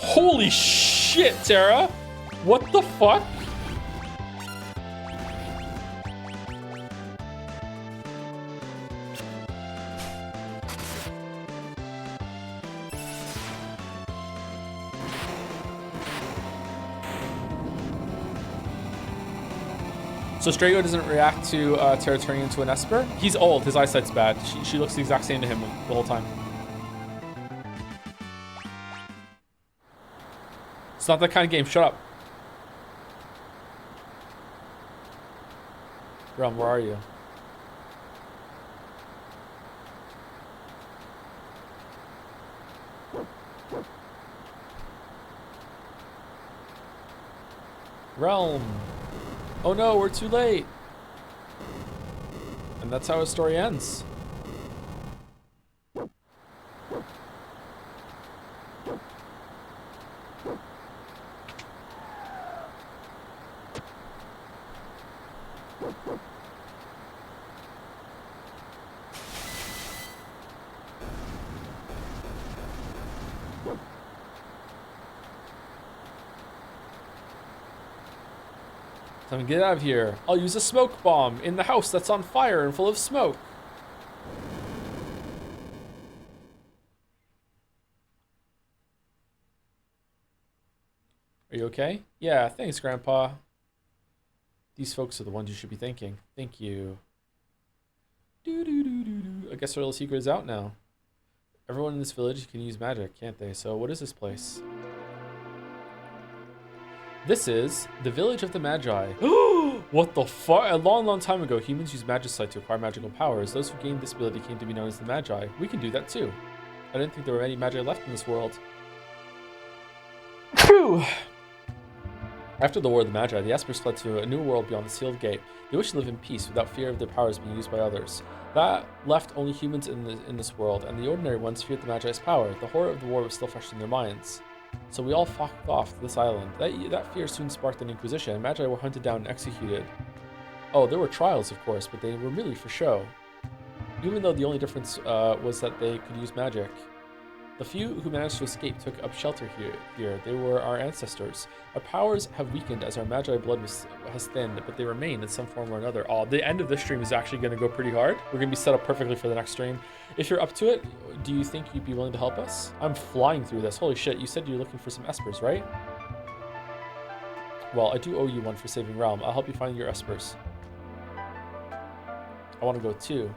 [SPEAKER 1] Holy shit, Tara! What the fuck? So Strago doesn't react to Tara turning into an Esper? He's old, his eyesight's bad. She looks the exact same to him the whole time. It's not that kind of game. Shut up. Realm, where are you? Realm. Oh no, we're too late. And that's how his story ends. Time to get out of here. I'll use a smoke bomb in the house that's on fire and full of smoke. Are you okay? Yeah, thanks, Grandpa. These folks are the ones you should be thanking. Thank you. I guess our little secret is out now. Everyone in this village can use magic, can't they? So what is this place? This is the Village of the Magi. What the fuck? A long, long time ago, humans used magicite to acquire magical powers. Those who gained this ability came to be known as the Magi. We can do that too. I didn't think there were any Magi left in this world. Phew! After the War of the Magi, the Espers fled to a new world beyond the Sealed Gate. They wished to live in peace without fear of their powers being used by others. That left only humans in this world, and the ordinary ones feared the Magi's power. The horror of the war was still fresh in their minds. So we all fucked off to this island. That fear soon sparked an inquisition, and Magi were hunted down and executed. Oh, there were trials, of course, but they were really for show. even though the only difference was that they could use magic. The few who managed to escape took up shelter here. They were our ancestors. Our powers have weakened as our magi blood has thinned, but they remain in some form or another. Oh, the end of this stream is actually going to go pretty hard. We're going to be set up perfectly for the next stream. If you're up to it, do you think you'd be willing to help us? I'm flying through this. Holy shit, you said you're looking for some espers, right? Well, I do owe you one for saving Realm. I'll help you find your espers. I want to go too.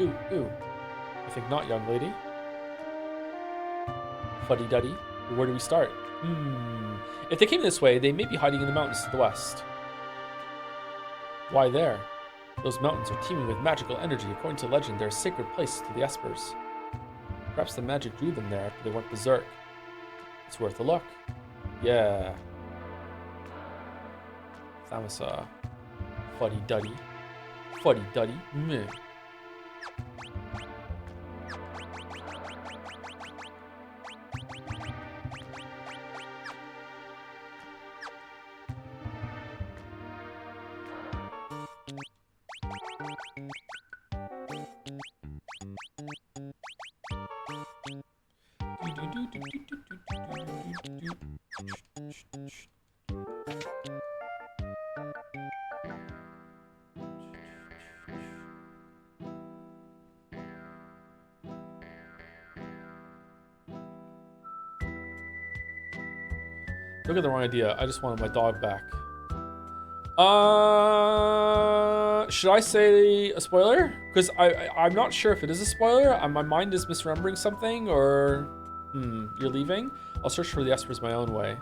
[SPEAKER 1] Ooh, ooh. I think not, young lady. Fuddy-duddy. Where do we start? If they came this way, they may be hiding in the mountains to the west. Why there? Those mountains are teeming with magical energy. According to legend, they're a sacred place to the espers. Perhaps the magic drew them there after they went berserk. It's worth a look. Yeah. Thamasa. Fuddy-duddy. Fuddy-duddy. Meh. Look at the wrong idea. I just wanted my dog back. Should I say a spoiler? Because I'm not sure if it is a spoiler. My mind is misremembering something, or you're leaving. I'll search for the espers my own way.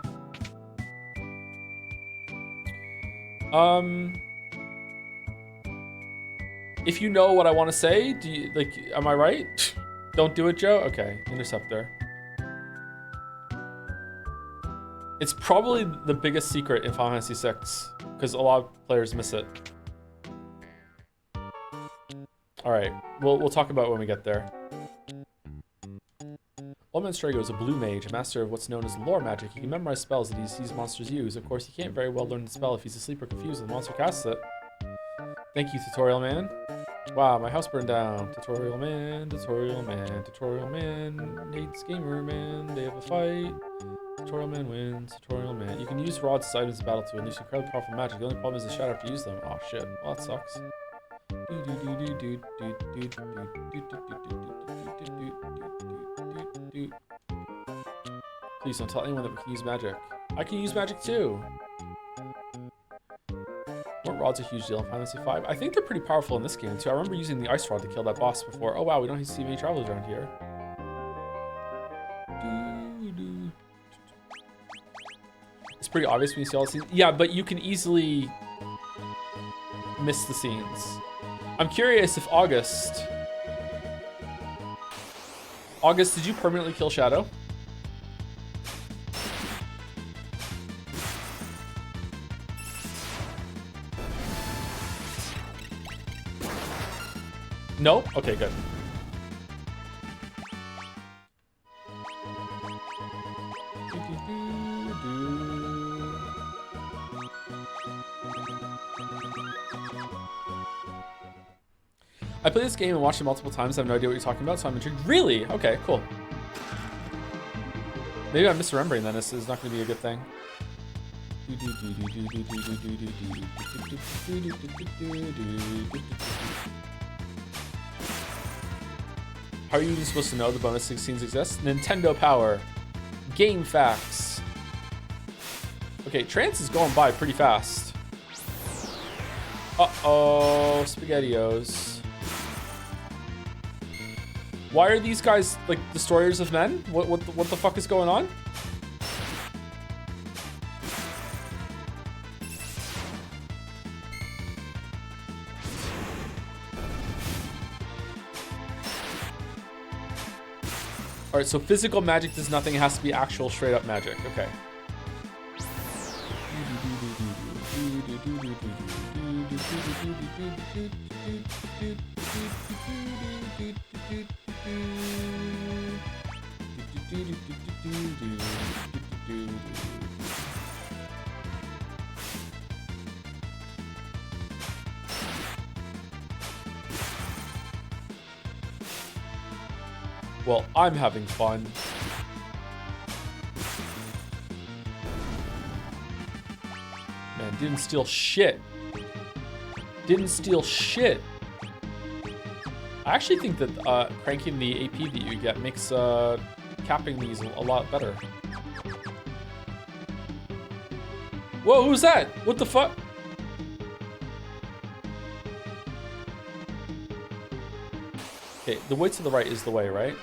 [SPEAKER 1] If you know what I want to say, do you like? Am I right? Don't do it, Joe. Okay, Interceptor. It's probably the biggest secret in Final Fantasy VI, because a lot of players miss it. All right, we'll talk about it when we get there. Old Man Strago is a blue mage, a master of what's known as lore magic. He can memorize spells that he sees monsters use. Of course, he can't very well learn the spell if he's asleep or confused when the monster casts it. Thank you, Tutorial Man. Wow, my house burned down. Tutorial Man, Tutorial Man, Tutorial Man, Nate's Gamer Man, they have a fight. Tutorial Man wins, Tutorial Man. You can use rods as items in battle to unleash incredibly powerful magic. The only problem is the shadow after you use them. Oh shit, well that sucks. Please don't tell anyone that we can use magic. I can use magic too. What rods a huge deal in Final Fantasy V? I think they're pretty powerful in this game too. I remember using the ice rod to kill that boss before. Oh wow, we don't see many travelers around here. It's pretty obvious when you see all the scenes. Yeah, but you can easily miss the scenes. I'm curious if August, did you permanently kill Shadow? No? Okay, good. I played this game and watched it multiple times. I have no idea what you're talking about, so I'm intrigued. Really? Okay, cool. Maybe I'm misremembering then. This is not going to be a good thing. How are you even supposed to know the bonus scenes exist? Nintendo Power. Game facts. Okay, Trance is going by pretty fast. Uh-oh, SpaghettiOs. Why are these guys like destroyers of men? What the fuck is going on? All right, so physical magic does nothing. It has to be actual straight up magic. Okay. Well, I'm having fun. Man, didn't steal shit. Didn't steal shit. I actually think that cranking the AP that you get makes capping these a lot better. Whoa, who's that? What the fuck? Okay, the way to the right is the way, right?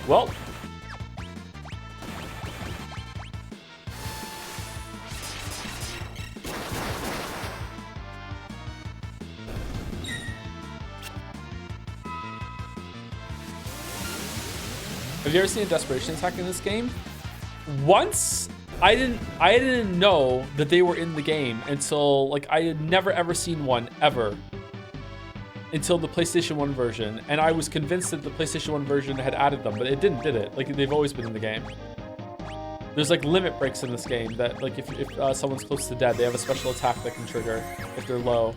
[SPEAKER 1] Well. Have you ever seen a desperation attack in this game? Once, I didn't know that they were in the game until, like, I had never ever seen one ever until the PlayStation 1 version, and I was convinced that the PlayStation 1 version had added them, but it didn't, did it? Like, they've always been in the game. There's like limit breaks in this game that, like, if someone's close to dead, they have a special attack that can trigger if they're low.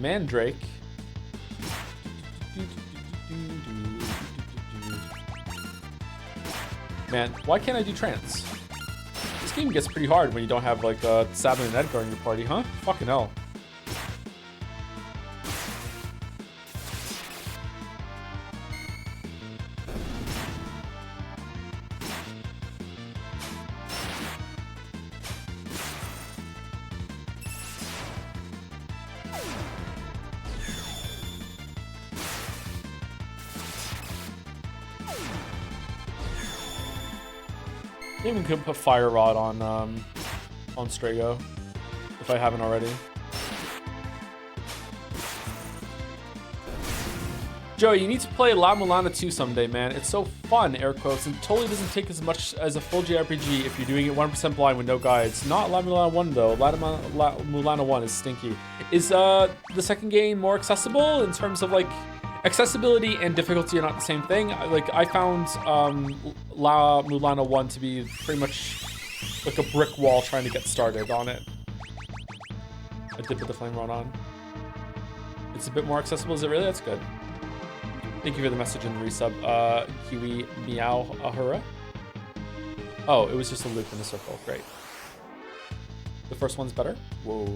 [SPEAKER 1] Mandrake. Man, why can't I do trance? This game gets pretty hard when you don't have like Sabin and Edgar in your party, huh? Fucking hell. Even could put Fire Rod on Strago if I haven't already. Joey, you need to play La Mulana 2 someday, man. It's so fun, air quotes, and totally doesn't take as much as a full JRPG if you're doing it 100% blind with no guides. Not La Mulana 1 though. La Mulana 1 is stinky. Is the second game more accessible in terms of like accessibility and difficulty are not the same thing? Like, I found La Mulana 1 to be pretty much like a brick wall trying to get started on it. I did put the flame rod on. It's a bit more accessible, is it really? That's good. Thank you for the message in the resub. Kiwi Meow Ahura. Oh, it was just a loop in a circle. Great. The first one's better? Whoa.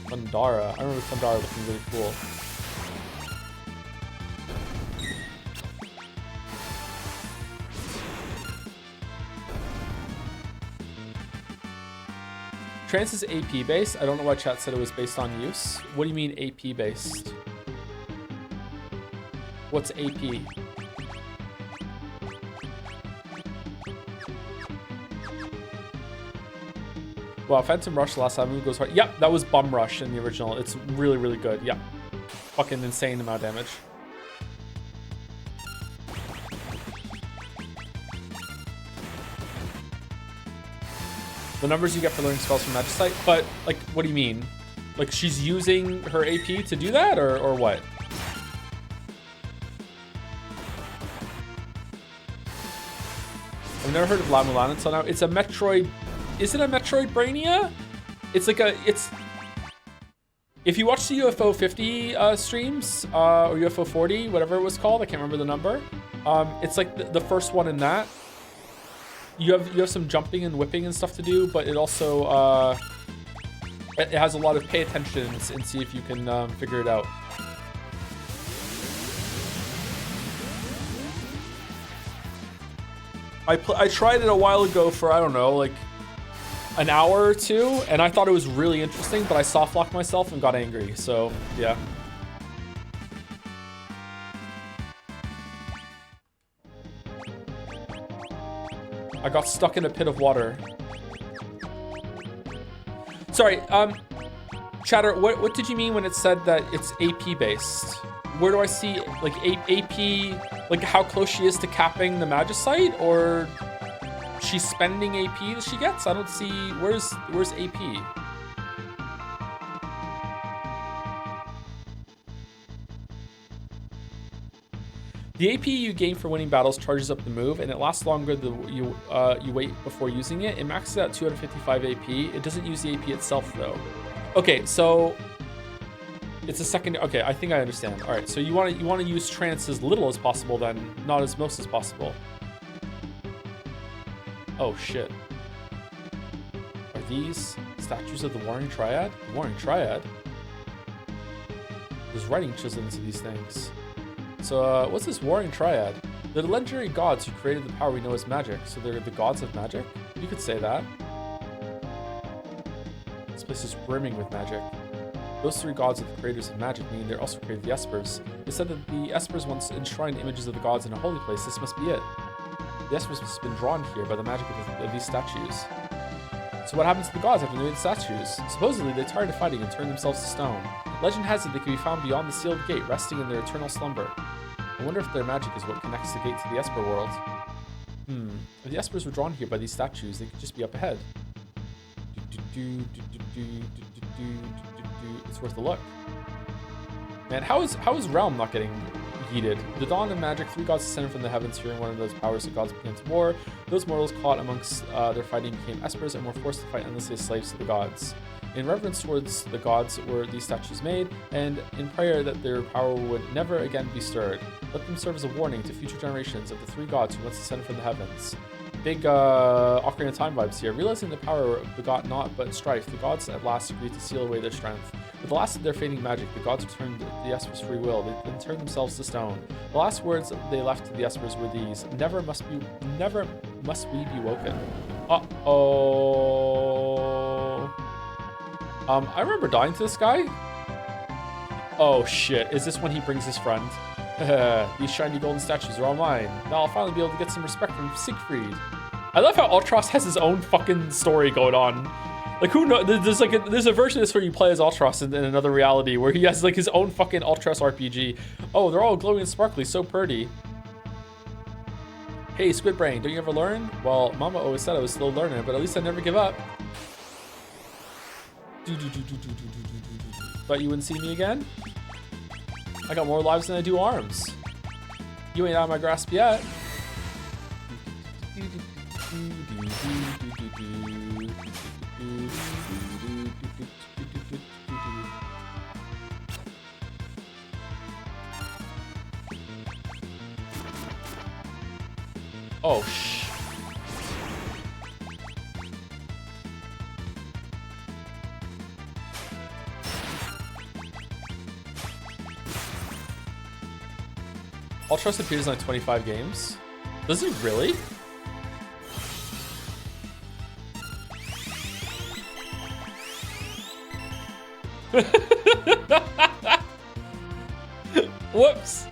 [SPEAKER 1] Thundara. I remember Thundara looking really cool. Trance is AP based. I don't know why chat said it was based on use. What do you mean AP based? What's AP? Wow, Phantom Rush, the last time move goes hard. Yep, that was Bum Rush in the original. It's really, really good. Yep. Fucking insane amount of damage. The numbers you get for learning spells from Magicite, but like, what do you mean? Like, she's using her AP to do that, or what? I've never heard of La Mulana until now. It's a Metroid. Is it a Metroidvania? It's like a, it's, if you watch the UFO 50 streams, or UFO 40, whatever it was called, I can't remember the number. It's like the first one in that. You have some jumping and whipping and stuff to do, but it also, it has a lot of pay attention and see if you can figure it out. I tried it a while ago for, I don't know, like an hour or two, and I thought it was really interesting, but I soft locked myself and got angry, so yeah. I got stuck in a pit of water. Sorry, Chatter, what did you mean when it said that it's AP based? Where do I see like AP Like how close she is to capping the Magicite, or she's spending AP that she gets? I don't see, where's AP? The AP you gain for winning battles charges up the move, and it lasts longer you wait before using it. It maxes out 255 AP. It doesn't use the AP itself though. Okay, so it's a second. Okay, I think I understand. All right, so you want to use trance as little as possible, then not as most as possible. Oh shit. Are these statues of the Warring Triad? The Warring Triad? There's writing chiseled into these things. So, what's this Warring Triad? They're the legendary gods who created the power we know as magic. So they're the gods of magic? You could say that. This place is brimming with magic. Those three gods are the creators of magic, meaning they're also created the Espers. It said that the Espers once enshrined images of the gods in a holy place. This must be it. The Espers must have been drawn here by the magic of these statues. So what happens to the gods after they made the statues? Supposedly, they tired of fighting and turned themselves to stone. Legend has it they can be found beyond the sealed gate, resting in their eternal slumber. I wonder if their magic is what connects the gate to the Esper world. If the Espers were drawn here by these statues, they could just be up ahead. It's worth a look. Man, how is Realm not getting heated? The dawn of magic, three gods descended from the heavens, fearing one of those powers. The gods began to war. Those mortals caught amongst their fighting became Espers and were forced to fight endlessly as slaves to the gods. In reverence towards the gods were these statues made, and in prayer that their power would never again be stirred. Let them serve as a warning to future generations of the three gods who once descended from the heavens. Big Ocarina of Time vibes here. Realizing the power begot naught but strife, the gods at last agreed to seal away their strength. With the last of their fading magic, the gods returned the Espers' free will. They then turned themselves to stone. The last words they left to the Espers were these: never must we be woken. Uh-oh. I remember dying to this guy. Oh shit, is this when he brings his friend? These shiny golden statues are all mine. Now I'll finally be able to get some respect from Siegfried. I love how Ultros has his own fucking story going on. Like, who knows? There's a version of this where you play as Ultros in another reality where he has like his own fucking Ultros RPG. Oh, they're all glowing and sparkly, so pretty. Hey, Squid Brain, don't you ever learn? Well, Mama always said I was slow learning, but at least I never give up. Thought you wouldn't see me again? I got more lives than I do arms. You ain't out of my grasp yet. Oh, Ultros appears in like 25 games. Does it really? Whoops.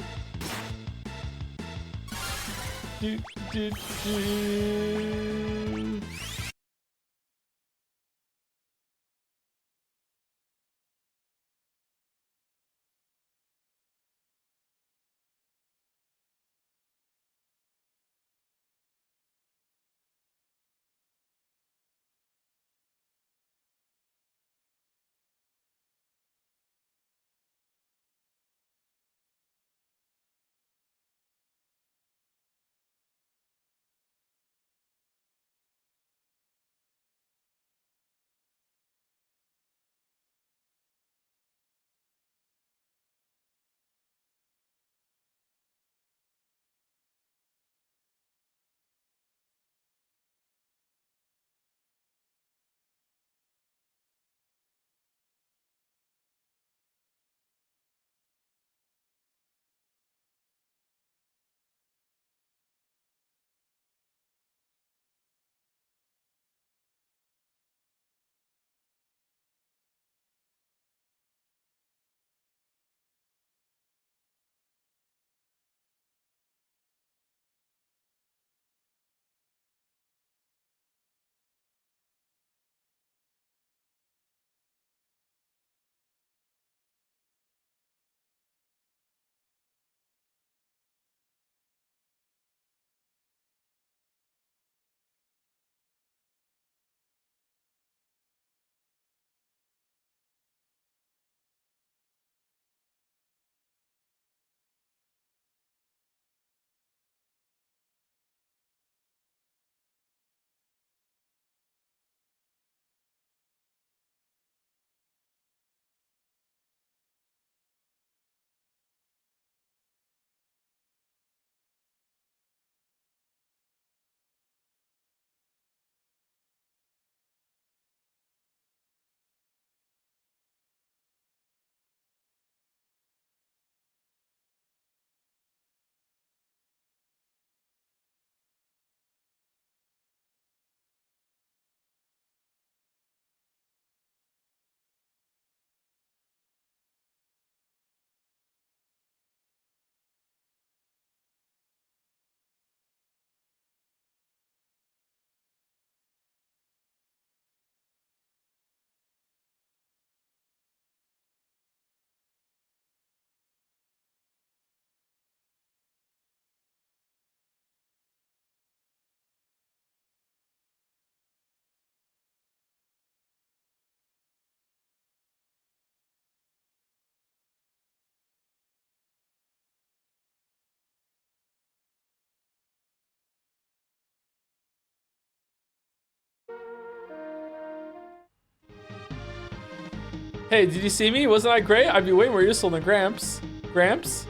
[SPEAKER 1] Hey, did you see me? Wasn't I great? I'd be way more useful than Gramps. Gramps?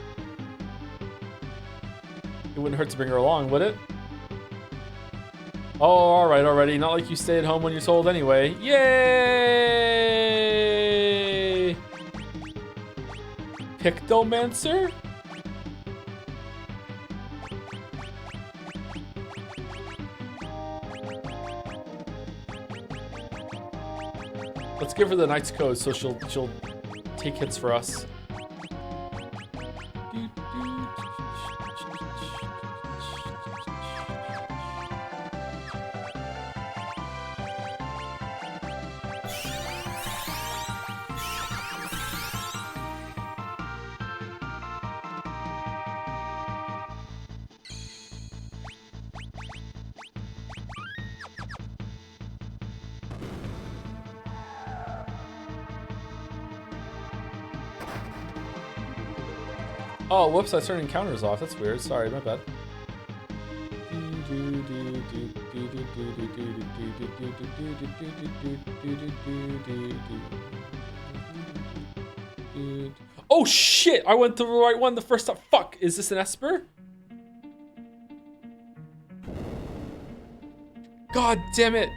[SPEAKER 1] It wouldn't hurt to bring her along, would it? Oh, alright already. Not like you stay at home when you're told anyway. Yay! Pictomancer? Let's give her the Knight's Code so she'll take hits for us. Oh, whoops, I turned encounters off. That's weird. Sorry, my bad. Oh shit! I went to the right one the first time. Fuck! Is this an Esper? God damn it!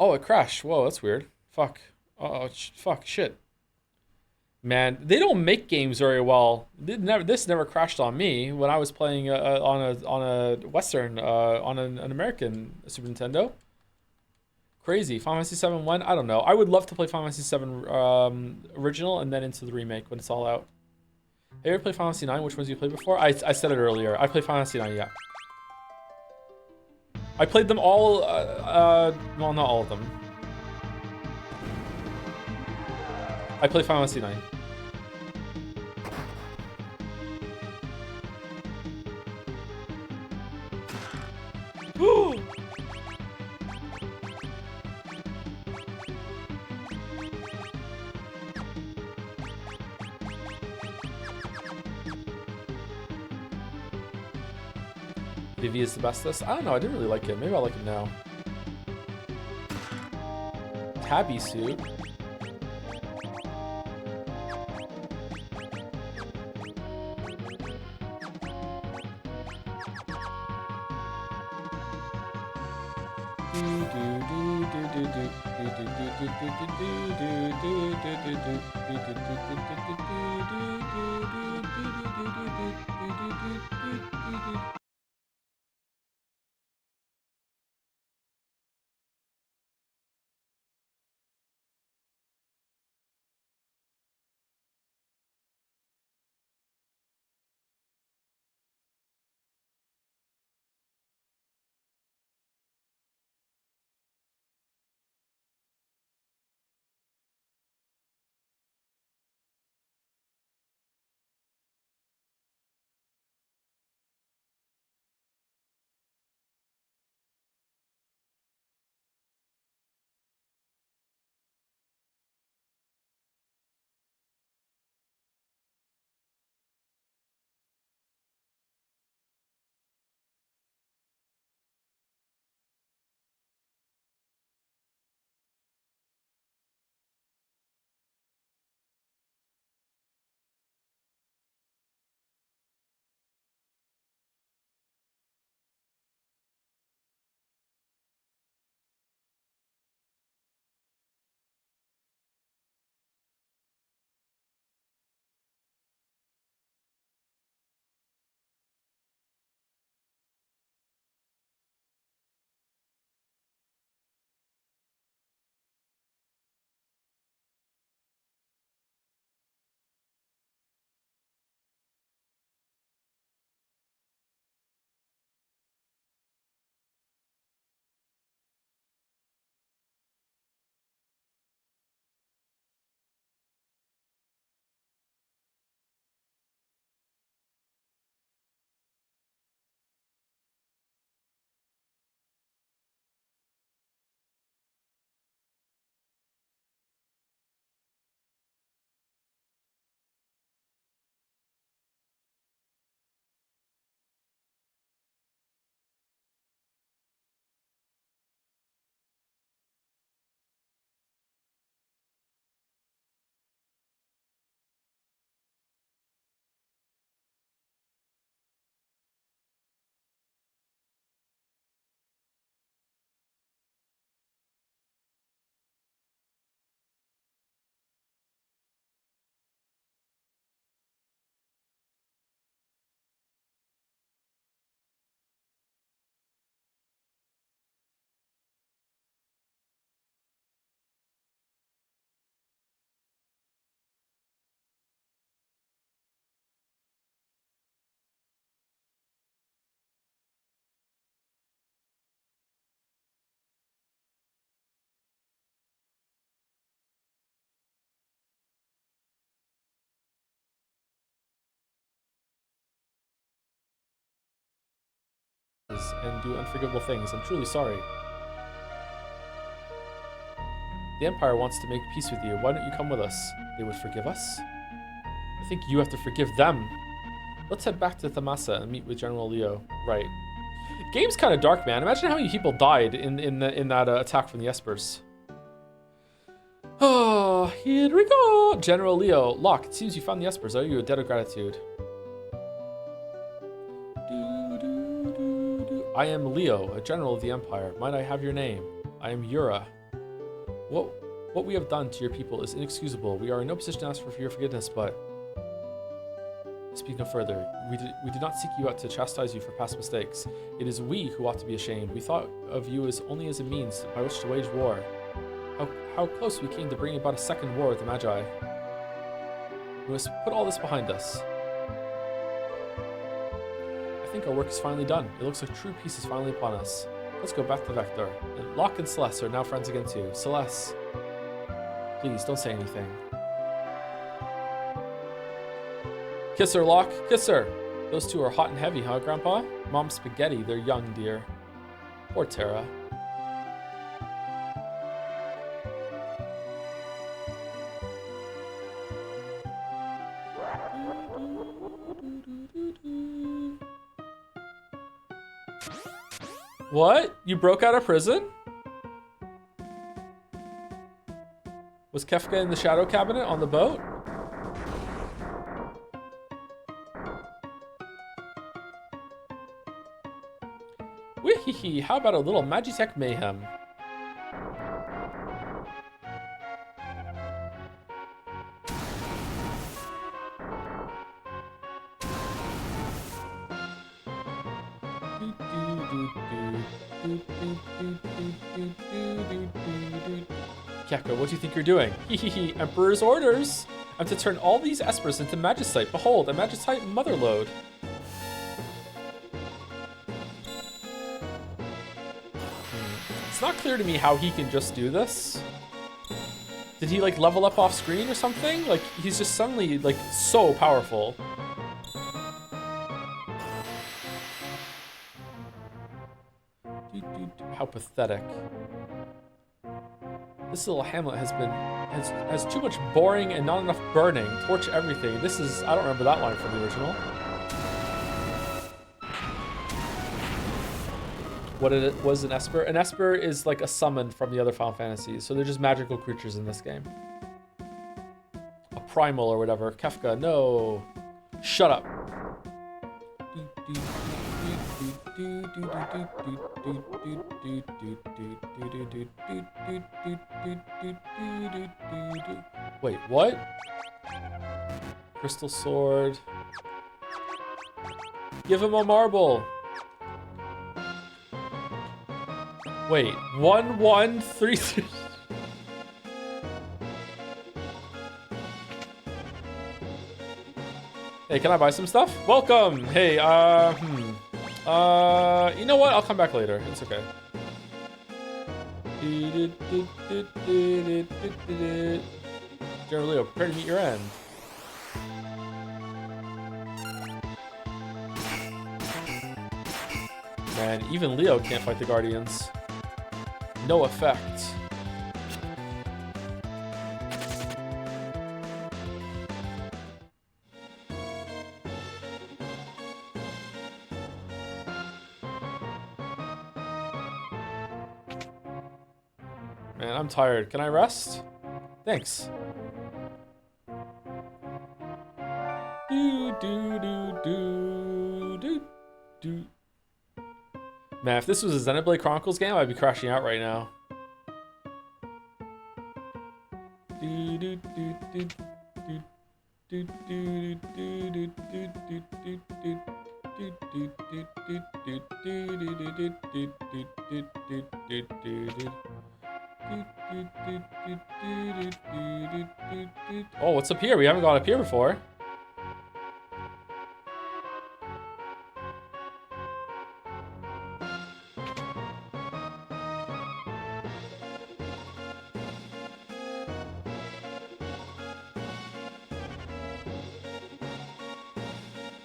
[SPEAKER 1] Oh, it crashed. Whoa, that's weird. Fuck. Oh, fuck, shit. Man, they don't make games very well. This never crashed on me when I was playing on a Western, on an American Super Nintendo. Crazy. Final Fantasy 7 1? I don't know. I would love to play Final Fantasy 7 original and then into the remake when it's all out. Have you ever played Final Fantasy 9? Which ones you played before? I said it earlier. I played Final Fantasy 9, yeah. I played them all, well, not all of them. I played Final Fantasy 9. Vivi is the bestest. I don't know. I didn't really like it. Maybe I'll like it now. Tabby suit.
[SPEAKER 6] and do unforgivable things. I'm truly sorry. The Empire wants to make peace with you. Why don't you come with us? They would forgive us? I think you have to forgive them. Let's head back to Thamasa and meet with General Leo. Right. Game's kind of dark, man. Imagine how many people died in that attack from the Espers. Oh, here we go. General Leo. Locke, it seems you found the Espers. I owe you a debt of gratitude. I am Leo, a general of the Empire. Might I have your name? I am Yura. What we have done to your people is inexcusable. We are in no position to ask for your forgiveness, but... Speak no further. We did not seek you out to chastise you for past mistakes. It is we who ought to be ashamed. We thought of you as only as a means by which to wage war. How close we came to bringing about a second war with the Magi. We must put all this behind us. I think our work is finally done. It looks like true peace is finally upon us. Let's go back to Vector. And Locke and Celeste are now friends again too. Celeste, please don't say anything. Kiss her, Locke. Kiss her. Those two are hot and heavy, huh, Grandpa? Mom's spaghetti. They're young, dear. Poor Terra. What? You broke out of prison? Was Kefka in the shadow cabinet on the boat? Wee-hee-hee, how about a little Magitech mayhem? Kefka, what do you think you're doing? Hee Emperor's orders! I'm to turn all these Espers into Magicite. Behold, a Magicite motherlode. It's not clear to me how he can just do this. Did he like level up off screen or something? Like he's just suddenly like so powerful. How pathetic. This little hamlet has too much boring and not enough burning. Torch everything. This is, I don't remember that line from the original. What it was an Esper? An Esper is like a summon from the other Final Fantasies, so they're just magical creatures in this game. A primal or whatever. Kefka, no. Shut up. Wait, what? Crystal sword. Give him a marble. Wait, 1 1 3 3. Hey, can I buy some stuff? Welcome. Hey, you know what? I'll come back later. It's okay. General Leo, prepare to meet your end. Man, even Leo can't fight the Guardians. No effect. Man, I'm tired. Can I rest? Thanks. Man, if this was a Xenoblade Chronicles game, I'd be crashing out right now. Oh, what's up here? We haven't gone up here before.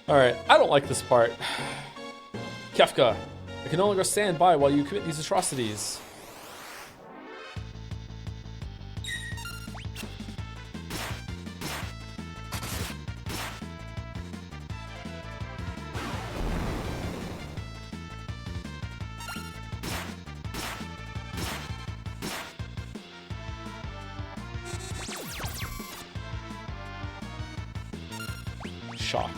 [SPEAKER 6] Alright, I don't like this part. Kefka, I can no longer stand by while you commit these atrocities. Shock.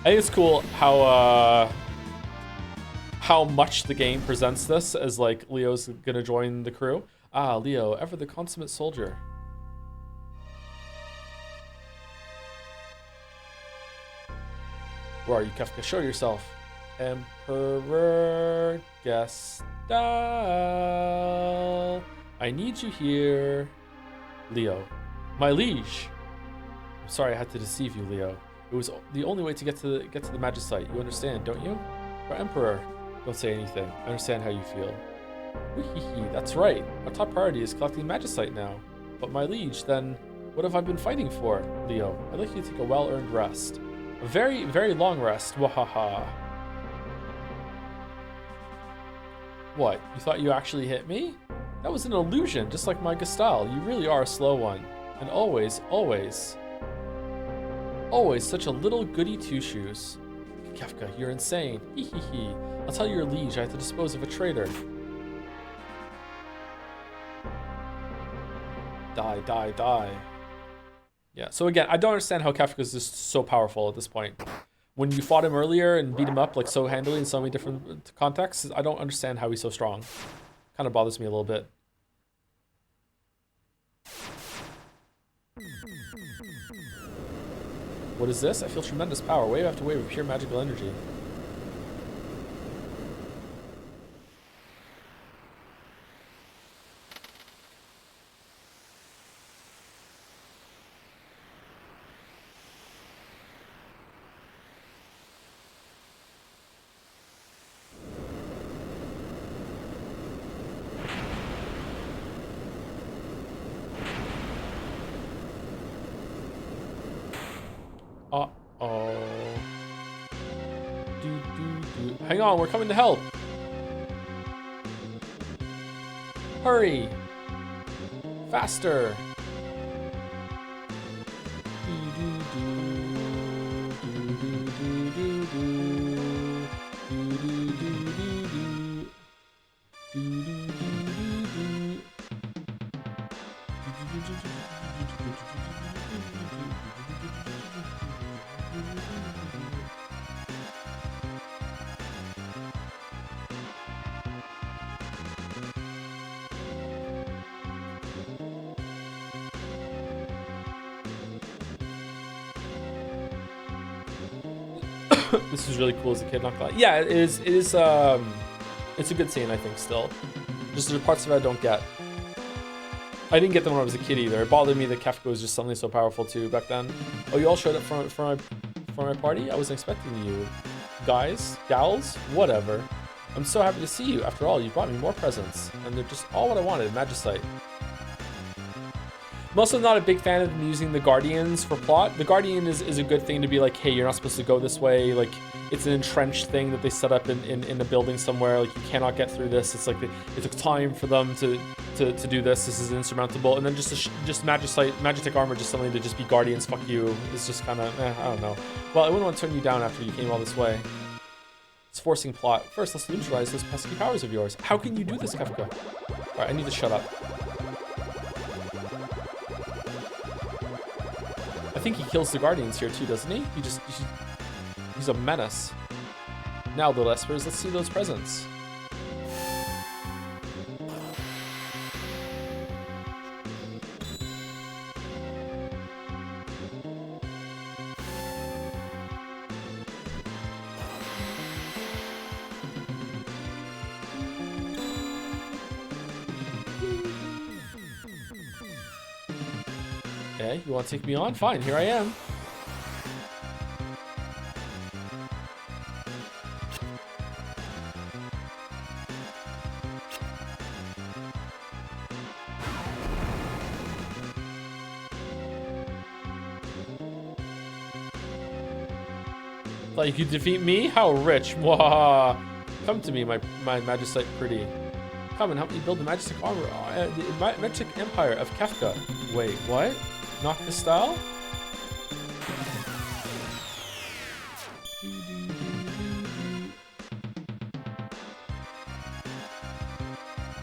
[SPEAKER 6] I think it's cool how much the game presents this as like Leo's gonna join the crew. Ah, Leo, ever the consummate soldier. Where are you, Kefka? Show yourself. Emperor Gestal. I need you here. Leo. My liege. I'm sorry I had to deceive you, Leo. It was the only way to get to the Magicite. You understand, don't you? Our Emperor. Don't say anything. I understand how you feel. Weehee, that's right. Our top priority is collecting Magicite now. But my liege, then, what have I been fighting for? Leo, I'd like you to take a well-earned rest. A very, very long rest. Wahaha. What? You thought you actually hit me? That was an illusion, just like my Gestal. You really are a slow one. And always, always, always such a little goody two-shoes. Kefka, you're insane. Hee hee hee. I'll tell your liege I have to dispose of a traitor. Die, die, die. Yeah, so again, I don't understand how Kefka is just so powerful at this point. When you fought him earlier and beat him up like so handily in so many different contexts, I don't understand how he's so strong. Kind of bothers me a little bit. What is this? I feel tremendous power, wave after wave of pure magical energy. Uh-oh. Hang on, we're coming to help. Hurry. Faster. This is really cool as a kid, not gonna lie. Yeah, it is it's a good scene, I think, still. Just there's parts of it I don't get. I didn't get them when I was a kid either. It bothered me that Kefka was just suddenly so powerful too back then. Oh, you all showed up for my party? I wasn't expecting you. Guys, gals, whatever. I'm so happy to see you. After all, you brought me more presents. And they're just all what I wanted, Magicite. I'm also not a big fan of them using the Guardians for plot. The Guardian is a good thing to be like, hey, you're not supposed to go this way. Like, it's an entrenched thing that they set up in a building somewhere. Like, you cannot get through this. It's like it took time for them to do this. This is insurmountable. And then just Magitech armor, just something to just be Guardians. Fuck you. It's just kind of, I don't know. Well, I wouldn't want to turn you down after you came all this way. It's forcing plot. First, let's neutralize those pesky powers of yours. How can you do this, Kefka? All right, I need to shut up. I think he kills the Guardians here too, doesn't he? He's a menace. Now, little Espers, let's see those presents. Okay, you want to take me on? Fine, here I am. Like you defeat me? How rich. Wah. Come to me, my Magicite pretty. Come and help me build the Magic armor, the Magic Empire of Kefka. Wait, what? Not the style?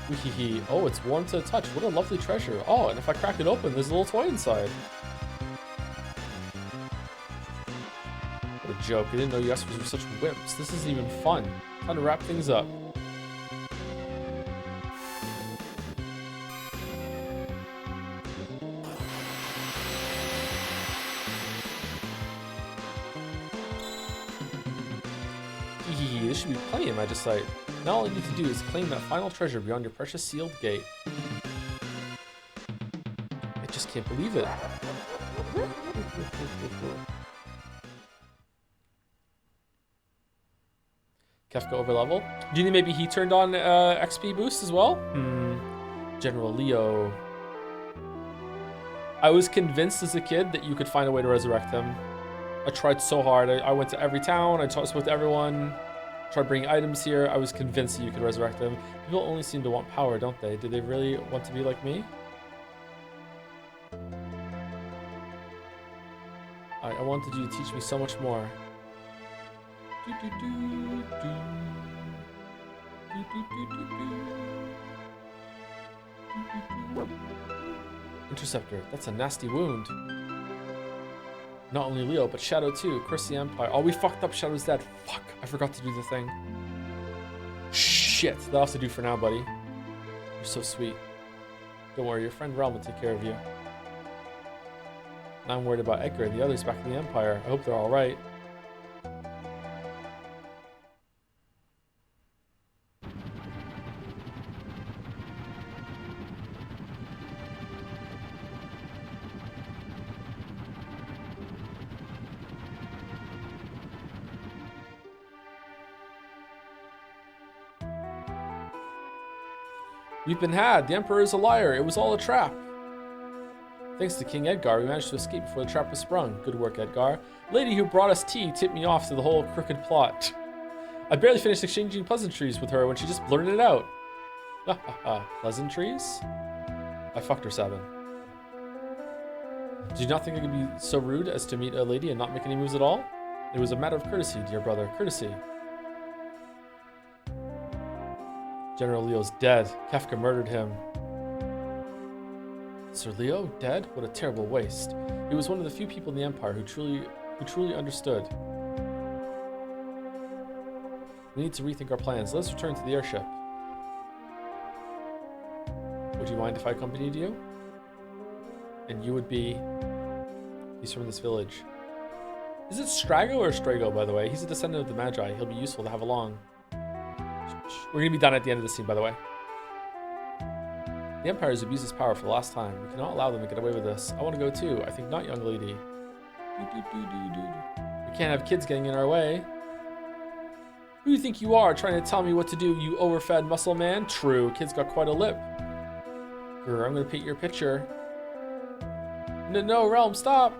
[SPEAKER 6] Weehee. Oh, it's warm to the touch. What a lovely treasure. Oh, and if I crack it open, there's a little toy inside. What a joke. I didn't know you guys were such wimps. This isn't even fun. Time to wrap things up. Hehe, this should be plenty of Magicite. Now all you need to do is claim that final treasure beyond your precious sealed gate. I just can't believe it. Kefka over level. Do you think maybe he turned on XP boost as well? General Leo. I was convinced as a kid that you could find a way to resurrect him. I tried so hard. I went to every town. I spoke to everyone. Tried bringing items here. I was convinced that you could resurrect him. People only seem to want power, don't they? Do they really want to be like me? I wanted you to teach me so much more. Interceptor. That's a nasty wound. Not only Leo, but Shadow too. Curse the Empire. Oh, we fucked up Shadow's dead. Fuck. I forgot to do the thing. Shit. That'll have to do for now, buddy. You're so sweet. Don't worry, your friend Realm will take care of you. Now I'm worried about Edgar and the others back in the Empire. I hope they're alright. We've been had. The Emperor is a liar. It was all a trap. Thanks to King Edgar, we managed to escape before the trap was sprung. Good work, Edgar. Lady who brought us tea tipped me off to the whole crooked plot. I barely finished exchanging pleasantries with her when she just blurted it out. Pleasantries? I fucked her, Sabin. Did you not think I could be so rude as to meet a lady and not make any moves at all? It was a matter of courtesy, dear brother. Courtesy. General Leo's dead. Kefka murdered him. Sir Leo dead? What a terrible waste. He was one of the few people in the Empire who truly understood. We need to rethink our plans. Let's return to the airship. Would you mind if I accompanied you? And you would be... He's from this village. Is it Strago or Strago, by the way? He's a descendant of the Magi. He'll be useful to have along. We're going to be done at the end of the scene, by the way. The Empire has abused its power for the last time. We cannot allow them to get away with this. I want to go too. I think not, young lady. We can't have kids getting in our way. Who do you think you are, trying to tell me what to do, you overfed muscle man? True, kid's got quite a lip. Grr, I'm going to paint your picture. No, Realm, stop!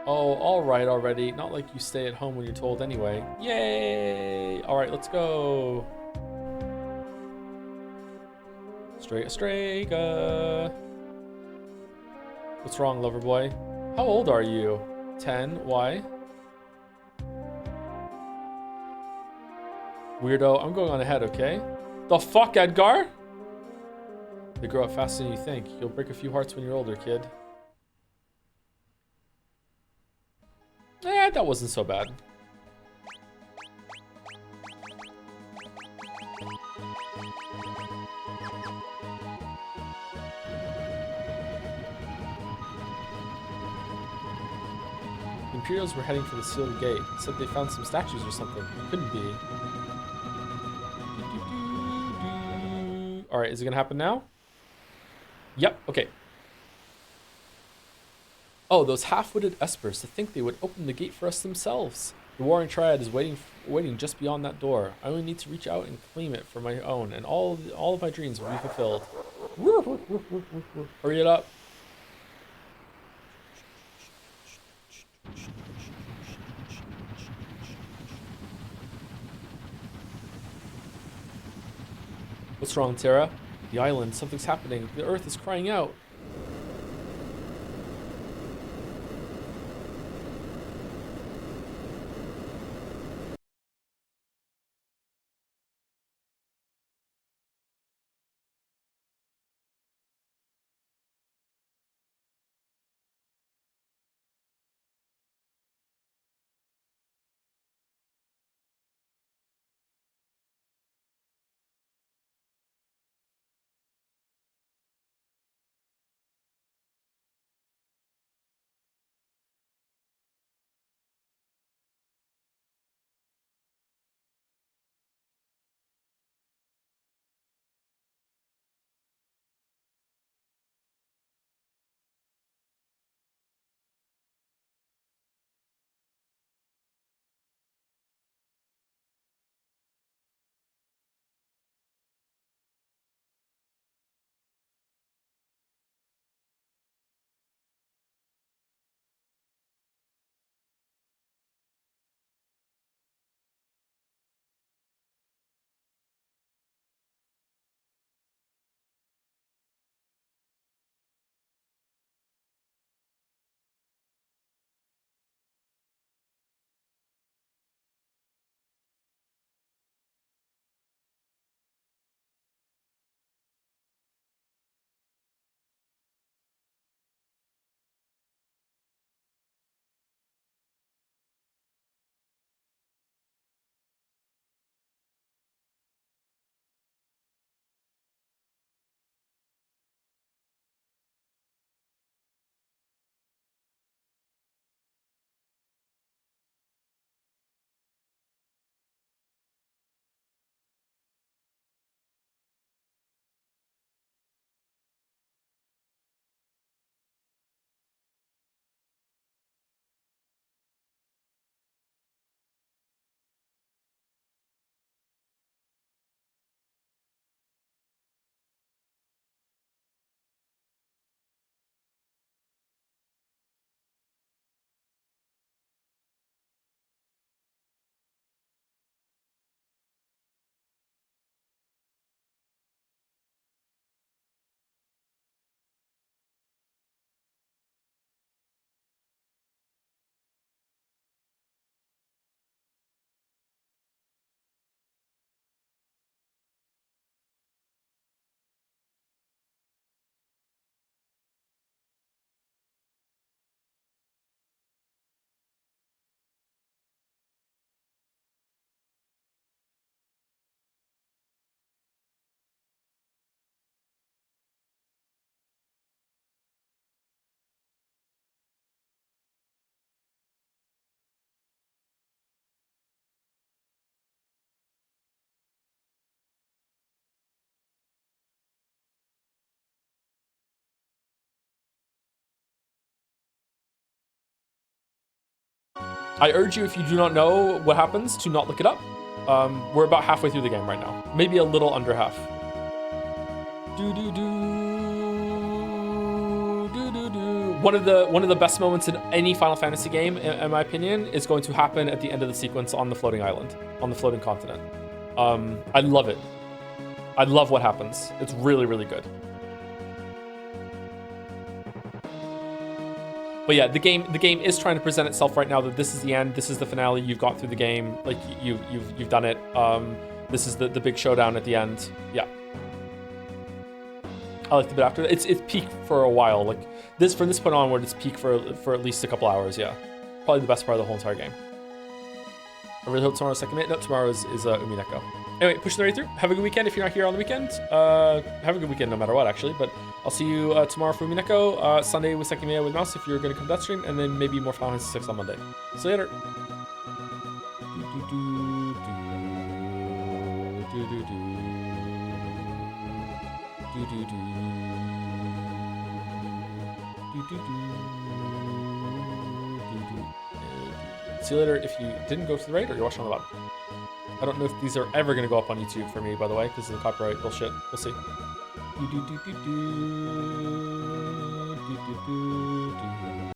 [SPEAKER 6] Oh, alright already. Not like you stay at home when you're told anyway. Yay! Alright, let's go. Strega. What's wrong, lover boy? How old are you? 10. Why? Weirdo. I'm going on ahead, okay? The fuck, Edgar? They grow up faster than you think. You'll break a few hearts when you're older, kid. That wasn't so bad. The Imperials were heading for the sealed gate. Said they found some statues or something. It couldn't be. Alright, is it gonna happen now? Yep, okay. Oh, those half-witted espers, to think they would open the gate for us themselves. The Warring Triad is waiting just beyond that door. I only need to reach out and claim it for my own, and all of my dreams will be fulfilled. Hurry it up. What's wrong, Terra? The island. Something's happening. The Earth is crying out. I urge you, if you do not know what happens, to not look it up. We're about halfway through the game right now. Maybe a little under half. One of the best moments in any Final Fantasy game, in my opinion, is going to happen at the end of the sequence on the floating island, on the floating continent. I love it. I love what happens. It's really, really good. But yeah, the game is trying to present itself right now that this is the end, this is the finale. You've got through the game, like you've done it. This is the big showdown at the end. Yeah, I like the bit after. It's peak for a while. Like this from this point onward, it's peak for at least a couple hours. Yeah, probably the best part of the whole entire game. I really hope tomorrow's second minute. No, tomorrow is Umineko. Anyway, pushing the way through. Have a good weekend if you're not here on the weekend. Have a good weekend no matter what, actually. But I'll see you tomorrow for Umineko. Sunday with Second Minute with Mouse if you're going to come to that stream. And then maybe more Final Fantasy 6 on Monday. See you later. See you later if you didn't go to the raid or you're watching on the bottom. I don't know if these are ever going to go up on YouTube for me, by the way, because of the copyright bullshit. We'll see.